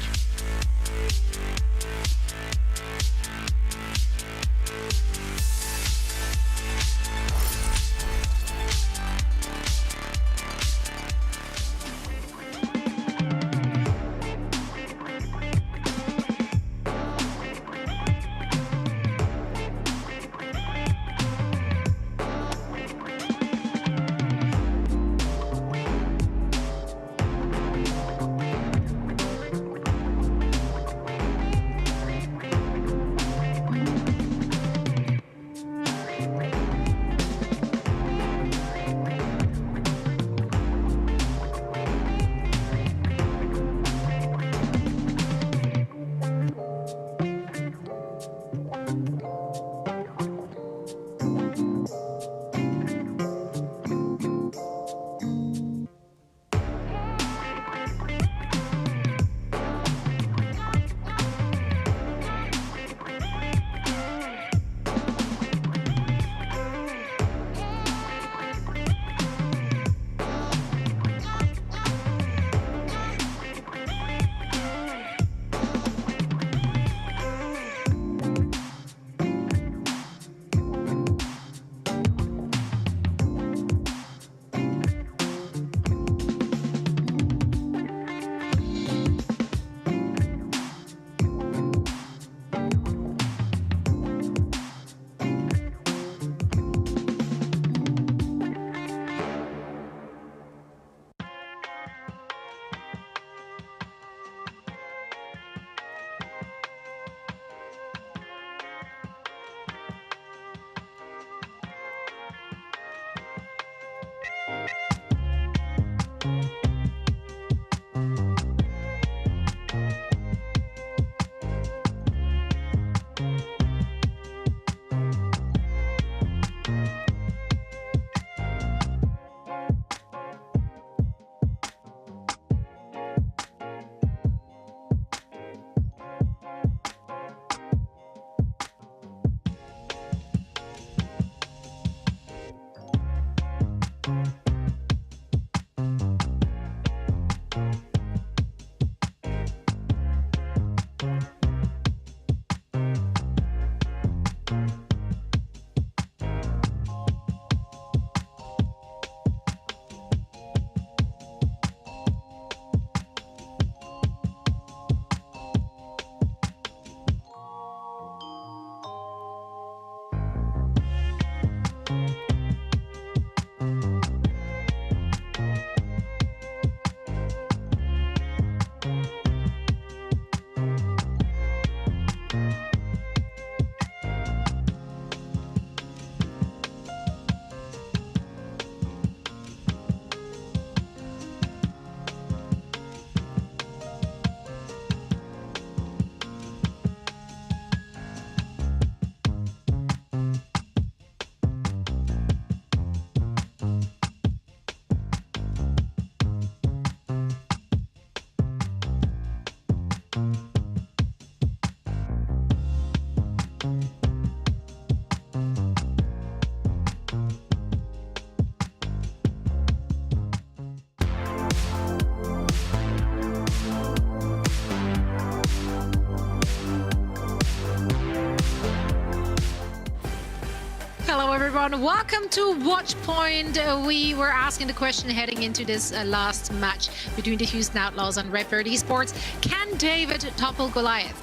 Hello, everyone. Welcome to Watchpoint. We were asking the question heading into this last match between the Houston Outlaws and Redbird Esports. Can David topple Goliath?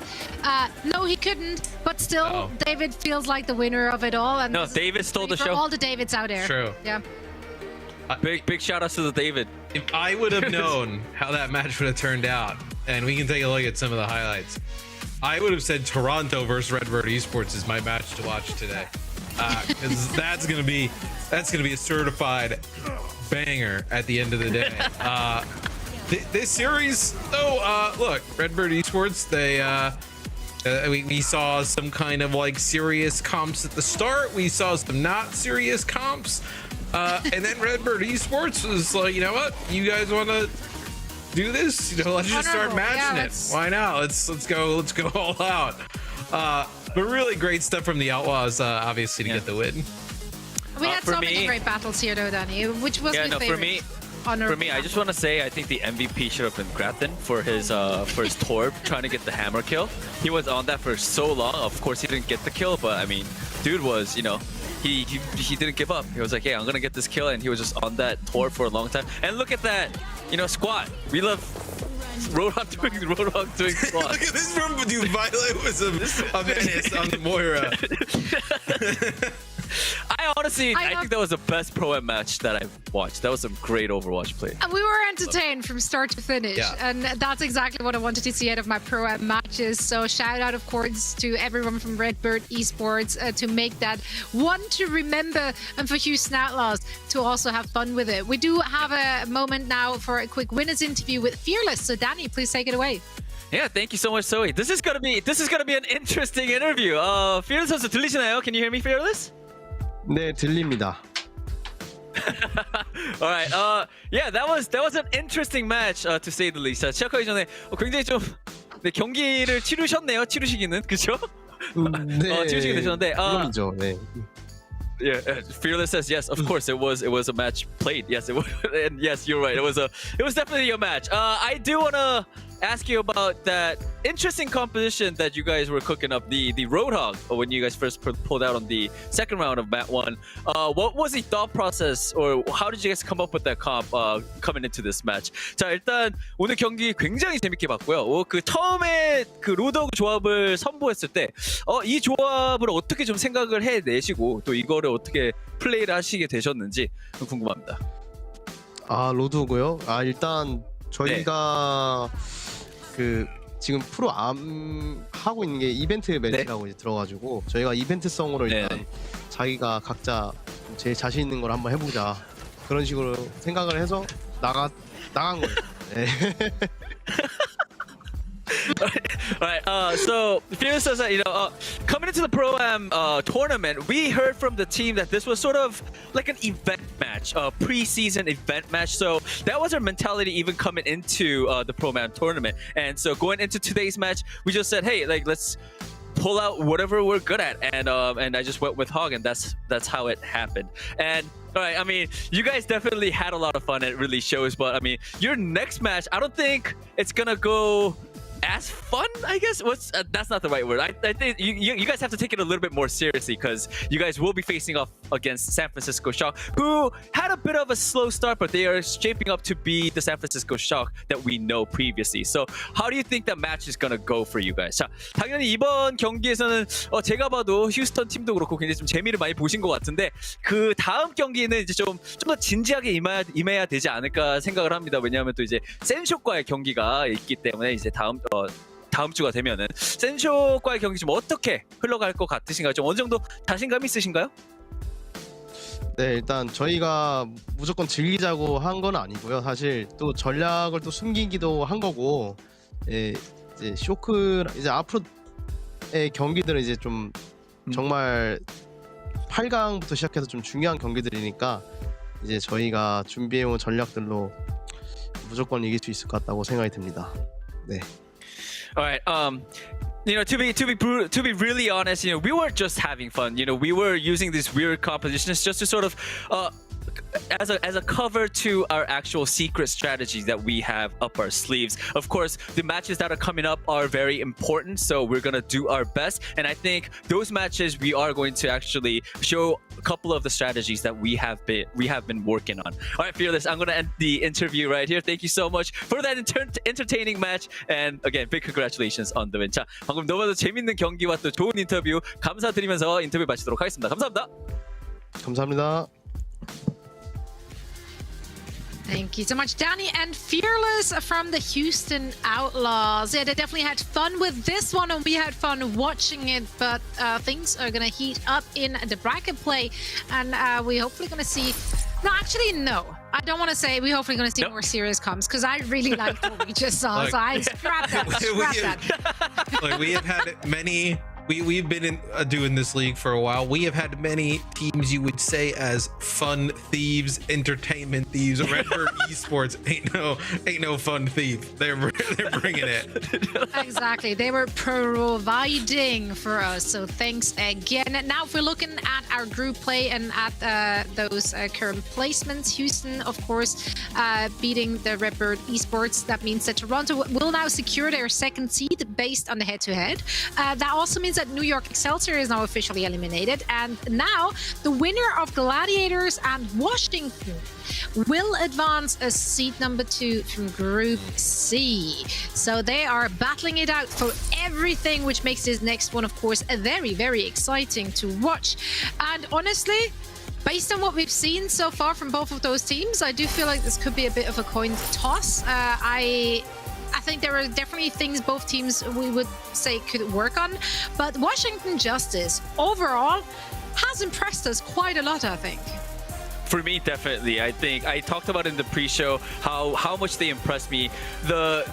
No, he couldn't. But still, David feels like the winner of it all. And
no, David stole the
for
show.
all the Davids out there.
True.
Yeah.
Big shout outs to the David.
If I would have known how that match would have turned out, and we can take a look at some of the highlights, I would have said Toronto versus Redbird Esports is my match to watch today. Because that's gonna be a certified banger at the end of the day. This series, though, look, Redbird Esports, we saw some kind of like serious comps at the start. We saw some not serious comps, and then Redbird Esports was like, you know what, you guys want to do this? You know, let's just start matching it. Why not? Let's go all out. But really great stuff from the Outlaws, obviously, to get the win.
We had so many great battles here, though, Danny. Which was my favorite?
For me, I just want to say I think the MVP should have been Grafton for his Torb trying to get the hammer kill. He was on that for so long. Of course, he didn't get the kill, but I mean, dude was, you know, he didn't give up. He was like, hey, I'm gonna get this kill, and he was just on that Torb for a long time. And look at that, you know, squat. We love Roadhog doing squat.
Look at this room, dude. Violet was a menace on the Moira.
I think that was the best Pro-Am match that I've watched. That was some great Overwatch play.
And we were entertained from start to finish.
Yeah.
And that's exactly what I wanted to see out of my Pro-Am matches. So shout out, of course, to everyone from Redbird Esports to make that one to remember, and for Houston Outlaws to also have fun with it. We do have a moment now for a quick winners interview with Fearless. So Danny, please take it away.
Yeah, thank you so much, Zoe. This is gonna be an interesting interview. Fearless 선수 들리시나요? Can you hear me, Fearless?
네, 들립니다.
All right. Yeah, that was an interesting match to say the least. 시작하기 전에 굉장히 좀 경기를 치르셨네요. 치르시기는 그죠?
네.
치르시게 되셨는데.
물론이죠. 네.
Yeah, Fearless says yes. Of course, it was a match played. Yes, it was, and yes, you're right. It was definitely a match. I do wanna ask you about that interesting composition that you guys were cooking up, the Roadhog, when you guys first pulled out on the second round of Mat 1. What was the thought process, or how did you guys come up with that comp coming into this match? 자, 일단 오늘 경기 굉장히 재밌게 봤고요. 그 처음에 그 로드호그 조합을 선보였을 때, 이 조합을 어떻게 좀 생각을 해내시고 또 이거를 어떻게 플레이를 하시게 되셨는지 궁금합니다.
아, 로드호그요? 아, 일단 저희가 그 지금 프로암 하고 있는 게 이벤트 매치라고 이제 들어가지고 저희가 이벤트성으로 일단 자기가 각자 제일 자신 있는 걸 한번 해보자 그런 식으로 생각을 해서 나간 거예요. 네.
Alright, so Fearless says that, you know, coming into the Pro-Am tournament, we heard from the team that this was sort of like an event match, a pre-season event match. So that was our mentality even coming into the Pro-Am tournament. And so going into today's match, we just said, hey, like, let's pull out whatever we're good at. And I just went with Hog, and that's how it happened. And all right, I mean, you guys definitely had a lot of fun. It really shows. But I mean, your next match, I don't think it's gonna go as fun, I guess. That's not the right word. I think you guys have to take it a little bit more seriously, because you guys will be facing off against San Francisco Shock, who had a bit of a slow start, but they are shaping up to be the San Francisco Shock that we know previously. So how do you think that match is gonna go for you guys? 자, 당연히 이번 경기에서는 제가 봐도 휴스턴 팀도 그렇고 굉장히 좀 재미를 많이 보신 것 같은데, 그 다음 경기는 이제 좀 더 진지하게 임해야 되지 않을까 생각을 합니다. 왜냐하면 또 이제 센쇼과의 경기가 있기 때문에 이제 다음 주가 되면은 센쇼과의 경기 좀 어떻게 흘러갈 것 같으신가요? 좀 어느 정도 자신감 있으신가요?
네, 일단 저희가 무조건 즐기자고 한 건 아니고요. 사실 또 전략을 또 숨기기도 한 거고, 이제 쇼크 이제 앞으로의 경기들은 이제 좀 정말 8강부터 시작해서 좀 중요한 경기들이니까 이제 저희가 준비해온 전략들로 무조건 이길 수 있을 것 같다고 생각이 듭니다. 네.
All right. You know, to be really honest, you know, we weren't just having fun. You know, we were using these weird compositions just to sort of as a cover to our actual secret strategies that we have up our sleeves. Of course, the matches that are coming up are very important, so we're gonna do our best. And I think those matches we are going to actually show a couple of the strategies that we have been working on. All right, Fearless, I'm gonna end the interview right here. Thank you so much for that entertaining match, and again, big congratulations on the win. 자, 방금 너무나도 재밌는 경기와 또 좋은 인터뷰 감사드리면서 인터뷰 마치도록 하겠습니다. 감사합니다.
감사합니다.
Thank you so much, Danny and Fearless from the Houston Outlaws. Yeah, they definitely had fun with this one, and we had fun watching it, but things are going to heat up in the bracket play, and we're hopefully going to see... No, actually, no. I don't want to say we're hopefully going to see more serious comms, because I really liked what we just saw,
Look,
so I scrapped that.
Like, we have had many... We've been doing this league for a while. We have had many teams you would say as fun thieves, entertainment thieves. Redbird Esports ain't no fun thief. They're bringing it.
Exactly. They were providing for us. So thanks again. Now, if we're looking at our group play and at those current placements, Houston, of course, beating the Redbird Esports. That means that Toronto will now secure their second seed based on the head-to-head. That also means that New York Excelsior is now officially eliminated, and now the winner of Gladiators and Washington will advance as seed number 2 from Group C. So they are battling it out for everything, which makes this next one, of course, very, very exciting to watch. And honestly, based on what we've seen so far from both of those teams, I do feel like this could be a bit of a coin toss. I think there are definitely things both teams we would say could work on, but Washington Justice overall has impressed us quite a lot, I think.
For me, definitely. I think I talked about in the pre-show how much they impressed me. The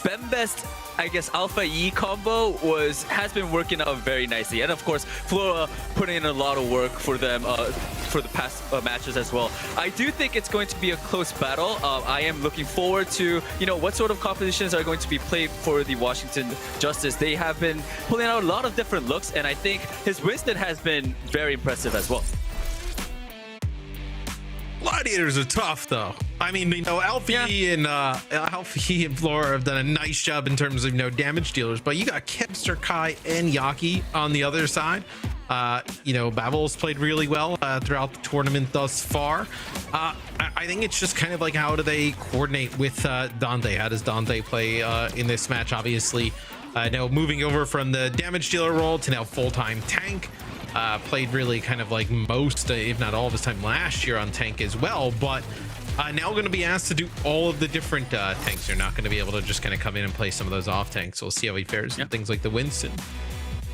Bembest, I guess, Alpha E combo has been working out very nicely, and of course Flora putting in a lot of work for them for the past matches as well. I do think it's going to be a close battle. I am looking forward to what sort of competitions are going to be played for the Washington Justice. They have been pulling out a lot of different looks, and I think his Winston has been very impressive as well.
Gladiators are tough, though. I mean, Alfie and Flora have done a nice job in terms of damage dealers, but you got Kepster, Kai, and Yaki on the other side. Babel's played really well throughout the tournament thus far. I think it's just kind of like, how do they coordinate with Dante? How does Dante play in this match? Obviously, now moving over from the damage dealer role to now full-time tank. Played really kind of like most, if not all of his time last year on tank as well, but now going to be asked to do all of the different tanks. You're not going to be able to just kind of come in and play some of those off tanks. So we'll see how he fares in things like the Winston.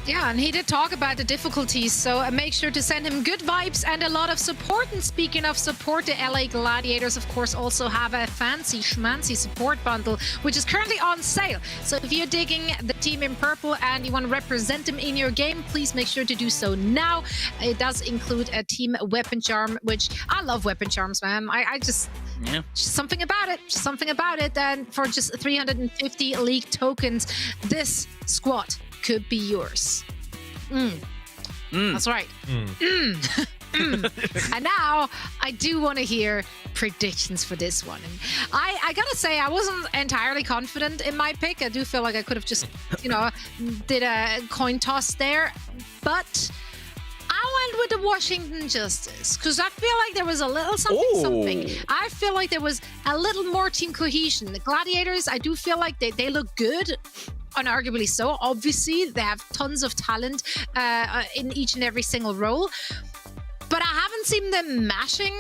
Yeah, and he did talk about the difficulties, so make sure to send him good vibes and a lot of support. And speaking of support, the LA Gladiators, of course, also have a fancy schmancy support bundle, which is currently on sale. So if you're digging the team in purple and you want to represent them in your game, please make sure to do so now. It does include a team weapon charm, which I love weapon charms, man. I just...
Yeah.
Something about it. And for just 350 league tokens, this squad could be yours. That's right. And now I do want to hear predictions for this one. And I gotta say, I wasn't entirely confident in my pick. I do feel like I could have just, did a coin toss there, but I went with the Washington Justice because I feel like there was a little something. I feel like there was a little more team cohesion. The Gladiators, I do feel like they look good. Unarguably so. Obviously, they have tons of talent in each and every single role. But I haven't seen them mashing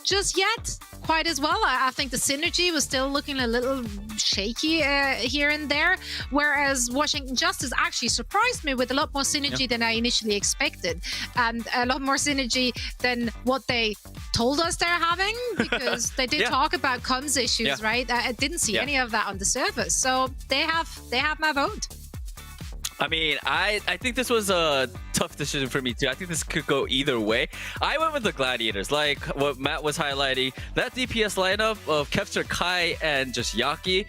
just yet quite as well. I think the synergy was still looking a little shaky here and there, whereas Washington Justice actually surprised me with a lot more synergy than I initially expected, and a lot more synergy than what they told us they're having, because they did talk about comms issues, right? I didn't see any of that on the surface, so they have my vote.
I mean, I think this was a tough decision for me too. I think this could go either way. I went with the Gladiators, like what Matt was highlighting. That DPS lineup of Kepster, Kai, and just Yaki,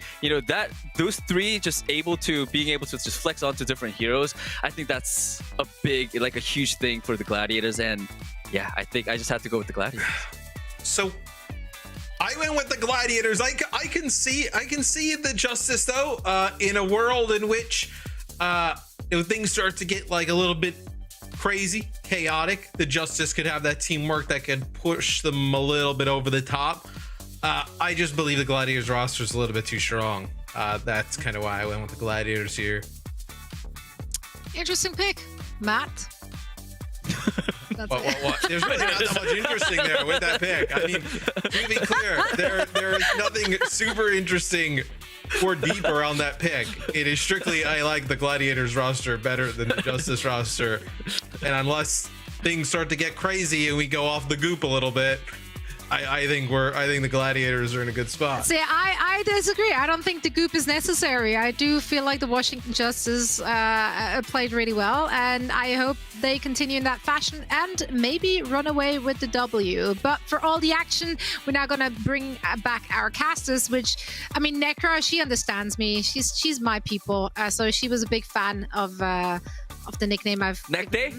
those three being able to just flex onto different heroes. I think that's a huge thing for the Gladiators. And yeah, I think I just have to go with the Gladiators.
So I went with the Gladiators. I can see the Justice though, in a world in which if things start to get like a little bit crazy, chaotic, the Justice could have that teamwork that could push them a little bit over the top. I just believe the Gladiators roster is a little bit too strong. That's kind of why I went with the Gladiators here.
Interesting pick, Matt.
What? There's really not that much interesting there with that pick. I mean, to be clear, there is nothing super interesting or deep around that pick. It is strictly I like the Gladiators roster better than the Justice roster, and unless things start to get crazy and we go off the goop a little bit, I think the Gladiators are in a good spot.
See, I disagree. I don't think the goop is necessary. I do feel like the Washington Justice played really well, and I hope they continue in that fashion and maybe run away with the W. But for all the action, we're now gonna bring back our casters. Which, I mean, Necra, she understands me. She's my people. So she was a big fan of the nickname I've.
Neck Day.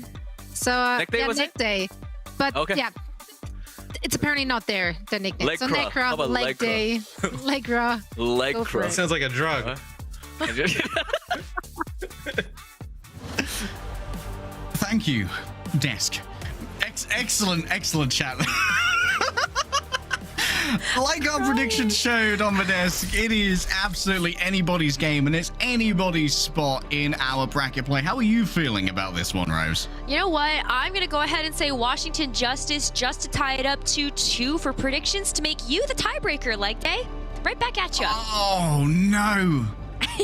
So
Neck Day,
yeah,
was
Neck
it?
Day. But
Okay.
yeah. It's apparently not there, the nickname.
Leg
so
craw. How
Necra,
about
leg
leg craw?
day, Legra.
Leg
Go for
craw.
it.
Sounds like a drug.
Thank you, Desk. Excellent chat. Like our predictions showed on the desk, it is absolutely anybody's game, and it's anybody's spot in our bracket play. How are you feeling about this one, Rose?
You know what? I'm going to go ahead and say Washington Justice just to tie it up to 2 for predictions to make you the tiebreaker, Leg Day. Right back at you.
Oh no.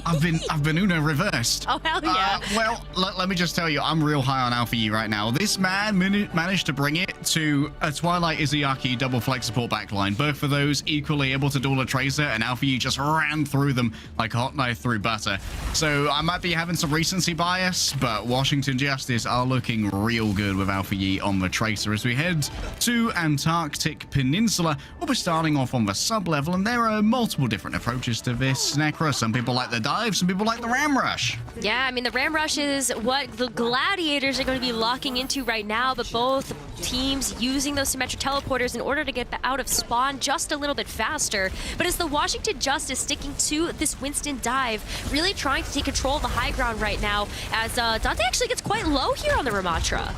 I've been Uno reversed.
Oh, hell yeah.
Well, let me just tell you, I'm real high on Alpha Yi right now. This man managed to bring it to a Twilight Izayaki double flex support backline. Both of those equally able to duel a Tracer, and Alpha Yi just ran through them like a hot knife through butter. So I might be having some recency bias, but Washington Justice are looking real good with Alpha Yi on the Tracer. As we head to Antarctic Peninsula, we'll be starting off on the sub-level, and there are multiple different approaches to this. Necra, some people like the dive, some people like the ram rush.
Yeah, I mean, the ram rush is what the Gladiators are going to be locking into right now, but both teams using those symmetric teleporters in order to get out of spawn just a little bit faster. But it's the Washington Justice sticking to this Winston dive, really trying to take control of the high ground right now, as Dante actually gets quite low here on the Ramatra.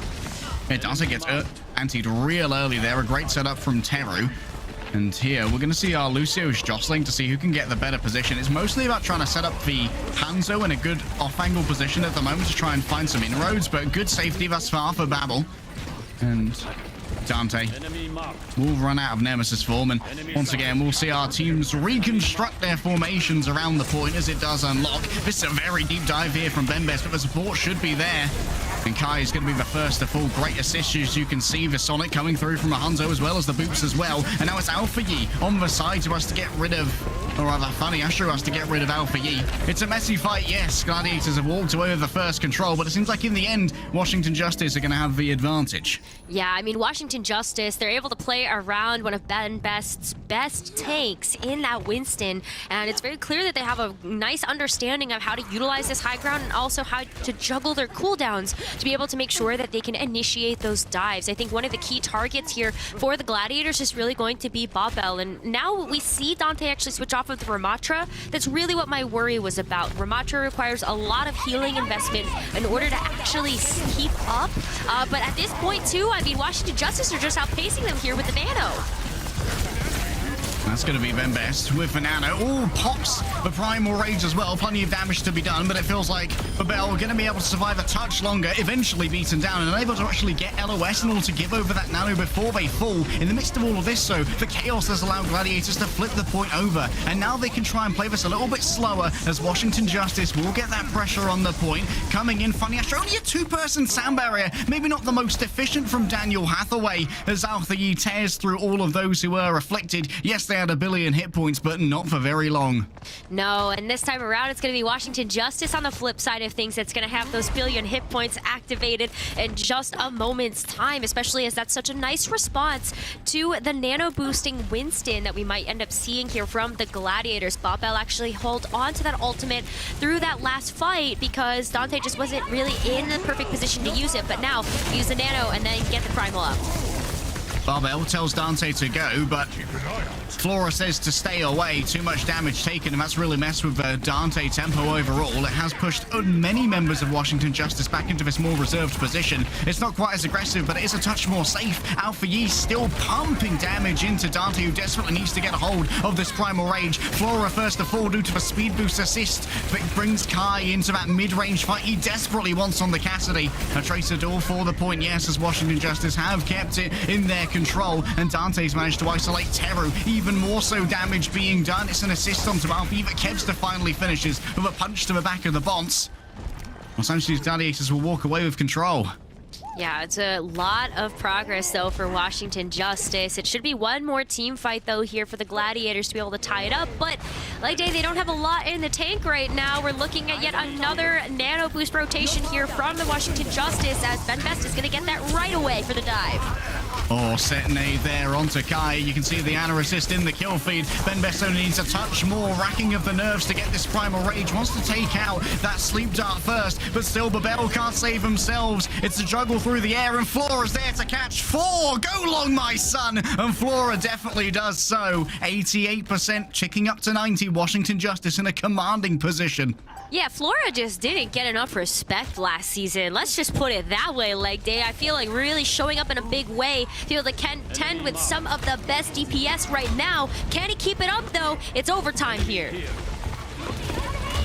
Yeah, Dante gets antied real early there. A great setup from Teru. And here, we're going to see our Lucio's jostling to see who can get the better position. It's mostly about trying to set up the Hanzo in a good off-angle position at the moment to try and find some inroads, but good safety thus far for Babel. And Dante will run out of Nemesis form, and once again, we'll see our teams reconstruct their formations around the point as it does unlock. This is a very deep dive here from Bembest, but the support should be there. And Kai is going to be the first to fall. Great assist, as you can see. The Sonic coming through from a Hanzo as well as the boots as well. And now it's Alpha Yi on the side to us to get rid of, or rather, Funny Astro has to get rid of Alpha Yi. It's a messy fight, yes. Gladiators have walked away with the first control, but it seems like in the end, Washington Justice are going to have the advantage.
Yeah, I mean, Washington Justice, they're able to play around one of Ben Best's best tanks in that Winston, and it's very clear that they have a nice understanding of how to utilize this high ground and also how to juggle their cooldowns to be able to make sure that they can initiate those dives. I think one of the key targets here for the Gladiators is really going to be Babel, and now we see Dante actually switch off of the Ramatra. That's really what my worry was about. Ramatra requires a lot of healing investment in order to actually keep up, but at this point too, I mean, Washington Justice are just outpacing them here with the Nano.
That's going to be Bembest with the Nano. Ooh, pops the Primal Rage as well. Plenty of damage to be done, but it feels like Babel are going to be able to survive a touch longer, eventually beaten down, and unable to actually get LOS in order to give over that Nano before they fall. In the midst of all of this, so the Chaos has allowed Gladiators to flip the point over, and now they can try and play this a little bit slower as Washington Justice will get that pressure on the point. Coming in, Funny Astro, only a 2-person sound barrier. Maybe not the most efficient from Daniel Hathaway as Alpha Yi tears through all of those who were afflicted. Yes, they had a billion hit points, but not for very long.
No, and this time around, it's going to be Washington Justice on the flip side of things that's going to have those billion hit points activated in just a moment's time, especially as that's such a nice response to the nano boosting Winston that we might end up seeing here from the Gladiators. Babel actually hold on to that ultimate through that last fight because Dante just wasn't really in the perfect position to use it, but now use the nano and then get the primal up.
Barbell tells Dante to go, but Flora says to stay away. Too much damage taken, and that's really messed with Dante tempo overall. It has pushed many members of Washington Justice back into this more reserved position. It's not quite as aggressive, but it is a touch more safe. Alpha Yi still pumping damage into Dante, who desperately needs to get a hold of this Primal Rage. Flora first to fall due to the speed boost assist, but brings Kai into that mid-range fight he desperately wants on the Cassidy. A Tracer duel for the point, yes, as Washington Justice have kept it in their control, and Dante's managed to isolate Teru. Even more so damage being done. It's an assist onto Alfie, but Kevster finally finishes with a punch to the back of the bonds. Los Angeles Gladiators will walk away with control.
Yeah, it's a lot of progress, though, for Washington Justice. It should be one more team fight, though, here for the Gladiators to be able to tie it up. But, like Dave, they don't have a lot in the tank right now. We're looking at yet another nano boost rotation here from the Washington Justice, as Ben Best is going to get that right away for the dive.
Oh, Setonade there onto Kai. You can see the Ana assist in the kill feed. Ben Best only needs a touch more racking of the nerves to get this Primal Rage. Wants to take out that Sleep Dart first, but still Babel can't save themselves. It's a juggle through the air, and Flora's there to catch 4. Go long, my son! And Flora definitely does so. 88%, checking up to 90. Washington Justice in a commanding position.
Yeah, Flora just didn't get enough respect last season. Let's just put it that way, Leg Day. I feel like really showing up in a big way to be able to contend with some of the best DPS right now. Can he keep it up, though? It's overtime here.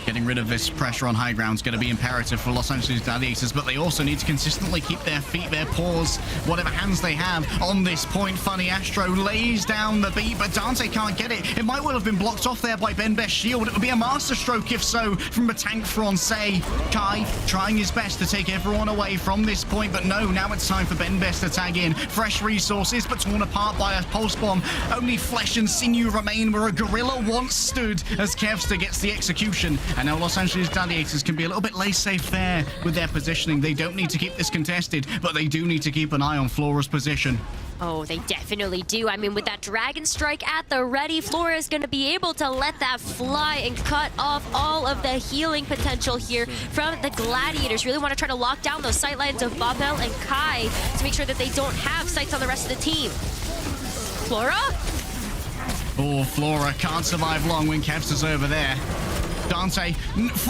Getting rid of this pressure on high ground is going to be imperative for Los Angeles Gladiators, but they also need to consistently keep their feet, their paws, whatever hands they have on this point. Funny Astro lays down the beat, but Dante can't get it. It might well have been blocked off there by Ben Best's shield. It would be a master stroke if so from a tank Francais. Kai trying his best to take everyone away from this point, but no, now it's time for Ben Best to tag in. Fresh resources, but torn apart by a pulse bomb. Only flesh and sinew remain where a gorilla once stood as Kevster gets the execution. And now Los Angeles Gladiators can be a little bit laissez there with their positioning. They don't need to keep this contested, but they do need to keep an eye on Flora's position.
Oh, they definitely do. I mean, with that Dragon Strike at the ready, Flora is going to be able to let that fly and cut off all of the healing potential here from the Gladiators. Really want to try to lock down those sight lines of Babel and Kai to make sure that they don't have sights on the rest of the team. Flora?
Oh, Flora can't survive long when Kevster's over there. Dante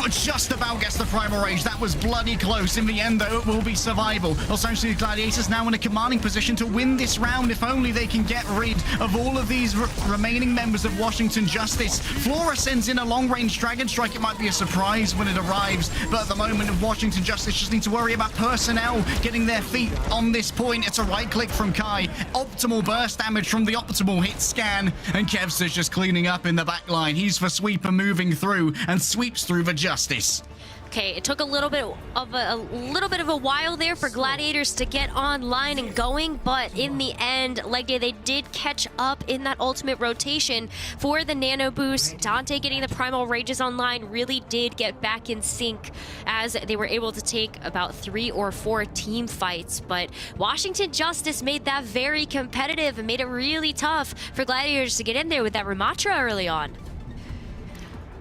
just about gets the Primal Rage. That was bloody close. In the end, though, it will be survival. Los Angeles Gladiators now in a commanding position to win this round if only they can get rid of all of these remaining members of Washington Justice. Flora sends in a long-range Dragon Strike. It might be a surprise when it arrives, but at the moment, Washington Justice just need to worry about personnel getting their feet on this point. It's a right-click from Kai. Optimal burst damage from the optimal hit scan, and Kevster's just cleaning up in the back line. He's for sweeper moving through and sweeps through the Justice.
Okay, it took a little bit of a while there for Gladiators to get online and going, but in the end, like they did catch up in that ultimate rotation for the Nano Boost. Dante getting the Primal Rages online really did get back in sync as they were able to take about 3 or 4 team fights, but Washington Justice made that very competitive and made it really tough for Gladiators to get in there with that Ramatra early on.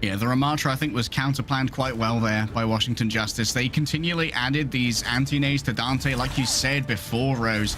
Yeah, the Ramatra, I think, was counterplanned quite well there by Washington Justice. They continually added these anti-nades to Dante, like you said before, Rose.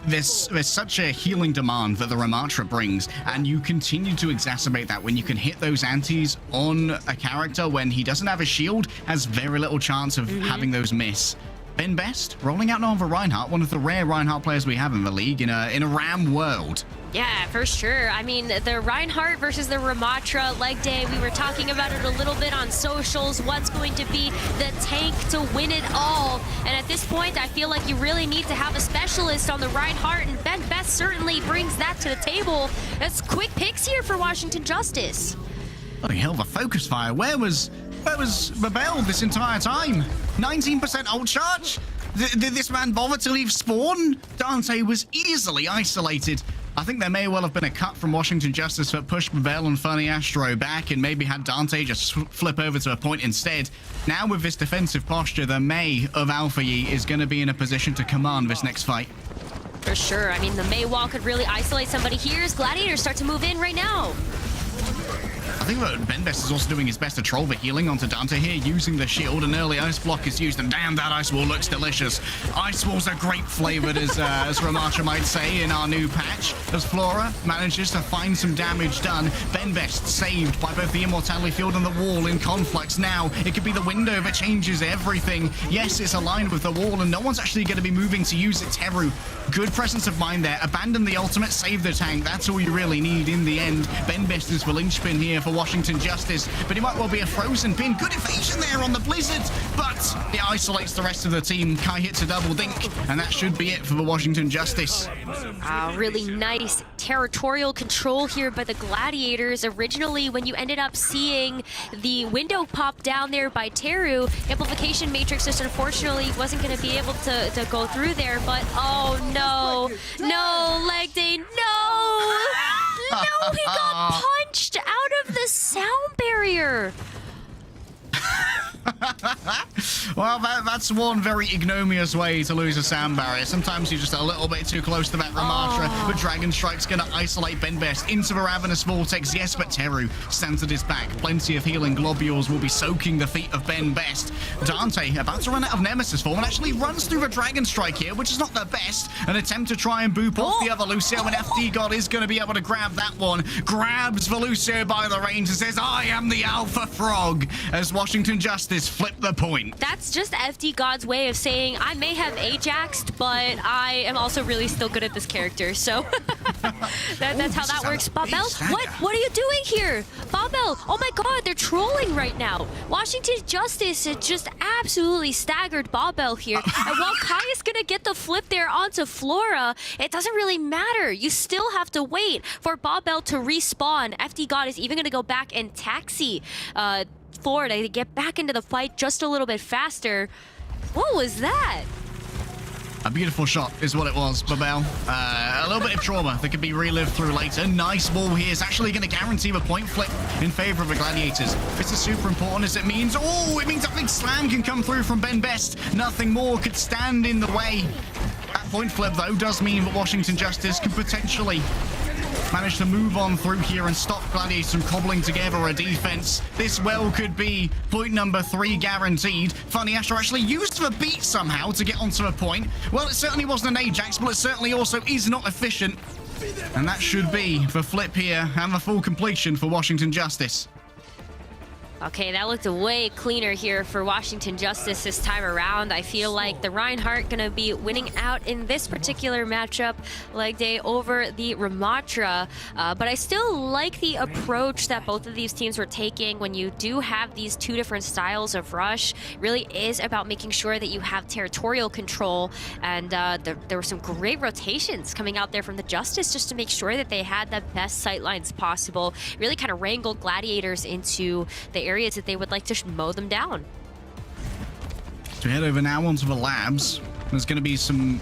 There's such a healing demand that the Ramatra brings, and you continue to exacerbate that when you can hit those antis on a character when he doesn't have a shield, has very little chance of having those miss. Ben Best rolling out Nova Reinhardt, one of the rare Reinhardt players we have in the league in a RAM world.
Yeah, for sure. I mean, the Reinhardt versus the Ramatra leg day, we were talking about it a little bit on socials. What's going to be the tank to win it all? And at this point, I feel like you really need to have a specialist on the Reinhardt, and Ben Best certainly brings that to the table. That's quick picks here for Washington Justice.
Bloody hell, the focus fire. Where was Babel this entire time? 19% ult charge? Did this man bother to leave spawn? Dante was easily isolated. I think there may well have been a cut from Washington Justice that pushed Babel and Funny Astro back and maybe had Dante just flip over to a point instead. Now with this defensive posture, the Mei of Alpha Yi is going to be in a position to command this next fight.
For sure. I mean, the Mei wall could really isolate somebody here as Gladiators start to move in right now.
I think that Benbest is also doing his best to troll the healing onto Dante here, using the shield. An early ice block is used, and damn, that ice wall looks delicious. Ice walls are grape flavored, as Ramatra might say, in our new patch. As Flora manages to find some damage done, Benbest saved by both the Immortality Field and the wall in Conflux. Now, it could be the window that changes everything. Yes, it's aligned with the wall, and no one's actually going to be moving to use it. Teru, good presence of mind there. Abandon the ultimate, save the tank. That's all you really need in the end. Benbest is the linchpin here for Washington Justice, but he might well be a frozen pin. Good evasion there on the Blizzard, but it isolates the rest of the team. Kai hits a double dink, and that should be it for the Washington Justice.
Really nice territorial control here by the Gladiators. Originally, when you ended up seeing the window pop down there by Teru, Amplification Matrix just unfortunately wasn't going to be able to go through there, but oh no, no, leg day, no! No, he got punched out of the sound barrier!
Well, that's one very ignominious way to lose a sound barrier. Sometimes you're just a little bit too close to that Ramatra, but Dragon Strike's going to isolate Benbest into the Ravenous Vortex. Yes, but Teru stands at his back. Plenty of healing globules will be soaking the feet of Benbest. Dante about to run out of Nemesis form and actually runs through the Dragon Strike here, which is not the best. An attempt to try and boop off the other Lucio, and FD God is going to be able to grab that one. Grabs the Lucio by the reins and says, I am the Alpha Frog, as Washington Justice flip the point.
That's just FD God's way of saying, I may have Ajaxed, but I am also really still good at this character, so that's how that works. Babel, what are you doing here? Babel, oh my god, they're trolling right now. Washington Justice has just absolutely staggered Babel here, and while Kai is gonna get the flip there onto Flora, it doesn't really matter. You still have to wait for Babel to respawn. FD God is even gonna go back and taxi Florida to get back into the fight just a little bit faster. What was that?
A beautiful shot is what it was, Babel. A little bit of trauma that could be relived through later. Nice ball here is actually going to guarantee the point flip in favor of the Gladiators. This is super important as it means, it means a big slam can come through from Benbest. Nothing more could stand in the way. That point flip, though, does mean that Washington Justice could potentially manage to move on through here and stop Gladiators from cobbling together a defense. This well could be point number 3 guaranteed. Funny Asher actually used the beat somehow to get onto a point. Well, it certainly wasn't an Ajax, but it certainly also is not efficient. And that should be the flip here and the full completion for Washington Justice.
Okay, that looked way cleaner here for Washington Justice this time around. I feel like the Reinhardt gonna be winning out in this particular matchup, leg day over the Ramatra. But I still like the approach that both of these teams were taking when you do have these two different styles of rush. It really is about making sure that you have territorial control, and there were some great rotations coming out there from the Justice just to make sure that they had the best sightlines possible. Really kind of wrangled Gladiators into the areas that they would like to mow them down.
To head over now onto the labs, there's going to be some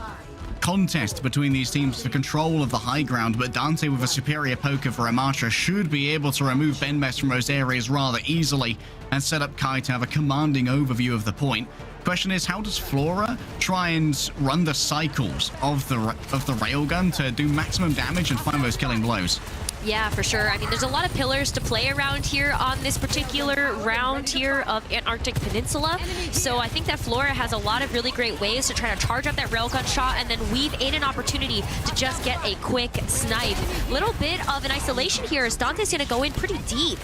contest between these teams for control of the high ground, but Dante with a superior poker for Ramatra should be able to remove Benbest from those areas rather easily and set up Kai to have a commanding overview of the point. Question is, how does Flora try and run the cycles of the railgun to do maximum damage and find those killing blows?
Yeah, for sure. I mean, there's a lot of pillars to play around here on this particular round here of Antarctic Peninsula. So I think that Flora has a lot of really great ways to try to charge up that railgun shot and then weave in an opportunity to just get a quick snipe. Little bit of an isolation here as Dante's going to go in pretty deep.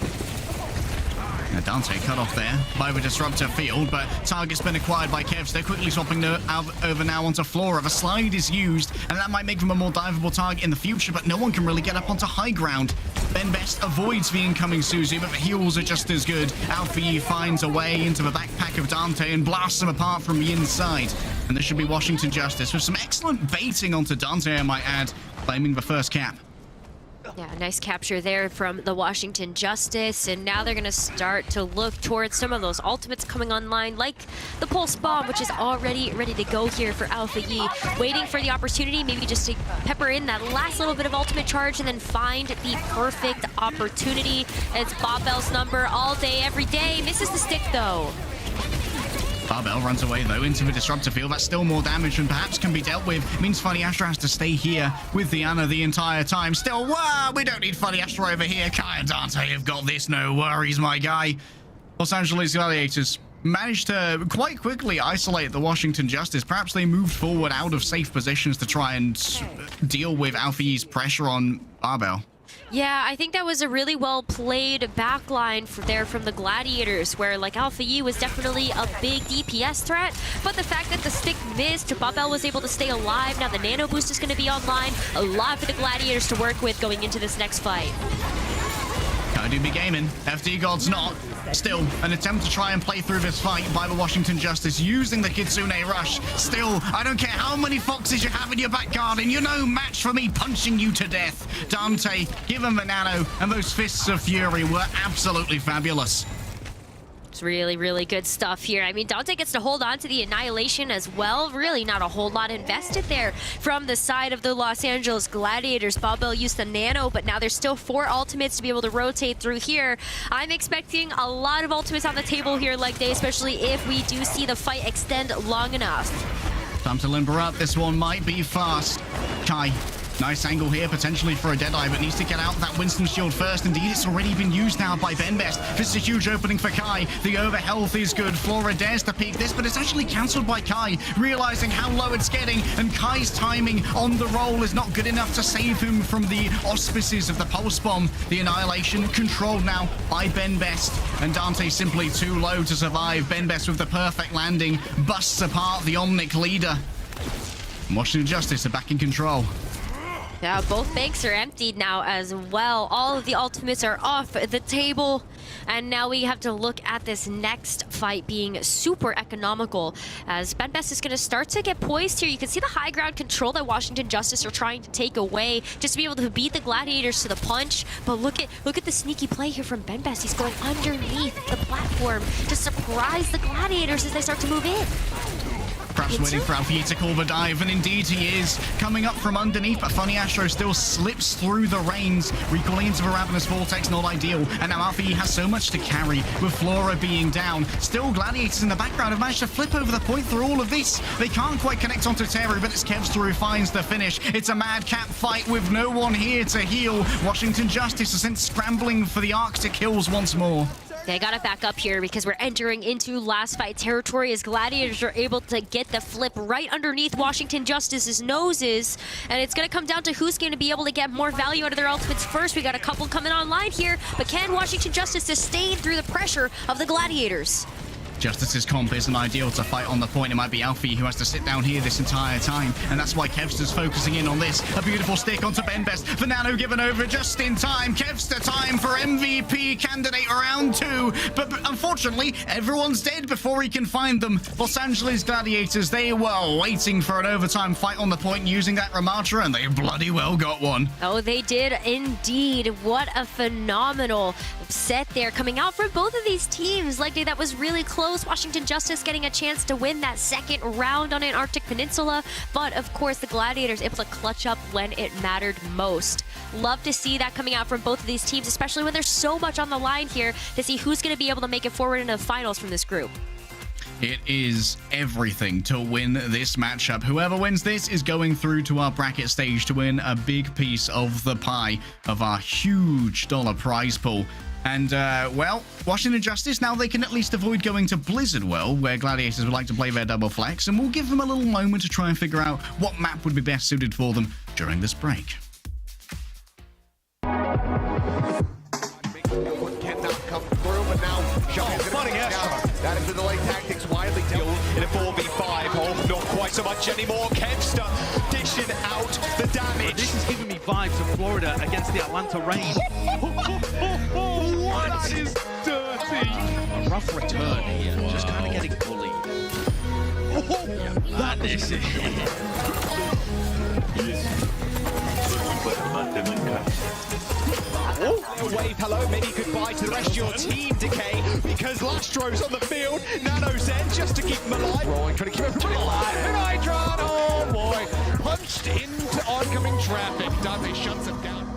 Dante cut off there by the Disruptor field, but target's been acquired by Kevs. They're quickly swapping over now onto Flora. The slide is used, and that might make them a more diveable target in the future, but no one can really get up onto high ground. Benbest avoids the incoming Suzu, but the heals are just as good. Alpha Yi finds a way into the backpack of Dante and blasts him apart from the inside. And this should be Washington Justice with some excellent baiting onto Dante, I might add, claiming the first cap.
Yeah, nice capture there from the Washington Justice, and now they're going to start to look towards some of those ultimates coming online, like the Pulse Bomb, which is already ready to go here for Alpha Yi. Waiting for the opportunity, maybe just to pepper in that last little bit of ultimate charge and then find the perfect opportunity. It's Bob Bell's number all day, every day. Misses the stick, though.
Barbell runs away, though, into the Disruptor field. That's still more damage than perhaps can be dealt with. Means Funny Astra has to stay here with the Ana the entire time. Still, we don't need Funny Astra over here. Kai and Dante have got this. No worries, my guy. Los Angeles Gladiators managed to quite quickly isolate the Washington Justice. Perhaps they moved forward out of safe positions to try and deal with Alfie's pressure on Barbell.
Yeah, I think that was a really well played backline there from the Gladiators, where like Alpha E was definitely a big DPS threat, but the fact that the stick missed, Barbell was able to stay alive. Now the Nano Boost is going to be online. A lot for the Gladiators to work with going into this next fight.
I do be gaming. FD God's not. Still, an attempt to try and play through this fight by the Washington Justice using the Kitsune Rush. Still, I don't care how many foxes you have in your back garden. You're no match for me punching you to death. Dante, give him the Nano, and those Fists of Fury were absolutely fabulous.
It's really, really good stuff here. I mean, Dante gets to hold on to the Annihilation as well. Really not a whole lot invested there from the side of the Los Angeles Gladiators. Barbell used the Nano, but now there's still 4 ultimates to be able to rotate through here. I'm expecting a lot of ultimates on the table here leg day, especially if we do see the fight extend long enough.
Time to limber up. This one might be fast. Kai. Nice angle here, potentially for a Deadeye, but needs to get out that Winston shield first. Indeed, it's already been used now by Benbest. This is a huge opening for Kai. The overhealth is good. Flora dares to peek this, but it's actually cancelled by Kai, realizing how low it's getting, and Kai's timing on the roll is not good enough to save him from the auspices of the Pulse Bomb. The Annihilation controlled now by Benbest, and Dante simply too low to survive. Benbest with the perfect landing busts apart the Omnic leader. Washington Justice are back in control.
Yeah, both banks are emptied now as well. All of the ultimates are off the table. And now we have to look at this next fight being super economical, as Benbest is going to start to get poised here. You can see the high ground control that Washington Justice are trying to take away just to be able to beat the Gladiators to the punch. But look at the sneaky play here from Benbest. He's going underneath the platform to surprise the Gladiators as they start to move in.
Perhaps waiting for Alfie to call the dive, and indeed he is. Coming up from underneath, but Funny Astro still slips through the reins, recalling into the Ravenous Vortex, not ideal. And now Alfie has so much to carry, with Flora being down. Still, Gladiators in the background have managed to flip over the point through all of this. They can't quite connect onto Terry, but it's Kevster who finds the finish. It's a madcap fight with no one here to heal. Washington Justice is sent scrambling for the Arctic Hills once more.
They gotta back up here because we're entering into last fight territory as Gladiators are able to get the flip right underneath Washington Justice's noses. And it's gonna come down to who's gonna be able to get more value out of their ultimates first. We got a couple coming online here, but can Washington Justice sustain through the pressure of the Gladiators?
Justice's comp isn't ideal to fight on the point. It might be Alfie who has to sit down here this entire time, and that's why Kevster's focusing in on this. A beautiful stick onto Benbest. The Nano given over just in time. Kevster time for MVP candidate round 2, but unfortunately, everyone's dead before he can find them. Los Angeles Gladiators, they were waiting for an overtime fight on the point using that Ramatra, and they bloody well got one.
Oh, they did indeed. What a phenomenal set there coming out from both of these teams. Like, that was really close. Washington Justice getting a chance to win that second round on Antarctic Peninsula, but of course the Gladiators able to clutch up when it mattered most. Love to see that coming out from both of these teams, especially when there's so much on the line here to see who's going to be able to make it forward into the finals from this group.
It is everything to win this matchup. Whoever wins this is going through to our bracket stage to win a big piece of the pie of our huge dollar prize pool. And, well, Washington Justice, now they can at least avoid going to Blizzard World, where Gladiators would like to play their double flex, and we'll give them a little moment to try and figure out what map would be best suited for them during this break.
That has been the late tactics widely dealt in a 4v5. Oh, not quite so much anymore. Kevster dishing out the damage.
This is giving me vibes of Florida against the Atlanta Rain. What? That is dirty. A rough return here. Whoa. Just kind of getting bullied. That is it.
Oh, wave hello, maybe goodbye to the rest of your team, Decay, because Lastro's on the field, Nano's there just to keep them alive. Rolling, trying to keep everybody alive, and Hydron, oh boy, punched into oncoming traffic. Dante shuts him down.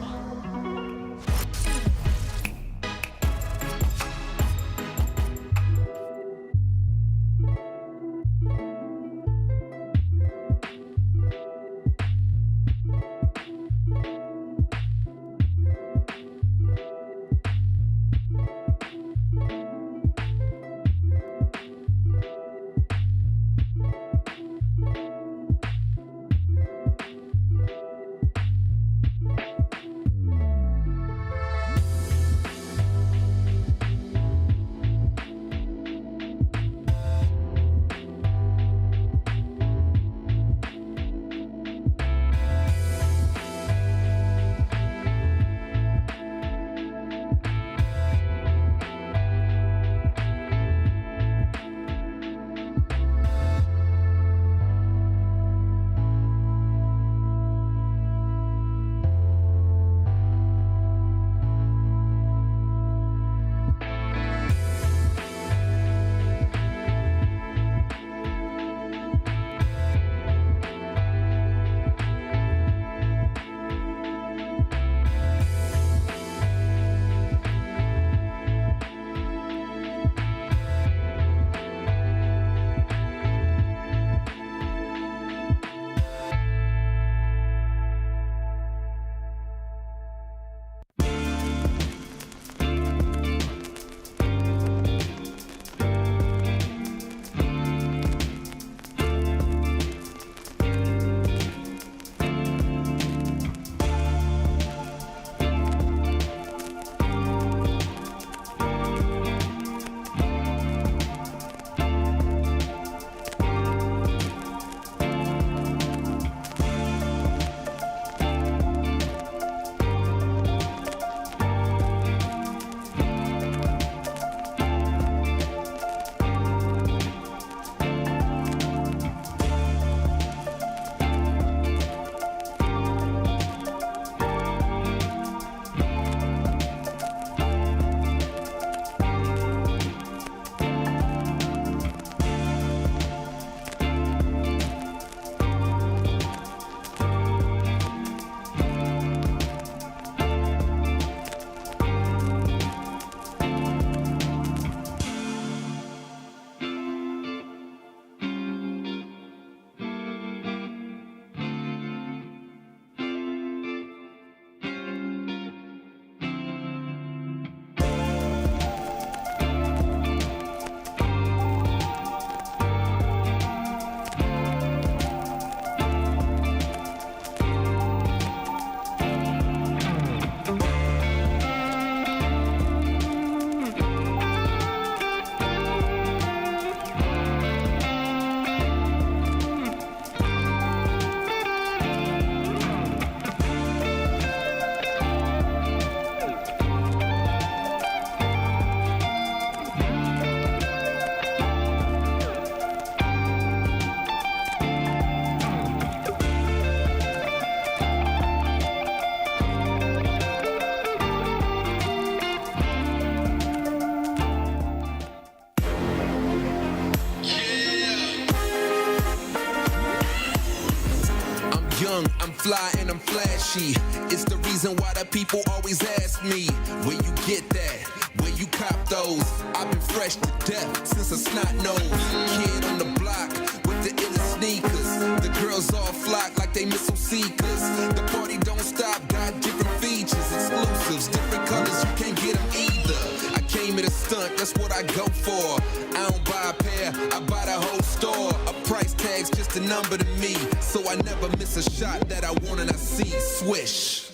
fly and I'm flashy. It's the reason why the people always ask me, where you get that? Where you cop those? I've been fresh to death since a snot nose kid on the block with the illest sneakers. The girls all flock like they missile seekers. The party don't stop, got different features, exclusives, different colors, you can't get them either. I came here to stunt, that's what I go for. I don't buy a pair, I buy the whole store. A price tag's just a number to me, so I never miss a shot that I want and I see. Swish.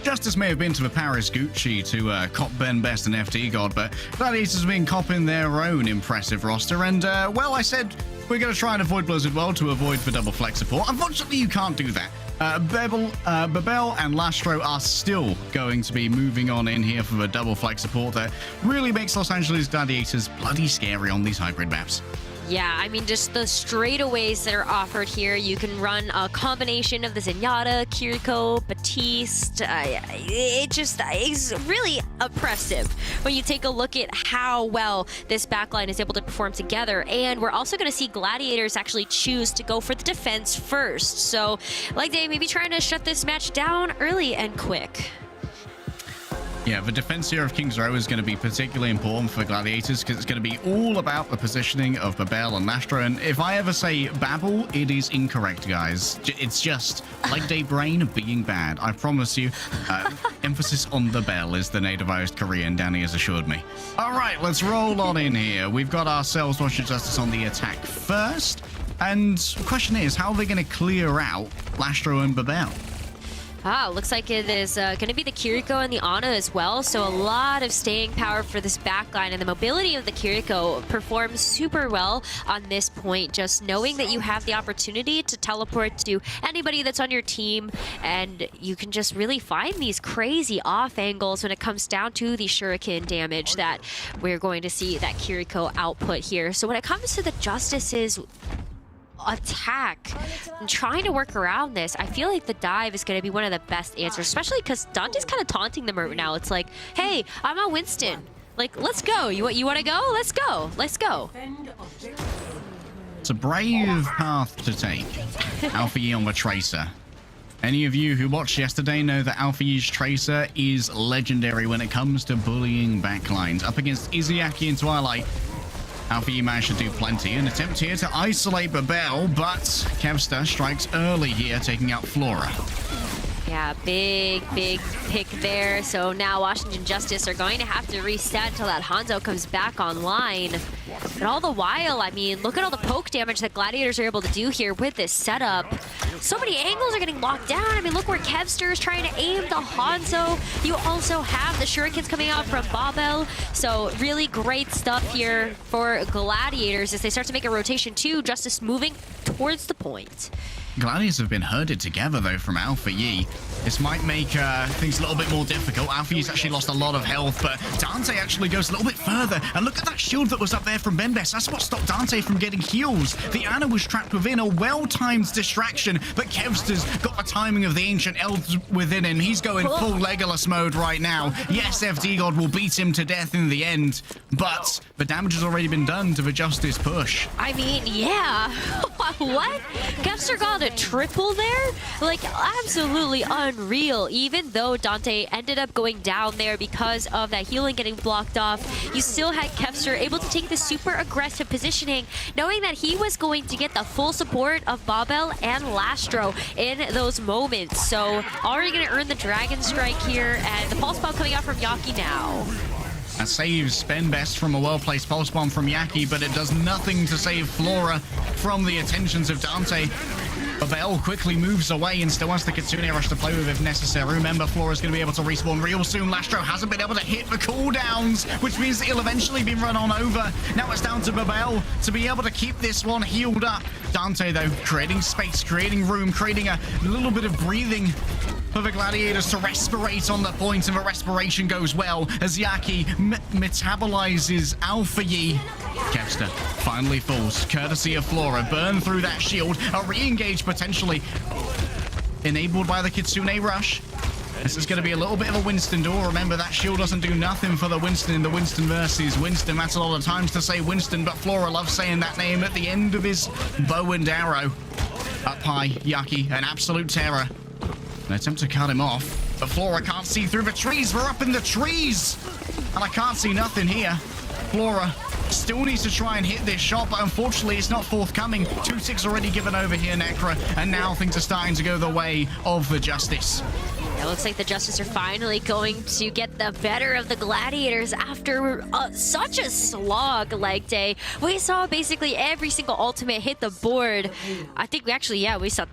Justice may have been to the Paris Gucci to cop Ben Best and FD God, but Gladiators have been copping their own impressive roster. And, well, I said we're going to try and avoid Blizzard World to avoid the double flex support. Unfortunately, you can't do that. Babel and Lastro are still going to be moving on in here for the double flex support that really makes Los Angeles Gladiators bloody scary on these hybrid maps.
Yeah, I mean, just the straightaways that are offered here. You can run a combination of the Zenyatta, Kiriko, Batiste. It just is really oppressive when you take a look at how well this backline is able to perform together. And we're also going to see Gladiators actually choose to go for the defense first. So, like they may be trying to shut this match down early and quick.
Yeah, the defense here of King's Row is going to be particularly important for Gladiators because it's going to be all about the positioning of Babel and Lastro. And if I ever say Babel, it is incorrect, guys. It's just like Day Brain being bad. I promise you. Emphasis on the bell is the nativized Korean, Danny has assured me. All right, let's roll on in here. We've got ourselves Washington Justice on the attack first. And the question is, how are they going to clear out Lastro and Babel?
Looks like it is going to be the Kiriko and the Ana as well. So a lot of staying power for this backline, and the mobility of the Kiriko performs super well on this point. Just knowing that you have the opportunity to teleport to anybody that's on your team, and you can just really find these crazy off angles when it comes down to the shuriken damage that we're going to see that Kiriko output here. So when it comes to the Justice's attack and trying to work around this, I feel like the dive is going to be one of the best answers, especially because Dante's kind of taunting them right now. It's like, hey, I'm a Winston, like, let's go. You want to go? Let's go.
It's a brave path to take. Alpha Yi on the Tracer. Any of you who watched yesterday know that Alpha Yi's Tracer is legendary when it comes to bullying backlines. Up against Izayaki and Twilight, Alpha Yi managed to do plenty. An attempt here to isolate Babel, but Kevster strikes early here, taking out Flora.
Yeah, big pick there. So now Washington Justice are going to have to reset until that Hanzo comes back online. But all the while, I mean, look at all the poke damage that Gladiators are able to do here with this setup. So many angles are getting locked down. I mean, look where Kevster is trying to aim the Hanzo. You also have the shurikens coming out from Babel. So really great stuff here for Gladiators as they start to make a rotation too. Justice moving towards the point.
Gladiators have been herded together, though, from Alpha Yi. This might make things a little bit more difficult. Alpha Yi's actually lost a lot of health, but Dante actually goes a little bit further. And look at that shield that was up there from Benbest. That's what stopped Dante from getting heals. The Ana was trapped within a well-timed distraction, but Kevster's got the timing of the Ancient Elves within him. He's going full Legolas mode right now. Yes, FD God will beat him to death in the end, but the damage has already been done to the Justice push.
I mean, yeah. What? Kevster got a triple there? Like, absolutely unreal. Even though Dante ended up going down there because of that healing getting blocked off, you still had Kevster able to take the super aggressive positioning, knowing that he was going to get the full support of Babel and Lastro in those moments. So already going to earn the Dragon Strike here, and the Pulse Bomb coming out from Yaki now.
That saves Benbest from a well-placed Pulse Bomb from Yaki, but it does nothing to save Flora from the attentions of Dante. Babel quickly moves away and still has the Kitsune Rush to play with if necessary. Remember, Flora's going to be able to respawn real soon. Lastro hasn't been able to hit the cooldowns, which means he'll eventually be run on over. Now it's down to Babel to be able to keep this one healed up. Dante, though, creating space, creating room, creating a little bit of breathing for the Gladiators to respirate on the point, and the respiration goes well as Yaki metabolizes Alpha Yi. Kevster finally falls, courtesy of Flora. Burn through that shield. A re-engage potentially enabled by the Kitsune Rush. This is going to be a little bit of a Winston duel. Remember, that shield doesn't do nothing for the Winston in the Winston versus Winston. That's a lot of times to say Winston, but Flora loves saying that name at the end of his bow and arrow. Up high, Yaki, an absolute terror. An attempt to cut him off, but Flora can't see through the trees. We're up in the trees, and I can't see nothing here. Flora still needs to try and hit this shot, but unfortunately it's not forthcoming. 2-6 already given over here, Necra, and now things are starting to go the way of the Justice.
It looks like the Justice are finally going to get the better of the Gladiators after such a slog leg day. We saw basically every single ultimate hit the board. I think we saw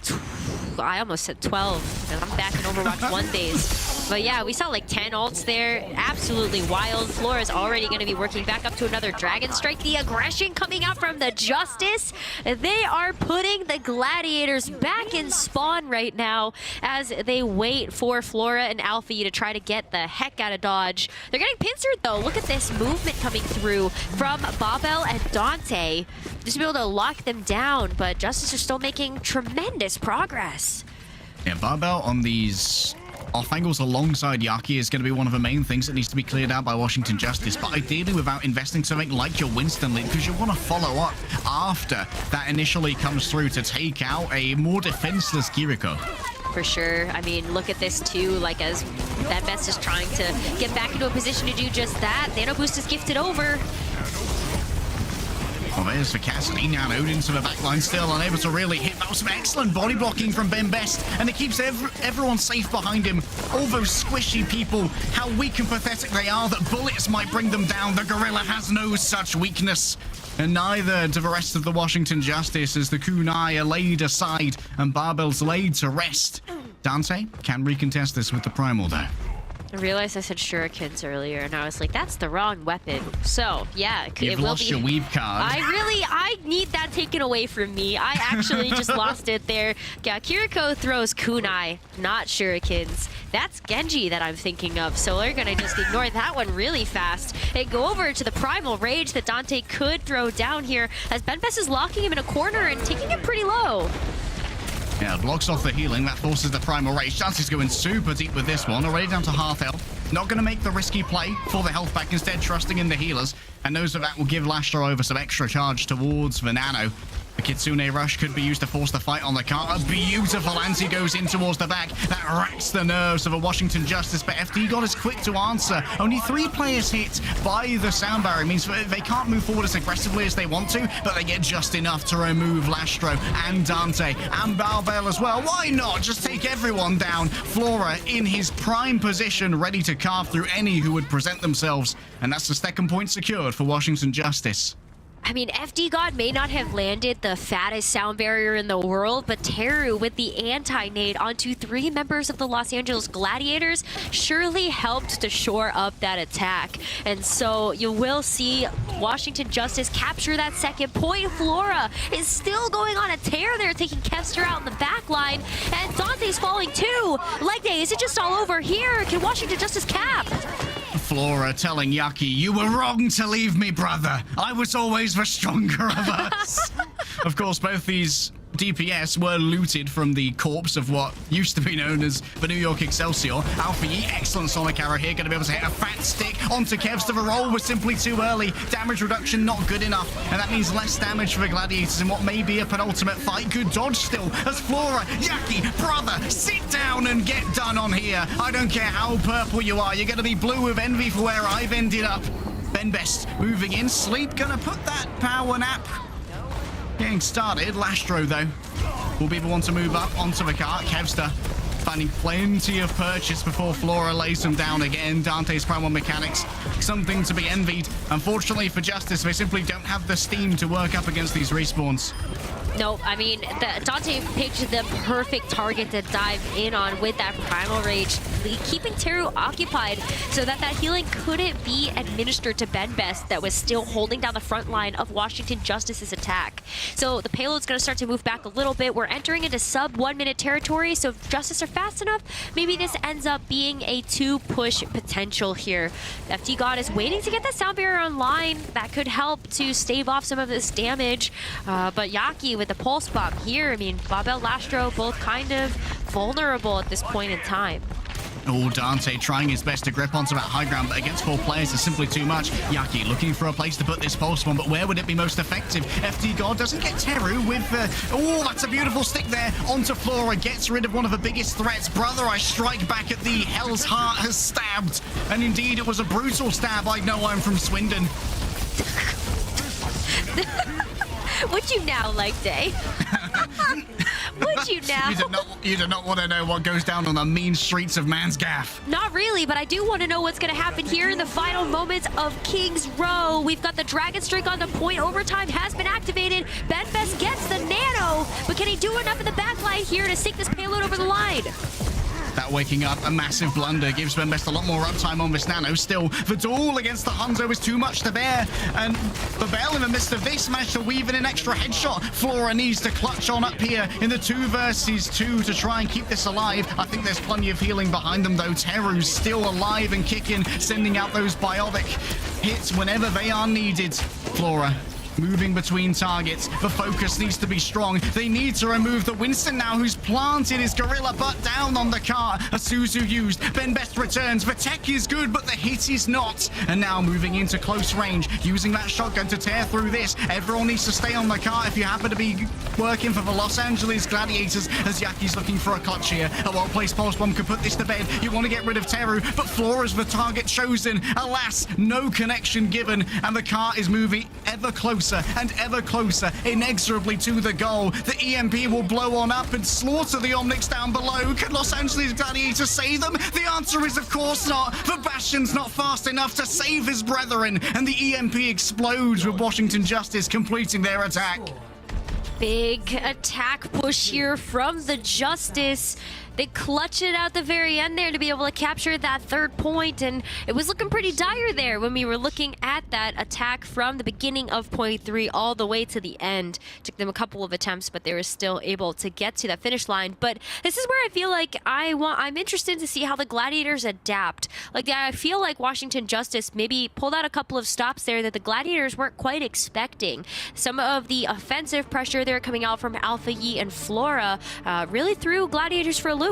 I almost said 12 because I'm back in Overwatch 1 days. But yeah, we saw like 10 ults there. Absolutely wild. Flora is already going to be working back up to another Dragon Strike. The aggression coming out from the Justice. They are putting the Gladiators back in spawn right now as they wait for Flora and Alfie to try to get the heck out of dodge. They're getting pincered though. Look at this movement coming through from Babel and Dante. Just to be able to lock them down, but Justice are still making tremendous progress.
Yeah, Babel on these off angles alongside Yaki is going to be one of the main things that needs to be cleared out by Washington Justice, but ideally without investing something like your Winston lead, because you want to follow up after that initially comes through to take out a more defenseless Kiriko.
For sure. I mean, look at this too, like as Benbest is trying to get back into a position to do just that. Nano Boost is gifted over.
Well, there's for Cassidy. Now Odin to the backline, still unable to really hit. That was some excellent body blocking from Benbest, and it keeps everyone safe behind him. All those squishy people, how weak and pathetic they are that bullets might bring them down. The Gorilla has no such weakness. And neither do the rest of the Washington Justice as the kunai are laid aside and Barbell's laid to rest. Dante can recontest this with the Primal though.
I realized I said shurikens earlier, and I was like, that's the wrong weapon. So, yeah,
You've lost your weave card.
I need that taken away from me. I actually just lost it there. Yeah, Kiriko throws kunai, not shurikens. That's Genji that I'm thinking of, so we're gonna just ignore that one really fast and go over to the Primal Rage that Dante could throw down here as Benbest is locking him in a corner and taking him pretty low.
Yeah, blocks off the healing. That forces the Primal Rage. Chances going super deep with this one. Already down to half health. Not going to make the risky play for the health back. Instead, trusting in the healers. And knows that will give Lastro over some extra charge towards the Nano. The Kitsune Rush could be used to force the fight on the cart. A beautiful anti goes in towards the back. That racks the nerves of a Washington Justice, but FD God is quick to answer. Only 3 players hit by the sound barrier. It means they can't move forward as aggressively as they want to, but they get just enough to remove Lastro and Dante and Balbel as well. Why not? Just take everyone down. Flora in his prime position, ready to carve through any who would present themselves. And that's the second point secured for Washington Justice.
I mean, FD God may not have landed the fattest sound barrier in the world, but Teru with the anti-nade onto 3 members of the Los Angeles Gladiators surely helped to shore up that attack. And so you will see Washington Justice capture that second point. Flora is still going on a tear there, taking Kester out in the back line, and Dante's falling too. Leg day, is it just all over here? Can Washington Justice cap?
Flora telling Yaki, you were wrong to leave me, brother. I was always the stronger of us. Of course, both these DPS were looted from the corpse of what used to be known as the New York Excelsior. Alpha Yi, excellent Sonic arrow here, going to be able to hit a fat stick onto Kevster. The roll was simply too early. Damage reduction not good enough, and that means less damage for the Gladiators in what may be a penultimate fight. Good dodge still as Flora, Yaki, brother, sit down and get done on here. I don't care how purple you are, you're going to be blue with envy for where I've ended up. Benbest moving in, Sleep going to put that power nap getting started. Lastro, though, will be the one to move up onto the cart. Kevster finding plenty of purchase before Flora lays them down again. Dante's Primal Mechanics, something to be envied. Unfortunately for Justice, they simply don't have the steam to work up against these respawns.
No, I mean, Dante picked the perfect target to dive in on with that Primal Rage, keeping Teru occupied so that healing couldn't be administered to Benbest that was still holding down the front line of Washington Justice's attack. So the payload's going to start to move back a little bit. We're entering into sub 1 minute territory, so if Justice are fast enough, maybe this ends up being a 2-push potential here. FD God is waiting to get that sound barrier online. That could help to stave off some of this damage, but Yaki with the pulse bomb here, I mean, Babel, Lastro, both kind of vulnerable at this point in time.
Oh, Dante trying his best to grip onto that high ground, but against 4 players is simply too much. Yaki looking for a place to put this pulse bomb, but where would it be most effective? FD God doesn't get Teru with... oh, that's a beautiful stick there. Onto Flora, gets rid of one of the biggest threats. Brother, I strike back at the Hell's Heart has stabbed. And indeed, it was a brutal stab. I know I'm from Swindon.
Would you now, like Day? Would you now?
You do not want to know what goes down on the mean streets of Mansgaff.
Not really, but I do want to know what's going to happen here in the final moments of King's Row. We've got the Dragon Streak on the point. Overtime has been activated. Benfest gets the nano, but can he do enough in the backline here to sink this payload over the line?
That waking up, a massive blunder, gives Benbest a lot more uptime on this nano. Still, the duel against the Hanzo is too much to bear. And Babel, in the midst of this, managed to weave in an extra headshot. Flora needs to clutch on up here in the 2 versus 2 to try and keep this alive. I think there's plenty of healing behind them, though. Teru's still alive and kicking, sending out those biotic hits whenever they are needed. Flora moving between targets. The focus needs to be strong. They need to remove the Winston now, who's planted his gorilla butt down on the car. A Suzu used. Benbest returns. The tech is good, but the hit is not. And now moving into close range, using that shotgun to tear through this. Everyone needs to stay on the car if you happen to be working for the Los Angeles Gladiators, as Yaki's looking for a clutch here. A well-placed pulse bomb could put this to bed. You want to get rid of Teru, but Flora's the target chosen. Alas, no connection given, and the car is moving ever closer and ever closer, inexorably to the goal. The EMP will blow on up and slaughter the Omnics down below. Can Los Angeles Gladiators save them? The answer is of course not. The Bastion's not fast enough to save his brethren, and the EMP explodes with Washington Justice completing their attack.
Big attack push here from the Justice. They clutch it out the very end there to be able to capture that 3rd point, and it was looking pretty dire there when we were looking at that attack from the beginning of point 3 all the way to the end. Took them a couple of attempts, but they were still able to get to that finish line. But this is where I feel like I'm interested to see how the Gladiators adapt. Like, I feel like Washington Justice maybe pulled out a couple of stops there that the Gladiators weren't quite expecting. Some of the offensive pressure there coming out from Alpha Yi and Flora really threw Gladiators for a loop.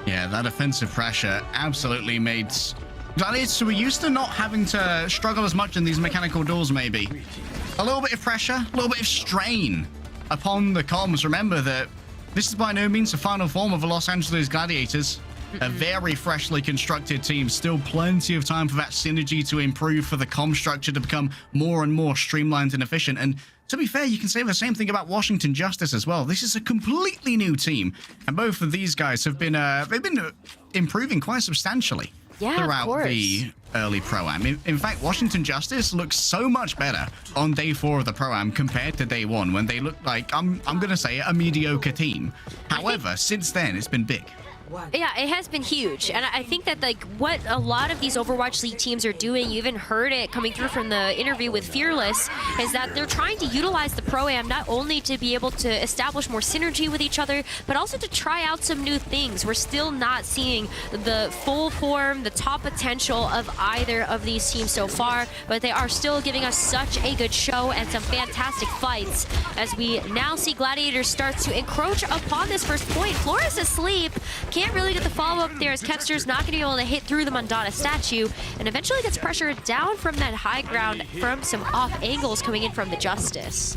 Yeah, that offensive pressure absolutely made Gladiators who were used to not having to struggle as much in these mechanical duels, maybe. A little bit of pressure, a little bit of strain upon the comms. Remember that this is by no means the final form of the Los Angeles Gladiators. A very freshly constructed team. Still plenty of time for that synergy to improve, for the comm structure to become more and more streamlined and efficient. And to be fair, you can say the same thing about Washington Justice as well. This is a completely new team, and both of these guys have been they've been improving quite substantially throughout the early Pro-Am. In fact, Washington Justice looks so much better on day 4 of the Pro-Am compared to day 1, when they looked like, I'm gonna say it, a mediocre team. However, since then, it's been big.
Yeah, it has been huge, and I think that like what a lot of these Overwatch League teams are doing, you even heard it coming through from the interview with Fearless, is that they're trying to utilize the Pro-Am not only to be able to establish more synergy with each other, but also to try out some new things. We're still not seeing the full form, the top potential of either of these teams so far, but they are still giving us such a good show and some fantastic fights as we now see Gladiators start to encroach upon this first point. Flora's asleep. Can't really get the follow-up there as Kevster's not going to be able to hit through the Mondana statue, and eventually gets pressured down from that high ground from some off angles coming in from the Justice.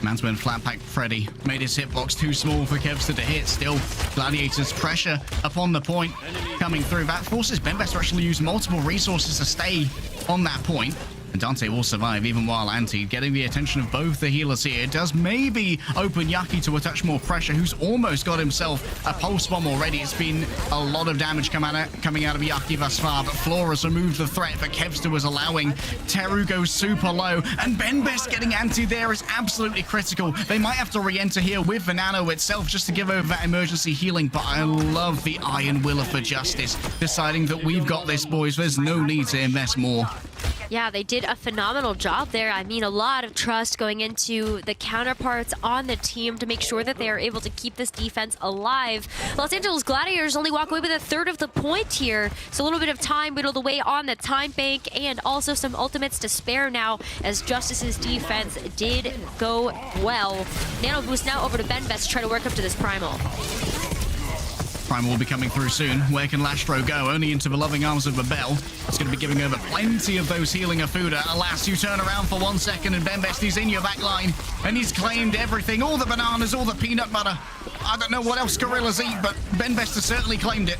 Mansman flat-packed Freddy made his hitbox too small for Kevster to hit. Still, Gladiators pressure upon the point coming through. That forces Benbest to actually use multiple resources to stay on that point. And Dante will survive even while anti, getting the attention of both the healers here. It does maybe open Yaki to a touch more pressure, who's almost got himself a pulse bomb already. It's been a lot of damage coming out of Yaki thus far, but Flora's removed the threat that Kevster was allowing. Teru goes super low, and Benbest getting anti there is absolutely critical. They might have to re-enter here with the nano itself just to give over that emergency healing, but I love the Iron Will of the Justice, deciding that we've got this, boys. There's no need to invest more.
Yeah, they did a phenomenal job there. I mean, a lot of trust going into the counterparts on the team to make sure that they are able to keep this defense alive. Los Angeles Gladiators only walk away with a third of the point here, so a little bit of time whittled away on the time bank, and also some ultimates to spare now as Justice's defense did go well. Nano boost now over to Benbest to try to work up to this Primal.
Primal will be coming through soon. Where can Lastro go? Only into the loving arms of Babel. It's going to be giving over plenty of those healing Afuda. Alas, you turn around for 1 second and Bembest is in your back line. And he's claimed everything. All the bananas, all the peanut butter. I don't know what else gorillas eat, but Bembest has certainly claimed it.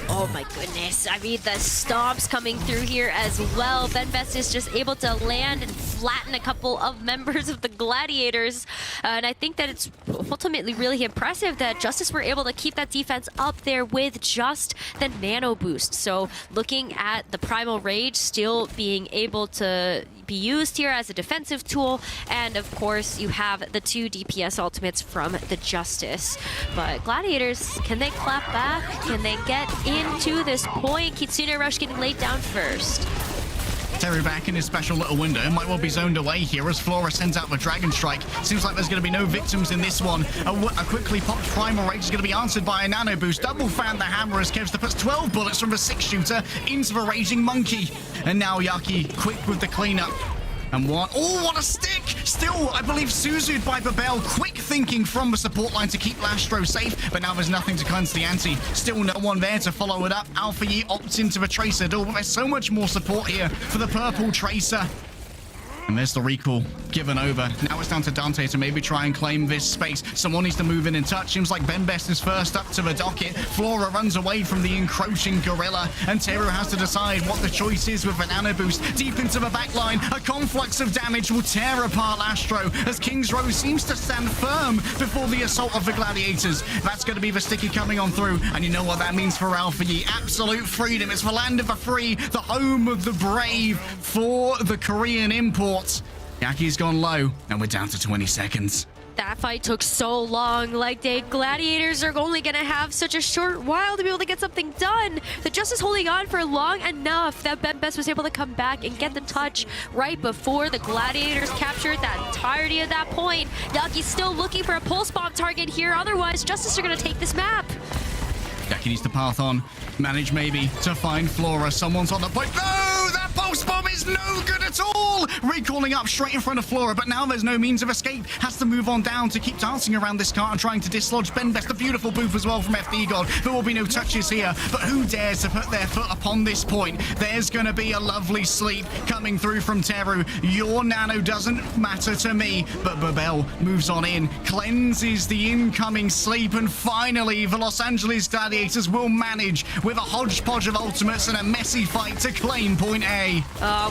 Oh my goodness. I mean, the stomps coming through here as well. Bembest is just able to land and flatten a couple of members of the Gladiators. And I think that it's ultimately really impressive that Justice were able to keep that defense up there with just the nano boost. So looking at the Primal Rage still being able to be used here as a defensive tool. And of course, you have the 2 DPS ultimates from the Justice. But Gladiators, can they clap back? Can they get into this point? Kitsune Rush getting laid down first.
Terry back in his special little window. Might well be zoned away here as Flora sends out the Dragon Strike. Seems like there's going to be no victims in this one. A quickly popped Primal Rage is going to be answered by a Nano Boost. Double fan the hammer as Kevster puts 12 bullets from the 6-shooter into the Raging Monkey. And now Yaki quick with the cleanup. And what? Oh, what a stick! Still, I believe, Suzu'd by Babel. Quick thinking from the support line to keep Lastro safe, but now there's nothing to cleanse the ante. Still no one there to follow it up. Alpha Yi opts into the Tracer door, but there's so much more support here for the purple Tracer. And there's the recall given over. Now it's down to Dante to maybe try and claim this space. Someone needs to move in and touch. Seems like Bembest is first up to the docket. Flora runs away from the encroaching gorilla. And Teru has to decide what the choice is with a nano boost. Deep into the back line, a conflux of damage will tear apart Astro as King's Row seems to stand firm before the assault of the Gladiators. That's going to be the sticky coming on through. And you know what that means for Alpha Yi. Absolute freedom. It's the land of the free, the home of the brave for the Korean imports. Yaki's gone low, and we're down to 20 seconds.
That fight took so long. Like, the Gladiators are only going to have such a short while to be able to get something done. The Justice holding on for long enough that Bembest was able to come back and get the touch right before the Gladiators captured that entirety of that point. Yaki's still looking for a pulse bomb target here. Otherwise, Justice are going to take this map.
Yaki needs to path on. Manage maybe to find Flora. Someone's on the point. No! That pulse bomb is no good at all! Recalling up straight in front of Flora, but now there's no means of escape. Has to move on down to keep dancing around this cart and trying to dislodge Bembest. A beautiful boof as well from FD God. There will be no touches here, but who dares to put their foot upon this point? There's going to be a lovely sleep coming through from Teru. Your nano doesn't matter to me, but Babel moves on in, cleanses the incoming sleep, and finally the Los Angeles Gladiators will manage with a hodgepodge of ultimates and a messy fight to claim point A.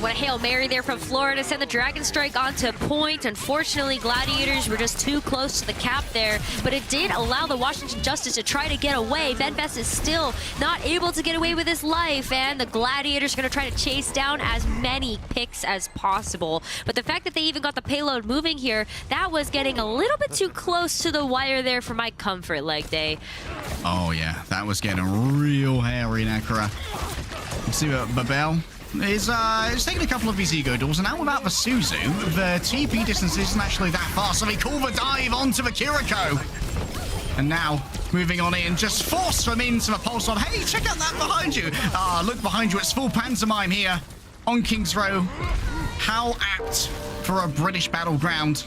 What a Hail Mary there from Flora to send the Dragon Strike onto point. Unfortunately, Gladiators were just too close to the cap there, but it did allow the Washington Justice to try to get away. Bembest is still not able to get away with his life, and the Gladiators are going to try to chase down as many picks as possible. But the fact that they even got the payload moving here, that was getting a little bit too close to the wire there for my comfort, Leg Day.
Oh yeah, that was getting real hairy, Nakara. You see what Babel is taking a couple of these ego doors, and now without the Suzu, the TP distance isn't actually that far, so they call the dive onto the Kiriko. And now, moving on in, just force them into the pulse on. Hey, check out that behind you. Look behind you, it's full pantomime here on King's Row. How apt for a British battleground.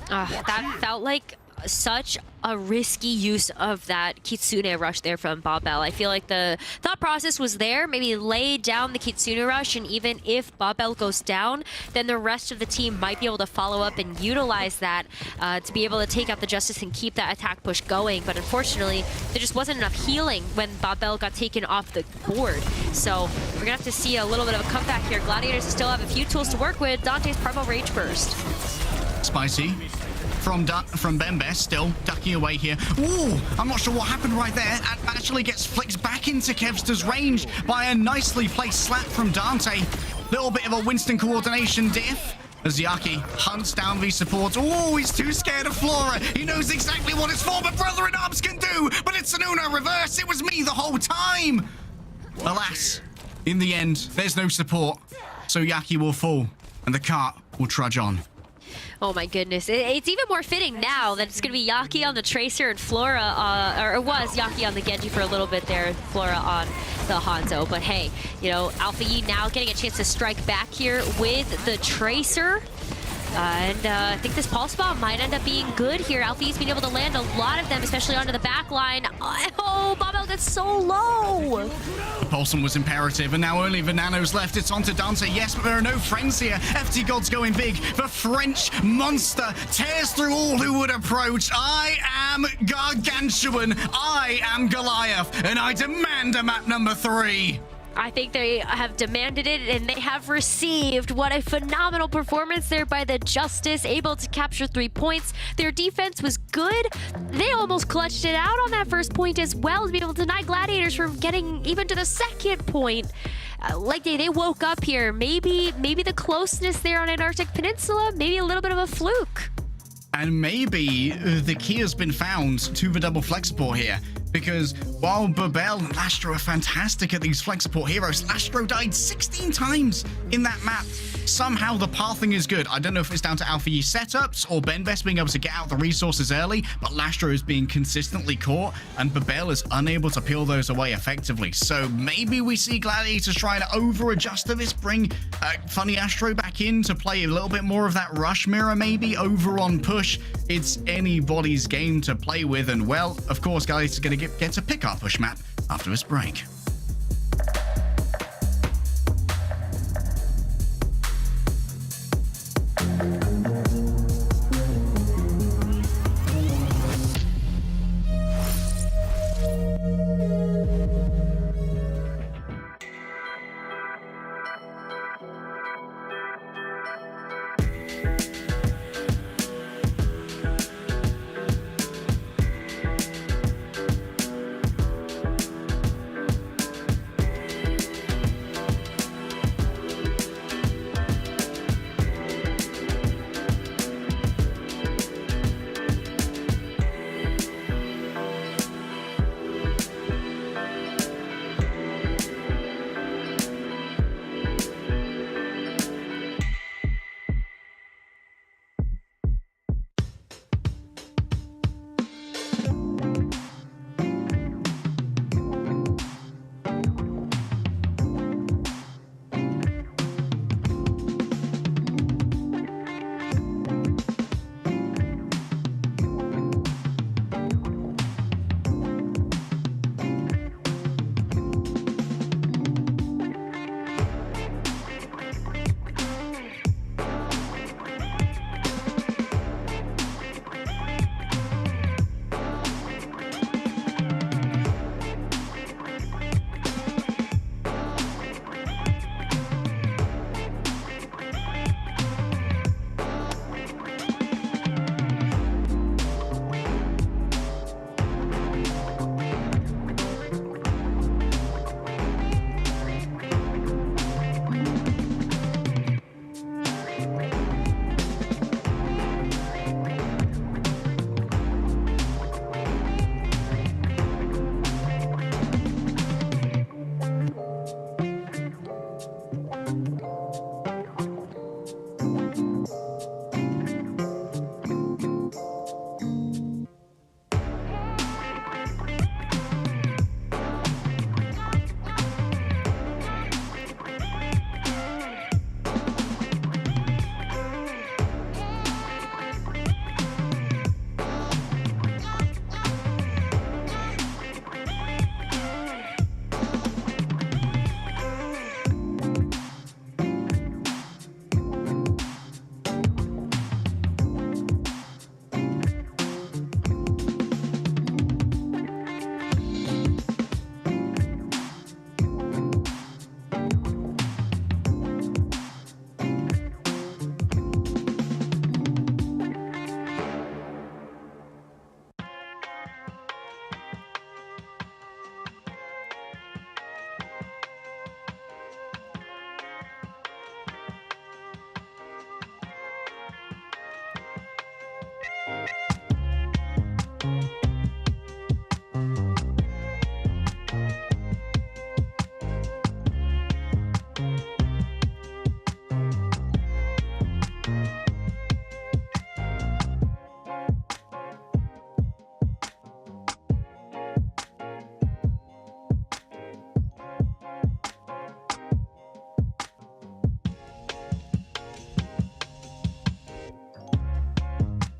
That felt like such a risky use of that Kitsune Rush there from Babel. I feel like the thought process was there, maybe lay down the Kitsune Rush, and even if Babel goes down, then the rest of the team might be able to follow up and utilize that to be able to take out the Justice and keep that attack push going. But unfortunately, there just wasn't enough healing when Babel got taken off the board. So we're gonna have to see a little bit of a comeback here. Gladiators still have a few tools to work with. Dante's Primal Rage burst.
Spicy. From Bembest, still ducking away here. Ooh, I'm not sure what happened right there. Actually gets flicked back into Kevster's range by a nicely placed slap from Dante. Little bit of a Winston coordination diff as Yaki hunts down these supports. Oh, he's too scared of Flora. He knows exactly what his former brother-in-arms can do, but it's an Uno reverse. It was me the whole time. Alas, in the end, there's no support, so Yaki will fall, and the cart will trudge on.
Oh my goodness. It's even more fitting now that it's going to be Yaki on the Tracer and Flora, or it was Yaki on the Genji for a little bit there, Flora on the Hanzo. But hey, you know, Alpha Yi now getting a chance to strike back here with the Tracer. I think this pulse bomb might end up being good here. Alfie's been able to land a lot of them, especially onto the back line. Oh, Bombell gets so low.
Paulson was imperative, and now only the nanos left. It's on to Dante, yes, but there are no friends here. FT God's going big. The French monster tears through all who would approach. I am gargantuan. I am Goliath, and I demand a map number 3.
I think they have demanded it, and they have received. What a phenomenal performance there by the Justice, able to capture 3 points. Their defense was good. They almost clutched it out on that first point as well, to be able to deny Gladiators from getting even to the second point. Like they woke up here. Maybe the closeness there on Antarctic Peninsula, maybe a little bit of a fluke.
And maybe the key has been found to the double flex support here. Because while Babel and Lastro are fantastic at these flex support heroes, Lastro died 16 times in that map. Somehow the pathing is good. I don't know if it's down to Alpha E setups or Benbest being able to get out the resources early, but Lastro is being consistently caught and Babel is unable to peel those away effectively. So maybe we see Gladiators trying to over-adjust to this, bring Funny Astro back in to play a little bit more of that rush mirror maybe over on push. It's anybody's game to play with, and well, of course, Gladiators are going to get to pick our push map after this break.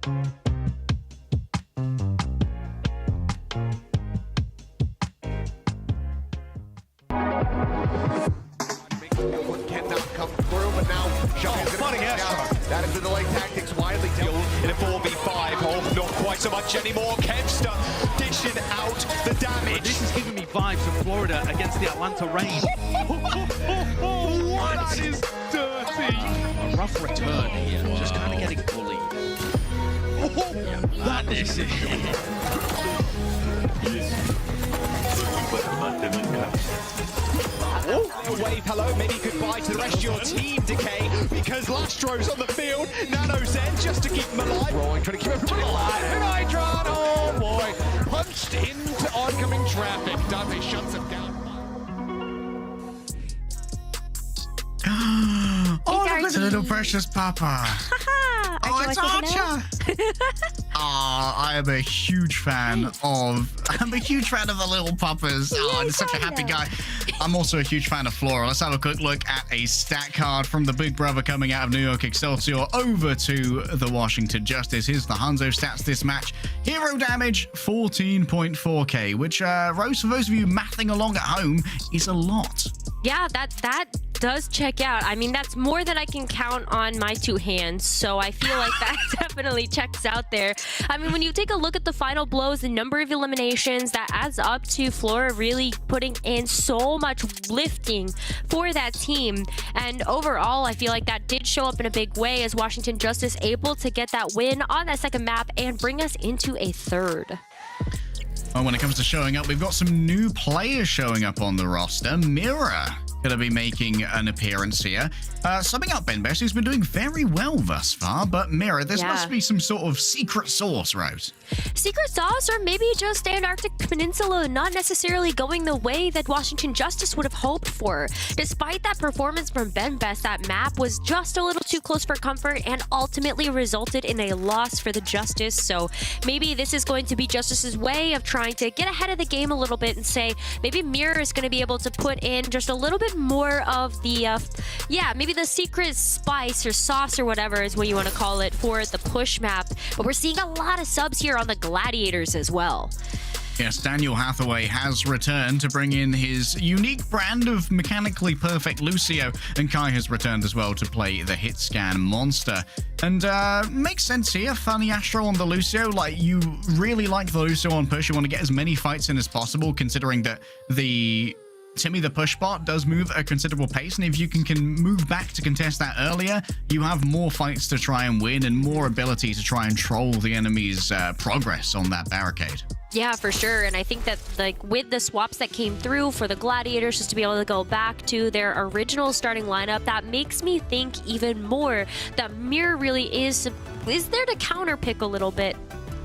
That is the delay tactics widely dealt in a 4v5. Oh, not quite so much anymore. Kevster dishing out the damage.
This is giving me vibes of Florida against the Atlanta Rain. What? That is dirty. A rough return here. Just kind of getting bullied. That is it.
Wave hello, maybe goodbye to the rest of your team, Decay, because Lastro's on the field. Nano's there just to keep him alive. Rolling, trying to keep everybody alive. And Hydron, oh boy, punched into oncoming traffic. Dante shuts him down.
Oh, look at the little precious Papa. Oh, it's Archer. I am a huge fan of the little Papas. Oh, I'm such a happy guy. I'm also a huge fan of Flora. Let's have a quick look at a stat card from the big brother coming out of New York Excelsior over to the Washington Justice. Here's the Hanzo stats this match. Hero damage, 14.4k, which, Rose, for those of you mathing along at home, is a lot.
Yeah, that does check out. I mean, that's more than I can count on my two hands, so I feel like that definitely checks out there. I mean, when you take a look at the final blows, the number of eliminations, that adds up to Flora really putting in so much lifting for that team. And overall, I feel like that did show up in a big way as Washington Justice able to get that win on that second map and bring us into a third.
Well, when it comes to showing up, we've got some new players showing up on the roster. Mirror going to be making an appearance here. Subbing out Ben Best, who's been doing very well thus far. But Mirror, this must be some sort of secret sauce, Rose.
Secret sauce, or maybe just Antarctic Peninsula not necessarily going the way that Washington Justice would have hoped for. Despite that performance from Ben Best, that map was just a little too close for comfort and ultimately resulted in a loss for the Justice. So maybe this is going to be Justice's way of trying to get ahead of the game a little bit and say maybe Mirror is going to be able to put in just a little bit more of the, maybe the secret spice or sauce or whatever is what you want to call it for the push map. But we're seeing a lot of subs here on the Gladiators as well.
Yes, Daniel Hathaway has returned to bring in his unique brand of mechanically perfect Lucio, and Kai has returned as well to play the hit scan monster. And makes sense here. Funny Astro on the Lucio. Like, you really like the Lucio on push. You want to get as many fights in as possible, considering that the Timmy the push bot does move at a considerable pace, and if you can move back to contest that earlier, you have more fights to try and win and more ability to try and troll the enemy's progress on that barricade.
Yeah, for sure. And I think that, like, with the swaps that came through for the Gladiators, just to be able to go back to their original starting lineup, that makes me think even more that Mirror really is there to counterpick a little bit.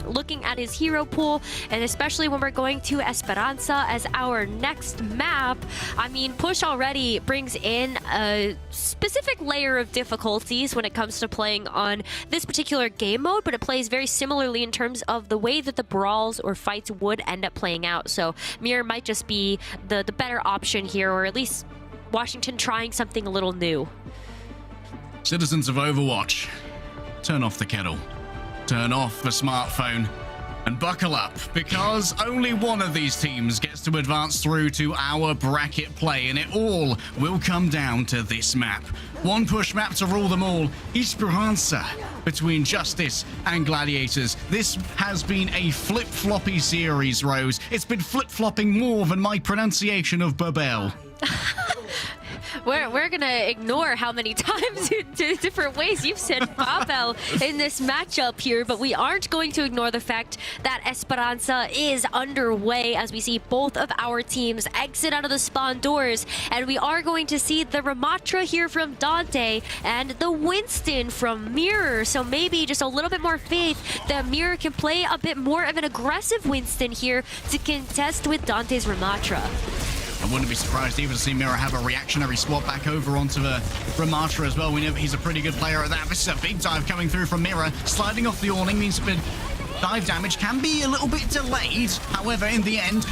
Looking at his hero pool, and especially when we're going to Esperanza as our next map, I mean, Push already brings in a specific layer of difficulties when it comes to playing on this particular game mode, but it plays very similarly in terms of the way that the brawls or fights would end up playing out. So Mirror might just be the better option here, or at least Washington trying something a little new.
Citizens of Overwatch, turn off the kettle. Turn off the smartphone and buckle up, because only one of these teams gets to advance through to our bracket play, and it all will come down to this map. One push map to rule them all, Esperanza, between Justice and Gladiators. This has been a flip-floppy series, Rose. It's been flip-flopping more than my pronunciation of Babel.
We're gonna ignore how many times in different ways you've said Babel in this matchup here, but we aren't going to ignore the fact that Esperanza is underway as we see both of our teams exit out of the spawn doors, and we are going to see the Ramatra here from Dante and the Winston from Mirror. So maybe just a little bit more faith that Mirror can play a bit more of an aggressive Winston here to contest with Dante's Ramatra.
I wouldn't be surprised even to see Mirror have a reactionary swap back over onto the Ramatra as well. We know that he's a pretty good player at that. This is a big dive coming through from Mirror. Sliding off the awning means that dive damage can be a little bit delayed. However, in the end,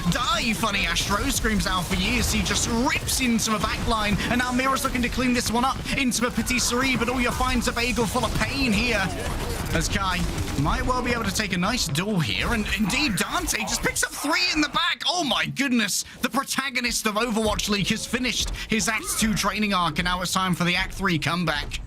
Funny Astro screams out for years. He just rips into the back line, and now Mirror's looking to clean this one up into the patisserie, but all you find is a bagel full of pain here as Kai might well be able to take a nice duel here. And indeed, Dante just picks up 3 in the back. Oh my goodness. The protagonist of Overwatch League has finished his Act 2 training arc, and now it's time for the Act 3 comeback.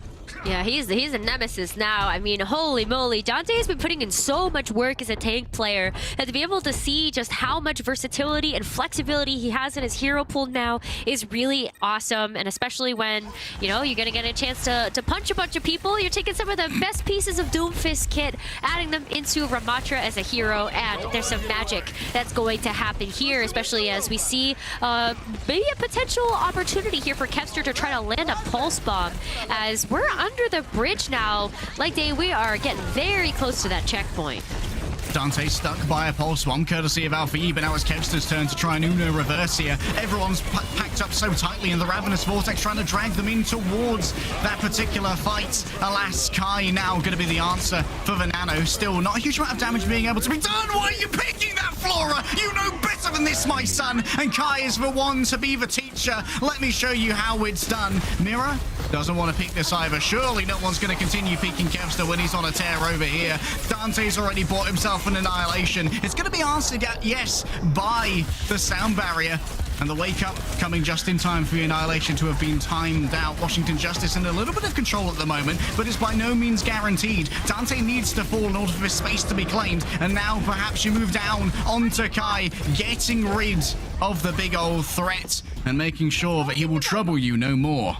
Yeah, he's a nemesis now. I mean, holy moly. Dante has been putting in so much work as a tank player, and to be able to see just how much versatility and flexibility he has in his hero pool now is really awesome. And especially when, you know, you're going to get a chance to punch a bunch of people. You're taking some of the best pieces of Doomfist kit, adding them into Ramatra as a hero, and there's some magic that's going to happen here, especially as we see maybe a potential opportunity here for Kevster to try to land a Pulse Bomb, as we're under the bridge now. Like, we are getting very close to that checkpoint.
Dante stuck by a Pulse Bomb, courtesy of Alpha E, but now it's Kevster's turn to try an Uno reverse here. Everyone's packed up so tightly in the Ravenous Vortex, trying to drag them in towards that particular fight. Alas, Kai now going to be the answer for the Nano. Still not a huge amount of damage being able to be done. Why are you picking that, Flora? You know better than this, my son. And Kai is the one to be the teacher. Let me show you how it's done. Mira doesn't want to peek this either. Surely no one's going to continue peeking Kevster when he's on a tear over here. Dante's already bought himself an annihilation. It's going to be answered, yes, by the sound barrier. And the wake up coming just in time for the annihilation to have been timed out. Washington Justice in a little bit of control at the moment, but it's by no means guaranteed. Dante needs to fall in order for his space to be claimed. And now perhaps you move down onto Kai, getting rid of the big old threat and making sure that he will trouble you no more.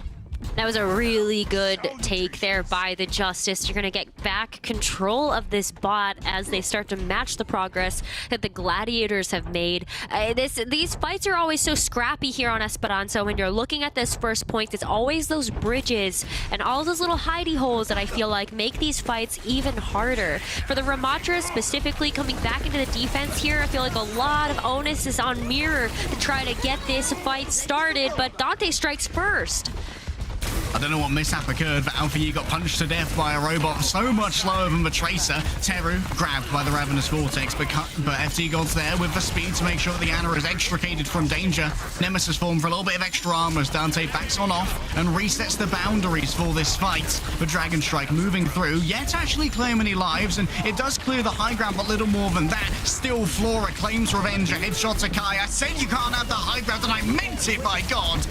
That was a really good take there by the Justice. You're going to get back control of this bot as they start to match the progress that the Gladiators have made. These fights are always so scrappy here on Esperanza. When you're looking at this first point, it's always those bridges and all those little hidey holes that I feel like make these fights even harder. For the Ramatra specifically coming back into the defense here, I feel like a lot of onus is on Mirror to try to get this fight started, but Dante strikes first.
I don't know what mishap occurred, but Alpha Yi got punched to death by a robot so much slower than the Tracer. Teru grabbed by the Ravenous Vortex, but FT God's there with the speed to make sure that the Ana is extricated from danger. Nemesis form for a little bit of extra armor as Dante backs on off and resets the boundaries for this fight. The Dragon Strike moving through, yet actually claim any lives, and it does clear the high ground, but little more than that. Still, Flora claims revenge. A headshot to Kai. I said you can't have the high ground, and I meant it, by God.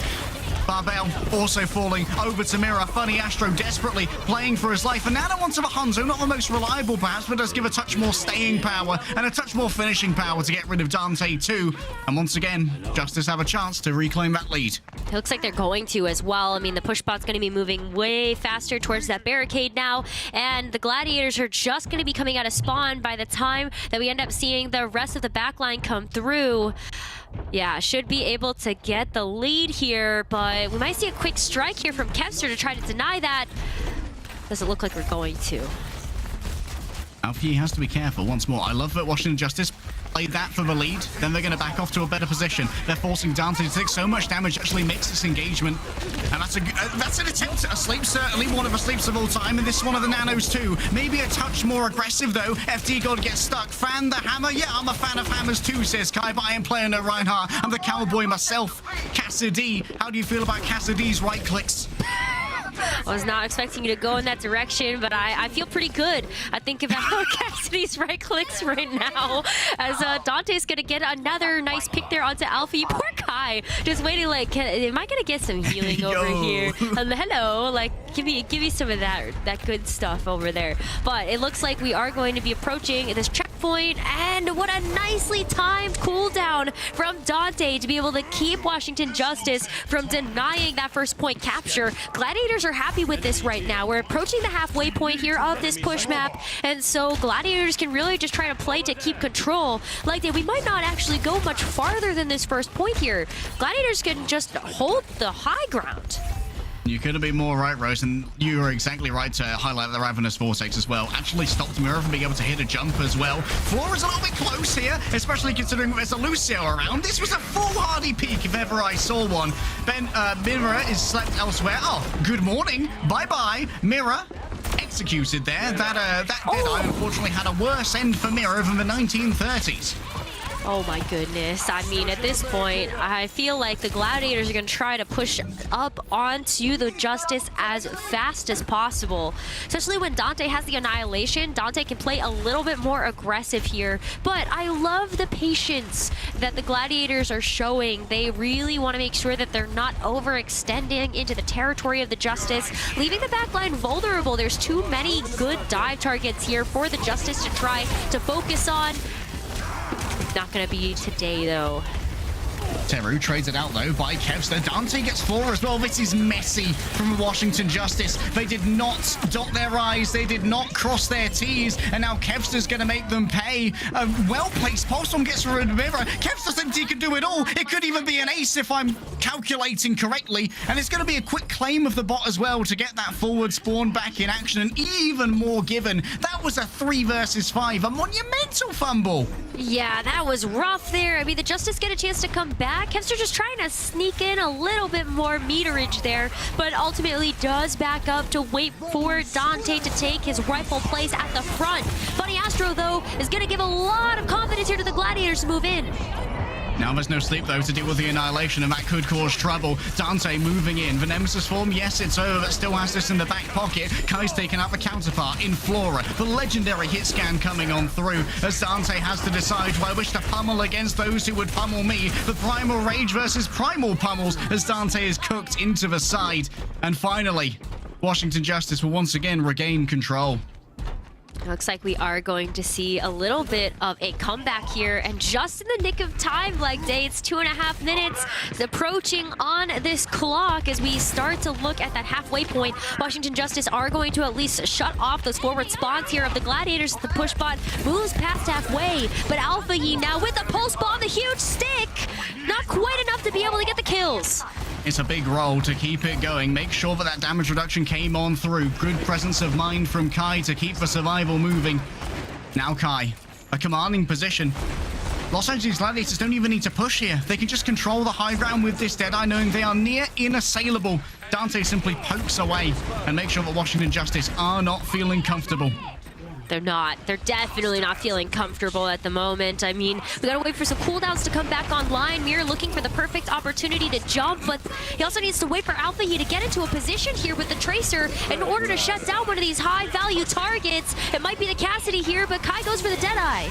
Barbell also falling over to Mira. Funny Astro desperately playing for his life. And now wants of a Hanzo, not the most reliable perhaps, but does give a touch more staying power and a touch more finishing power to get rid of Dante too. And once again, Justice have a chance to reclaim that lead.
It looks like they're going to as well. I mean, the push bot's going to be moving way faster towards that barricade now. And the Gladiators are just going to be coming out of spawn by the time that we end up seeing the rest of the backline come through. Yeah, should be able to get the lead here, but we might see a quick strike here from Kevster to try to deny that. Doesn't look like we're going to.
Alfie has to be careful once more. I love that Washington Justice played that for the lead. Then they're going to back off to a better position. They're forcing Dante to take so much damage, actually makes this engagement. And that's an attempt at a sleep, certainly one of the sleeps of all time, and this is one of the Nanos too. Maybe a touch more aggressive though. FD God gets stuck. Fan the hammer. Yeah, I'm a fan of hammers too, says Kai, but I am playing no Reinhardt. I'm the cowboy myself. Cassidy, how do you feel about Cassidy's right clicks?
I was not expecting you to go in that direction, but I feel pretty good. I think about Cassidy's right clicks right now, as Dante's gonna get another nice pick there onto Alfie. Poor Kai, just waiting like, am I gonna get some healing over here? Hello, like give me some of that good stuff over there. But it looks like we are going to be approaching this checkpoint, and what a nicely timed cooldown from Dante to be able to keep Washington Justice from denying that first point capture. Gladiators are happy with this right now. We're approaching the halfway point here of this push map, and so Gladiators can really just try to play to keep control. Like we might not actually go much farther than this first point here. Gladiators can just hold the high ground.
You couldn't be more right, Rose, and you were exactly right to highlight the Ravenous Vortex as well. Actually stopped Mirror from being able to hit a jump as well. Flora's a little bit close here, especially considering there's a Lucio around. This was a foolhardy peak if ever I saw one. Mirror is slept elsewhere. Oh, good morning. Bye-bye. Mirror executed there. That Deadeye unfortunately had a worse end for Mirror than the 1930s.
Oh my goodness. I mean, at this point, I feel like the Gladiators are going to try to push up onto the Justice as fast as possible. Especially when Dante has the Annihilation. Dante can play a little bit more aggressive here. But I love the patience that the Gladiators are showing. They really want to make sure that they're not overextending into the territory of the Justice, leaving the backline vulnerable. There's too many good dive targets here for the Justice to try to focus on. Not gonna be today, though.
Teru trades it out, though, by Kevster. Dante gets 4 as well. This is messy from Washington Justice. They did not dot their I's. They did not cross their T's. And now Kevster's going to make them pay. A well-placed Postholm gets rid of Mirror. Kevster thinks he could do it all. It could even be an ace if I'm calculating correctly. And it's going to be a quick claim of the bot as well to get that forward spawn back in action. And even more given. That was a 3 versus 5. A monumental fumble.
Yeah, that was rough there. I mean, the Justice get a chance to come back. Kevster just trying to sneak in a little bit more meterage there, but ultimately does back up to wait for Dante to take his rightful place at the front. Funny Astro, though, is going to give a lot of confidence here to the Gladiators to move in.
Now there's no sleep, though, to deal with the Annihilation, and that could cause trouble. Dante moving in. The Nemesis form, yes, it's over, but still has this in the back pocket. Kai's taken out the counterpart in Flora. The legendary hit scan coming on through, as Dante has to decide, do I wish to pummel against those who would pummel me? The Primal Rage versus Primal Pummels, as Dante is cooked into the side. And finally, Washington Justice will once again regain control.
Looks like we are going to see a little bit of a comeback here, and just in the nick of time, Leg Day. It's 2.5 minutes. It's approaching on this clock as we start to look at that halfway point. Washington Justice are going to at least shut off those forward spawns here of the Gladiators. The push bot moves past halfway, but Alpha Yi now with the pulse bomb, the huge stick, not quite enough to be able to get the kills.
It's a big roll to keep it going. Make sure that that damage reduction came on through. Good presence of mind from Kai to keep the survival moving. Now Kai, a commanding position. Los Angeles Gladiators don't even need to push here. They can just control the high ground with this Deadeye, knowing they are near inassailable. Dante simply pokes away and makes sure that Washington Justice are not feeling comfortable.
They're not. They're definitely not feeling comfortable at the moment. I mean, we gotta wait for some cooldowns to come back online. Mirror looking for the perfect opportunity to jump, but he also needs to wait for Alpha Yi to get into a position here with the Tracer in order to shut down one of these high-value targets. It might be the Cassidy here, but Kai goes for the Deadeye.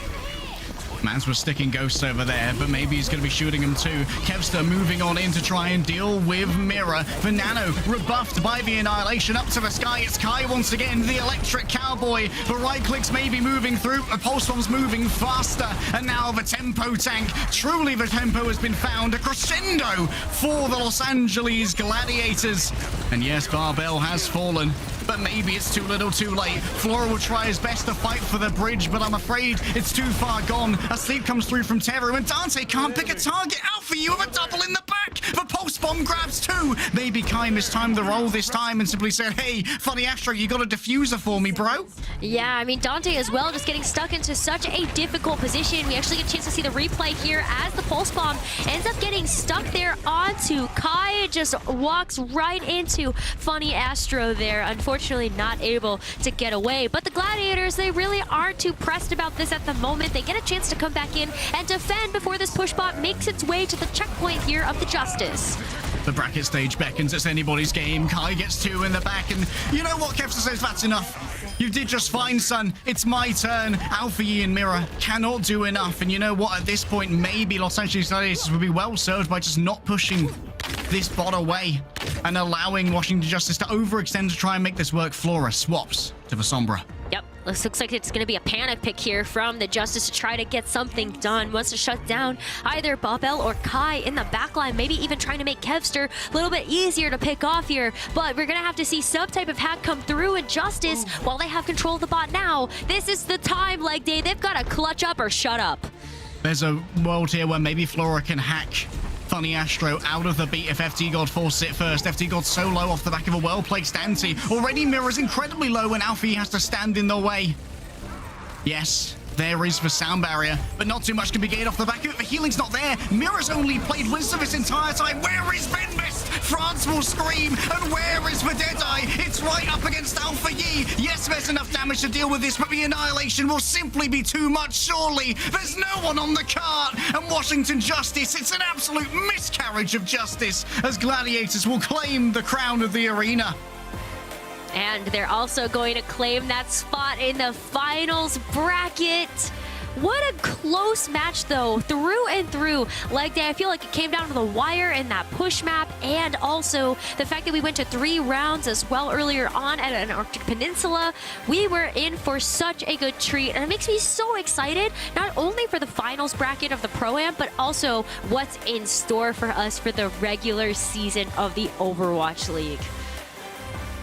Mans was sticking ghosts over there, but maybe he's going to be shooting them too. Kevster moving on in to try and deal with Mirror. The Nano rebuffed by the Annihilation up to the sky. It's Kai once again, the Electric Cowboy. The right clicks may be moving through. A Pulse Bomb's moving faster. And now the Tempo Tank. Truly the tempo has been found. A crescendo for the Los Angeles Gladiators. And yes, Barbell has fallen. But maybe it's too little too late. Flora will try his best to fight for the bridge, but I'm afraid it's too far gone. A sleep comes through from Teru, and Dante can't pick a target out for you with a double in the back. The Pulse Bomb grabs 2. Maybe Kai mistimed the roll this time and simply said, hey, Funny Astro, you got a diffuser for me, bro?
Yeah, I mean, Dante as well, just getting stuck into such a difficult position. We actually get a chance to see the replay here as the Pulse Bomb ends up getting stuck there onto Kai. Just walks right into Funny Astro there. Unfortunately, not able to get away. But the Gladiators, they really aren't too pressed about this at the moment. They get a chance to come back in and defend before this push bot makes its way to the checkpoint here of the Justice.
The bracket stage beckons. It's anybody's game. Kai gets 2 in the back, and you know what? Kevster says that's enough. You did just fine, son. It's my turn. Alpha Yi and Mirror cannot do enough, and you know what? At this point, maybe Los Angeles Gladiators would be well served by just not pushing this bot away and allowing Washington Justice to overextend to try and make this work. Flora swaps to the Sombra.
Yep, this looks like it's going to be a panic pick here from the Justice to try to get something done. Wants to shut down either Babel or Kai in the backline, maybe even trying to make Kevster a little bit easier to pick off here. But we're going to have to see some type of hack come through, and Justice, while they have control of the bot now, this is the time, Leg Day. They've got to clutch up or shut up.
There's a world here where maybe Flora can hack Funny Astro out of the beat if FT God forces it first. FT God so low off the back of a well-placed anti. Already Mirror's incredibly low and Alfie has to stand in the way. Yes, There is the sound barrier, but not too much can be gained off the back of it. The healing's not there. Mira's only played Wisdom this entire time. Where is Venbest? France will scream. And where is the Deadeye? It's right up against Alpha Yi. Yes, there's enough damage to deal with this, but the Annihilation will simply be too much, surely. There's no one on the cart. And Washington Justice, it's an absolute miscarriage of justice as Gladiators will claim the crown of the arena.
And they're also going to claim that spot in the finals bracket. What a close match, though, through and through. Leg day, I feel like it came down to the wire in that push map, and also the fact that we went to 3 rounds as well earlier on at an Arctic Peninsula. We were in for such a good treat, and it makes me so excited, not only for the finals bracket of the Pro-Am, but also what's in store for us for the regular season of the Overwatch League.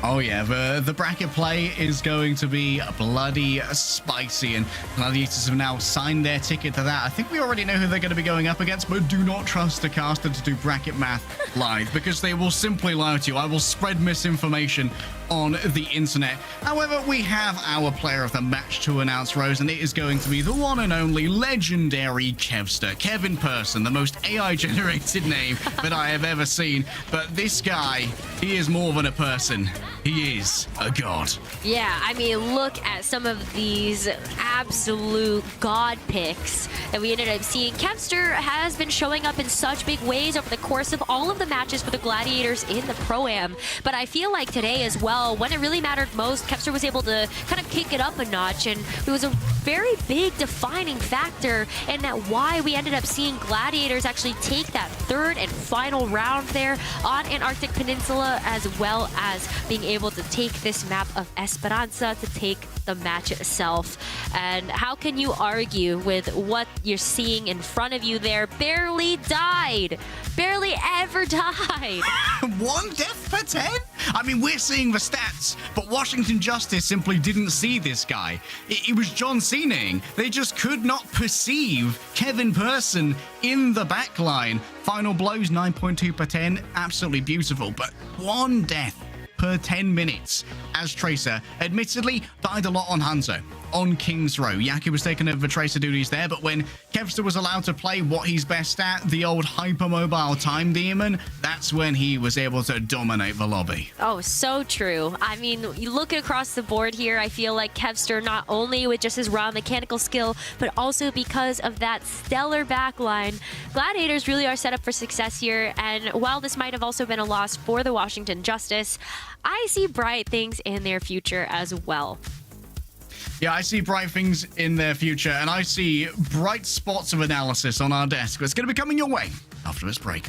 Oh yeah, the bracket play is going to be bloody spicy, and Gladiators have now signed their ticket to that. I think we already know who they're going to be going up against, but do not trust a caster to do bracket math live, because they will simply lie to you. I will spread misinformation on the internet. However, we have our player of the match to announce, Rose, and it is going to be the one and only legendary Kevster. Kevin Person, the most AI-generated name that I have ever seen. But this guy, he is more than a person. He is a god.
Yeah, I mean, look at some of these absolute god picks that we ended up seeing. Kevster has been showing up in such big ways over the course of all of the matches for the Gladiators in the Pro-Am. But I feel like today as well, when it really mattered most, Kevster was able to kind of kick it up a notch, and it was a very big defining factor, and that why we ended up seeing Gladiators actually take that 3rd and final round there on Antarctic Peninsula, as well as being able to take this map of Esperanza to take the match itself. And how can you argue with what you're seeing in front of you there? Barely died. Barely ever died.
1 death per 10? I mean, we're seeing the stats, but Washington Justice simply didn't see this guy. It was John Cenaing. They just could not perceive Kevin Person in the backline. Final blows, 9.2 per 10. Absolutely beautiful, but 1 death per 10 minutes as Tracer. Admittedly, died a lot on Hanzo, on King's Row. Yaki was taking over the Tracer duties there, but when Kevster was allowed to play what he's best at, the old hypermobile time demon, that's when he was able to dominate the lobby.
Oh, so true. I mean, you look across the board here, I feel like Kevster, not only with just his raw mechanical skill, but also because of that stellar backline, Gladiators really are set up for success here. And while this might have also been a loss for the Washington Justice, I see bright things in their future as well.
Yeah, I see bright things in their future, and I see bright spots of analysis on our desk. It's going to be coming your way after this break.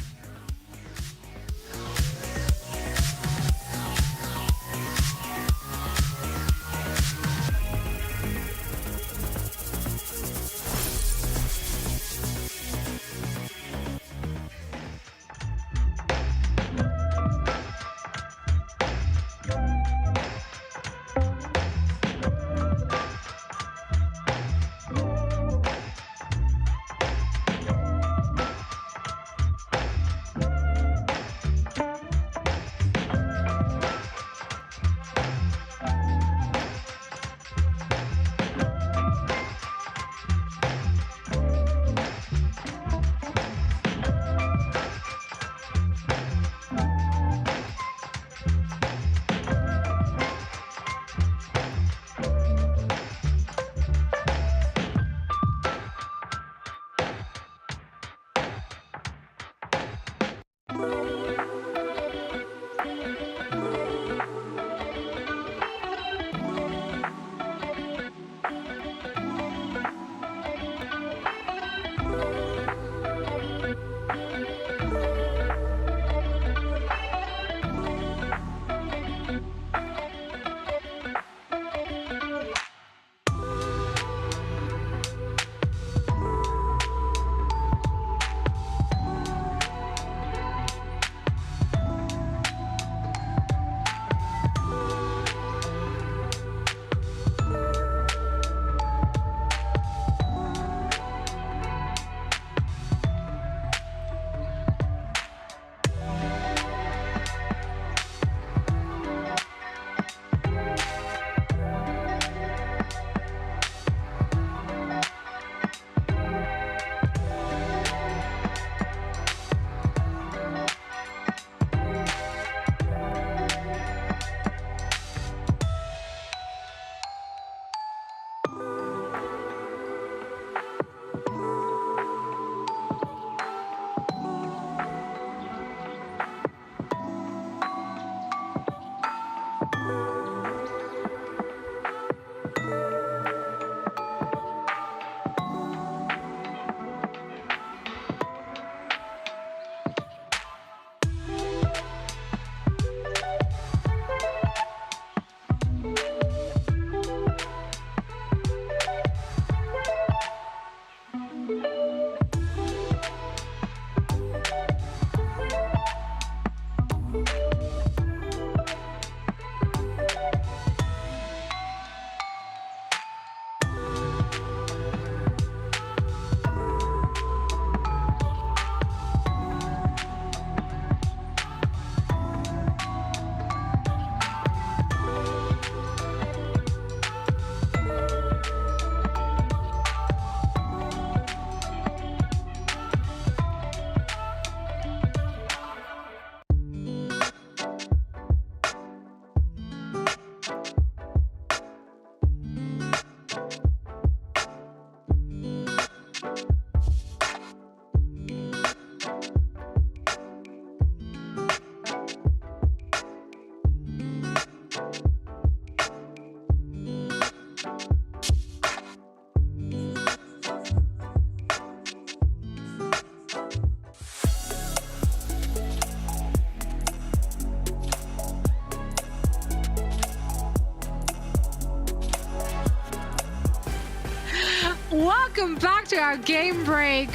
welcome back to our game break.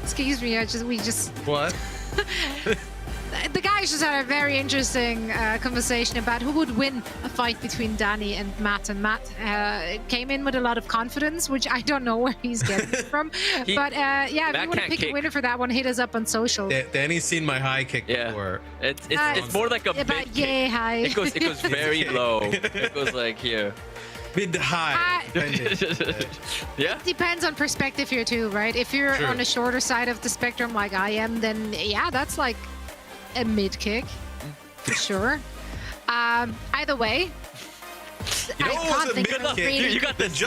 Excuse me, we just
What?
the guys just had a very interesting conversation about who would win a fight between Danny and Matt. And Matt came in with a lot of confidence, which I don't know where he's getting it from. But yeah, if you want to pick a winner for that one, hit us up on social.
Danny's seen my high kick before.
It's more like a mid kick.
Yay high.
It goes very low. It goes like here.
Mid to high.
Yeah.
It depends on perspective here too, right? If you're on the shorter side of the spectrum like I am, then yeah, that's like a mid kick for sure. Either way,
You know what was a mid kick?
You got this.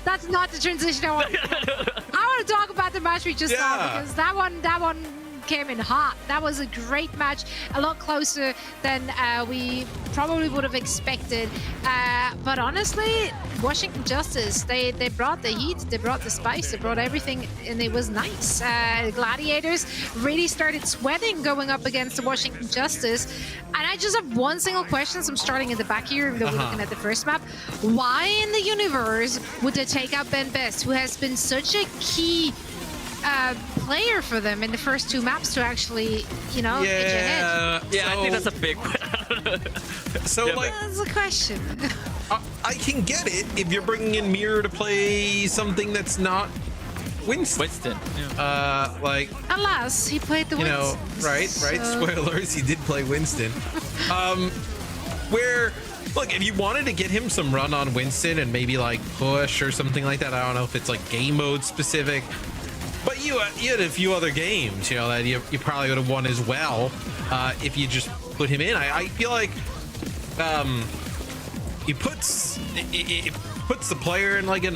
That's not the transition I want. I want to talk about the match we just saw because that one came in hot. That was a great match, a lot closer than we probably would have expected. But honestly, Washington Justice, they brought the heat, they brought the spice, they brought everything, and it was nice. Gladiators really started sweating going up against the Washington Justice. And I just have one single question, so I'm starting in the back here, even though we're looking at the first map. Why in the universe would they take out Ben Best, who has been such a key player for them in the first two maps to actually, edge ahead?
Yeah, I think that's a big one.
That's a question.
I can get it if you're bringing in Mirror to play something that's not Winston.
Alas, he played the Winston.
Right. Spoilers, he did play Winston. Look, if you wanted to get him some run on Winston and maybe like push or something like that, I don't know if it's like game mode specific. But you had a few other games, that you probably would have won as well if you just put him in. I feel like it puts the player in like a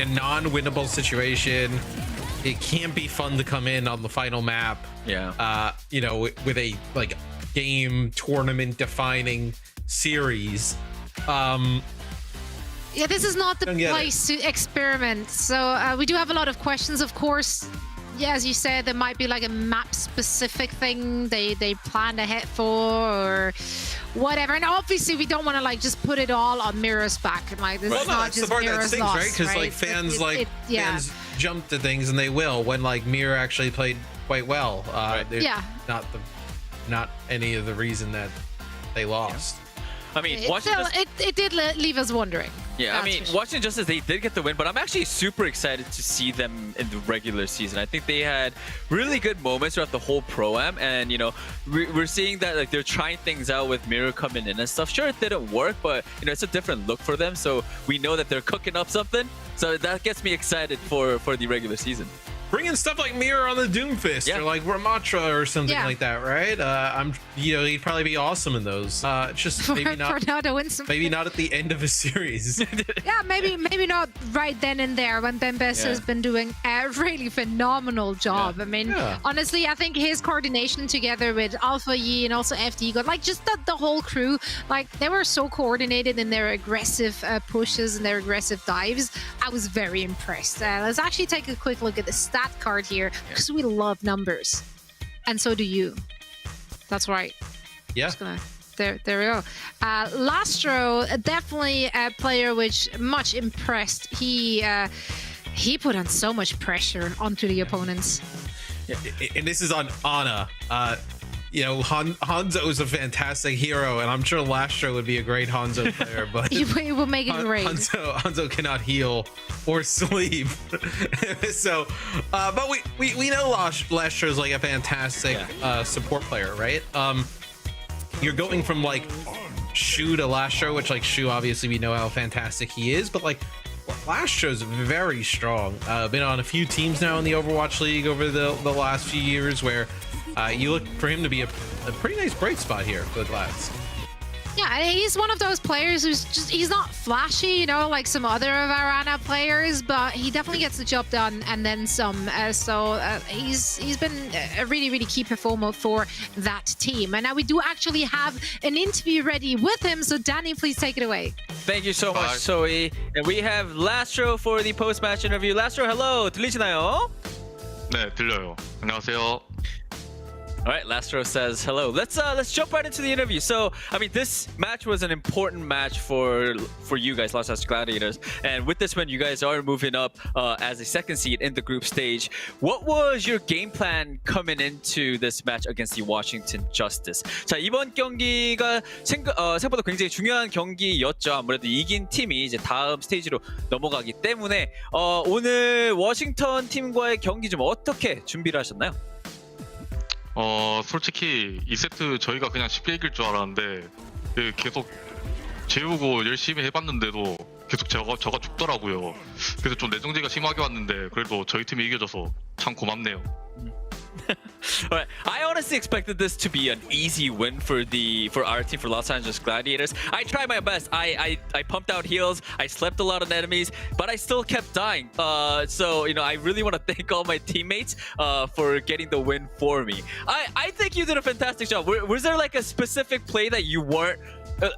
non-winnable situation. It can't be fun to come in on the final map.
Yeah.
With a like game tournament defining series.
Yeah, this is not the place to experiment. So we do have a lot of questions, of course. Yeah, as you said, there might be like a map-specific thing they planned ahead for or whatever. And obviously, we don't want to like just put it all on Mirror's back. And like, this is not just Mirror's loss,
right? Because like fans fans jump to things, and they will when like Mirror actually played quite well. Not any of the reason that they lost.
I mean,
it did leave us wondering.
Yeah, I mean, Washington Justice, they did get the win, but I'm actually super excited to see them in the regular season. I think they had really good moments throughout the whole Pro-Am, and, we're seeing that, like, they're trying things out with Mirror coming in and stuff. Sure, it didn't work, but, it's a different look for them, so we know that they're cooking up something. So that gets me excited for the regular season.
Bring in stuff like Mirror on the Doomfist or like Ramatra or something like that, right? He'd probably be awesome in those. Just maybe not at the end of a series.
Yeah, maybe not right then and there when Ben Best has been doing a really phenomenal job.
Yeah.
I mean, honestly, I think his coordination together with Alpha Yi and also FD got like just the whole crew, like they were so coordinated in their aggressive pushes and their aggressive dives. I was very impressed. Let's actually take a quick look at the stat card here because we love numbers, and so do you. That's right.
Yeah.
There we go. Lastro, definitely a player which much impressed. He put on so much pressure onto the opponents.
Yeah, and this is on Ana. Hanzo is a fantastic hero, and I'm sure Lastro would be a great Hanzo player, but
he will make it great.
Hanzo cannot heal or sleep. So, but we know Lastro is like a fantastic support player, right? You're going from like Shu to Lastro, which like Shu, obviously we know how fantastic he is, but like Lastro's very strong. Been on a few teams now in the Overwatch League over the last few years where you look for him to be a pretty nice bright spot here for the lads.
Yeah, he's one of those players he's not flashy, like some other of our Ana players, but he definitely gets the job done and then some. He's been a really, really key performer for that team. And now we do actually have an interview ready with him, so Danny, please take it away.
Thank you so much, Zoe. And we have Lastro for the post-match interview. Lastro, hello. 들리시나요?
네, 들려요. 안녕하세요.
All right, Lastro says hello. Let's jump right into the interview. So, I mean, this match was an important match for you guys, Los Angeles Gladiators. And with this win, you guys are moving up as a second seed in the group stage. What was your game plan coming into this match against the Washington Justice? 자, 이번 경기가 생각보다 굉장히 중요한 경기였죠. 아무래도 이긴 팀이 이제 다음 스테이지로 넘어가기 때문에 오늘 워싱턴 팀과의 경기 좀 어떻게 준비를 하셨나요?
솔직히 2세트 저희가 그냥 쉽게 이길 줄 알았는데 계속 재우고 열심히 해봤는데도 계속 저가 죽더라고요. 그래서 좀 내정지가 심하게 왔는데 그래도 저희 팀이 이겨줘서 참 고맙네요.
All right. I honestly expected this to be an easy win for our team, for Los Angeles Gladiators. I tried my best. I pumped out heals. I slept a lot of enemies, but I still kept dying. So I really want to thank all my teammates for getting the win for me. I think you did a fantastic job. Was there like a specific play that you weren't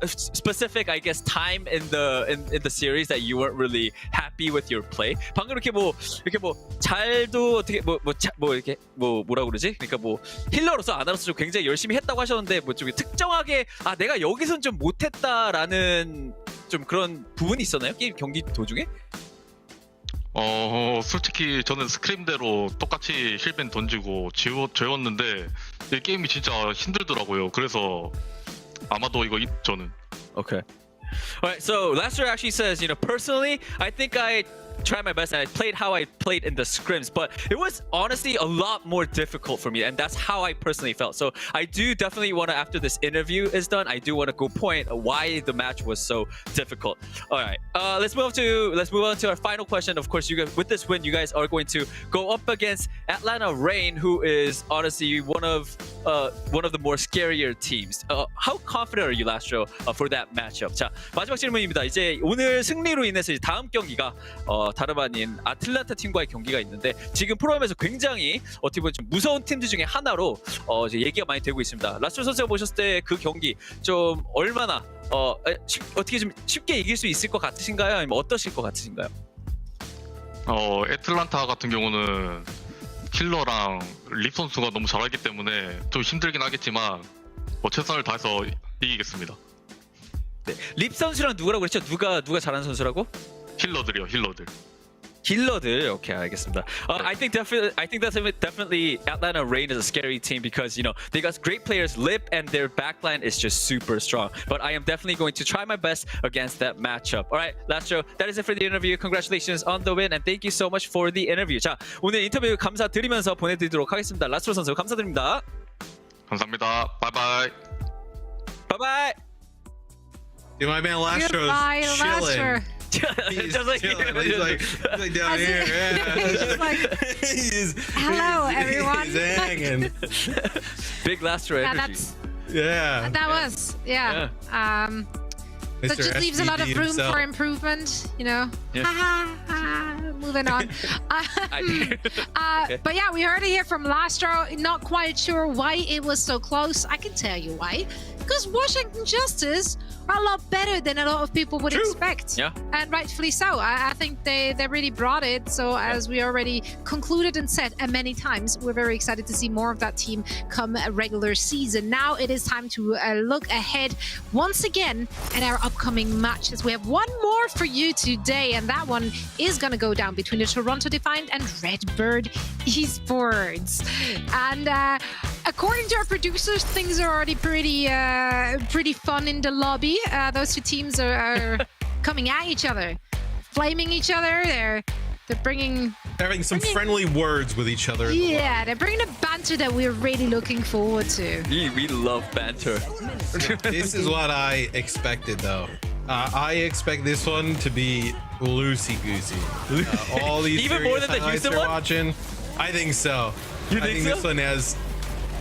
specific, I guess, time in the series that you weren't really happy with your play? 방금 이렇게 잘도 어떻게 이렇게 뭐라 그러지? 그러니까 힐러로서 아나로서 좀 굉장히 열심히 했다고 하셨는데 좀 특정하게 내가 여기선 좀 못했다라는 좀 그런 부분이 있었나요? 게임 경기 도중에?
솔직히 저는 스크림대로 똑같이 힐밴 던지고 재웠는데 이 게임이 진짜 힘들더라고요. 그래서 아마도 저는.
Okay. All right. So Lester actually says, personally, I think I tried my best and I played how I played in the scrims, but it was honestly a lot more difficult for me, and that's how I personally felt. So I do definitely want to, after this interview is done, I do want to go point why the match was so difficult. All right, let's move on to our final question. Of course, you guys, with this win, you guys are going to go up against Atlanta Reign, who is honestly one of the more scarier teams. How confident are you, Lastro, for that matchup? 자, 마지막 질문입니다. 이제 오늘 승리로 인해서 이제 다음 경기가 다름 아닌 아틀란타 팀과의 경기가 있는데 지금 프로그램에서 굉장히 어떻게 보면 좀 무서운 팀들 중에 하나로 이제 얘기가 많이 되고 있습니다. 라스트 선수가 보셨을 때 그 경기 좀 얼마나 어떻게 좀 쉽게 이길 수 있을 것 같으신가요? 아니면 어떠실 것 같으신가요?
애틀란타 같은 경우는 킬러랑 립 선수가 너무 잘하기 때문에 좀 힘들긴 하겠지만 최선을 다해서 이기겠습니다.
네, 립 선수랑 누구라고 그랬죠? 누가 잘하는 선수라고?
힐러들.
힐러들. Okay, 알겠습니다. I think that's definitely Atlanta Reign is a scary team because they got great players, Lip, and their backline is just super strong. But I am definitely going to try my best against that matchup. All right, Lastro, that is it for the interview. Congratulations on the win, and thank you so much for the interview. 자, 오늘 인터뷰 감사드리면서 보내드리도록 하겠습니다. 라스트로 선수 감사드립니다.
감사합니다. 바이바이.
바이바이.
Yeah, my man Lastro
Goodbye,
is chilling.
Lastro.
He's
Just like
chilling. He's like down here.
He's like, hello, everyone.
He's hanging.
Big Lastro energy.
That was. That just leaves a lot of room for improvement,
Yeah.
Moving on. But yeah, we heard it here from Lastro. Not quite sure why it was so close. I can tell you why. Because Washington Justice are a lot better than a lot of people would expect.
Yeah.
And rightfully so. I think they really brought it. So as we already concluded and said many times, we're very excited to see more of that team come a regular season. Now it is time to look ahead once again at our upcoming matches. We have one more for you today, and that one is going to go down between the Toronto Defiant and Redbird Esports. And according to our producers, things are already pretty fun in the lobby. Those two teams are coming at each other, flaming each other. They're bringing...
They're having some friendly words with each other.
Yeah, they're bringing a banter that we're really looking forward to.
We love banter.
This is what I expected, though. I expect this one to be loosey-goosey. All these
even more than the Houston one?
Watching, I think so.
You think
I think
so?
this one has...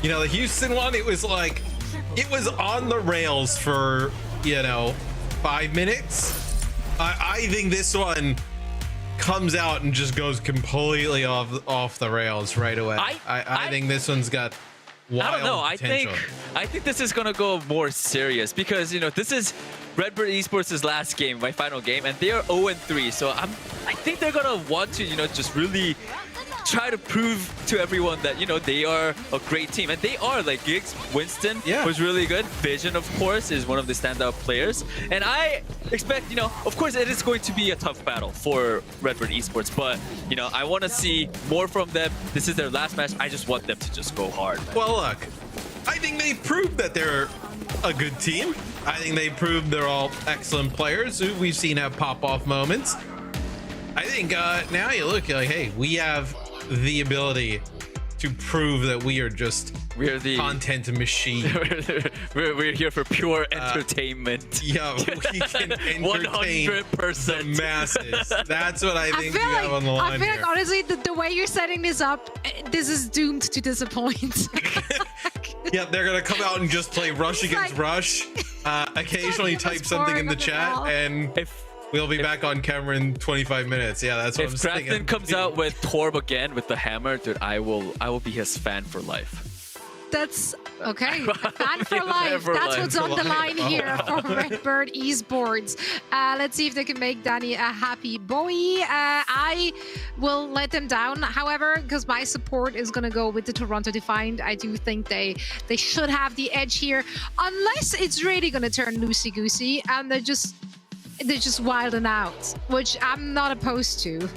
the Houston one, it was on the rails for, 5 minutes. I think this one comes out and just goes completely off the rails right away. I think this one's got wild
I don't know.
potential.
I think this is gonna go more serious because this is Redbird Esports' last game, my final game, and they are 0-3. So I think they're gonna want to just really try to prove to everyone that, they are a great team. And they are, like Giggs, Winston was really good. Vision, of course, is one of the standout players. And I expect, of course, it is going to be a tough battle for Redbird Esports. But, I want to see more from them. This is their last match. I just want them to just go hard.
Well, look, I think they've proved that they're a good team. I think they've proved they're all excellent players who we've seen have pop-off moments. I think now you look like, hey, we have the ability to prove that we're the content machine.
we're here for pure entertainment.
Yeah, we can entertain
100%
the masses. That's what I think you have on the line
I feel
here.
like, honestly, the way you're setting this up, this is doomed to disappoint.
Yeah, they're gonna come out and just play Rush against Rush. Occasionally type something in the chat, and we'll be back on camera in 25 minutes. Yeah, that's what I'm saying.
If Grafton comes out with Torb again with the hammer, dude, I will be his fan for life.
That's okay. Fan for life. That's what's on the line here for Redbird Esports. Let's see if they can make Danny a happy boy. I will let them down, however, because my support is going to go with the Toronto Defiant. I do think they should have the edge here, unless it's really going to turn loosey-goosey and they're just wilding out, which I'm not opposed to.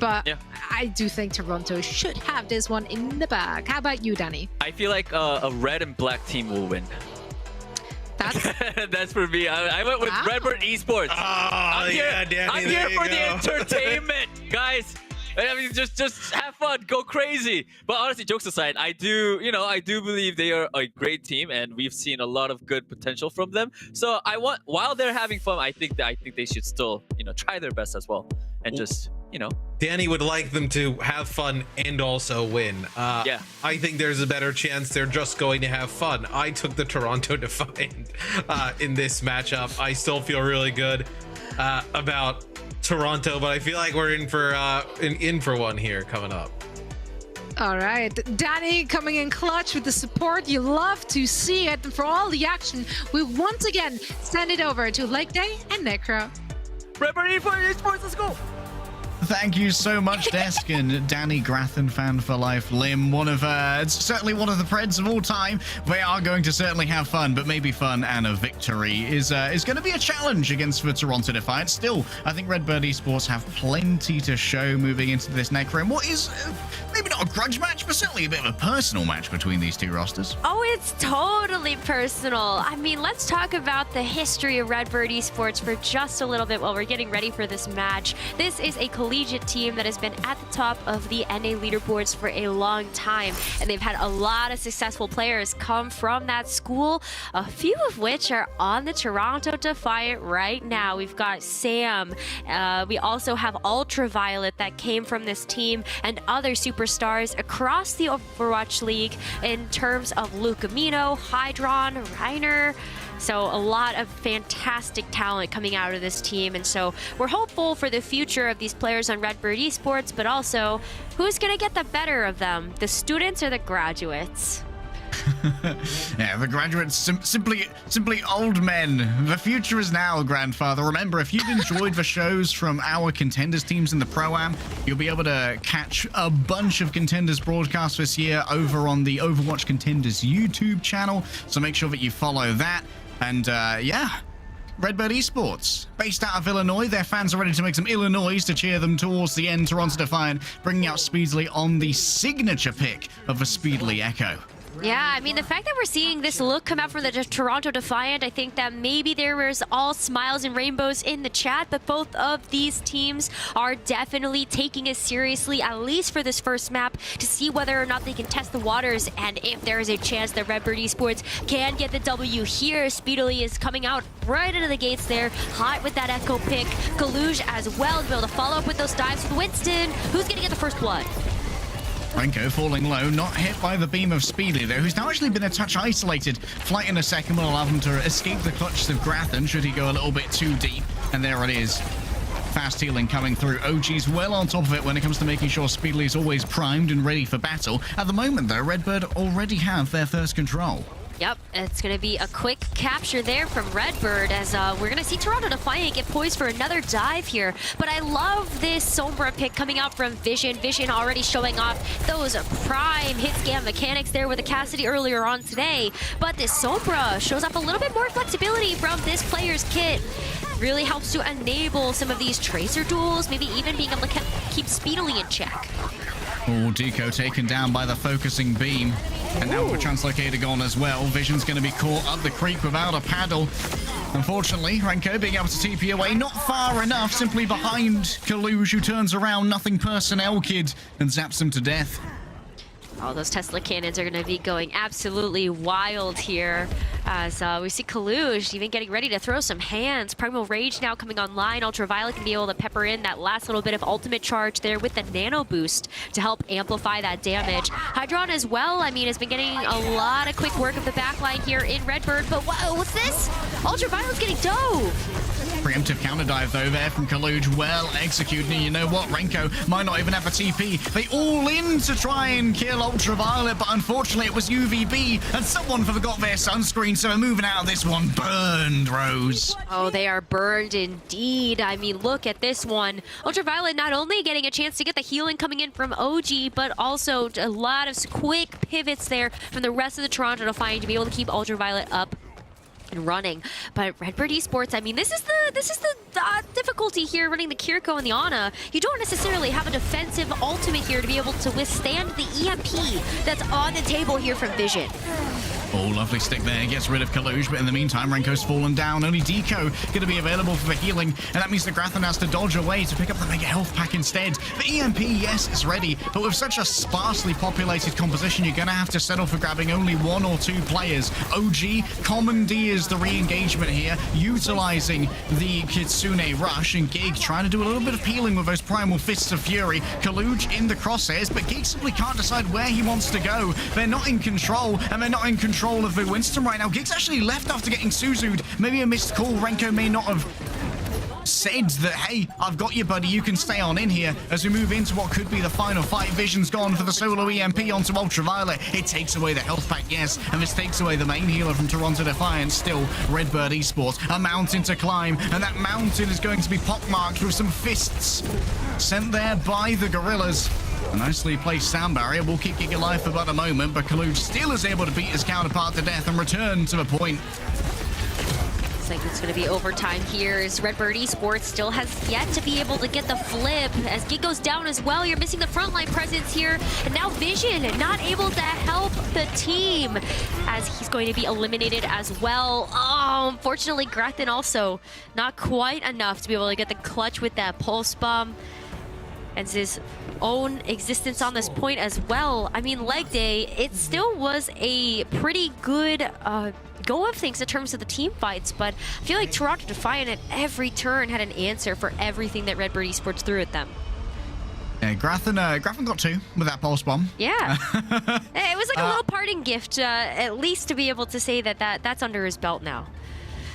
But I do think Toronto should have this one in the bag. How about you, Danny?
I feel like a red and black team will win. That's for me. I went with Redbird Esports. I'm here for the entertainment, guys. I mean, just have fun, go crazy. But honestly, jokes aside, I do believe they are a great team, and we've seen a lot of good potential from them. So while they're having fun, I think they should still, try their best as well, and just,
Danny would like them to have fun and also win. I think there's a better chance they're just going to have fun. I took the Toronto Defiant in this matchup. I still feel really good about Toronto, but I feel like we're in for one here coming up.
All right, Danny coming in clutch with the support. You love to see it. And for all the action, we once again send it over to Leg Day and Necro.
Redbird Esports, let's go.
Thank you so much, Deskin. Danny Grathan, fan for life. Lim, certainly one of the Preds of all time. They are going to certainly have fun, but maybe fun and a victory is going to be a challenge against the Toronto Defiant. Still, I think Redbird Esports have plenty to show moving into this Necro. What is maybe not a grudge match, but certainly a bit of a personal match between these two rosters.
Oh, it's totally personal. I mean, let's talk about the history of Redbird Esports for just a little bit while we're getting ready for this match. This is a collegiate team that has been at the top of the NA leaderboards for a long time, and they've had a lot of successful players come from that school, a few of which are on the Toronto Defiant right now. We've got Sam, we also have Ultraviolet that came from this team, and other superstars across the Overwatch League in terms of Lucamino, Hydron, Reiner. So a lot of fantastic talent coming out of this team. And so we're hopeful for the future of these players on Redbird Esports, but also who's going to get the better of them, the students or the graduates?
Yeah, the graduates, simply old men. The future is now, grandfather. Remember, if you've enjoyed the shows from our contenders teams in the Pro-Am, you'll be able to catch a bunch of contenders broadcasts this year over on the Overwatch Contenders YouTube channel. So make sure that you follow that. And Redbird Esports, based out of Illinois. Their fans are ready to make some Illinois to cheer them towards the end. Toronto Defiant bringing out Speedly on the signature pick of the Speedly Echo.
Yeah, I mean, the fact that we're seeing this look come out from the Toronto Defiant, I think that maybe there was all smiles and rainbows in the chat, but both of these teams are definitely taking it seriously, at least for this first map, to see whether or not they can test the waters, and if there is a chance that Redbird Esports can get the W here. Speedily is coming out right into the gates there, hot with that Echo pick. Kaluj as well to be able to follow up with those dives with Winston. Who's going to get the first blood?
Renko falling low, not hit by the beam of Speedly though, who's now actually been a touch isolated. Flight in a second will allow him to escape the clutches of Grathan should he go a little bit too deep. And there it is. Fast healing coming through. OG's well on top of it when it comes to making sure Speedly is always primed and ready for battle. At the moment though, Redbird already have their first control.
Yep, it's going to be a quick capture there from Redbird as we're going to see Toronto Defiant get poised for another dive here. But I love this Sombra pick coming out from Vision. Vision already showing off those prime hit scan mechanics there with the Cassidy earlier on today. But this Sombra shows off a little bit more flexibility from this player's kit. Really helps to enable some of these Tracer duels, maybe even being able to keep Speedily in check.
Oh, Deco taken down by the focusing beam. And now with Translocator gone as well. Vision's going to be caught up the creek without a paddle. Unfortunately, Renko being able to TP away, not far enough, simply behind Kaluj, who turns around, nothing personnel kid, and zaps him to death.
Oh, those Tesla cannons are going to be going absolutely wild here as we see Kaluj even getting ready to throw some hands. Primal Rage now coming online. Ultraviolet can be able to pepper in that last little bit of ultimate charge there with the nano boost to help amplify that damage. Hydron as well, I mean, has been getting a lot of quick work of the backline here in Redbird, but whoa, what's this? Ultraviolet's getting dove.
Preemptive counter dive though there from Kaluj, well executed. And you know what, Renko might not even have a TP. They all in to try and kill Ultraviolet, but unfortunately it was UVB and someone forgot their sunscreen, so we're moving out of this one. Burned, Rose.
Oh, they are burned indeed. I mean, look at this one. Ultraviolet not only getting a chance to get the healing coming in from OG, but also a lot of quick pivots there from the rest of the Toronto Defiant to be able to keep Ultraviolet up and running. But Redbird Esports, I mean, this is the difficulty here running the Kiriko and the Ana. You don't necessarily have a defensive ultimate here to be able to withstand the EMP that's on the table here from Vision.
Oh, lovely stick there. Gets rid of Kaluj, but in the meantime, Renko's fallen down. Only Deco going to be available for the healing, and that means the Grathan has to dodge away to pick up the mega health pack instead. The EMP, yes, it's ready, but with such a sparsely populated composition, you're going to have to settle for grabbing only 1 or 2 players. OG commandeers the re-engagement here, utilizing the Kitsune rush, and Gig trying to do a little bit of peeling with those primal fists of fury. Kaluj in the crosshairs, but Gig simply can't decide where he wants to go. They're not in control, and they're not in control of the Winston right now. Gig's actually left after getting Suzu'd. Maybe a missed call. Renko may not have said that, hey, I've got you, buddy, you can stay on in here as we move into what could be the final fight. Vision's gone for the solo EMP onto Ultraviolet. It takes away the health pack, yes, and this takes away the main healer from Toronto Defiant. Still, Redbird Esports, a mountain to climb, and that mountain is going to be pockmarked with some fists sent there by the Gorillas. A nicely placed sound barrier will keep Gig alive for about a moment, but Kaluj still is able to beat his counterpart to death and return to the point.
Looks like it's going to be overtime here as Redbird Esports still has yet to be able to get the flip. As Gig goes down as well, you're missing the frontline presence here. And now Vision not able to help the team as he's going to be eliminated as well. Oh, unfortunately, Grathan also not quite enough to be able to get the clutch with that pulse bomb. And his own existence on this point as well. I mean, leg day, it still was a pretty good go of things in terms of the team fights, but I feel like Toronto Defiant at every turn had an answer for everything that Redbird Esports threw at them.
Yeah, Grathan got 2 with that pulse bomb.
Yeah. It was like a little parting gift, at least to be able to say that's under his belt now.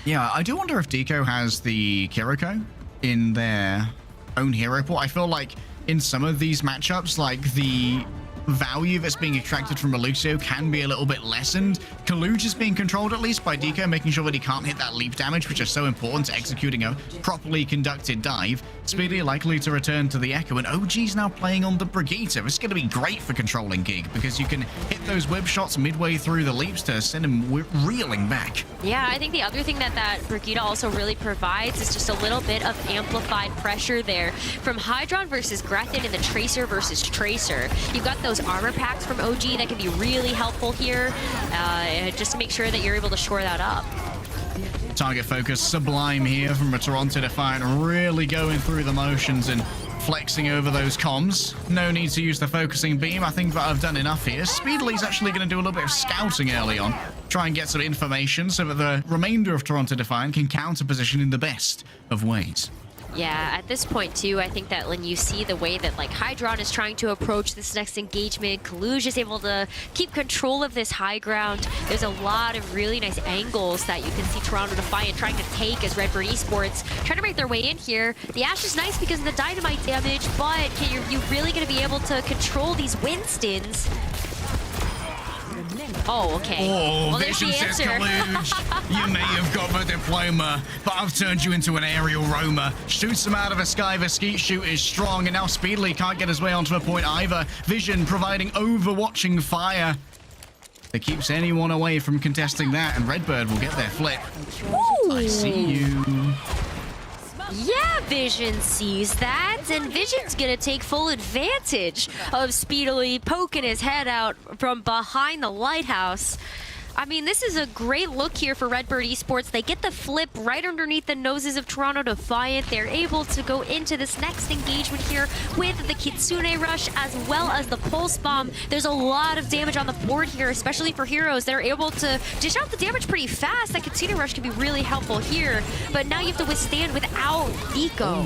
Yeah, I do wonder if Deco has the Kiriko in their own hero pool. I feel like in some of these matchups, like the value that's being extracted from Lucio can be a little bit lessened. Kaluj is being controlled at least by Deco, making sure that he can't hit that leap damage, which is so important to executing a properly conducted dive. Speedy likely to return to the Echo, and OG's now playing on the Brigitte. This is going to be great for controlling Gig, because you can hit those whip shots midway through the leaps to send him reeling back.
Yeah, I think the other thing that Brigitte also really provides is just a little bit of amplified pressure there. From Hydron versus Grathan and the Tracer versus Tracer, you've got those armor packs from OG that can be really helpful here, just to make sure that you're able to shore that up.
Target focus sublime here from a Toronto Defiant, really going through the motions and flexing over those comms. No need to use the focusing beam. I think that I've done enough here. Speedly's actually going to do a little bit of scouting early on, try and get some information so that the remainder of Toronto Defiant can counter position in the best of ways.
Yeah, at this point too, I think that when you see the way that like Hydron is trying to approach this next engagement, Kaluj is able to keep control of this high ground. There's a lot of really nice angles that you can see Toronto Defiant trying to take as Redbird Esports trying to make their way in here. The Ash is nice because of the dynamite damage, but you really going to be able to control these Winstons? Oh, okay.
Oh,
well, there's
Vision
the
says,
answer.
Kaluge, you may have got the diploma, but I've turned you into an aerial roamer. Shoots him out of the sky. The skeet shoot is strong, and now Speedily can't get his way onto the point either. Vision providing overwatching fire that keeps anyone away from contesting that, and Redbird will get their flip.
Ooh.
I see you.
Yeah, Vision sees that, and Vision's gonna take full advantage of Speedily poking his head out from behind the lighthouse. I mean, this is a great look here for Redbird Esports. They get the flip right underneath the noses of Toronto Defiant. They're able to go into this next engagement here with the Kitsune Rush as well as the Pulse Bomb. There's a lot of damage on the board here, especially for heroes. They're able to dish out the damage pretty fast. That Kitsune Rush can be really helpful here, but now you have to withstand without Eco.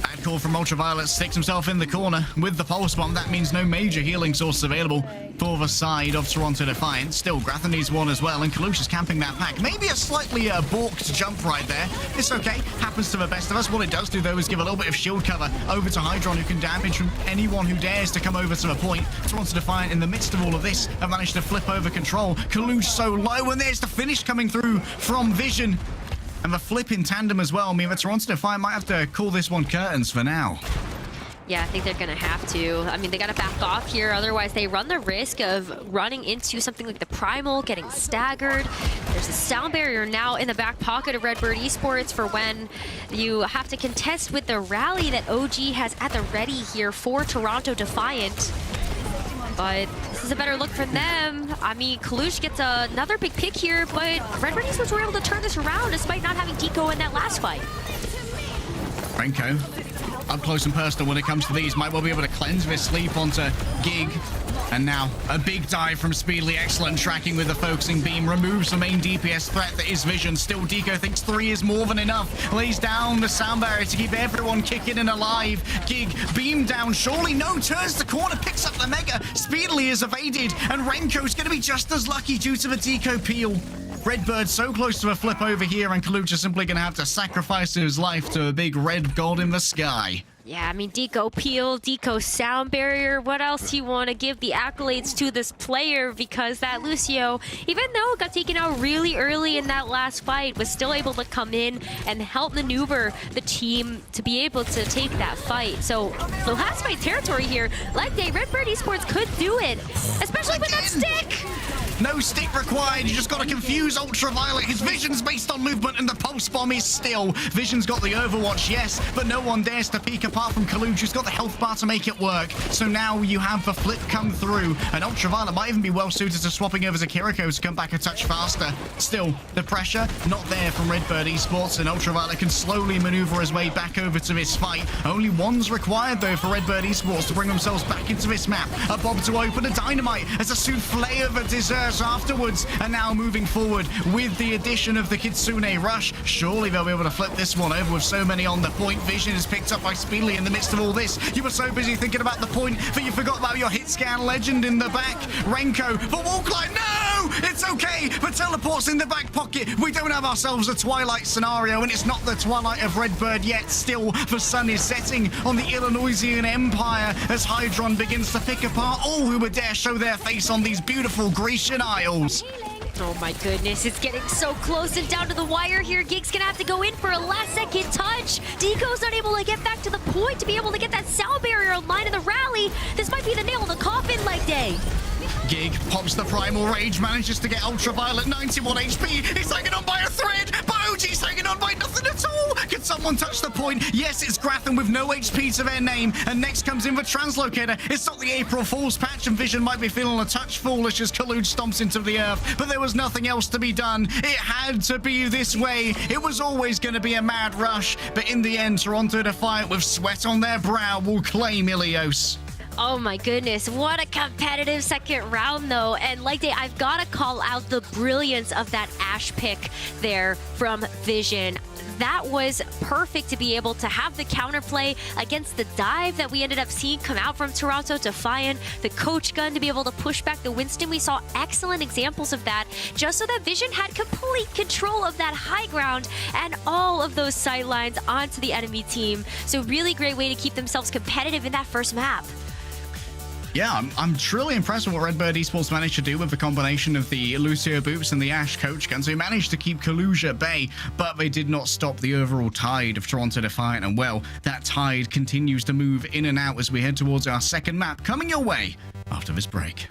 Bad call from Ultraviolet, sticks himself in the corner with the Pulse Bomb. That means no major healing source available for the side of Toronto Defiant. Still, Grathan needs one as well, and Kalush is camping that pack. Maybe a slightly balked jump right there. It's okay, happens to the best of us. What it does do, though, is give a little bit of shield cover over to Hydron, who can damage from anyone who dares to come over to the point. Toronto Defiant, in the midst of all of this, have managed to flip over control. Kalush so low, and there's the finish coming through from Vision. And the flip in tandem as well. I mean, the Toronto Defiant might have to call this one curtains for now.
Yeah, I think they're going to have to. I mean, they got to back off here. Otherwise, they run the risk of running into something like the Primal, getting staggered. There's a sound barrier now in the back pocket of Redbird Esports for when you have to contest with the rally that OG has at the ready here for Toronto Defiant. But this is a better look for them. I mean, Kalush gets another big pick here, but Redbird Esports were able to turn this around despite not having Deco in that last fight.
Renko, up close and personal when it comes to these, might well be able to cleanse this sleep onto Gig. And now, a big dive from Speedily. Excellent tracking with the focusing beam. Removes the main DPS threat that is Vision. Still, Deco thinks 3 is more than enough. Lays down the sound barrier to keep everyone kicking and alive. Gig, beam down. Surely no. Turns the corner, picks up the Mega. Speedily is evaded. And Renko's going to be just as lucky due to the Deco peel. Redbird so close to a flip over here, and Kaluch is simply going to have to sacrifice his life to a big red god in the sky.
Yeah, I mean, Deco peel, Deco sound barrier. What else do you want to give the accolades to this player? Because that Lucio, even though it got taken out really early in that last fight, was still able to come in and help maneuver the team to be able to take that fight. So the last fight territory here, like Redbird Esports could do it, especially with that stick.
No stick required, you just got to confuse Ultraviolet. His Vision's based on movement, and the Pulse Bomb is still. Vision's got the Overwatch, yes, but no one dares to peek apart from Kaluch, who's got the health bar to make it work. So now you have the flip come through, and Ultraviolet might even be well suited to swapping over to Kiriko to come back a touch faster. Still, the pressure not there from Redbird Esports, and Ultraviolet can slowly maneuver his way back over to this fight. Only one's required, though, for Redbird Esports to bring themselves back into this map. A bomb to open, a dynamite as a souffle of a dessert afterwards, and now moving forward with the addition of the Kitsune Rush. Surely they'll be able to flip this one over with so many on the point. Vision is picked up by Speedily in the midst of all this. You were so busy thinking about the point that you forgot about your hit scan legend in the back. Renko, the wall climb, no! It's okay, but teleports in the back pocket. We don't have ourselves a Twilight scenario, and it's not the Twilight of Redbird yet. Still, the sun is setting on the Illinoisian Empire as Hydron begins to pick apart all who would dare show their face on these beautiful Grecian Isles.
Oh my goodness, it's getting so close and down to the wire here. Gig's gonna have to go in for a last-second touch. Deco's not able to get back to the point to be able to get that sound barrier online in the rally. This might be the nail in the coffin, Leg Day.
Gig pops the Primal Rage, manages to get Ultraviolet 91 HP. He's hanging on by a thread, but OG's hanging on by nothing at all. Can someone touch the point? Yes, it's Grathan with no HP to their name. And next comes in the Translocator. It's not the April Fool's patch, and Vision might be feeling a touch foolish as Kaluch stomps into the earth. But there was nothing else to be done. It had to be this way. It was always going to be a mad rush. But in the end, Toronto Defiant, with sweat on their brow, will claim Ilios.
Oh my goodness, what a competitive second round though. And like I've got to call out the brilliance of that Ashe pick there from Vision. That was perfect to be able to have the counterplay against the dive that we ended up seeing come out from Toronto Defiant, the coach gun to be able to push back the Winston. We saw excellent examples of that, just so that Vision had complete control of that high ground and all of those sightlines onto the enemy team. So really great way to keep themselves competitive in that first map.
Yeah, I'm truly impressed with what Redbird Esports managed to do with the combination of the Lucio Boops and the Ash coach guns. They managed to keep Kaluja at bay, but they did not stop the overall tide of Toronto Defiant. And well, that tide continues to move in and out as we head towards our second map coming your way after this break.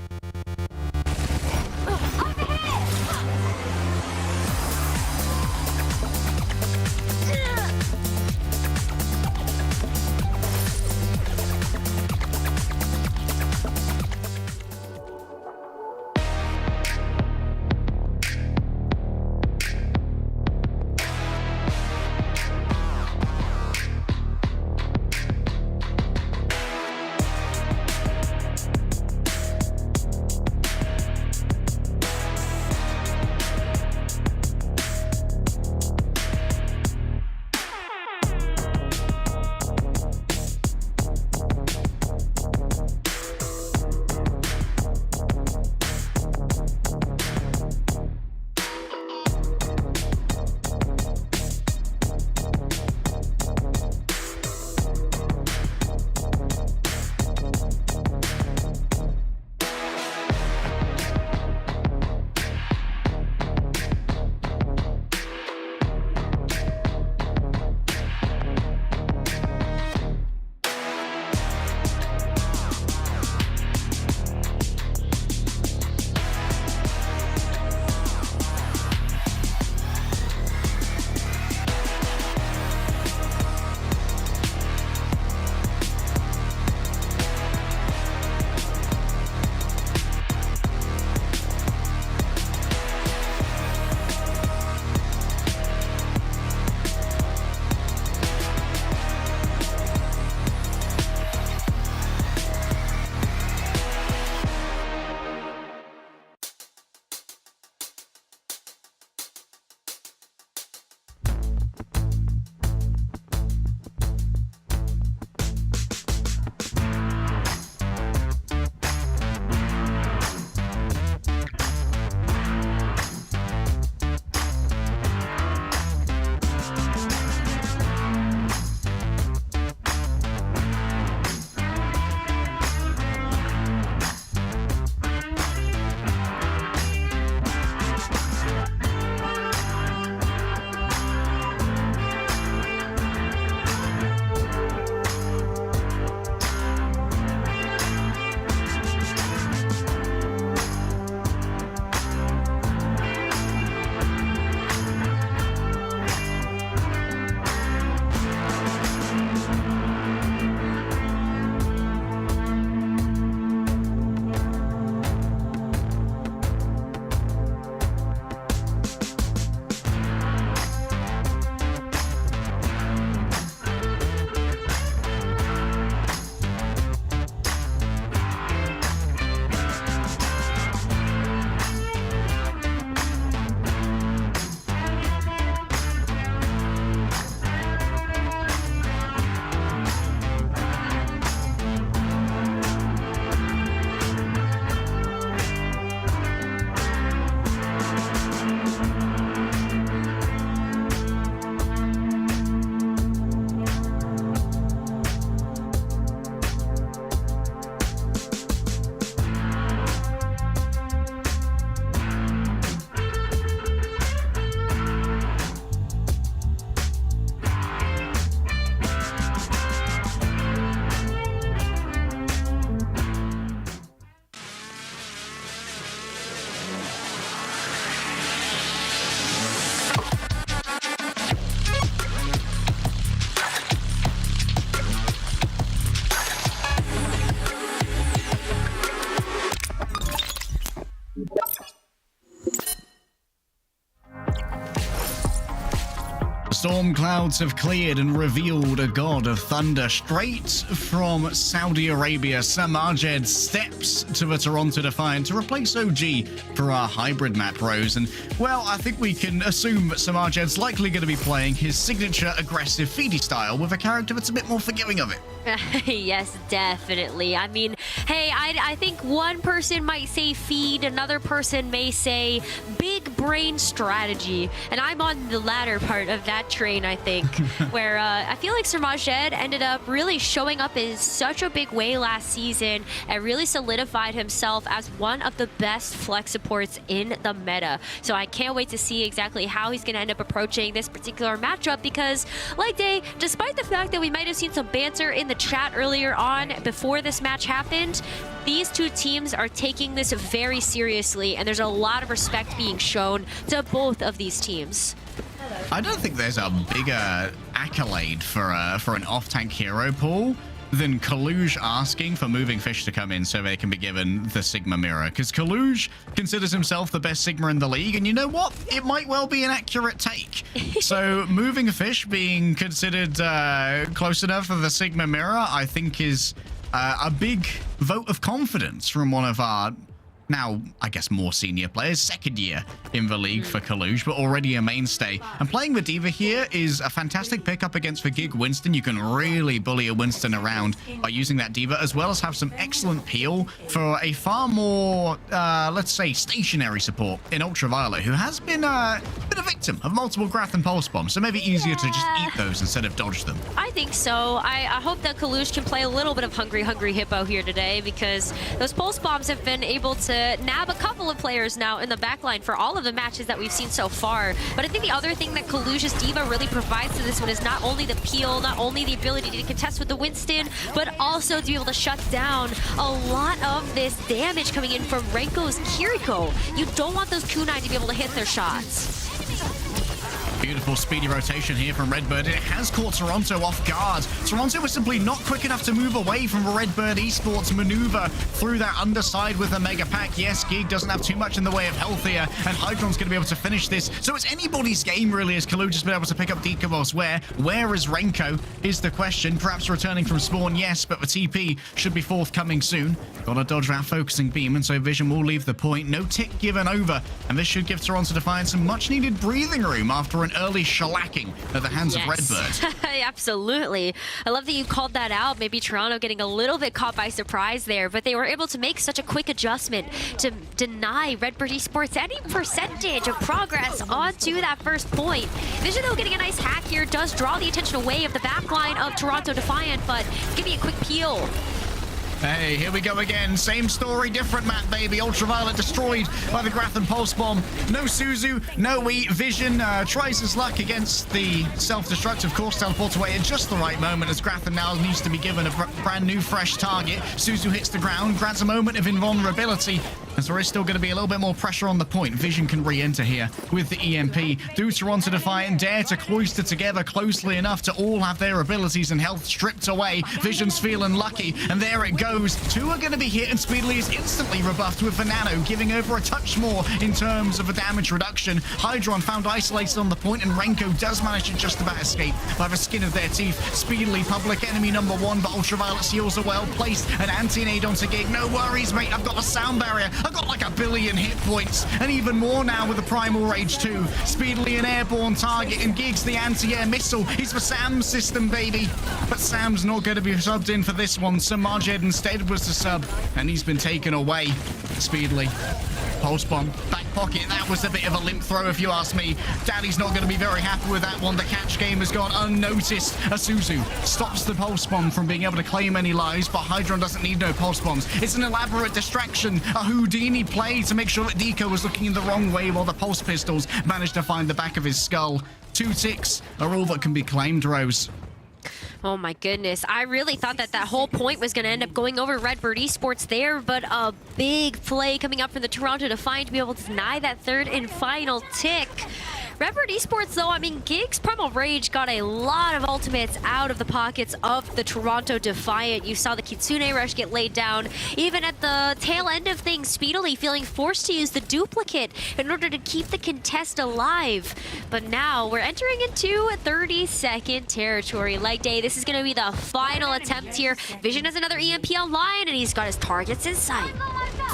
Storm clouds have cleared and revealed a god of thunder. Straight from Saudi Arabia, Samajed steps to the Toronto Defiant to replace OG for our hybrid map, Rose. And, well, I think we can assume that Samajed's likely going to be playing his signature aggressive feedy style with a character that's a bit more forgiving of it.
Yes, definitely. I mean, hey, I think one person might say feed, another person may say big brain strategy, and I'm on the latter part of that train, I think, where I feel like Sermajed ended up really showing up in such a big way last season and really solidified himself as one of the best flex supports in the meta. So I can't wait to see exactly how he's going to end up approaching this particular matchup, because like Day, despite the fact that we might have seen some banter in the chat earlier on before this match happened, these two teams are taking this very seriously, and there's a lot of respect being shown to both of these teams.
I don't think there's a bigger accolade for an off-tank hero pool than Kaluj asking for Moving Fish to come in so they can be given the Sigma mirror. Because Kaluj considers himself the best Sigma in the league, and you know what? It might well be an accurate take. So Moving Fish being considered close enough for the Sigma mirror, I think is a big vote of confidence from one of our now, I guess, more senior players, second year in the league for Kaluj, but already a mainstay. And playing the D.Va here is a fantastic pickup against the Gig Winston. You can really bully a Winston around by using that D.Va, as well as have some excellent peel for a far more, let's say, stationary support in Ultraviolet, who has been a victim of multiple Grath and Pulse Bombs, so maybe easier to just eat those instead of dodge them.
I think so. I hope that Kaluj can play a little bit of Hungry Hippo here today, because those Pulse Bombs have been able to nab a couple of players now in the backline for all of the matches that we've seen so far. But I think the other thing that Kaluj's D.Va really provides to this one is not only the peel, not only the ability to contest with the Winston, but also to be able to shut down a lot of this damage coming in from Renko's Kiriko. You don't want those kunai to be able to hit their shots.
Beautiful speedy rotation here from Redbird. It has caught Toronto off guard. Toronto was simply not quick enough to move away from the Redbird Esports maneuver through that underside with a Mega Pack. Yes, Gig doesn't have too much in the way of health here, and Hydron's going to be able to finish this. So it's anybody's game, really, as Kaluj has been able to pick up Deco elsewhere. Where is Renko is the question. Perhaps returning from spawn, yes, but the TP should be forthcoming soon. Gotta dodge that focusing beam, and so Vision will leave the point. No tick given over, and this should give Toronto Defiant some much-needed breathing room after an early shellacking at the hands of Redbird.
Absolutely. I love that you called that out. Maybe Toronto getting a little bit caught by surprise there, but they were able to make such a quick adjustment to deny Redbird Esports any percentage of progress onto that first point. Vision, though, getting a nice hack here does draw the attention away of the backline of Toronto Defiant, but give me a quick peel.
Hey, here we go again. Same story, different map, baby. Ultraviolet destroyed by the Grath and Pulse Bomb. No Suzu, no Wheat. Vision tries his luck against the self-destruct, of course, teleports away at just the right moment as Grath now needs to be given a brand new, fresh target. Suzu hits the ground, grants a moment of invulnerability, as there is still going to be a little bit more pressure on the point. Vision can re-enter here with the EMP. Do Toronto Defiant dare to cloister together closely enough to all have their abilities and health stripped away? Vision's feeling lucky, and there it goes. Two are going to be hit, and Speedily is instantly rebuffed with the Nano, giving over a touch more in terms of a damage reduction. Hydron found isolated on the point, and Renko does manage to just about escape by the skin of their teeth. Speedily, public enemy number one, but Ultraviolet seals are well placed. An anti-nade onto Gig. No worries, mate. I've got the sound barrier. I've got like 1 billion hit points, and even more now with the Primal Rage 2. Speedily an airborne target, and Gig's the anti-air missile. He's for Sam's system, baby. But Sam's not going to be subbed in for this one. Samajed instead was the sub, and he's been taken away speedily. Pulse Bomb, back pocket. That was a bit of a limp throw, if you ask me. Daddy's not going to be very happy with that one. The catch game has gone unnoticed. Asuzu stops the Pulse Bomb from being able to claim any lives, but Hydron doesn't need no Pulse Bombs. It's an elaborate distraction, a Houdini play to make sure that Deco was looking in the wrong way while the Pulse Pistols managed to find the back of his skull. 2 ticks are all that can be claimed, Rose.
Oh my goodness. I really thought that that whole point was going to end up going over Redbird Esports there, but a big play coming up from the Toronto Defiant to be able to deny that third and final tick. Redbird Esports, though, I mean, Gig's Primal Rage got a lot of ultimates out of the pockets of the Toronto Defiant. You saw the Kitsune Rush get laid down. Even at the tail end of things, Speedily feeling forced to use the duplicate in order to keep the contest alive. But now we're entering into 30-second territory. Like Day, this is going to be the final attempt here. Vision has another EMP online, and he's got his targets in sight.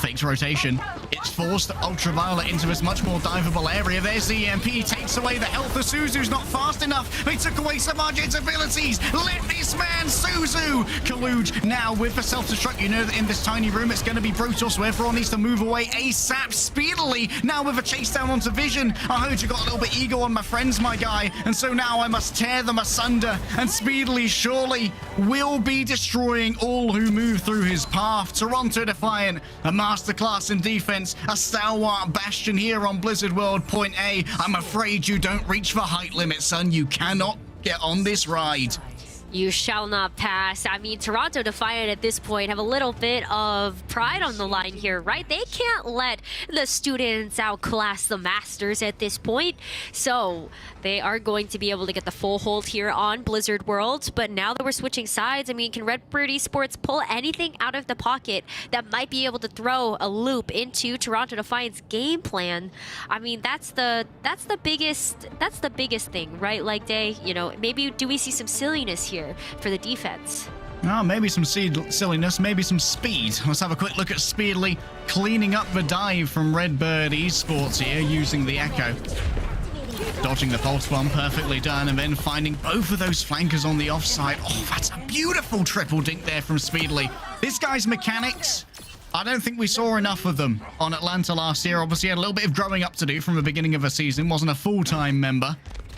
Fakes rotation. It's forced Ultraviolet into this much more diveable area. There's the EMP, takes away the health of Suzu's not fast enough. They took away Samarjan's abilities. Let this man, Suzu! Kaluj now with the self-destruct. You know that in this tiny room it's going to be brutal, so everyone needs to move away ASAP speedily. Now with a chase down onto Vision. I heard you got a little bit ego on my friends, my guy, and so now I must tear them asunder, and speedily, surely, will be destroying all who move through his path. Toronto Defiant, a masterclass in defense, a stalwart bastion here on Blizzard World Point A. I'm afraid you don't reach the height limit, son. You cannot get on this ride.
You shall not pass. I mean, Toronto Defiant at this point have a little bit of pride on the line here, right? They can't let the students outclass the masters at this point. So they are going to be able to get the full hold here on Blizzard World. But now that we're switching sides, I mean, can Redbird Esports pull anything out of the pocket that might be able to throw a loop into Toronto Defiant's game plan? I mean, that's the biggest thing, right? Like, Day, you know, maybe do we see some silliness here for the defense?
Oh, maybe some silliness, maybe some speed. Let's have a quick look at Speedily cleaning up the dive from Redbird Esports here using the Echo. Dodging the pulse bomb, perfectly done, and then finding both of those flankers on the offside. Oh, that's a beautiful triple dink there from Speedily. This guy's mechanics, I don't think we saw enough of them on Atlanta last year. Obviously, had a little bit of growing up to do from the beginning of the season. Wasn't a full-time member.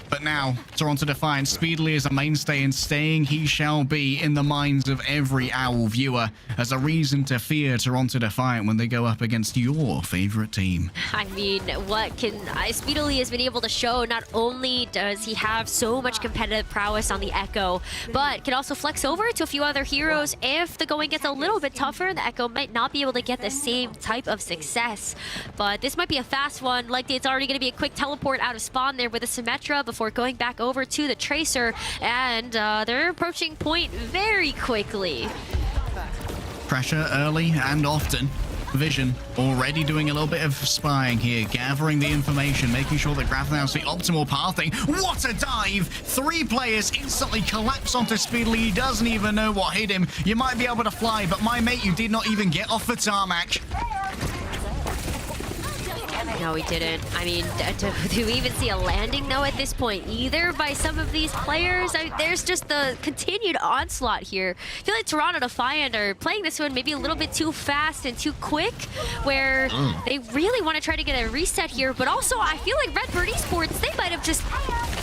But now, Toronto Defiant speedily is a mainstay, and staying he shall be in the minds of every OWL viewer as a reason to fear Toronto Defiant when they go up against your favorite team.
I mean, what can Speedily has been able to show, not only does he have so much competitive prowess on the Echo, but can also flex over to a few other heroes. If the going gets a little bit tougher, the Echo might not be able to get the same type of success. But this might be a fast one. Like, it's already going to be a quick teleport out of spawn there with a Symmetra before going back over to the Tracer, and they're approaching point very quickly.
Pressure early and often. Vision already doing a little bit of spying here, gathering the information, making sure that Graph knows the optimal pathing. What a dive! 3 players instantly collapse onto Speedily. He doesn't even know what hit him. You might be able to fly, but my mate, you did not even get off the tarmac.
No, we didn't. I mean, do we even see a landing, though, at this point, either by some of these players? There's just the continued onslaught here. I feel like Toronto Defiant are playing this one maybe a little bit too fast and too quick, where they really want to try to get a reset here, but also I feel like Redbird Esports, they might have just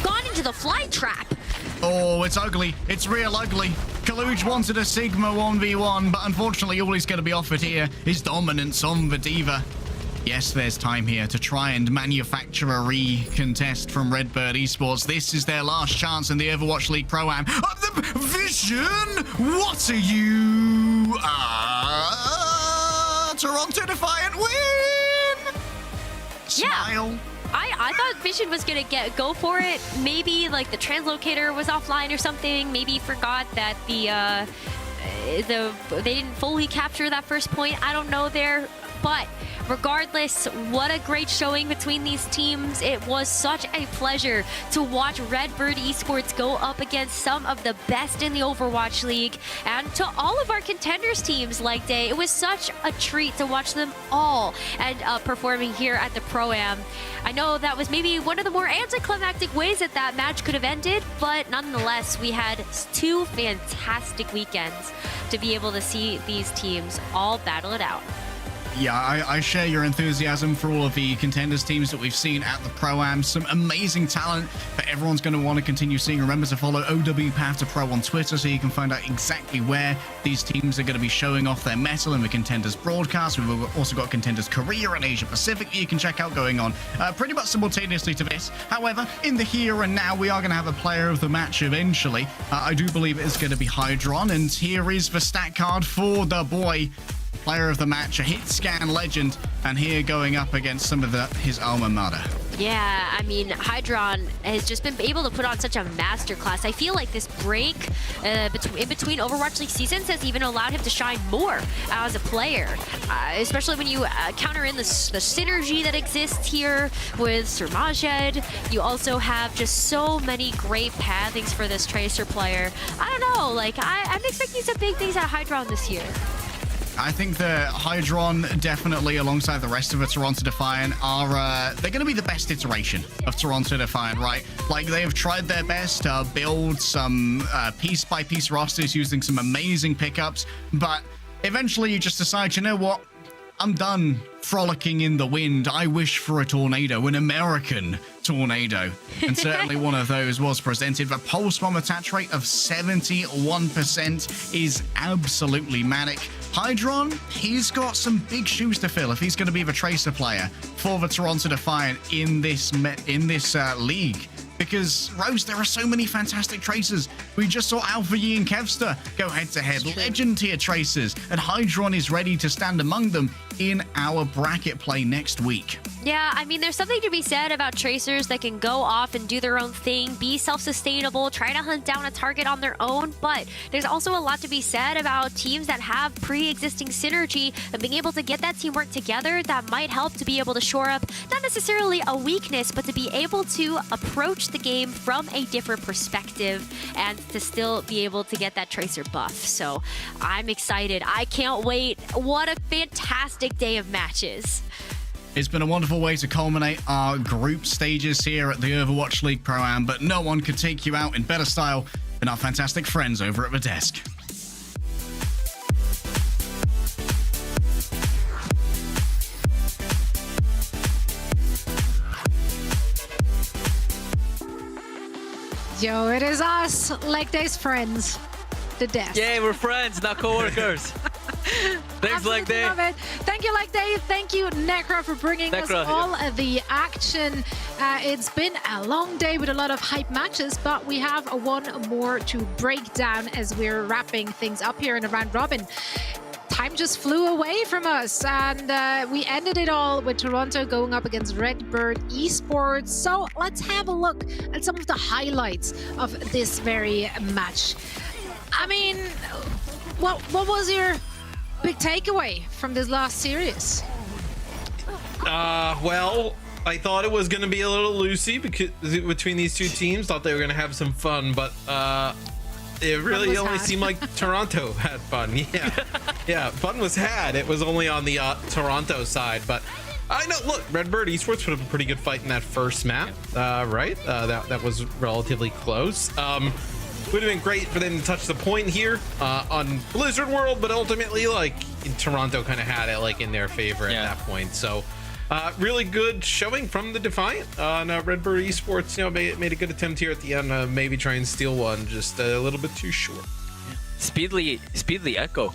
gone into the fly trap.
Oh, it's ugly. It's real ugly. Kaluj wanted a Sigma 1v1, but unfortunately all he's going to be offered here is dominance on the Diva. Yes, there's time here to try and manufacture a re-contest from Redbird Esports. This is their last chance in the Overwatch League Pro-Am. The Vision! What are you? Toronto Defiant win! Smile.
Yeah. I thought Vision was gonna go for it. Maybe like the translocator was offline or something. Maybe forgot that they didn't fully capture that first point. I don't know there. But regardless, what a great showing between these teams. It was such a pleasure to watch Redbird Esports go up against some of the best in the Overwatch League. And to all of our contenders teams like Day, it was such a treat to watch them all and performing here at the Pro-Am. I know that was maybe one of the more anticlimactic ways that match could have ended, but nonetheless, we had 2 fantastic weekends to be able to see these teams all battle it out.
Yeah, I share your enthusiasm for all of the contenders teams that we've seen at the Pro-Am. Some amazing talent that everyone's going to want to continue seeing. Remember to follow OW Path to Pro on Twitter so you can find out exactly where these teams are going to be showing off their mettle in the contenders broadcast. We've also got contenders Korea and Asia Pacific that you can check out going on pretty much simultaneously to this. However, in the here and now, we are going to have a player of the match eventually. I do believe it is going to be Hydron, and here is the stat card for the boy. Player of the match, a hit scan legend, and here going up against some of his alma mater.
Yeah, I mean, Hydron has just been able to put on such a masterclass. I feel like this break in between Overwatch League seasons has even allowed him to shine more as a player, especially when you counter in the synergy that exists here with Sir Majed. You also have just so many great pathings for this Tracer player. I don't know, like, I'm expecting some big things out of Hydron this year.
I think the Hydron definitely, alongside the rest of the Toronto Defiant, are they're going to be the best iteration of Toronto Defiant, right? Like, they have tried their best to build some piece-by-piece rosters using some amazing pickups, but eventually you just decide, you know what? I'm done frolicking in the wind. I wish for a tornado, an American tornado. And certainly one of those was presented. The pulse bomb attach rate of 71% is absolutely manic. Hydron, he's got some big shoes to fill if he's going to be the Tracer player for the Toronto Defiant in this league. Because, Rose, there are so many fantastic Tracers. We just saw Alpha Yi and Kevster go head-to-head. Legend tier Tracers. And Hydron is ready to stand among them in our bracket play next week.
Yeah, I mean, there's something to be said about Tracers that can go off and do their own thing, be self-sustainable, try to hunt down a target on their own, but there's also a lot to be said about teams that have pre-existing synergy and being able to get that teamwork together that might help to be able to shore up, not necessarily a weakness, but to be able to approach the game from a different perspective and to still be able to get that Tracer buff. So I'm excited. I can't wait. What a fantastic day of matches.
It's been a wonderful way to culminate our group stages here at the Overwatch League Pro-Am, but no one could take you out in better style than our fantastic friends over at the desk.
Yo, it is us, Leg Day's friends, the desk.
Yay, we're friends, not co-workers. Thanks, Leg Day.
Love it. Thank you, Leg Day. Thank you, Necro, for bringing us all of the action. It's been a long day with a lot of hype matches, but we have one more to break down as we're wrapping things up here in a round robin. Time just flew away from us, and we ended it all with Toronto going up against Redbird Esports. So let's have a look at some of the highlights of this very match. I mean, what was your big takeaway from this last series?
Well, I thought it was going to be a little loosey because between these two teams. Thought they were going to have some fun, but it really only seemed like Toronto had fun. Yeah, fun was had. It was only on the Toronto side, but I know. Look, Redbird Esports put up a pretty good fight in that first map, right? That was relatively close. Would have been great for them to touch the point here on Blizzard World, but ultimately, like, Toronto kind of had it like in their favor at that point. So really good showing from the Defiant. Redbird Esports, made a good attempt here at the end, maybe try and steal one, just a little bit too short.
Speedly Echo,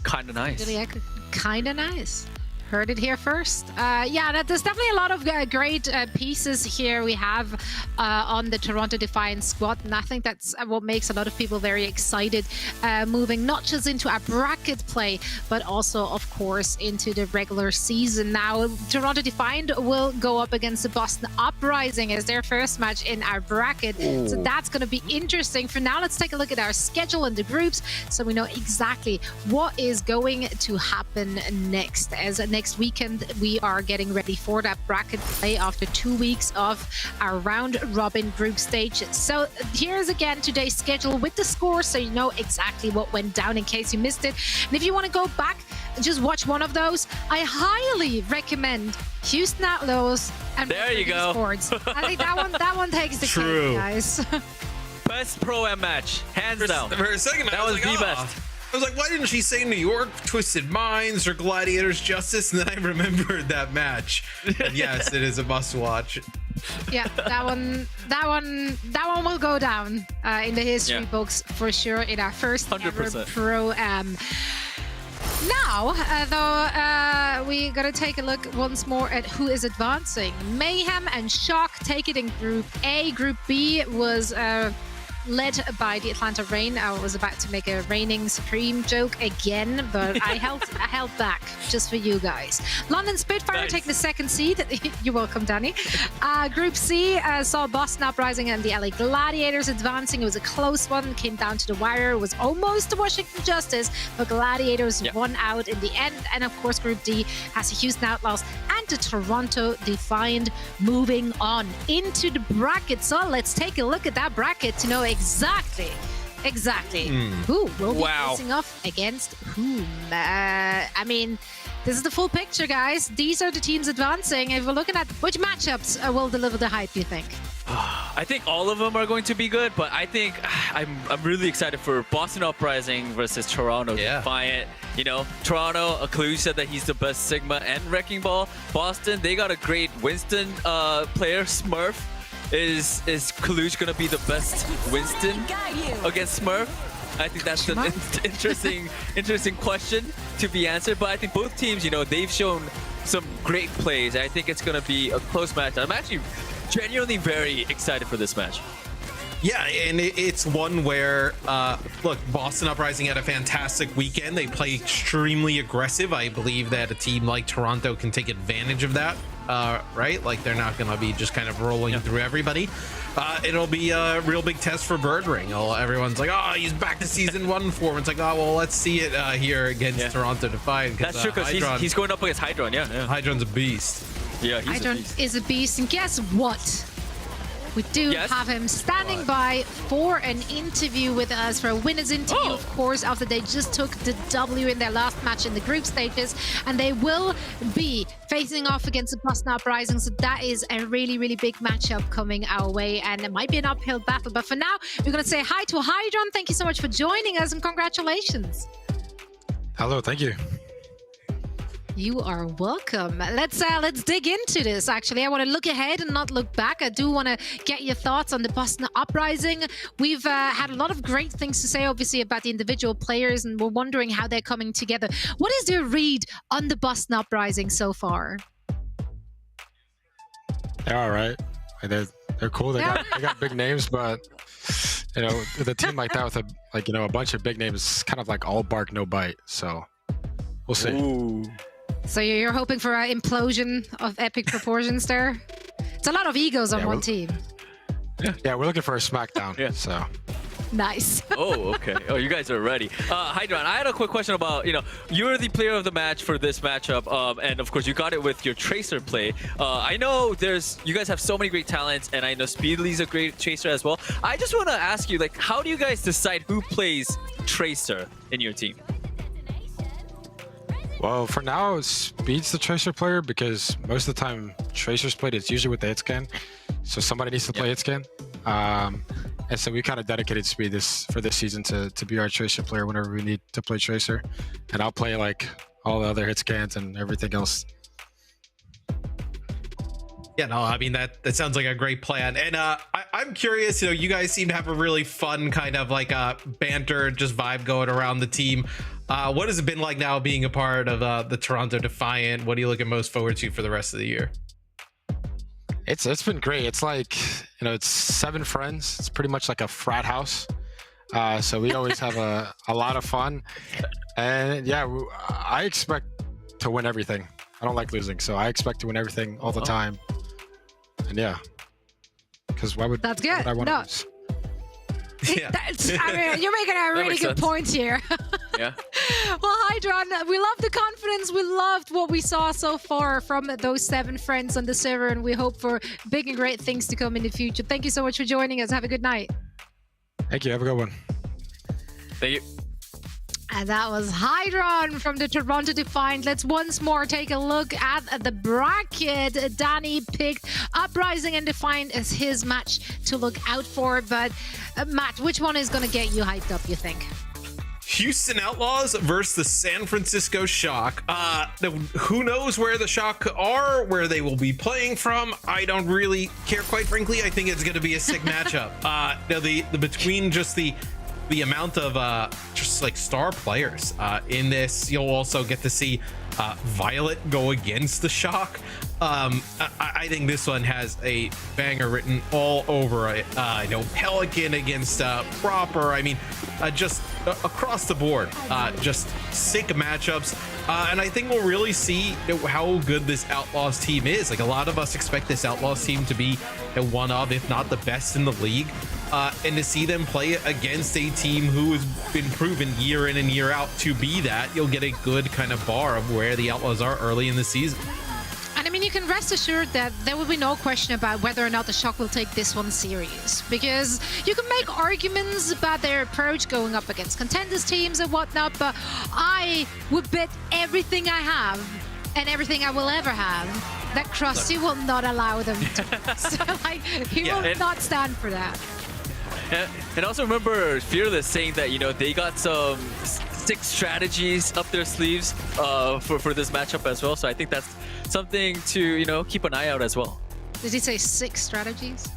kind of nice.
Speedly Echo, kind of nice. Heard it here first. Yeah, there's definitely a lot of great pieces here we have on the Toronto Defiant squad, and I think that's what makes a lot of people very excited, moving not just into our bracket play, but also, of course, into the regular season. Now, Toronto Defiant will go up against the Boston Uprising as their first match in our bracket. Ooh. So that's going to be interesting. For now, let's take a look at our schedule and the groups so we know exactly what is going to happen next. As next weekend, we are getting ready for that bracket play after 2 weeks of our round robin group stage. So here's again today's schedule with the score, so you know exactly what went down in case you missed it. And if you want to go back and just watch one of those, I highly recommend Houston Outlaws and
there you go.
Esports. I think that one takes the cake, guys.
Best Pro-Am match, hands down.
For a second,
that was the best.
I was like, why didn't she say New York, Twisted Minds, or Gladiators Justice? And then I remembered that match. And yes, it is a must-watch.
Yeah, that one will go down in the history books for sure in our first 100%. Ever Pro-Am. Now, though, we gotta take a look once more at who is advancing. Mayhem and Shock take it in Group A. Group B was led by the Atlanta Reign. I was about to make a reigning supreme joke again, but I held back just for you guys. London Spitfire taking the second seed. You're welcome, Danny. Group C saw Boston Uprising and the LA Gladiators advancing. It was a close one, came down to the wire. It was almost the Washington Justice, but Gladiators won out in the end. And of course, Group D has the Houston Outlaws and the Toronto Defiant moving on into the bracket. So let's take a look at that bracket to know exactly Exactly. Who will be facing off against whom? I mean, this is the full picture, guys. These are the teams advancing. If we're looking at which matchups will deliver the hype, you think?
I think all of them are going to be good, but I think I'm really excited for Boston Uprising versus Toronto Defiant. You know, Toronto, Kluge said that he's the best Sigma and Wrecking Ball. Boston, they got a great Winston player, Smurf. Is Kluge gonna be the best Winston against Smurf? I think that's an interesting question to be answered. But I think both teams, you know, they've shown some great plays. I think it's gonna be a close match. I'm actually genuinely very excited for this match.
Yeah, and it's one where, look, Boston Uprising had a fantastic weekend. They play extremely aggressive. I believe that a team like Toronto can take advantage of that, right? Like, they're not going to be just kind of rolling through everybody. It'll be a real big test for Birdring. Everyone's like, oh, he's back to Season 1 form. It's like, oh, well, let's see it here against Toronto Defiant.
That's true, because he's going up against Hydron, yeah.
Hydron's a beast.
Yeah, he's
Hydron
a beast.
is a beast, and guess what? We do have him standing by for an interview with us, for a winner's interview, of course, after they just took the W in their last match in the group stages. And they will be facing off against the Boston Uprising. So that is a really, really big matchup coming our way. And it might be an uphill battle. But for now, we're going to say hi to Hydron. Thank you so much for joining us, and congratulations.
Hello, thank you.
You are welcome. Let's dig into this. Actually, I want to look ahead and not look back. I do want to get your thoughts on the Boston Uprising. We've had a lot of great things to say, obviously, about the individual players, and we're wondering how they're coming together. What is your read on the Boston Uprising so far?
They're all right. They're cool. They got big names, but you know, with a team like that with a bunch of big names, kind of like all bark, no bite. So we'll see.
Ooh.
So you're hoping for an implosion of epic proportions there? It's a lot of egos on one team.
Yeah, we're looking for a smackdown. So
nice.
Oh, okay. Oh, you guys are ready. Hydron, I had a quick question about, you know, you're the player of the match for this matchup, and of course you got it with your Tracer play. I know you guys have so many great talents, and I know Speedly's a great Tracer as well. I just want to ask you, like, how do you guys decide who plays Tracer in your team?
Well, for now, Speed's the Tracer player because most of the time Tracer's played, it's usually with the hit scan. So somebody needs to play hit scan. And so we kind of dedicated Speed for this season to be our Tracer player whenever we need to play Tracer. And I'll play like all the other hit scans and everything else.
Yeah, no, I mean, that sounds like a great plan. And I'm curious, you know, you guys seem to have a really fun kind of like banter, just vibe going around the team. What has it been like now being a part of the Toronto Defiant? What are you looking most forward to for the rest of the year?
It's been great. It's like, you know, it's 7 friends. It's pretty much like a frat house. So we always have a lot of fun. And yeah, I expect to win everything. I don't like losing, so I expect to win everything all the time. And yeah, because why would
that's good?
I want to lose?
Yeah.
I mean, you're making a really good point here.
Yeah.
Well, Hydron, we love the confidence. We loved what we saw so far from those 7 friends on the server, and we hope for big and great things to come in the future. Thank you so much for joining us. Have a good night.
Thank you. Have a good one.
Thank you.
And that was Hydron from the Toronto Defiant. Let's once more take a look at the bracket. Danny picked Uprising and Defiant as his match to look out for. But Matt, which one is going to get you hyped up, you think?
Houston Outlaws versus the San Francisco Shock. Who knows where the Shock are, where they will be playing from? I don't really care, quite frankly. I think it's going to be a sick matchup. Between just the amount of just like star players in this, you'll also get to see Violet go against the Shock. I think this one has a banger written all over it. I know Pelican against Proper. I mean, just across the board, just sick matchups. And I think we'll really see how good this Outlaws team is. Like, a lot of us expect this Outlaws team to be one of, if not the best in the league. And to see them play against a team who has been proven year in and year out to be that, you'll get a good kind of bar of where the Outlaws are early in the season.
And And I mean, you can rest assured that there will be no question about whether or not the Shock will take this one serious. Because you can make arguments about their approach going up against contenders teams and whatnot, but I would bet everything I have and everything I will ever have that Krusty will not allow them to. So, like, he will not stand for that.
And also remember Fearless saying that, you know, they got some sick strategies up their sleeves for this matchup as well. So I think that's something to, you know, keep an eye out as well.
Did he say 6 strategies?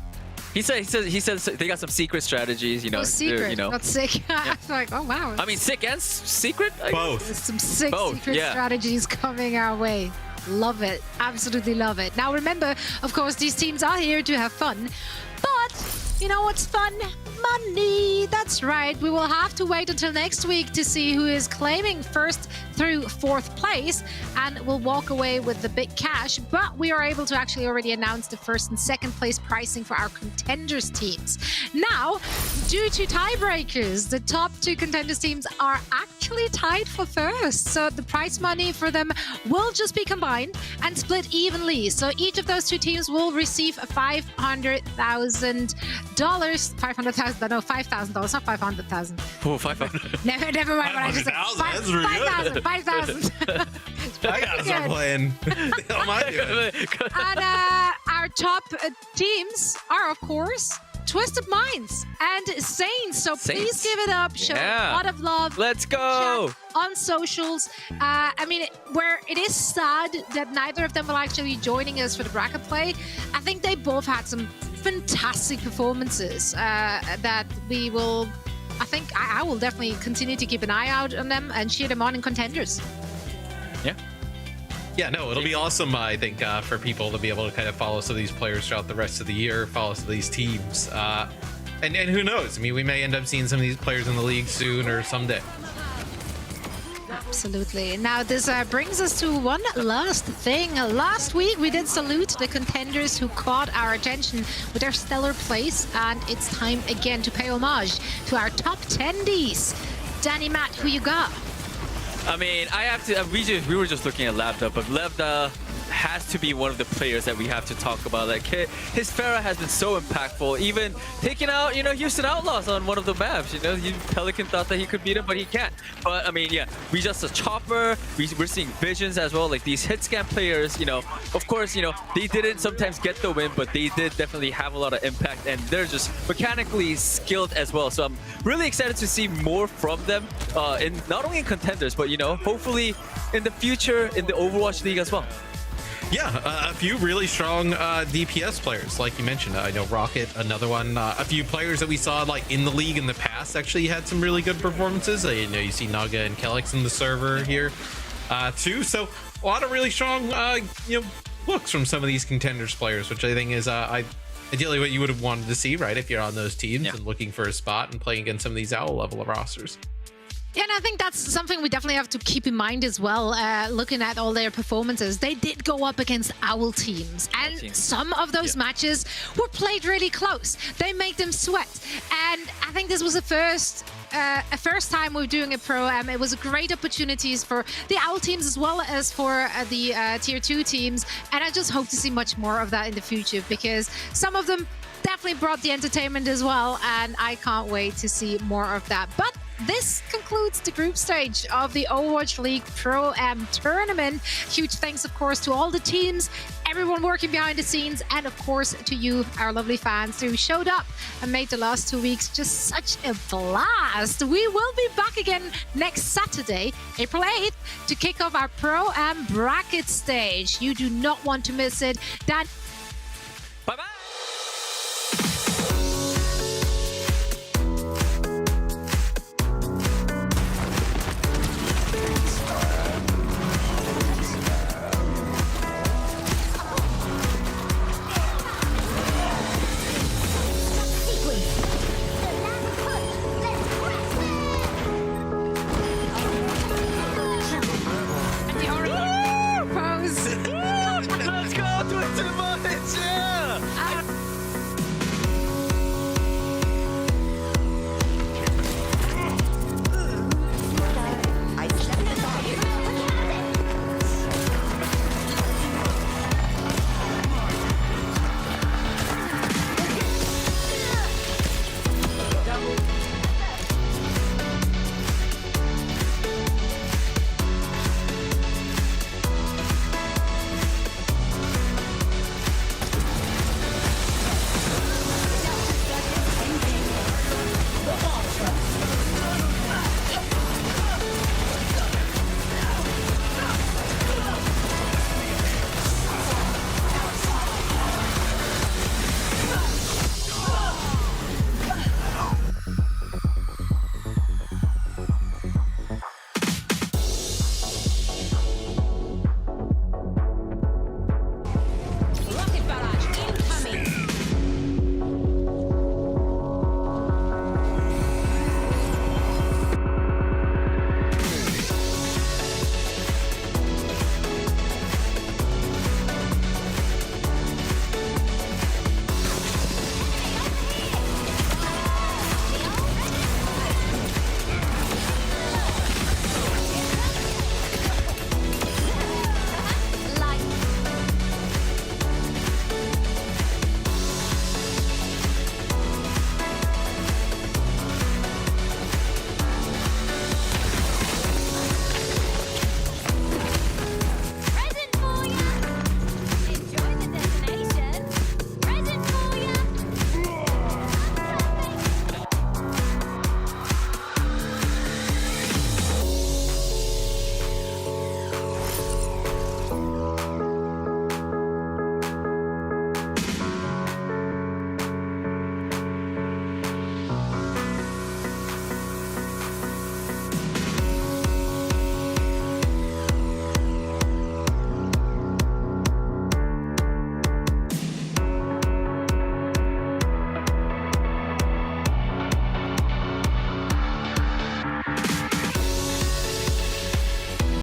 He says they got some secret strategies, you know.
Oh, secret,
you know.
not sick. I was like, oh wow.
I mean, sick and secret?
Both.
There's some sick secret strategies coming our way. Love it. Absolutely love it. Now remember, of course, these teams are here to have fun. But you know what's fun? Money. That's right. We will have to wait until next week to see who is claiming 1st through 4th place and will walk away with the big cash. But we are able to actually already announce the 1st and 2nd place pricing for our contenders teams. Now, due to tiebreakers, the top 2 contenders teams are actually tied for 1st. So the prize money for them will just be combined and split evenly. So each of those 2 teams will receive $500,000. $500,000, no, $5,000, not $500,000.
Oh, 500.
Never mind what I just said.
That's really good.
5,000.
I gotta start playing. What the hell am I doing?
And our top teams are, of course, Twisted Minds and Saints. So please give it up. Show a lot of love.
Let's go.
On socials. I mean, where it is sad that neither of them will actually be joining us for the bracket play, I think they both had some fantastic performances that we will, I think I will definitely continue to keep an eye out on them and cheer them on in contenders.
Yeah, no, it'll be awesome, I think, for people to be able to kind of follow some of these players throughout the rest of the year, follow some of these teams. And who knows? I mean, we may end up seeing some of these players in the league soon or someday.
Absolutely. Now, this brings us to one last thing. Last week, we did salute the contenders who caught our attention with their stellar place, and it's time again to pay homage to our top 10Ds. Danny, Matt, who you got?
I mean, I have to. We were just looking at Lambda, but Lambda has to be one of the players that we have to talk about. Like his Pharah has been so impactful, even taking out, you know, Houston Outlaws on one of the maps. You know, Pelican thought that he could beat him, but he can't. But I mean, yeah, we just a chopper. We're seeing visions as well. Like these hit scan players, you know, of course, you know, they didn't sometimes get the win, but they did definitely have a lot of impact, and they're just mechanically skilled as well. So I'm really excited to see more from them, in not only in contenders, but you know, hopefully in the future in the Overwatch League as well.
Yeah, a few really strong DPS players, like you mentioned. I know Rocket, another one. A few players that we saw like in the league in the past actually had some really good performances. You know, you see Naga and Kellex in the server here too. So a lot of really strong, you know, looks from some of these contenders players, which I think is ideally what you would have wanted to see, right? If you're on those teams and looking for a spot and playing against some of these OWL level of rosters.
Yeah, and I think that's something we definitely have to keep in mind as well, looking at all their performances. They did go up against OWL teams, and some of those matches were played really close. They made them sweat, and I think this was a first time we're doing a Pro-Am. It was a great opportunities for the OWL teams as well as for the Tier 2 teams, and I just hope to see much more of that in the future, because some of them definitely brought the entertainment as well, and I can't wait to see more of that. But this concludes the group stage of the Overwatch League Pro-Am tournament. Huge thanks, of course, to all the teams, everyone working behind the scenes, and of course to you, our lovely fans who showed up and made the last 2 weeks just such a blast. We will be back again next Saturday, April 8th, to kick off our Pro-Am bracket stage. You do not want to miss it. Dan.
Bye-bye.